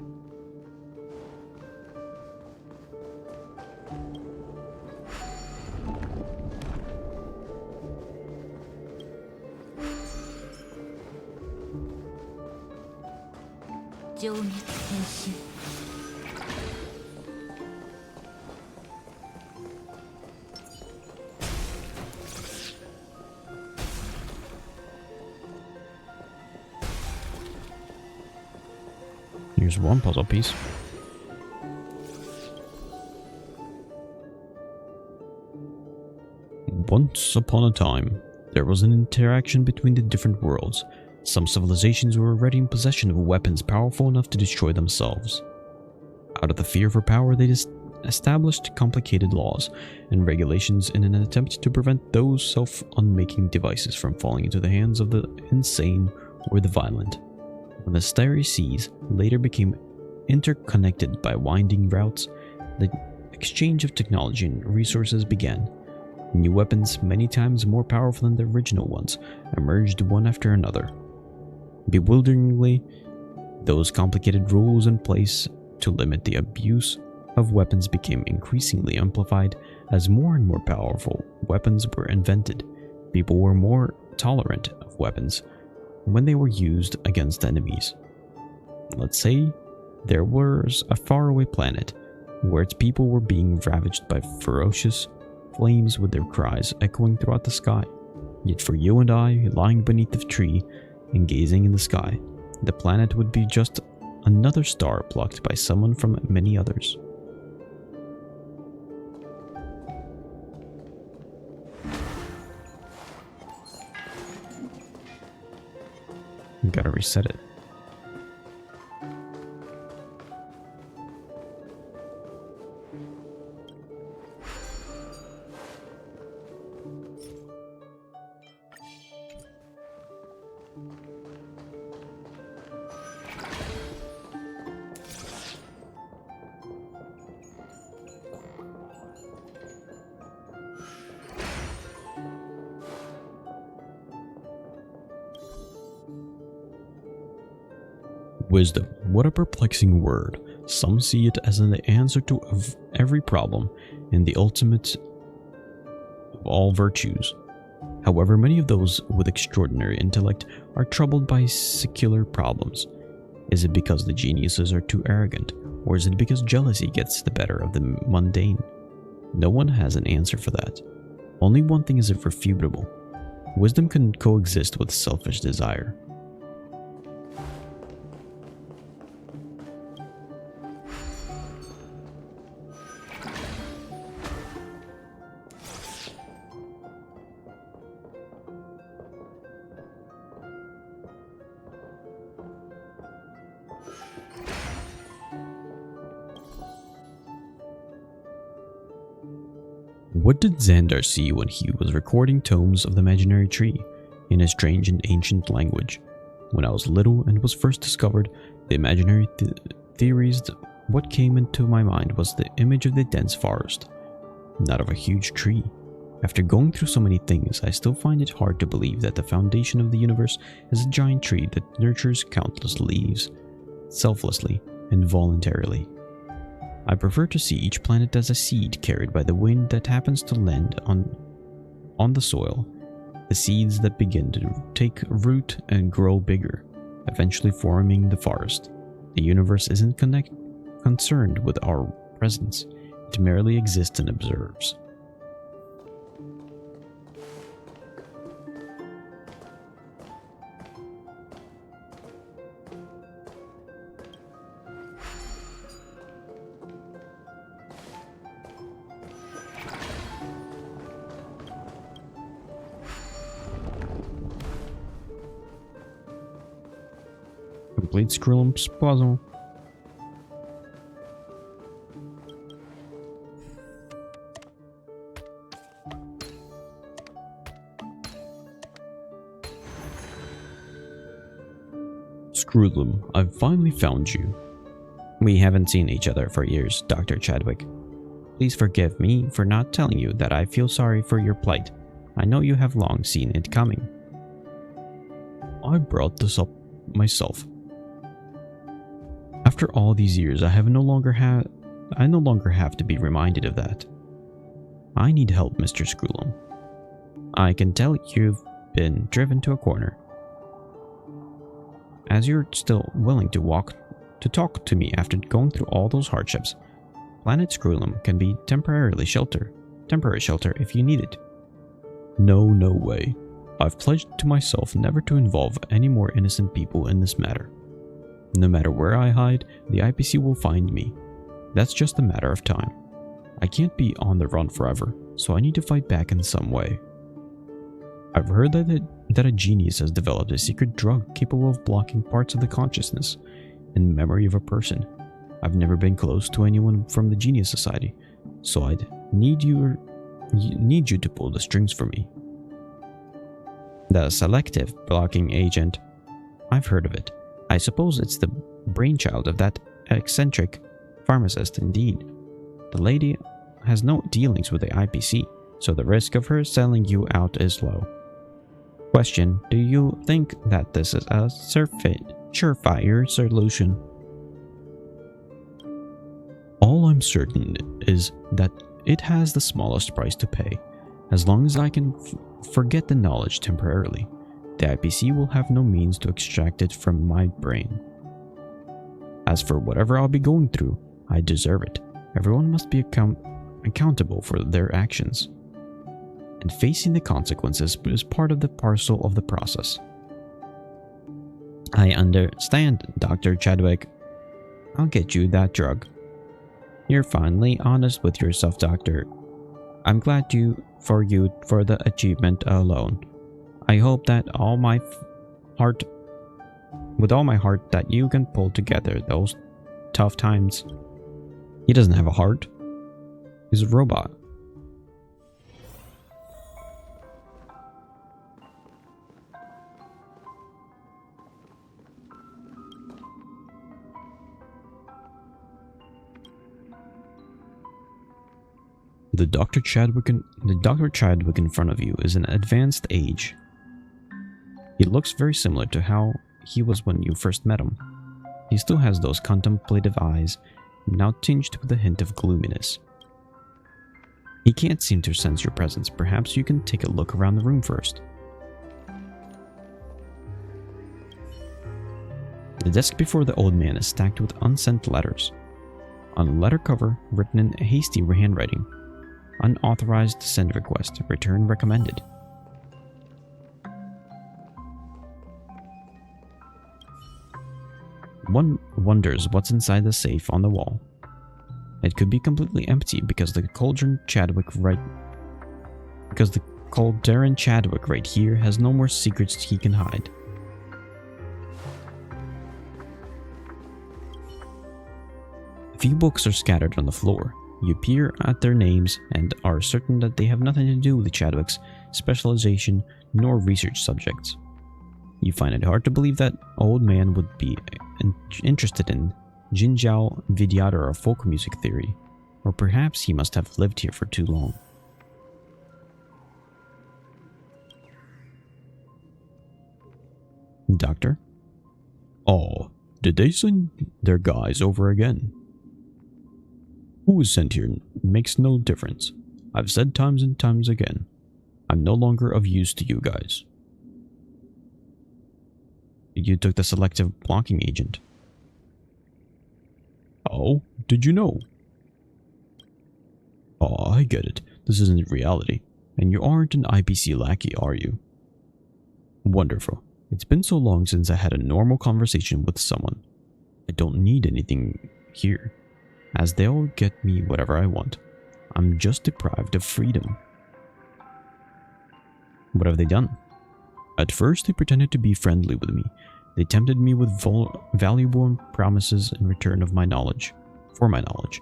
Here's one puzzle piece. Once upon a time, there was an interaction between the different worlds. Some civilizations were already in possession of weapons powerful enough to destroy themselves. Out of the fear for power, they established complicated laws and regulations in an attempt to prevent those self-unmaking devices from falling into the hands of the insane or the violent. When the starry seas later became interconnected by winding routes, the exchange of technology and resources began. New weapons, many times more powerful than the original ones, emerged one after another. Bewilderingly, those complicated rules in place to limit the abuse of weapons became increasingly amplified as more and more powerful weapons were invented, people were more tolerant of weapons when they were used against enemies. Let's say there was a faraway planet where its people were being ravaged by ferocious flames with their cries echoing throughout the sky. Yet for you and I, lying beneath the tree and gazing in the sky, the planet would be just another star plucked by someone from many others. Gotta reset it. Wisdom. What a perplexing word. Some see it as the answer to every problem and the ultimate of all virtues. However, many of those with extraordinary intellect are troubled by secular problems. Is it because the geniuses are too arrogant, or is it because jealousy gets the better of the mundane? No one has an answer for that. Only one thing is irrefutable. Wisdom can coexist with selfish desire. What did Xandar see when he was recording tomes of the imaginary tree in a strange and ancient language? When I was little and was first discovered the imaginary theories, what came into my mind was the image of the dense forest, not of a huge tree. After going through so many things, I still find it hard to believe that the foundation of the universe is a giant tree that nurtures countless leaves, selflessly and voluntarily. I prefer to see each planet as a seed carried by the wind that happens to land on the soil, the seeds that begin to take root and grow bigger, eventually forming the forest. The universe isn't concerned with our presence, it merely exists and observes. Complete Skrillum's puzzle. Skrillum, I've finally found you. We haven't seen each other for years, Dr. Chadwick. Please forgive me for not telling you that I feel sorry for your plight. I know you have long seen it coming. I brought this up myself. After all these years, I no longer have to be reminded of that. I need help, Mr. Skrillum. I can tell you've been driven to a corner. As you're still willing to talk to me after going through all those hardships, Planet Skrillum can be temporary shelter if you need it. No way. I've pledged to myself never to involve any more innocent people in this matter. No matter where I hide, the IPC will find me. That's just a matter of time. I can't be on the run forever, so I need to fight back in some way. I've heard that a genius has developed a secret drug capable of blocking parts of the consciousness and memory of a person. I've never been close to anyone from the Genius Society, so I'd need you to pull the strings for me. The selective blocking agent. I've heard of it. I suppose it's the brainchild of that eccentric pharmacist indeed. The lady has no dealings with the IPC, so the risk of her selling you out is low. Question, do you think that this is a surefire solution? All I'm certain is that it has the smallest price to pay. As long as I can forget the knowledge temporarily, the IPC will have no means to extract it from my brain. As for whatever I'll be going through, I deserve it. Everyone must be accountable for their actions. And facing the consequences is part of the parcel of the process. I understand, Dr. Chadwick. I'll get you that drug. You're finally honest with yourself, Doctor. I'm glad for you for the achievement alone. I hope that with all my heart that you can pull together those tough times. He doesn't have a heart. He's a robot. The Dr. Chadwick in front of you is an advanced age. He looks very similar to how he was when you first met him. He still has those contemplative eyes, now tinged with a hint of gloominess. He can't seem to sense your presence. Perhaps you can take a look around the room first. The desk before the old man is stacked with unsent letters. On the letter cover, written in hasty handwriting, unauthorized send request, return recommended. One wonders what's inside the safe on the wall. It could be completely empty because the Cauldron Chadwick right here has no more secrets he can hide. A few books are scattered on the floor. You peer at their names and are certain that they have nothing to do with Chadwick's specialization nor research subjects. You find it hard to believe that old man would be interested in Jinjiao Vidyata or folk music theory, or perhaps he must have lived here for too long. Doctor? Oh, did they send their guys over again? Who was sent here makes no difference. I've said times and times again, I'm no longer of use to you guys. You took the selective blocking agent. Oh, did you know? Oh, I get it. This isn't reality. And you aren't an IPC lackey, are you? Wonderful. It's been so long since I had a normal conversation with someone. I don't need anything here, as they'll get me whatever I want. I'm just deprived of freedom. What have they done? At first, they pretended to be friendly with me. They tempted me with valuable promises in return of my knowledge, for my knowledge.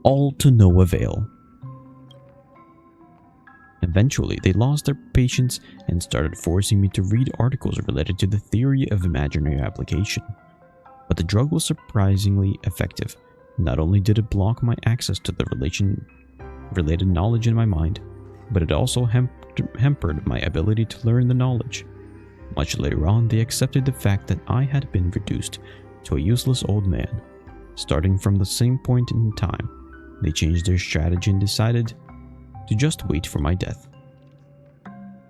All to no avail. Eventually, they lost their patience and started forcing me to read articles related to the theory of imaginary application. But the drug was surprisingly effective. Not only did it block my access to the related knowledge in my mind, but it also hampered my ability to learn the knowledge. Much later on, they accepted the fact that I had been reduced to a useless old man. Starting from the same point in time, they changed their strategy and decided to just wait for my death.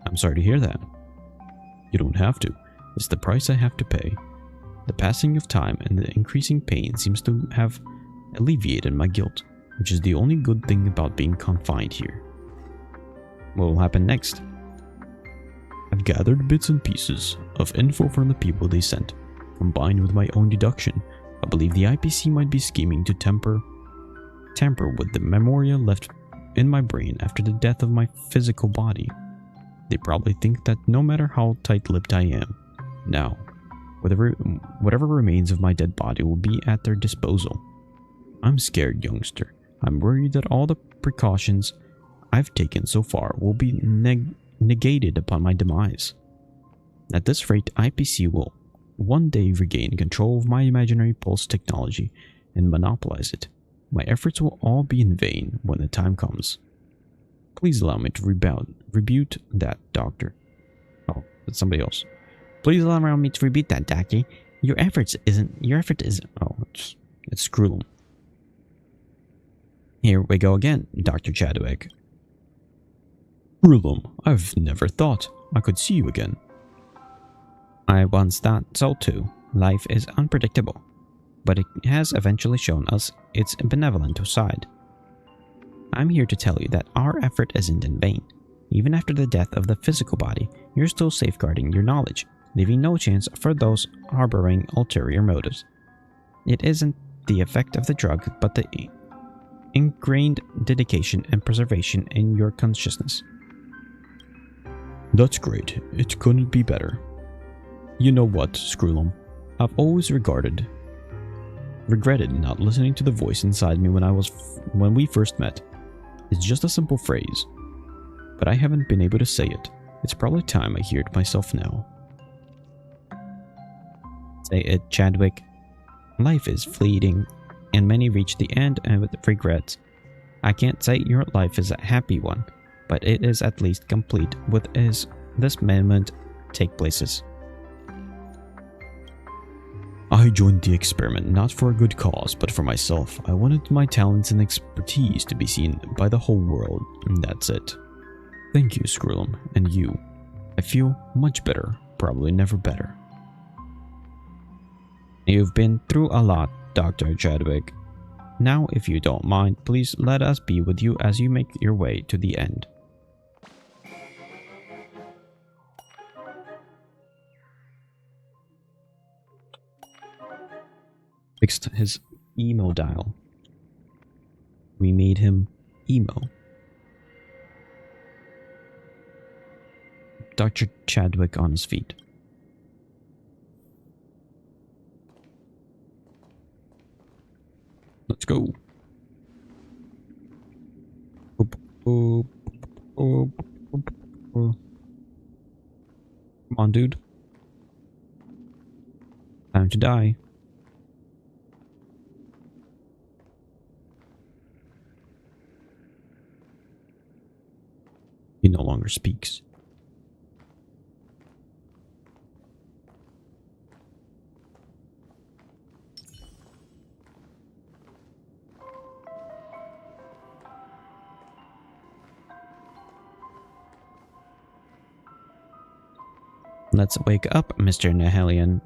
I'm sorry to hear that. You don't have to. It's the price I have to pay. The passing of time and the increasing pain seems to have alleviated my guilt, which is the only good thing about being confined here. What will happen next? I've gathered bits and pieces of info from the people they sent. Combined with my own deduction, I believe the IPC might be scheming to tamper with the memoria left in my brain after the death of my physical body. They probably think that no matter how tight-lipped I am now, whatever remains of my dead body will be at their disposal. I'm scared, youngster. I'm worried that all the precautions I've taken so far will be negated upon my demise. At this rate, IPC will one day regain control of my imaginary pulse technology and monopolize it. My efforts will all be in vain when the time comes. Please allow me to rebut that, Doctor. Oh, that's somebody else. Please allow me to rebut that, Doctor. Your effort isn't. Oh, it's Scroolum. Here we go again, Dr. Chadwick. Screwlum, I've never thought I could see you again. I once thought so too. Life is unpredictable, but it has eventually shown us its benevolent side. I'm here to tell you that our effort isn't in vain. Even after the death of the physical body, you're still safeguarding your knowledge, leaving no chance for those harboring ulterior motives. It isn't the effect of the drug, but the ingrained dedication and preservation in your consciousness. That's great. It couldn't be better. You know what, Screwlum? I've always regretted not listening to the voice inside me when we first met. It's just a simple phrase, but I haven't been able to say it. It's probably time I hear it myself now. Say it, Chadwick. Life is fleeting, and many reach the end with regrets. I can't say your life is a happy one, but it is at least complete with as this moment take places. I joined the experiment not for a good cause, but for myself. I wanted my talents and expertise to be seen by the whole world, and that's it. Thank you, Screwlum, and you. I feel much better, probably never better. You've been through a lot, Dr. Chadwick. Now, if you don't mind, please let us be with you as you make your way to the end. Fixed his emo dial. We made him emo. Dr. Chadwick on his feet. Let's go. Come on, dude. Time to die. He no longer speaks. Let's wake up, Mr. Nihelion.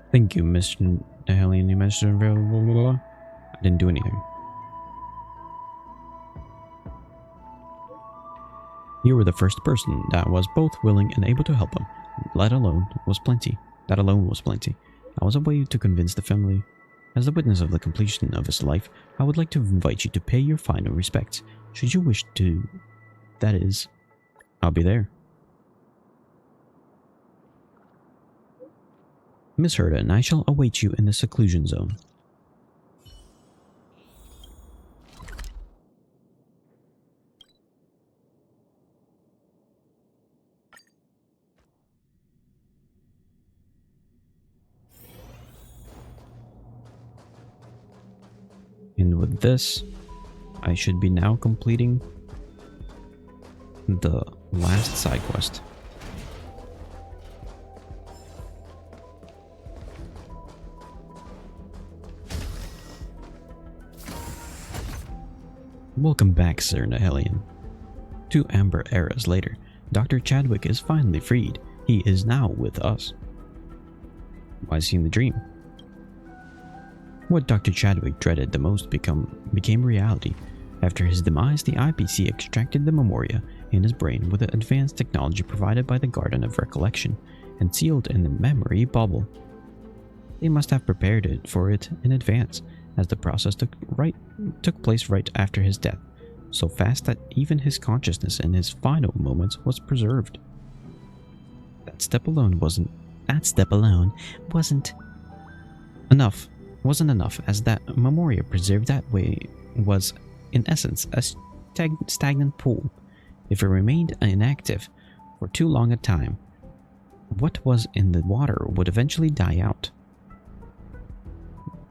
Thank you, Mr. Nihelion. You mentioned blah, blah, blah, blah. I didn't do anything. You were the first person that was both willing and able to help him. That alone was plenty. I was a way to convince the family. As the witness of the completion of his life, I would like to invite you to pay your final respects. Should you wish to, that is, I'll be there. Miss Herda and I shall await you in the seclusion zone. And with this, I should be now completing the last side quest. Welcome back, Sir Nihelion. 2 amber eras later, Dr. Chadwick is finally freed. He is now with us. Why is he in the dream? What Dr. Chadwick dreaded the most became reality. After his demise, the IPC extracted the memoria in his brain with the advanced technology provided by the Garden of Recollection and sealed in the memory bubble. They must have prepared it for it in advance, as the process took place right after his death, so fast that even his consciousness in his final moments was preserved. That step alone wasn't enough, as that memoria preserved that way was, in essence, a stagnant pool. If it remained inactive for too long a time, what was in the water would eventually die out.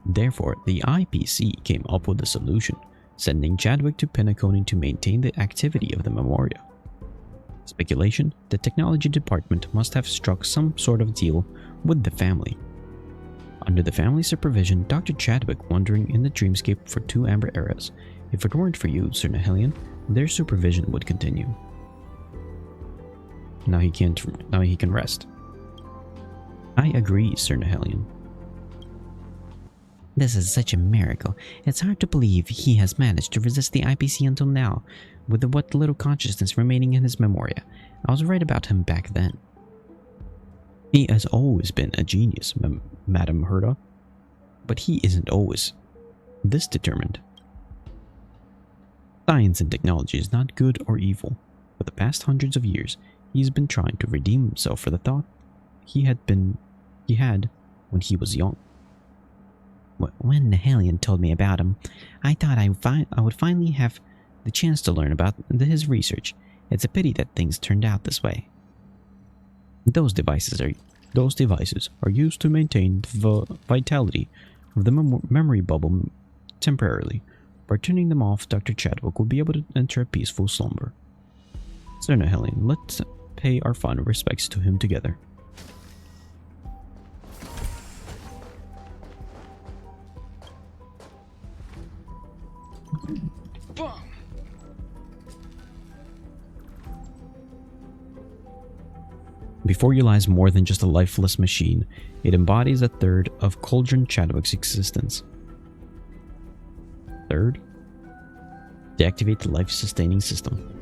Therefore, the IPC came up with a solution, sending Chadwick to Penacony to maintain the activity of the memoria. Speculation: the technology department must have struck some sort of deal with the family. Under the family's supervision, Dr. Chadwick wandering in the dreamscape for 2 amber eras. If it weren't for you, Sir Nihilion, their supervision would continue. Now he can rest. I agree, Sir Nihilion. This is such a miracle. It's hard to believe he has managed to resist the IPC until now, with what little consciousness remaining in his memoria. I was right about him back then. He has always been a genius, Madam Herta, but he isn't always this determined. Science and technology is not good or evil. For the past hundreds of years, he's been trying to redeem himself for the thought he had when he was young. When Nihilion told me about him, I thought I would finally have the chance to learn about his research. It's a pity that things turned out this way. Those devices are used to maintain the vitality of the memory bubble temporarily. By turning them off, Dr. Chadwick will be able to enter a peaceful slumber. Sir Nihilion, let's pay our final respects to him together. Before you lies more than just a lifeless machine. It embodies a third of Cauldron Chadwick's existence. Third, deactivate the life-sustaining system.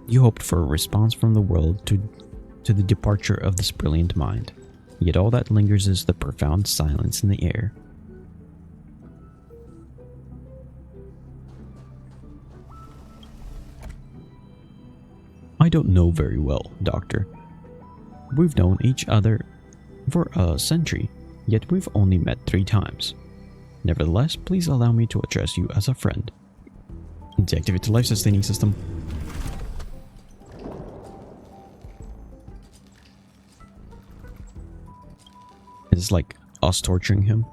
You hoped for a response from the world to the departure of this brilliant mind, yet all that lingers is the profound silence in the air. I don't know very well, Doctor. We've known each other for a century, yet we've only met 3 times. Nevertheless, please allow me to address you as a friend. Deactivate the life-sustaining system. It's like us torturing him.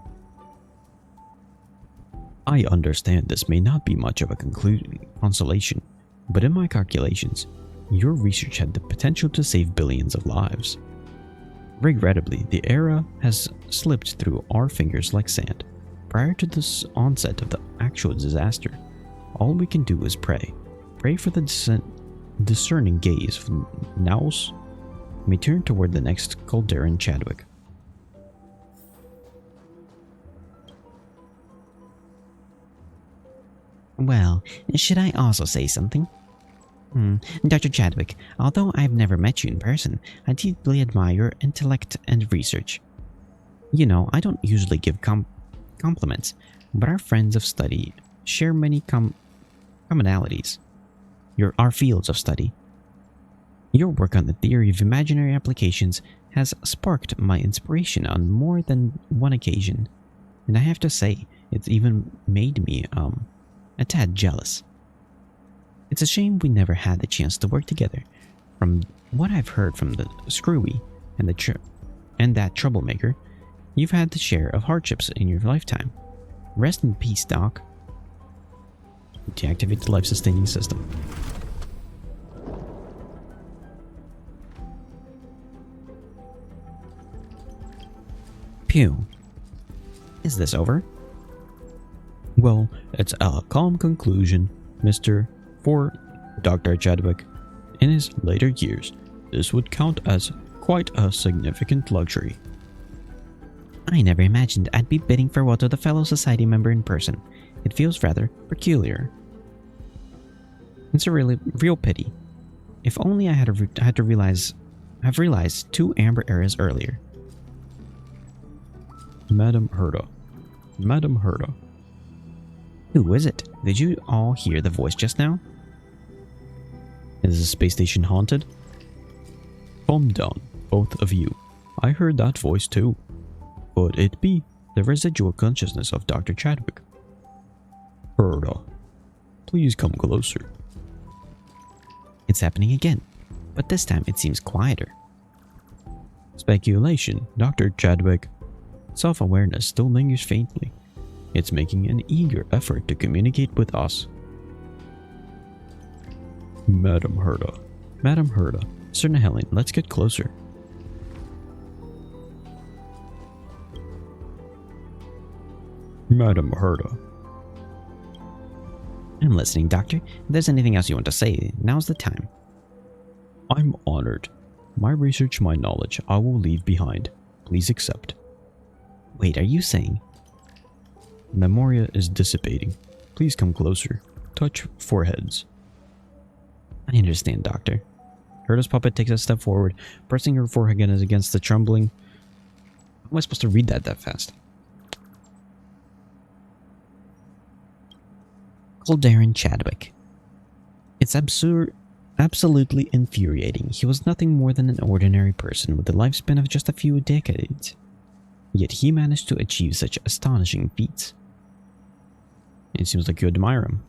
I understand this may not be much of a consolation, but in my calculations, your research had the potential to save billions of lives. Regrettably, the era has slipped through our fingers like sand. Prior to the onset of the actual disaster, all we can do is pray. Pray for the discerning gaze of Naos may turn toward the next Calderon Chadwick. Well, should I also say something? Dr. Chadwick, although I've never met you in person, I deeply admire your intellect and research. You know, I don't usually give compliments, but our friends of study share many commonalities. Our fields of study. Your work on the theory of imaginary applications has sparked my inspiration on more than one occasion, and I have to say, it's even made me, a tad jealous. It's a shame we never had the chance to work together. From what I've heard from the Screwy and that troublemaker, you've had the share of hardships in your lifetime. Rest in peace, Doc. Deactivate the life-sustaining system. Pew. Is this over? Well, it's a calm conclusion, for Dr. Chadwick. In his later years, this would count as quite a significant luxury. I never imagined I'd be bidding farewell to the fellow society member in person. It feels rather peculiar. It's a real pity. If only I had to realize have realized 2 amber areas earlier. Madam Herda. Madam Herda. Who is it? Did you all hear the voice just now? Is the space station haunted? Calm down, both of you. I heard that voice too. Could it be the residual consciousness of Dr. Chadwick? Herda, please come closer. It's happening again, but this time it seems quieter. Speculation, Dr. Chadwick. Self-awareness still lingers faintly. It's making an eager effort to communicate with us. Madam Herda. Madam Herda. Sir Nahelian, let's get closer. Madam Herda. I'm listening, Doctor. If there's anything else you want to say, now's the time. I'm honored. My research, my knowledge, I will leave behind. Please accept. Wait, are you saying? Memoria is dissipating. Please come closer. Touch foreheads. I understand, Doctor. Herda's puppet takes a step forward, pressing her forehead against the trembling. How am I supposed to read that fast? Goldarin Chadwick. It's absolutely infuriating. He was nothing more than an ordinary person with a lifespan of just a few decades. Yet he managed to achieve such astonishing feats. It seems like you admire him.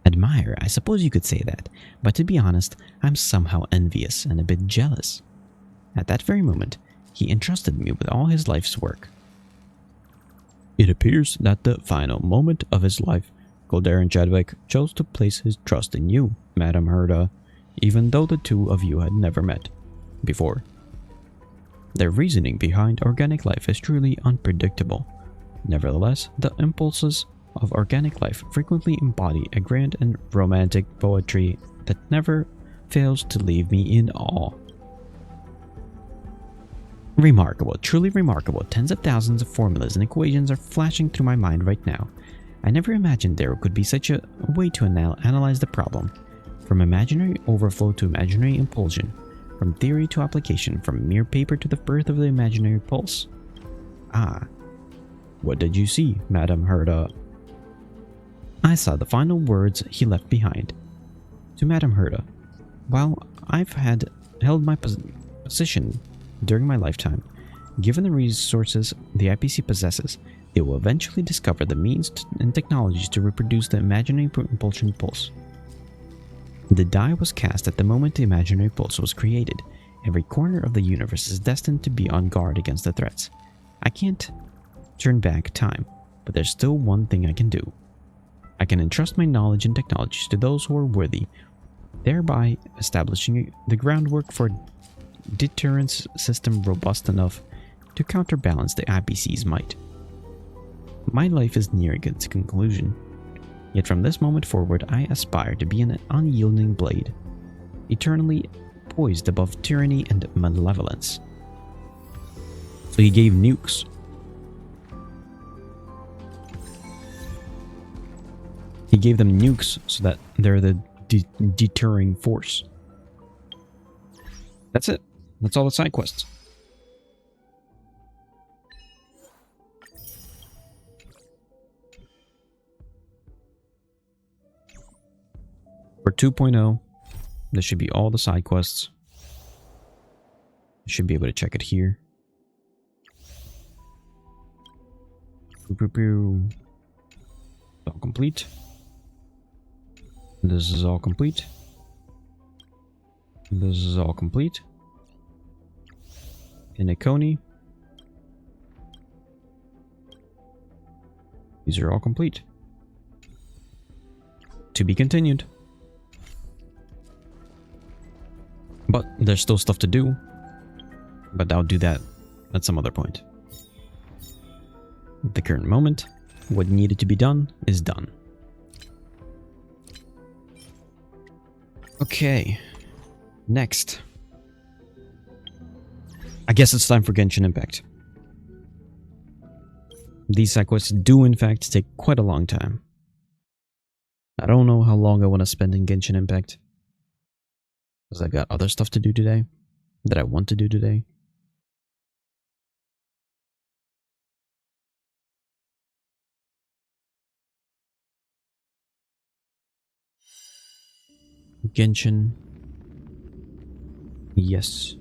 Admire, I suppose you could say that, but to be honest, I'm somehow envious and a bit jealous. At that very moment, he entrusted me with all his life's work. It appears that the final moment of his life, Goldarin Chadwick chose to place his trust in you, Madam Herda, even though the two of you had never met before. Their reasoning behind organic life is truly unpredictable. Nevertheless, the impulses of organic life frequently embody a grand and romantic poetry that never fails to leave me in awe. Remarkable, truly remarkable. Tens of thousands of formulas and equations are flashing through my mind right now. I never imagined there could be such a way to analyze the problem. From imaginary overflow to imaginary impulsion, from theory to application, from mere paper to the birth of the imaginary pulse. Ah. What did you see, Madam Herda? I saw the final words he left behind. To Madam Herda, while I've held my position during my lifetime, given the resources the IPC possesses, it will eventually discover the means and technologies to reproduce the imaginary impulsion pulse. The die was cast at the moment the imaginary pulse was created. Every corner of the universe is destined to be on guard against the threats. I can't turn back time, but there's still one thing I can do. I can entrust my knowledge and technologies to those who are worthy, thereby establishing the groundwork for a deterrence system robust enough to counterbalance the IPC's might. My life is nearing its conclusion, yet from this moment forward I aspire to be an unyielding blade, eternally poised above tyranny and malevolence. So he gave nukes. He gave them nukes so that they're the deterring force. That's it. That's all the side quests. For 2.0, this should be all the side quests. I should be able to check it here. All complete. This is all complete. This is all complete. Inekoni. These are all complete. To be continued. But there's still stuff to do. But I'll do that at some other point. At the current moment, what needed to be done is done. Okay. Next. I guess it's time for Genshin Impact. These side quests do in fact take quite a long time. I don't know how long I want to spend in Genshin Impact, because I've got other stuff to do today. that I want to do today. Genshin. Yes.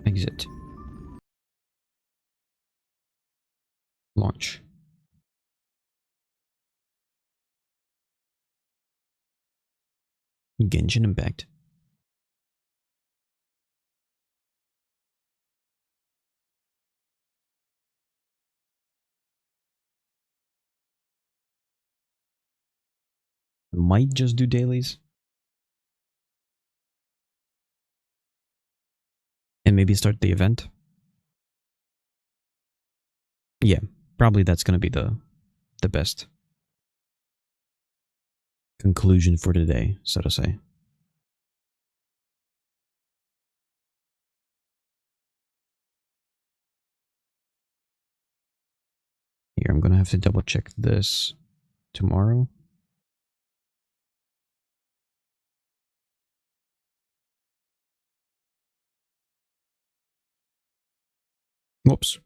Exit. Launch. Genshin Impact. Might just do dailies. And maybe start the event. Yeah, probably that's gonna be the best conclusion for today, so to say. Here, I'm gonna have to double check this tomorrow. Whoops.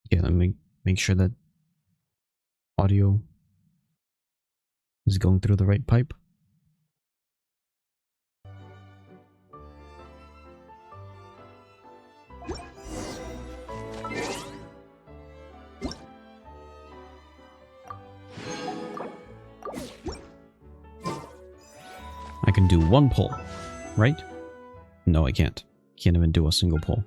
Yeah, let me make sure that audio is going through the right pipe. I can do one pull, right? No, I can't. Can't even do a single pull.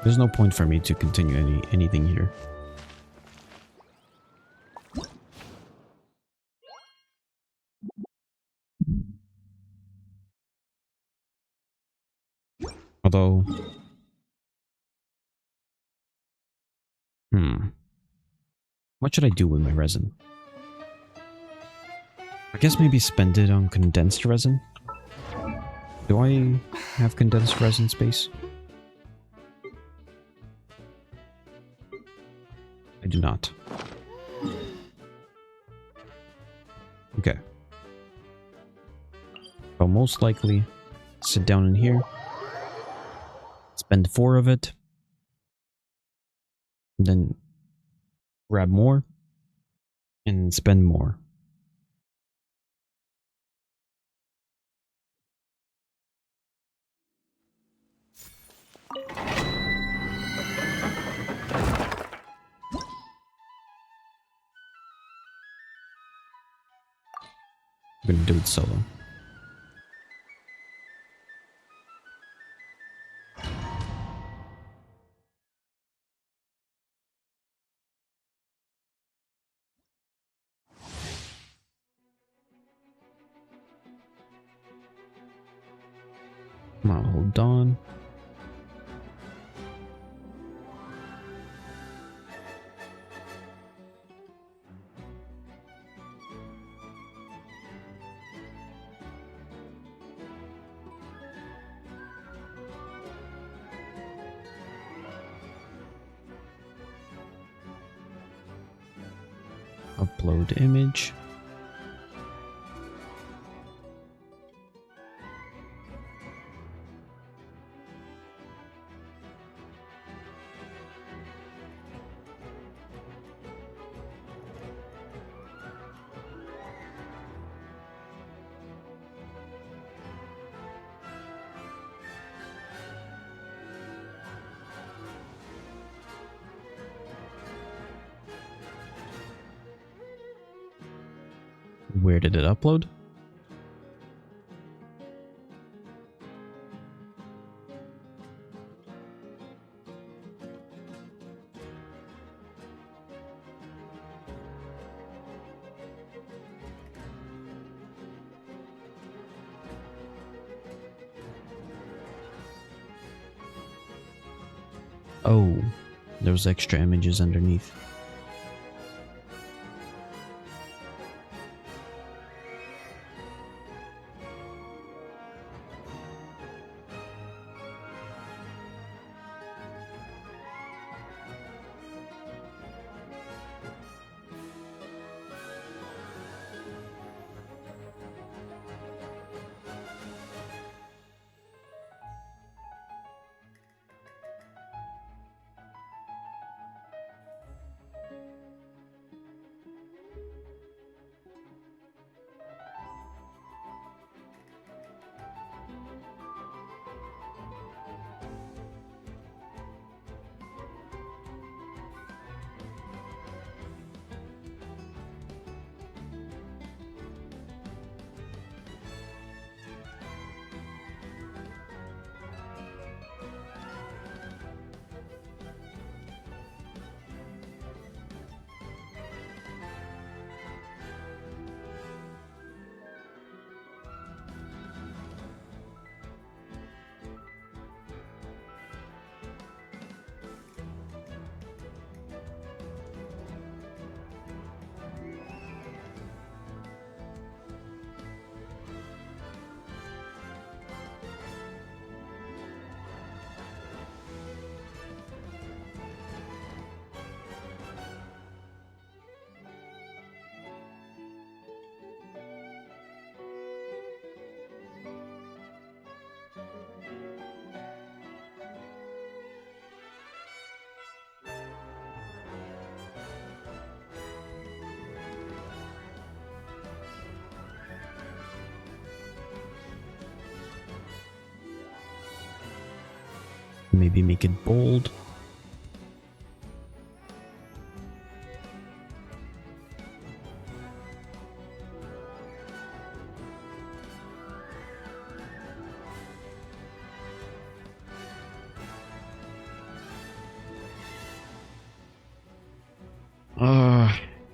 There's no point for me to continue anything here. Although... What should I do with my resin? I guess maybe spend it on condensed resin? Do I have condensed resin space? I do not. Okay. I'll most likely sit down in here, spend 4 of it, then grab more, and spend more. I'm gonna do it solo. Come on, hold on. Upload image. Where did it upload? Oh, there's extra images underneath. Maybe make it bold.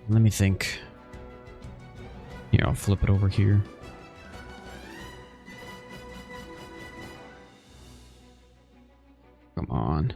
Let me think. Here, I'll flip it over here. Come on.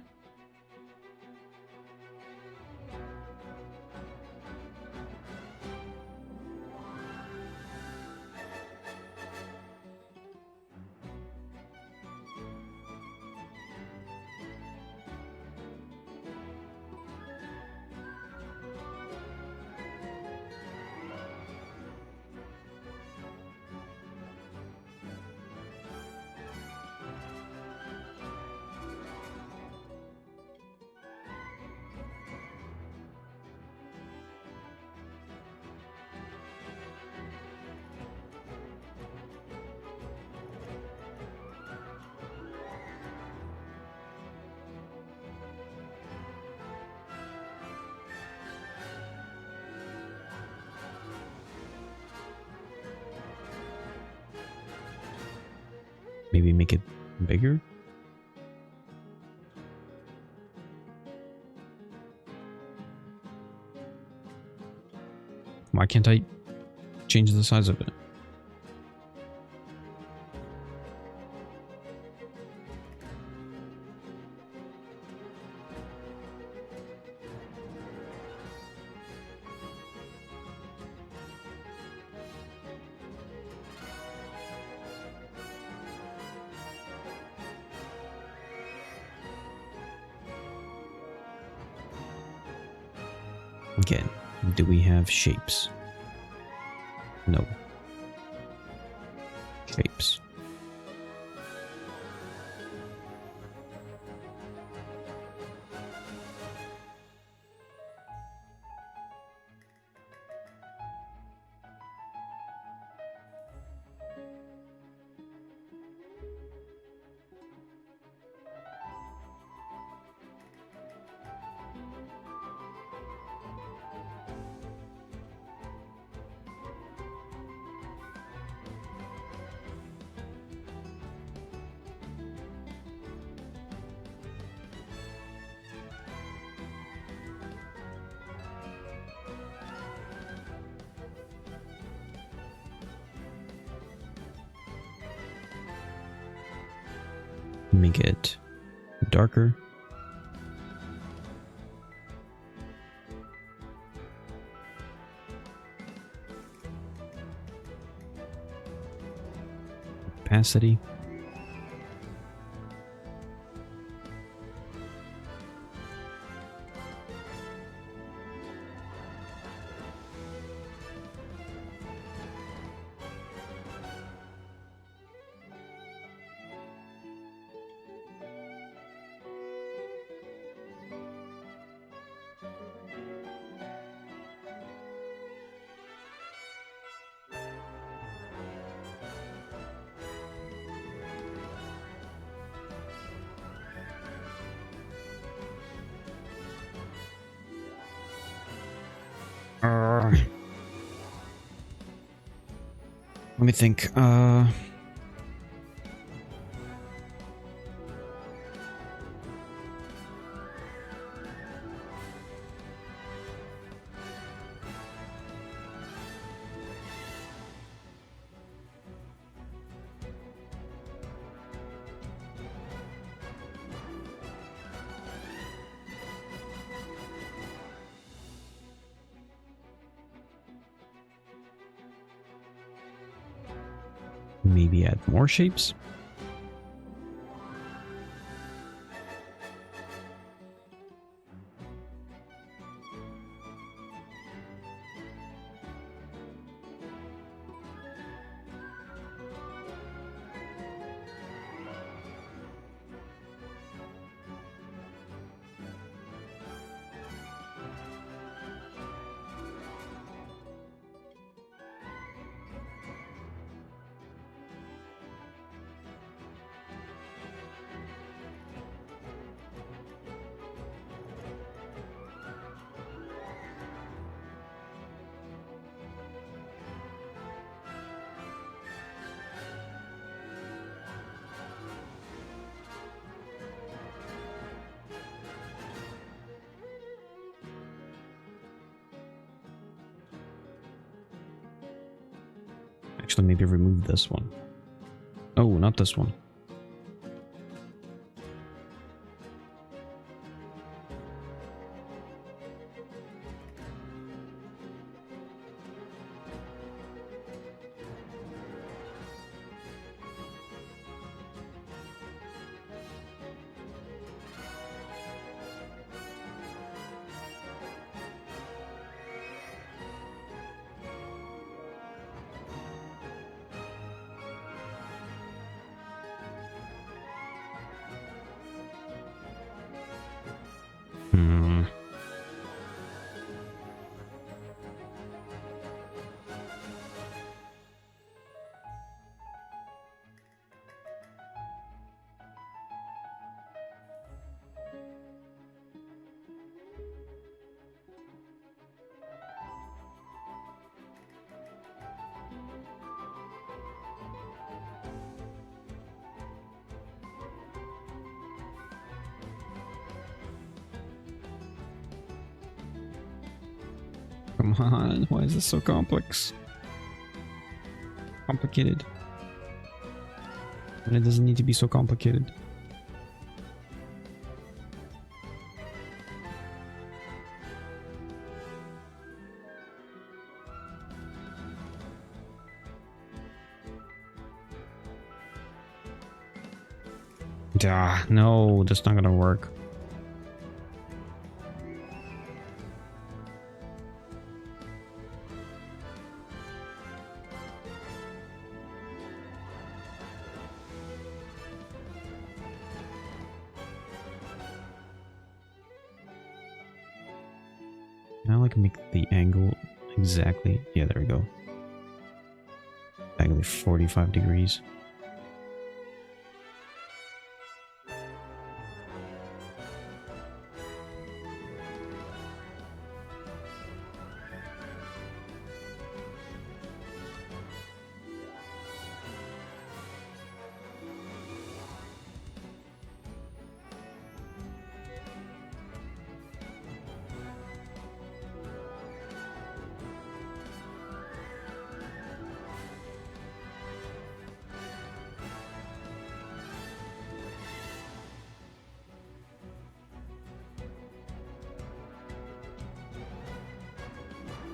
Maybe make it bigger? Why can't I change the size of it? Again, do we have shapes? No. Shapes. Make it darker. Opacity. Let me think. Maybe add more shapes? Actually, maybe remove this one. Oh, not this one. Come on, why is this so complex? Complicated. And it doesn't need to be so complicated. No, that's not gonna work. Now I can make the angle exactly. Yeah, there we go. Exactly 45 degrees.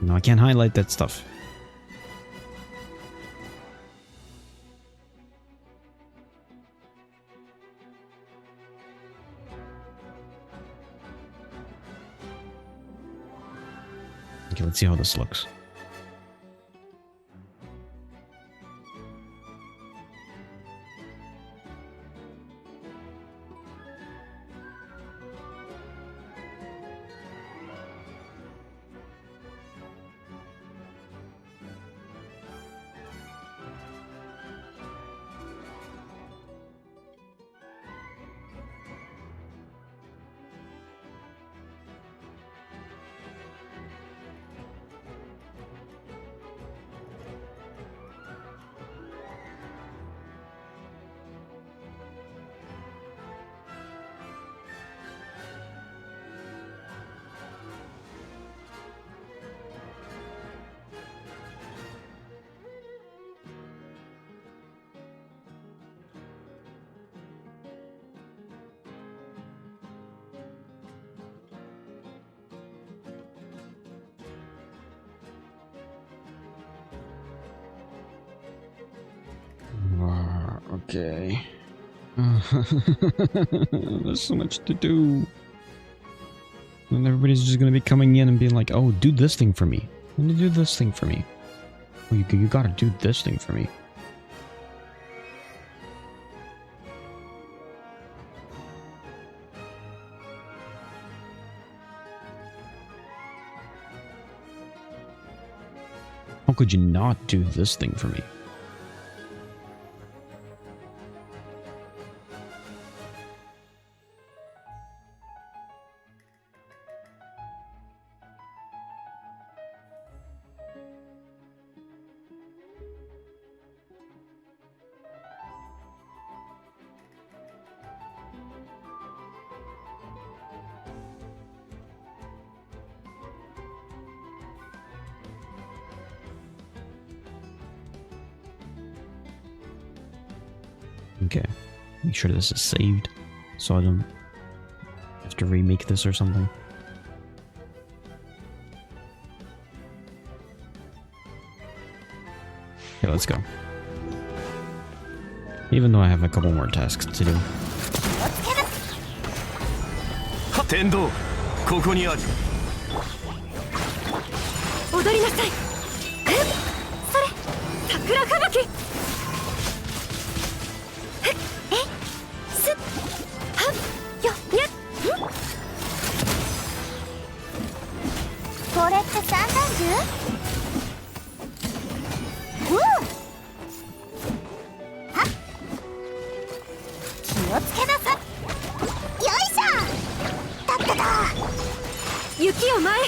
No, I can't highlight that stuff. Okay, let's see how this looks. Okay. There's so much to do. And everybody's just gonna be coming in and being like, oh, do this thing for me. Let me do this thing for me. Oh, you gotta do this thing for me. How could you not do this thing for me? Okay, make sure this is saved so I don't have to remake this or something. Okay, let's go. Even though I have a couple more tasks to do. 天道ここにある踊りなさい。それ桜吹雪。すっはっよにゃっ。これって散弾銃？はっ気をつけなさい。よいしょ。だっただ。雪を前。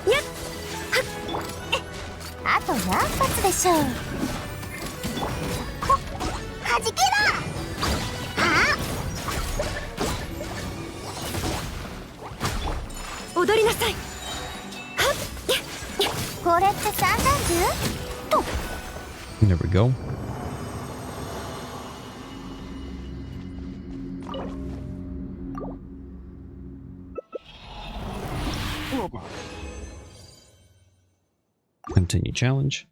にゃっあと何発でしょう。はじけろ。踊りなさい。これって散弾銃？と There we go. Continue challenge.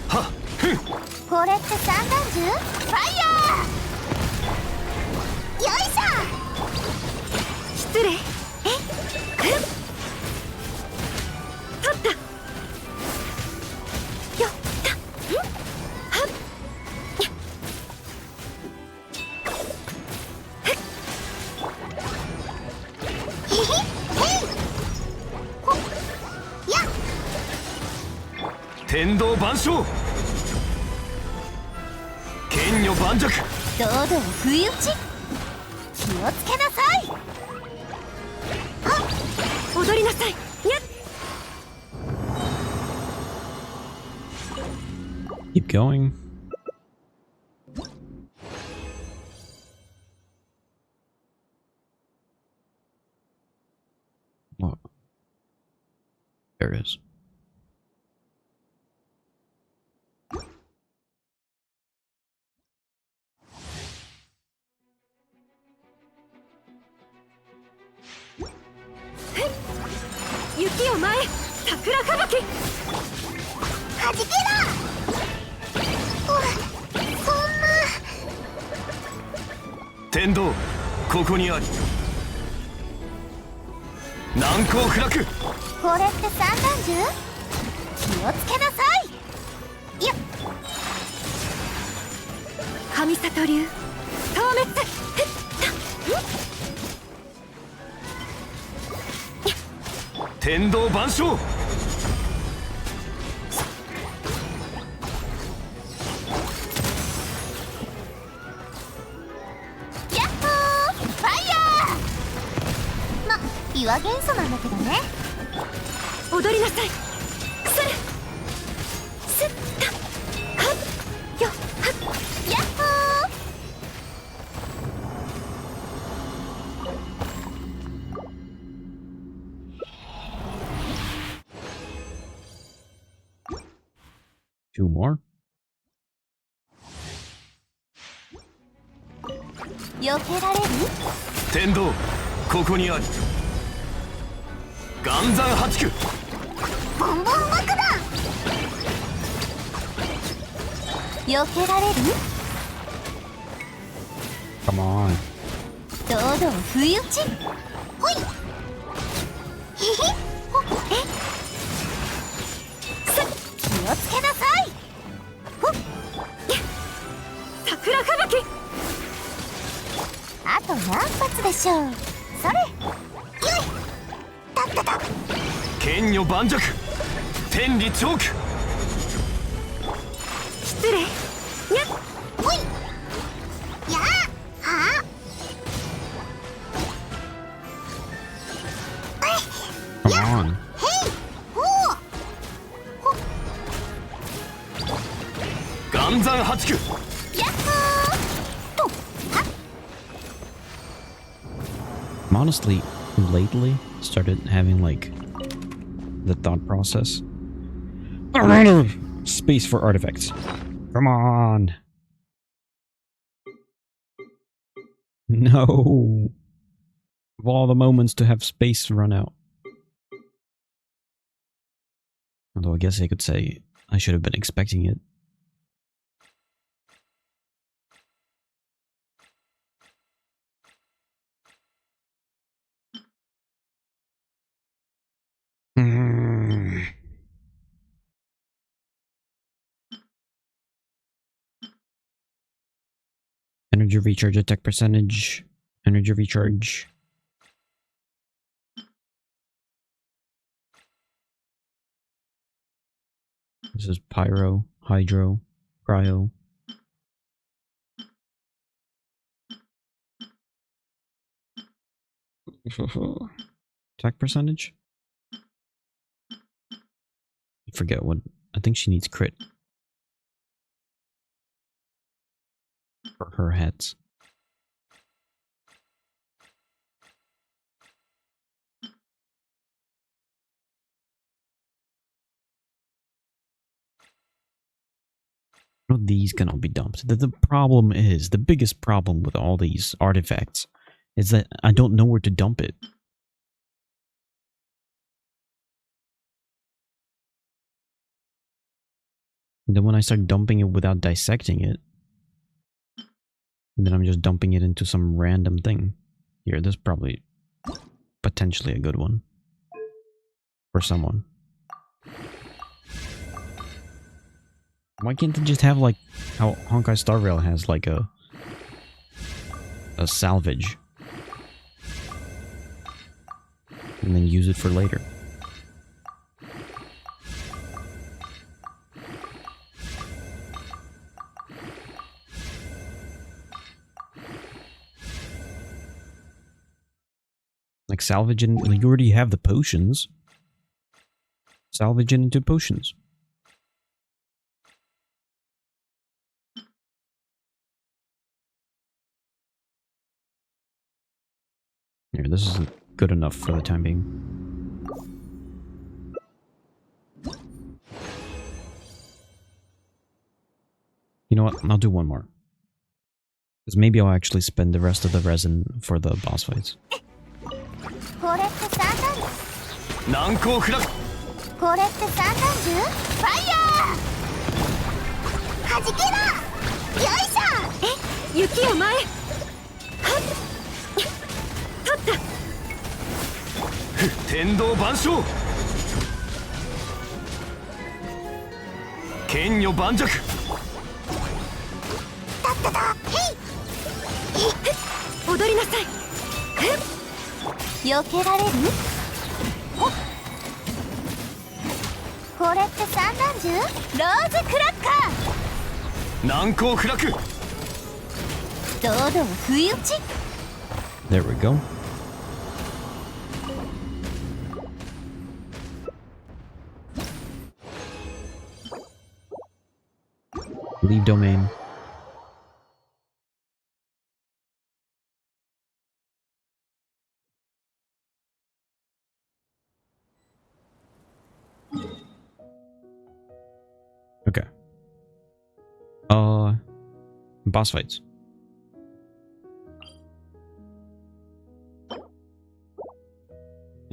Ha! これって散弾銃？ファイヤー！よいしょ！失礼。取った。よった。はっ。へへへい。ほっ。やっ。天道万象剣女盤石堂々不意打ち。気をつけなさい。はっ踊りなさい。にゃっ Keep going. There it is. Yukiを前桜吹雪はじけろそんな天道ここにあり難攻不落これって散弾銃気をつけなさいよっ神里流消滅天道万象ヤッホーファイヤーま、岩元素なんだけどね踊りなさいするすったはっよはっヤッホー Two more. 避けられる天道ここにあり岩山八九ボンボン爆弾避けられる Come on. 堂々不意打ちほいひひほえ気をつけなさいほっ桜吹雪あと何発でしょうそれよいたったた剣女盤石天理チョーク失礼にゃっほいやあはあ Come on. へいほう岩山八九やっほーとはっ I'm honestly, lately, started having, like, the thought process. Space for artifacts. Come on. No. Of all the moments to have space run out. Although I guess I could say I should have been expecting it. Energy recharge, attack percentage, energy recharge. This is pyro, hydro, cryo. Attack percentage? I forget what. I think she needs crit. For her hats. No, these cannot be dumped. The problem is, the biggest problem with all these artifacts is that I don't know where to dump it. And then when I start dumping it without dissecting it, then I'm just dumping it into some random thing. Here, this is probably potentially a good one. For someone. Why can't they just have, like, how Honkai Star Rail has, like, a salvage? And then use it for later. Like, salvage and you already have the potions. Salvage it into potions. Here, this isn't good enough for the time being. You know what? I'll do one more. Because maybe I'll actually spend the rest of the resin for the boss fights. これって散弾難攻不落これって散弾銃ファイヤーはじけろよいしょえ雪を前はっ取った天道万象剣女盤石たっただへい踊りなさい避けられるほっこれって散弾銃ローズクラッカ難攻不落ー堂々不意打ち There we go. Leave domain. Okay. Boss fights.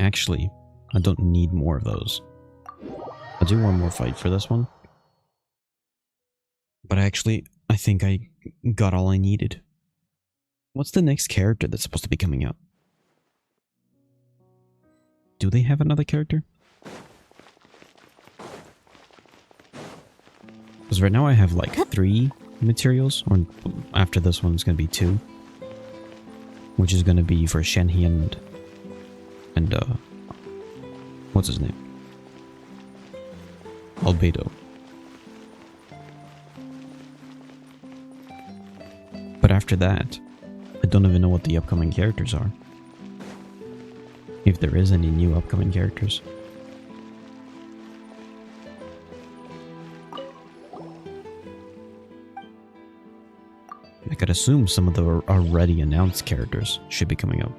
Actually, I don't need more of those. I'll do one more fight for this one. But actually, I think I got all I needed. What's the next character that's supposed to be coming out? Do they have another character? Because right now I have like 3 materials, or after this one it's going to be 2. Which is going to be for Shenhe and what's his name? Albedo. But after that, I don't even know what the upcoming characters are. If there is any new upcoming characters. I could assume some of the already announced characters should be coming up.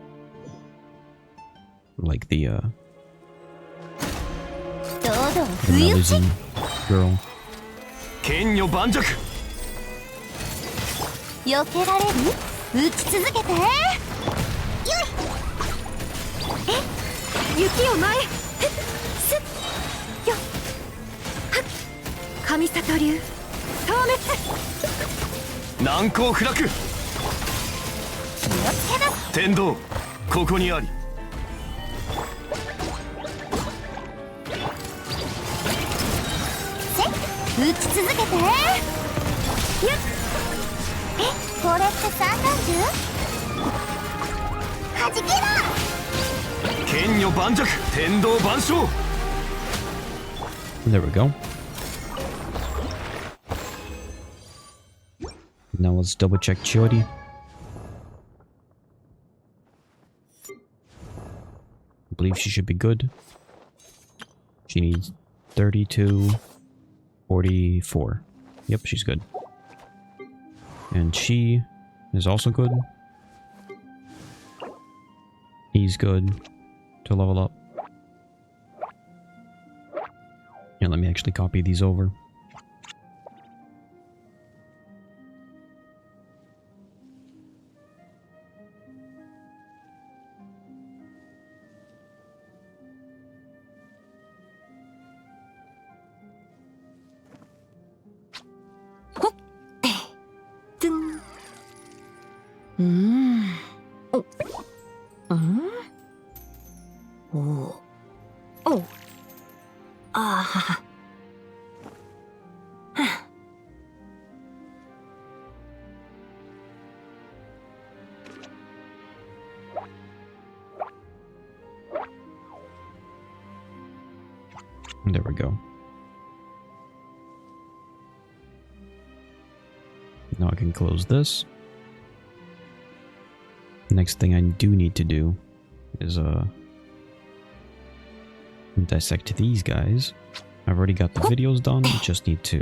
Like the Melusine girl. 剣女盤石避けられる撃ち続けてよいえ雪を前すっよはっ神里流消滅難攻不落気をつけな天道ここにあり撃ち続けてよっえこれって散弾銃はじけろ剣女盤石天道万象 There we go. Now let's double check Chiori. I believe she should be good. She needs 32, 44. Yep, she's good. And she is also good. He's good to level up. Yeah, let me actually copy these over. There we go. Now I can close this. Next thing I do need to do is dissect these guys. I've already got the videos done, just need to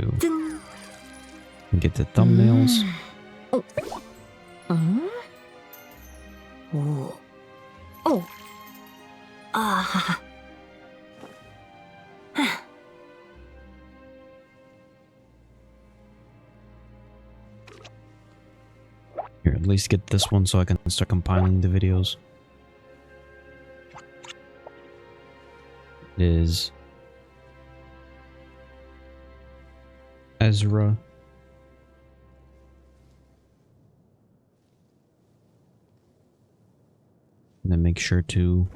get the thumbnails. at least get this one so I can start compiling the videos. It is Ezra. And then make sure to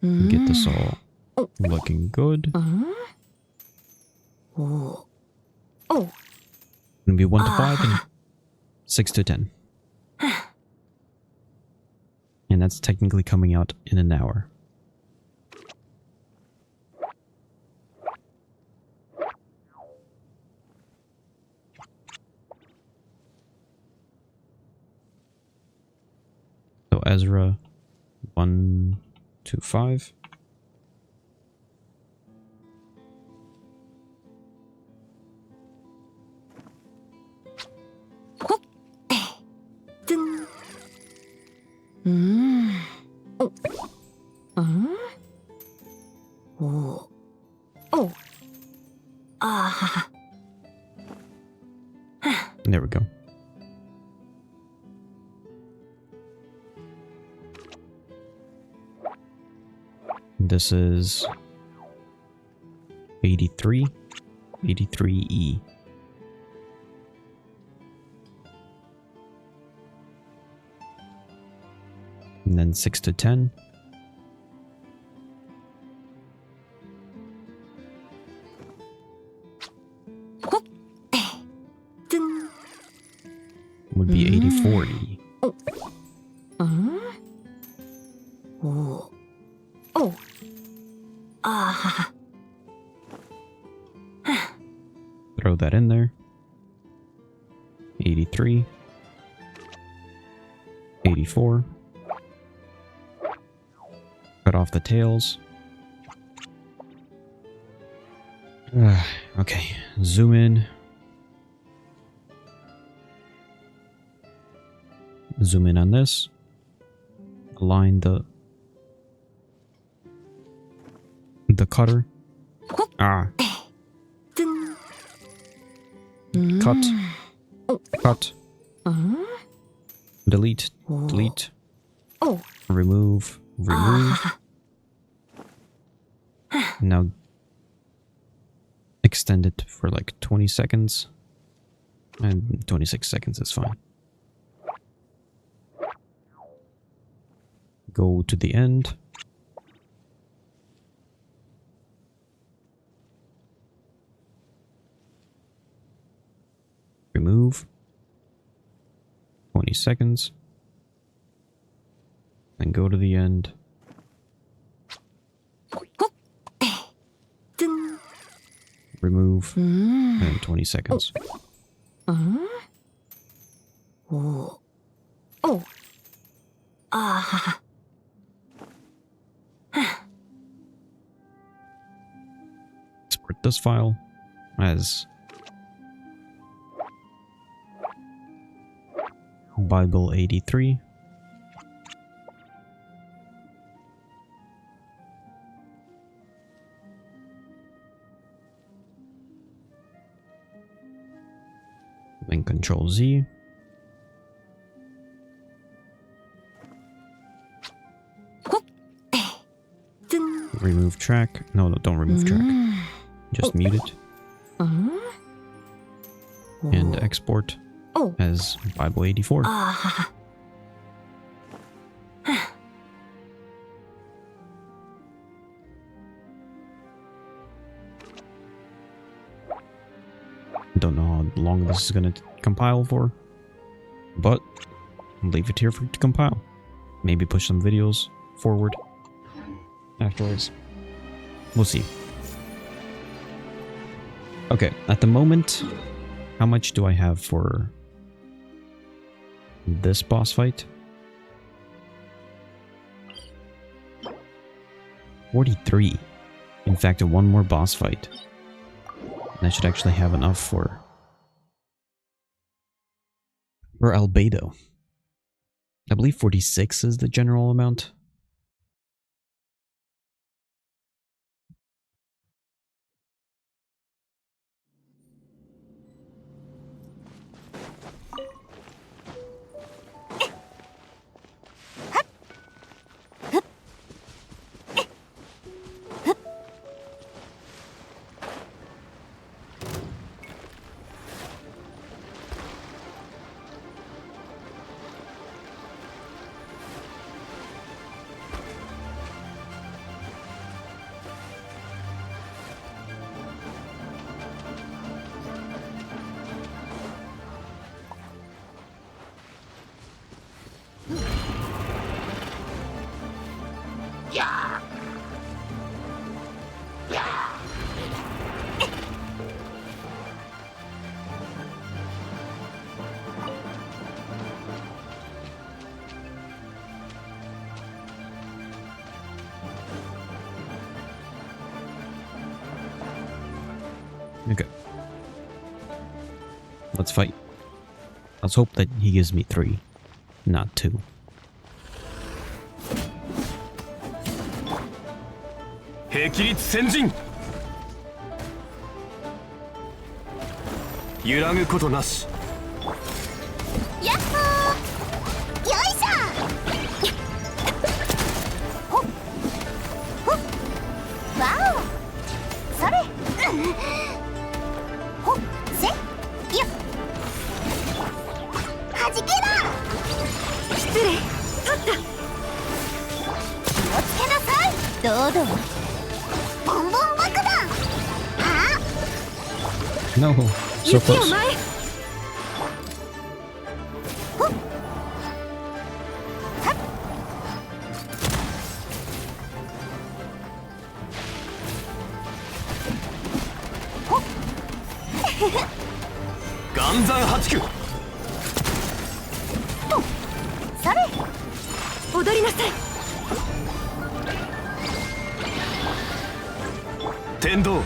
get this all looking good. Gonna be 1 to 5 and 6 to 10. And that's technically coming out in an hour. So Ezra 1 to 5. There we go. This is 83, 83E. And then 6 to 10. Would be 84E. Throw that in there. 83. 84. Cut off the tails. Okay, zoom in. Zoom in on this. Align the cutter. Cut. Cut. Delete. Delete. Remove. Remove. Now extend it for like 20 seconds. And 26 seconds is fine. Go to the end. Remove. 20 seconds. Then go to the end. Remove. And 20 seconds. Export this file as Bible 83. Then Control Z. Remove track. No, don't remove track. Just mute it. And export as Bible 84. Don't know how long this is going to compile for, but leave it here for it to compile. Maybe push some videos forward afterwards. We'll see. Okay, at the moment, how much do I have for this boss fight? 43. In fact, one more boss fight. And I should actually have enough for Albedo. I believe 46 is the general amount. Okay. Let's fight. Let's hope that he gives me 3, not 2. Yahoo! よいしょほっほっわおそれほっせよっはじけろ失礼取った気をつけなさい堂々ボンボン爆弾あ No, so close. それ踊りなさい天道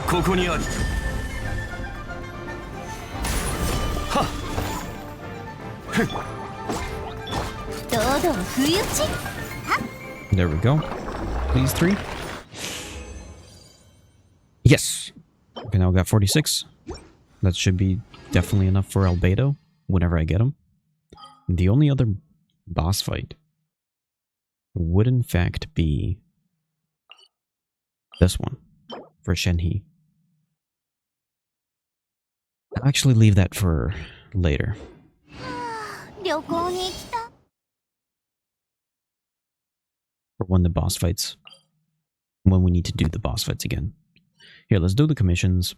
ここにありはっ堂々不意打ち There we go. Please 3. Yes. Okay, now we got 46. That should be definitely enough for Albedo whenever I get him. The only other boss fight would in fact be this one for Shenhe. I'll actually leave that for later. 旅行に行きた For when the boss fights. When we need to do the boss fights again. Here, let's do the commissions.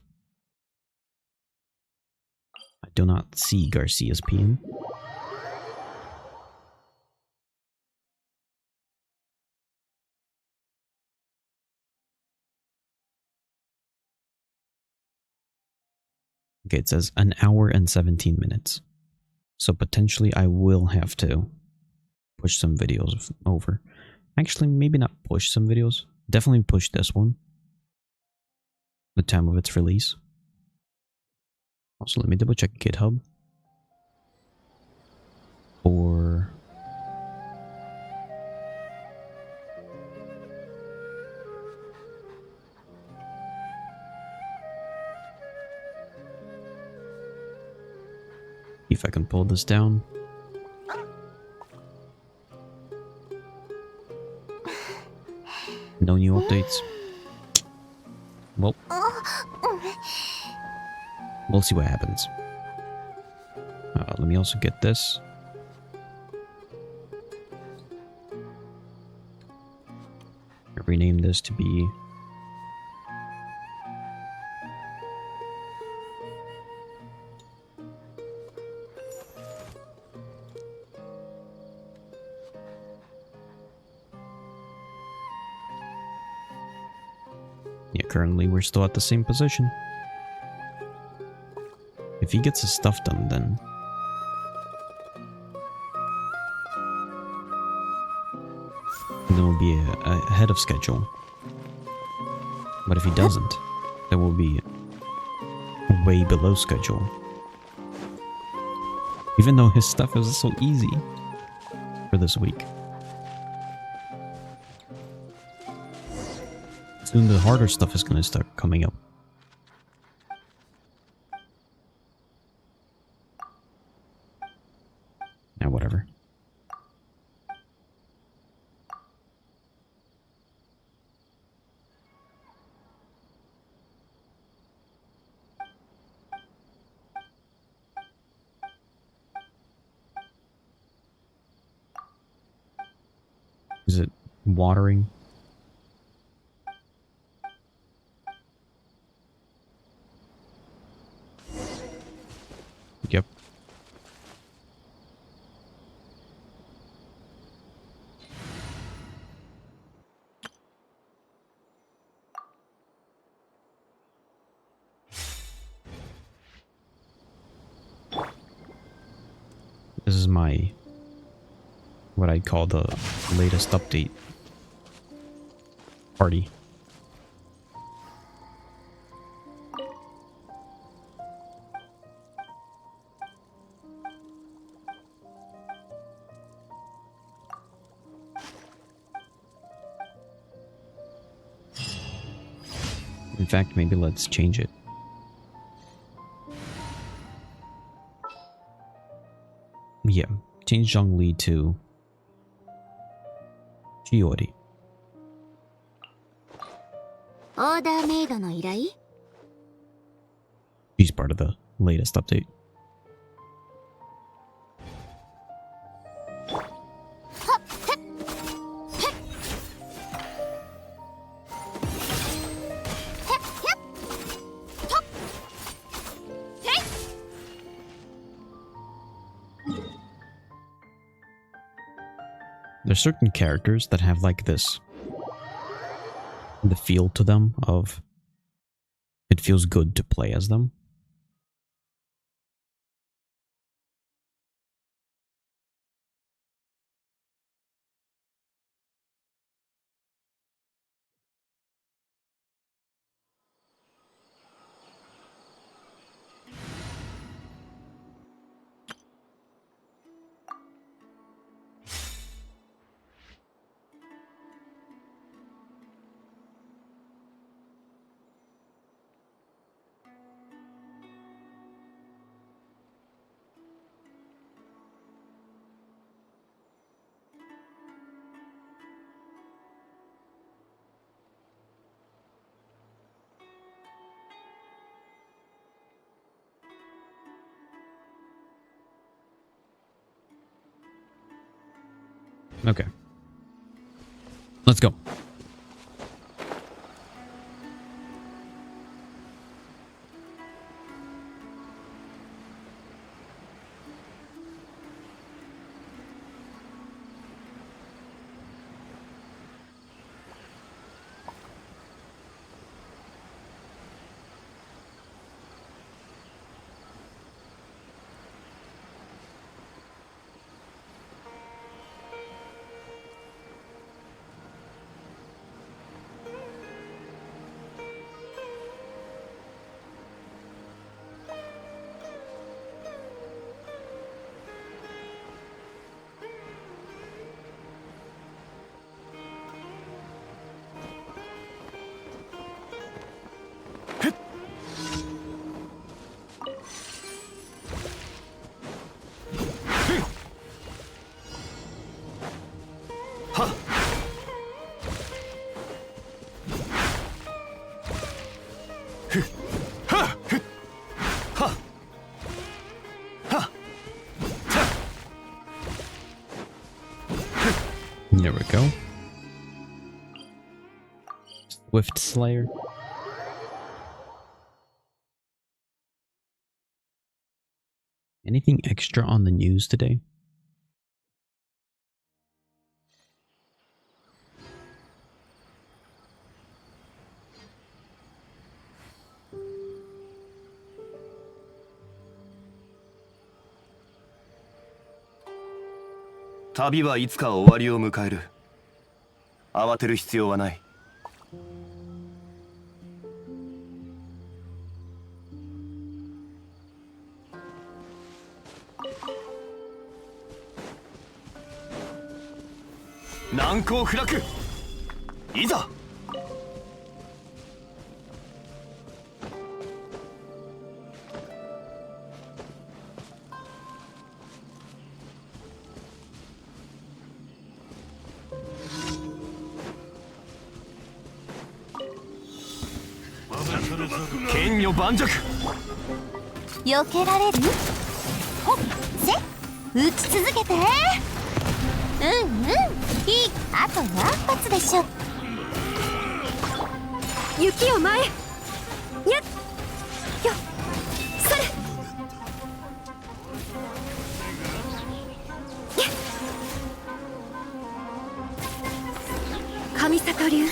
I do not see Garcia's PM. Okay, it says an hour and 17 minutes. So potentially I will have to push some videos over. Actually, maybe not push some videos. Definitely push this one. The time of its release. Also, let me double check GitHub. Or... if I can pull this down. No new updates. Well, we'll see what happens. Let me also get this. Rename this to be... Yeah, currently we're still at the same position. If he gets his stuff done, then... then we'll be ahead of schedule. But if he doesn't, then we'll be way below schedule. Even though his stuff is so easy for this week. Soon the harder stuff is going to start coming up. Now, whatever. Is it watering? Yep. This is my... what I'd call the latest update party. In fact, maybe let's change it. Yeah, change Zhongli to Chiori. オーダーメイドの依頼？ She's part of the latest update. There's certain characters that have like this, the feel to them of it feels good to play as them. Okay. Let's go. There we go. Swift Slayer. Anything extra on the news today? Tabiはいつか終わりを迎える。慌てる必要はない。難攻不落。いざ。剣女盤石。避けられる？ほっせ打ち続けて。いい。あと何発でしょ。雪を前。やっよそれ。神里流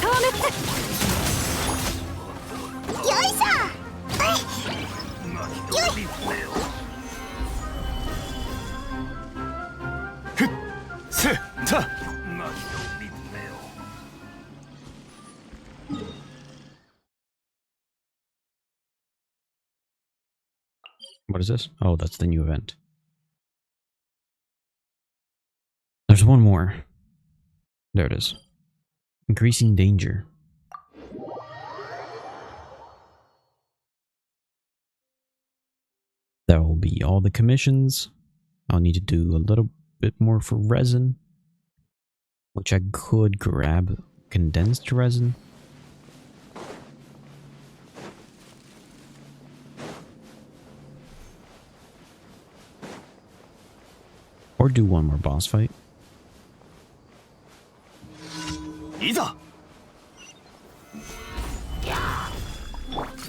消滅。よいしょ。よい。ふっせた。What is this? Oh, that's the new event. There's one more. There it is. Increasing danger. That will be all the commissions. I'll need to do a little bit more for resin, which I could grab condensed resin. Or do one more boss fight. いざ。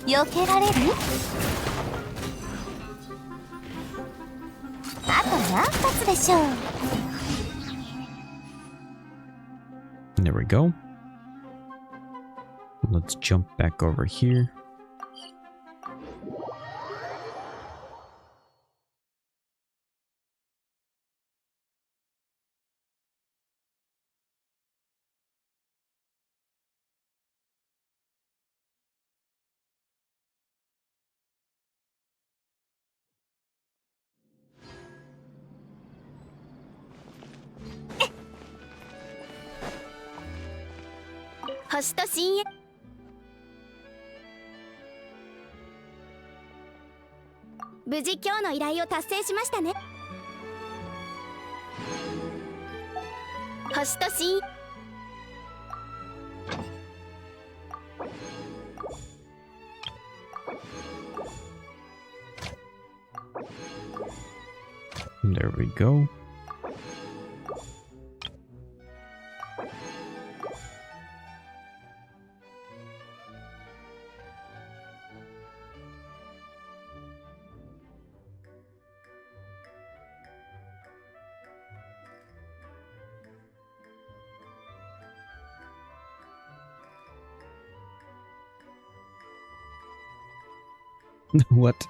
避けられる？あと何発でしょう。 There we go. Let's jump back over here.「星と深淵」無事今日の依頼を達成しましたね。星と深淵 There we go. What?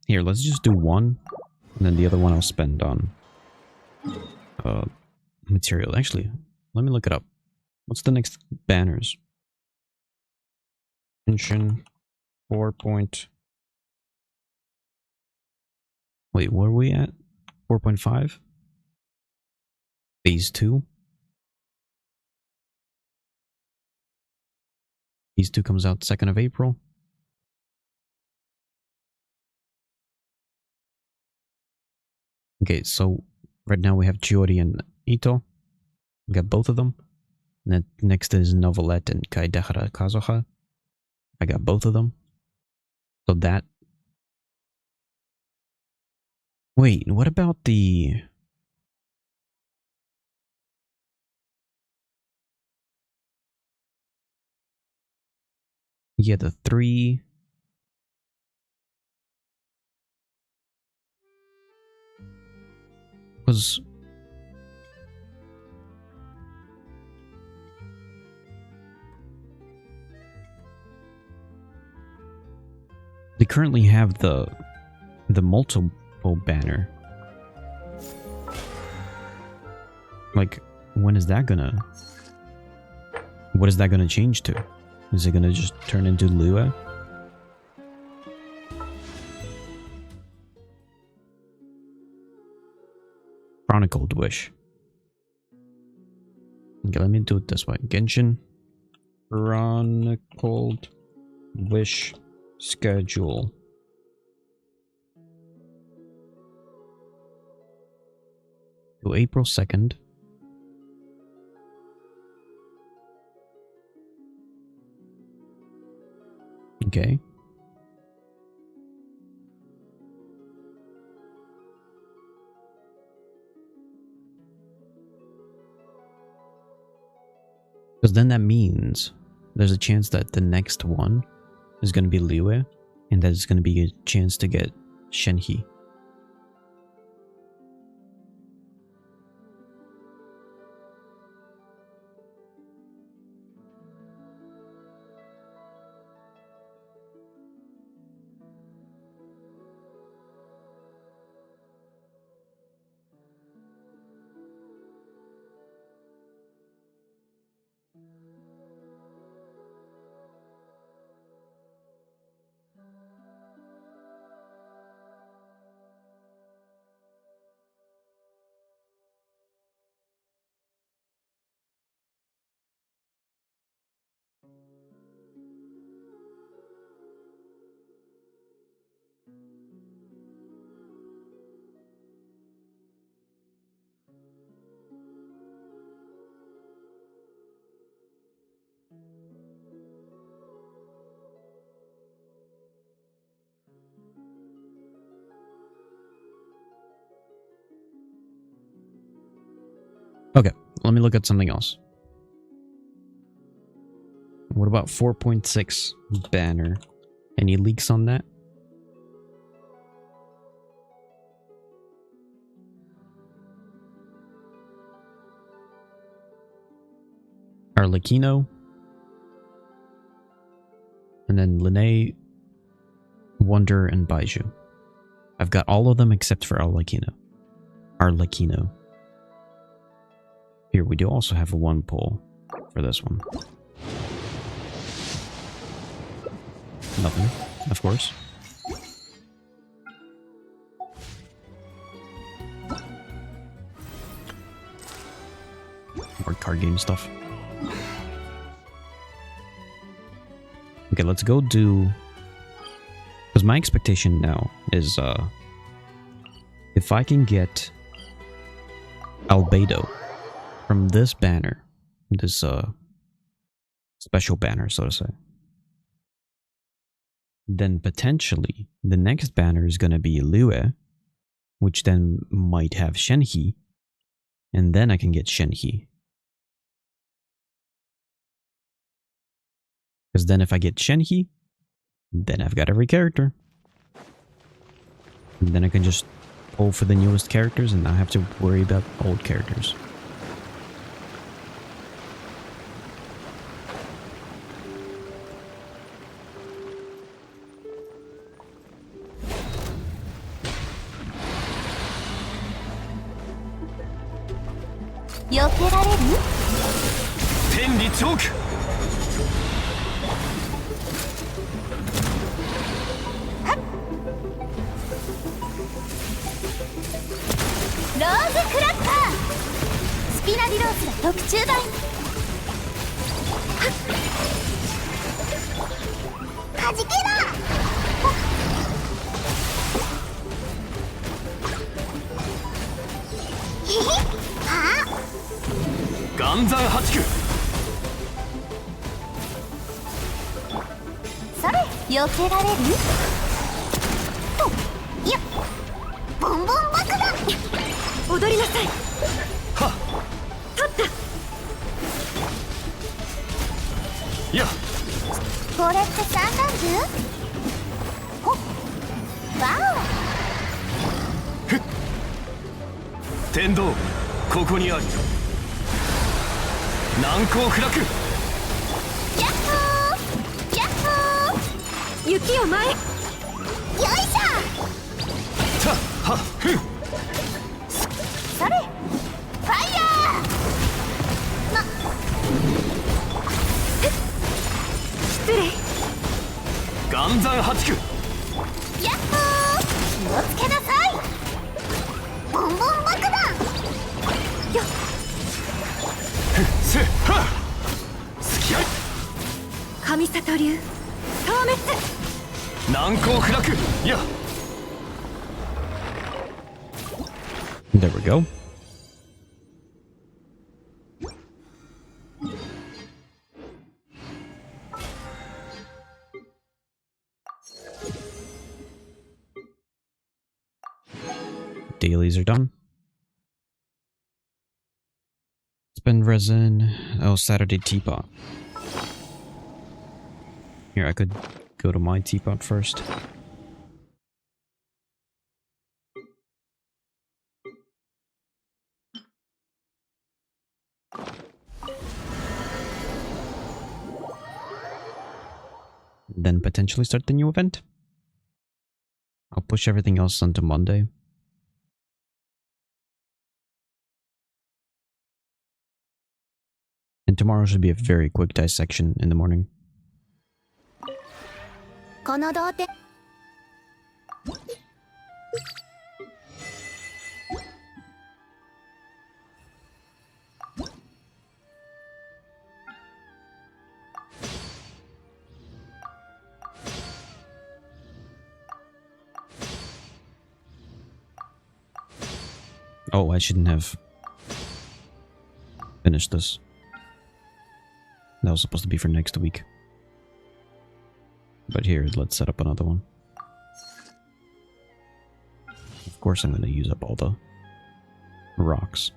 Here, let's just do one, and then the other one I'll spend on material. Actually, let me look it up. What's the next banners? Genshin 4. Wait, where are we at? 4.5? Phase 2? Phase 2 comes out 2nd of April. Okay, so right now we have Chiori and Ito. We got both of them. And then next is Novelette and Kaidehara Kazuha. I got both of them. So that... Wait, what about the... Yeah, the 3... was... They currently have the multiple banner. Like, when is that gonna... What is that gonna change to? Is it gonna just turn into Lua? Chronicled Wish. Okay, let me do it this way. Genshin Chronicled Wish schedule. To April 2nd. Okay. Because then that means there's a chance that the next one is going to be Liyue, and that it's going to be a chance to get Shenhe. Okay, let me look at something else. What about 4.6 banner? Any leaks on that? Arlecchino. And then Linne, Wonder, and Baiju. I've got all of them except for Arlecchino. Here, we do also have a 1 pull for this one. Nothing, of course. More card game stuff. Okay, let's go do... Because my expectation now is, if I can get Albedo from this banner, this special banner, so to say, then potentially the next banner is going to be Liyue, which then might have Shenhe, and then I can get Shenhe. Because then if I get Shenhe, then I've got every character. And then I can just pull for the newest characters and not have to worry about old characters. はじく。やっほー、気をつけなさい。ボンボン爆弾よっ。せっはっ。付き合い。神里流消滅。難攻不落。いや。 There we go. Dailies are done. Spend resin. Oh, Saturday teapot. Here, I could go to my teapot first. Then potentially start the new event. I'll push everything else onto Monday. And tomorrow should be a very quick dissection in the morning. この童貞 Oh, I shouldn't have finished this. That was supposed to be for next week. But here, let's set up another one. Of course I'm going to use up all the rocks.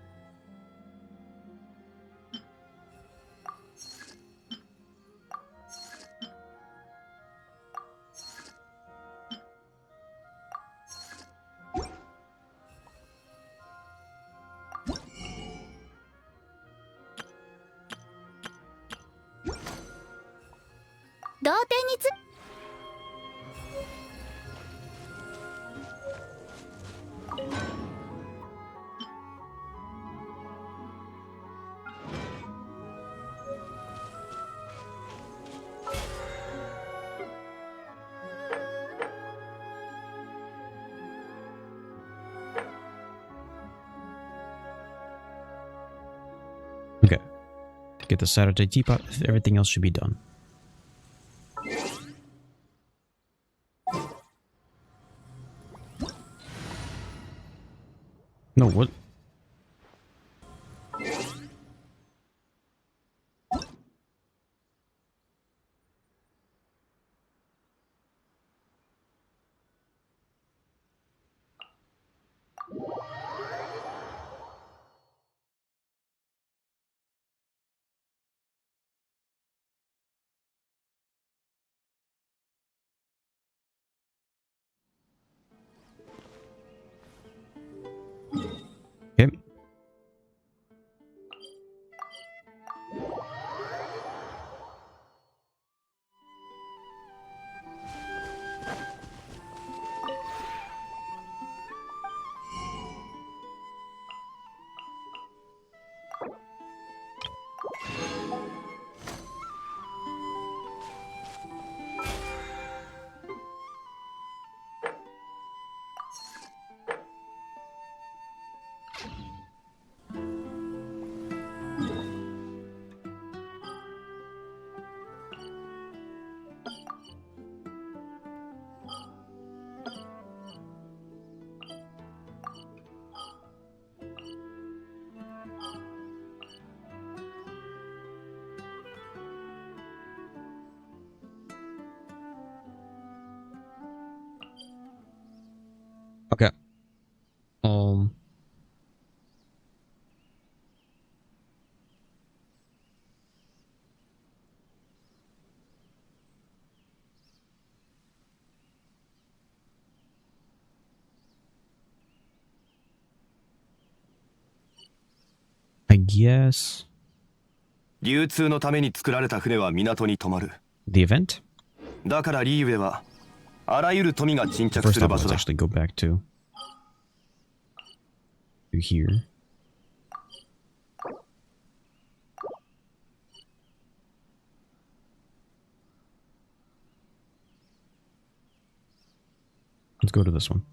Okay. Get the Saturday teapot. Everything else should be done. No, what? Okay. Okay. I guess 流通のために作られた船は港に止まる。 the event? だからリーウェはあらゆる富が沈着す First る off, 場 let's 所だ。 actually go back to here. Let's go to this one.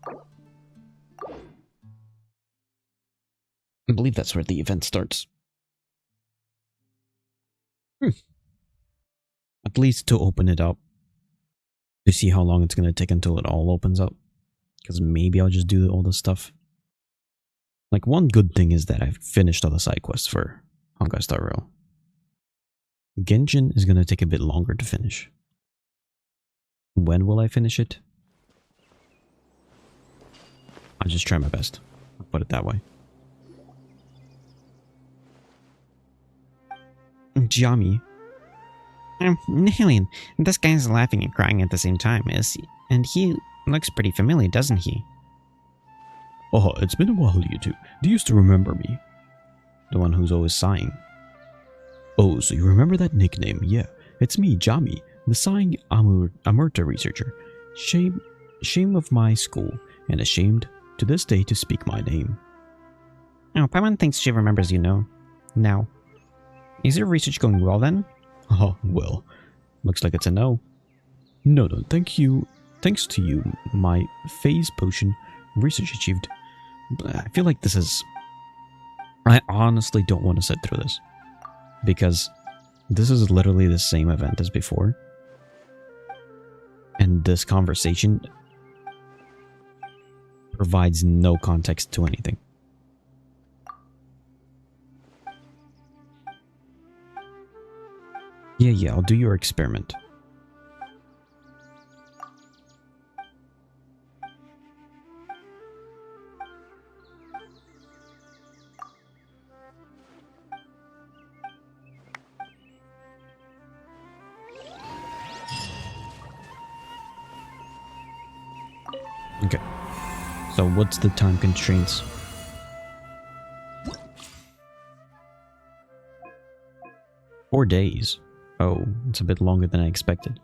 I believe that's where the event starts. At least to open it up. To see how long it's going to take until it all opens up. Because maybe I'll just do all this stuff. Like, one good thing is that I've finished all the side quests for Honkai Star Rail. Genshin is going to take a bit longer to finish. When will I finish it? I'll just try my best. I'll put it that way. Jami. Nihilian, this guy's laughing and crying at the same time, is he? And he looks pretty familiar, doesn't he? Oh, it's been a while, you two. Do you still remember me? The one who's always sighing. Oh, so you remember that nickname? Yeah, it's me, Jami, the sighing Amurta researcher. Shame of my school, and ashamed to this day to speak my name. Oh, Paimon thinks she remembers you know. Now. Is your research going well then? Oh, well. Looks like it's a no. No, thank you. Thanks to you, my phase potion research achieved. I feel like this is... I honestly don't want to sit through this. Because this is literally the same event as before. And this conversation provides no context to anything. Yeah, I'll do your experiment. Okay. So what's the time constraints? Four days. Oh, it's a bit longer than I expected.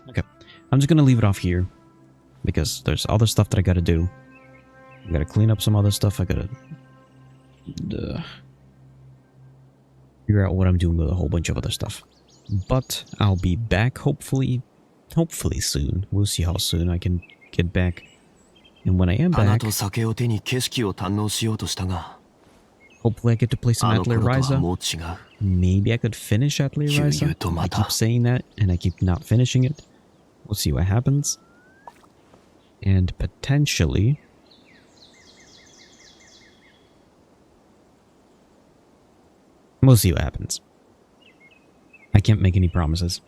Okay. I'm just gonna leave it off here. Because there's other stuff that I gotta do. I gotta clean up some other stuff. I gotta... figure out what I'm doing with a whole bunch of other stuff. But I'll be back hopefully soon. We'll see how soon I can get back. And when I am back, hopefully I get to play some Atelier Ryza. Maybe I could finish Atelier Ryza. I keep saying that, and I keep not finishing it. We'll see what happens. And potentially... we'll see what happens. I can't make any promises.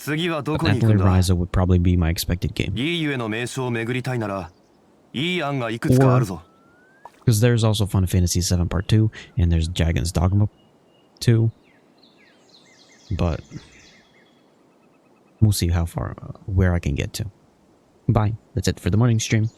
But Atelier Ryza would probably be my expected game. Because there's also Final Fantasy VII Part 2, and there's Dragon's Dogma 2. But we'll see how far, where I can get to. Bye. That's it for the morning stream.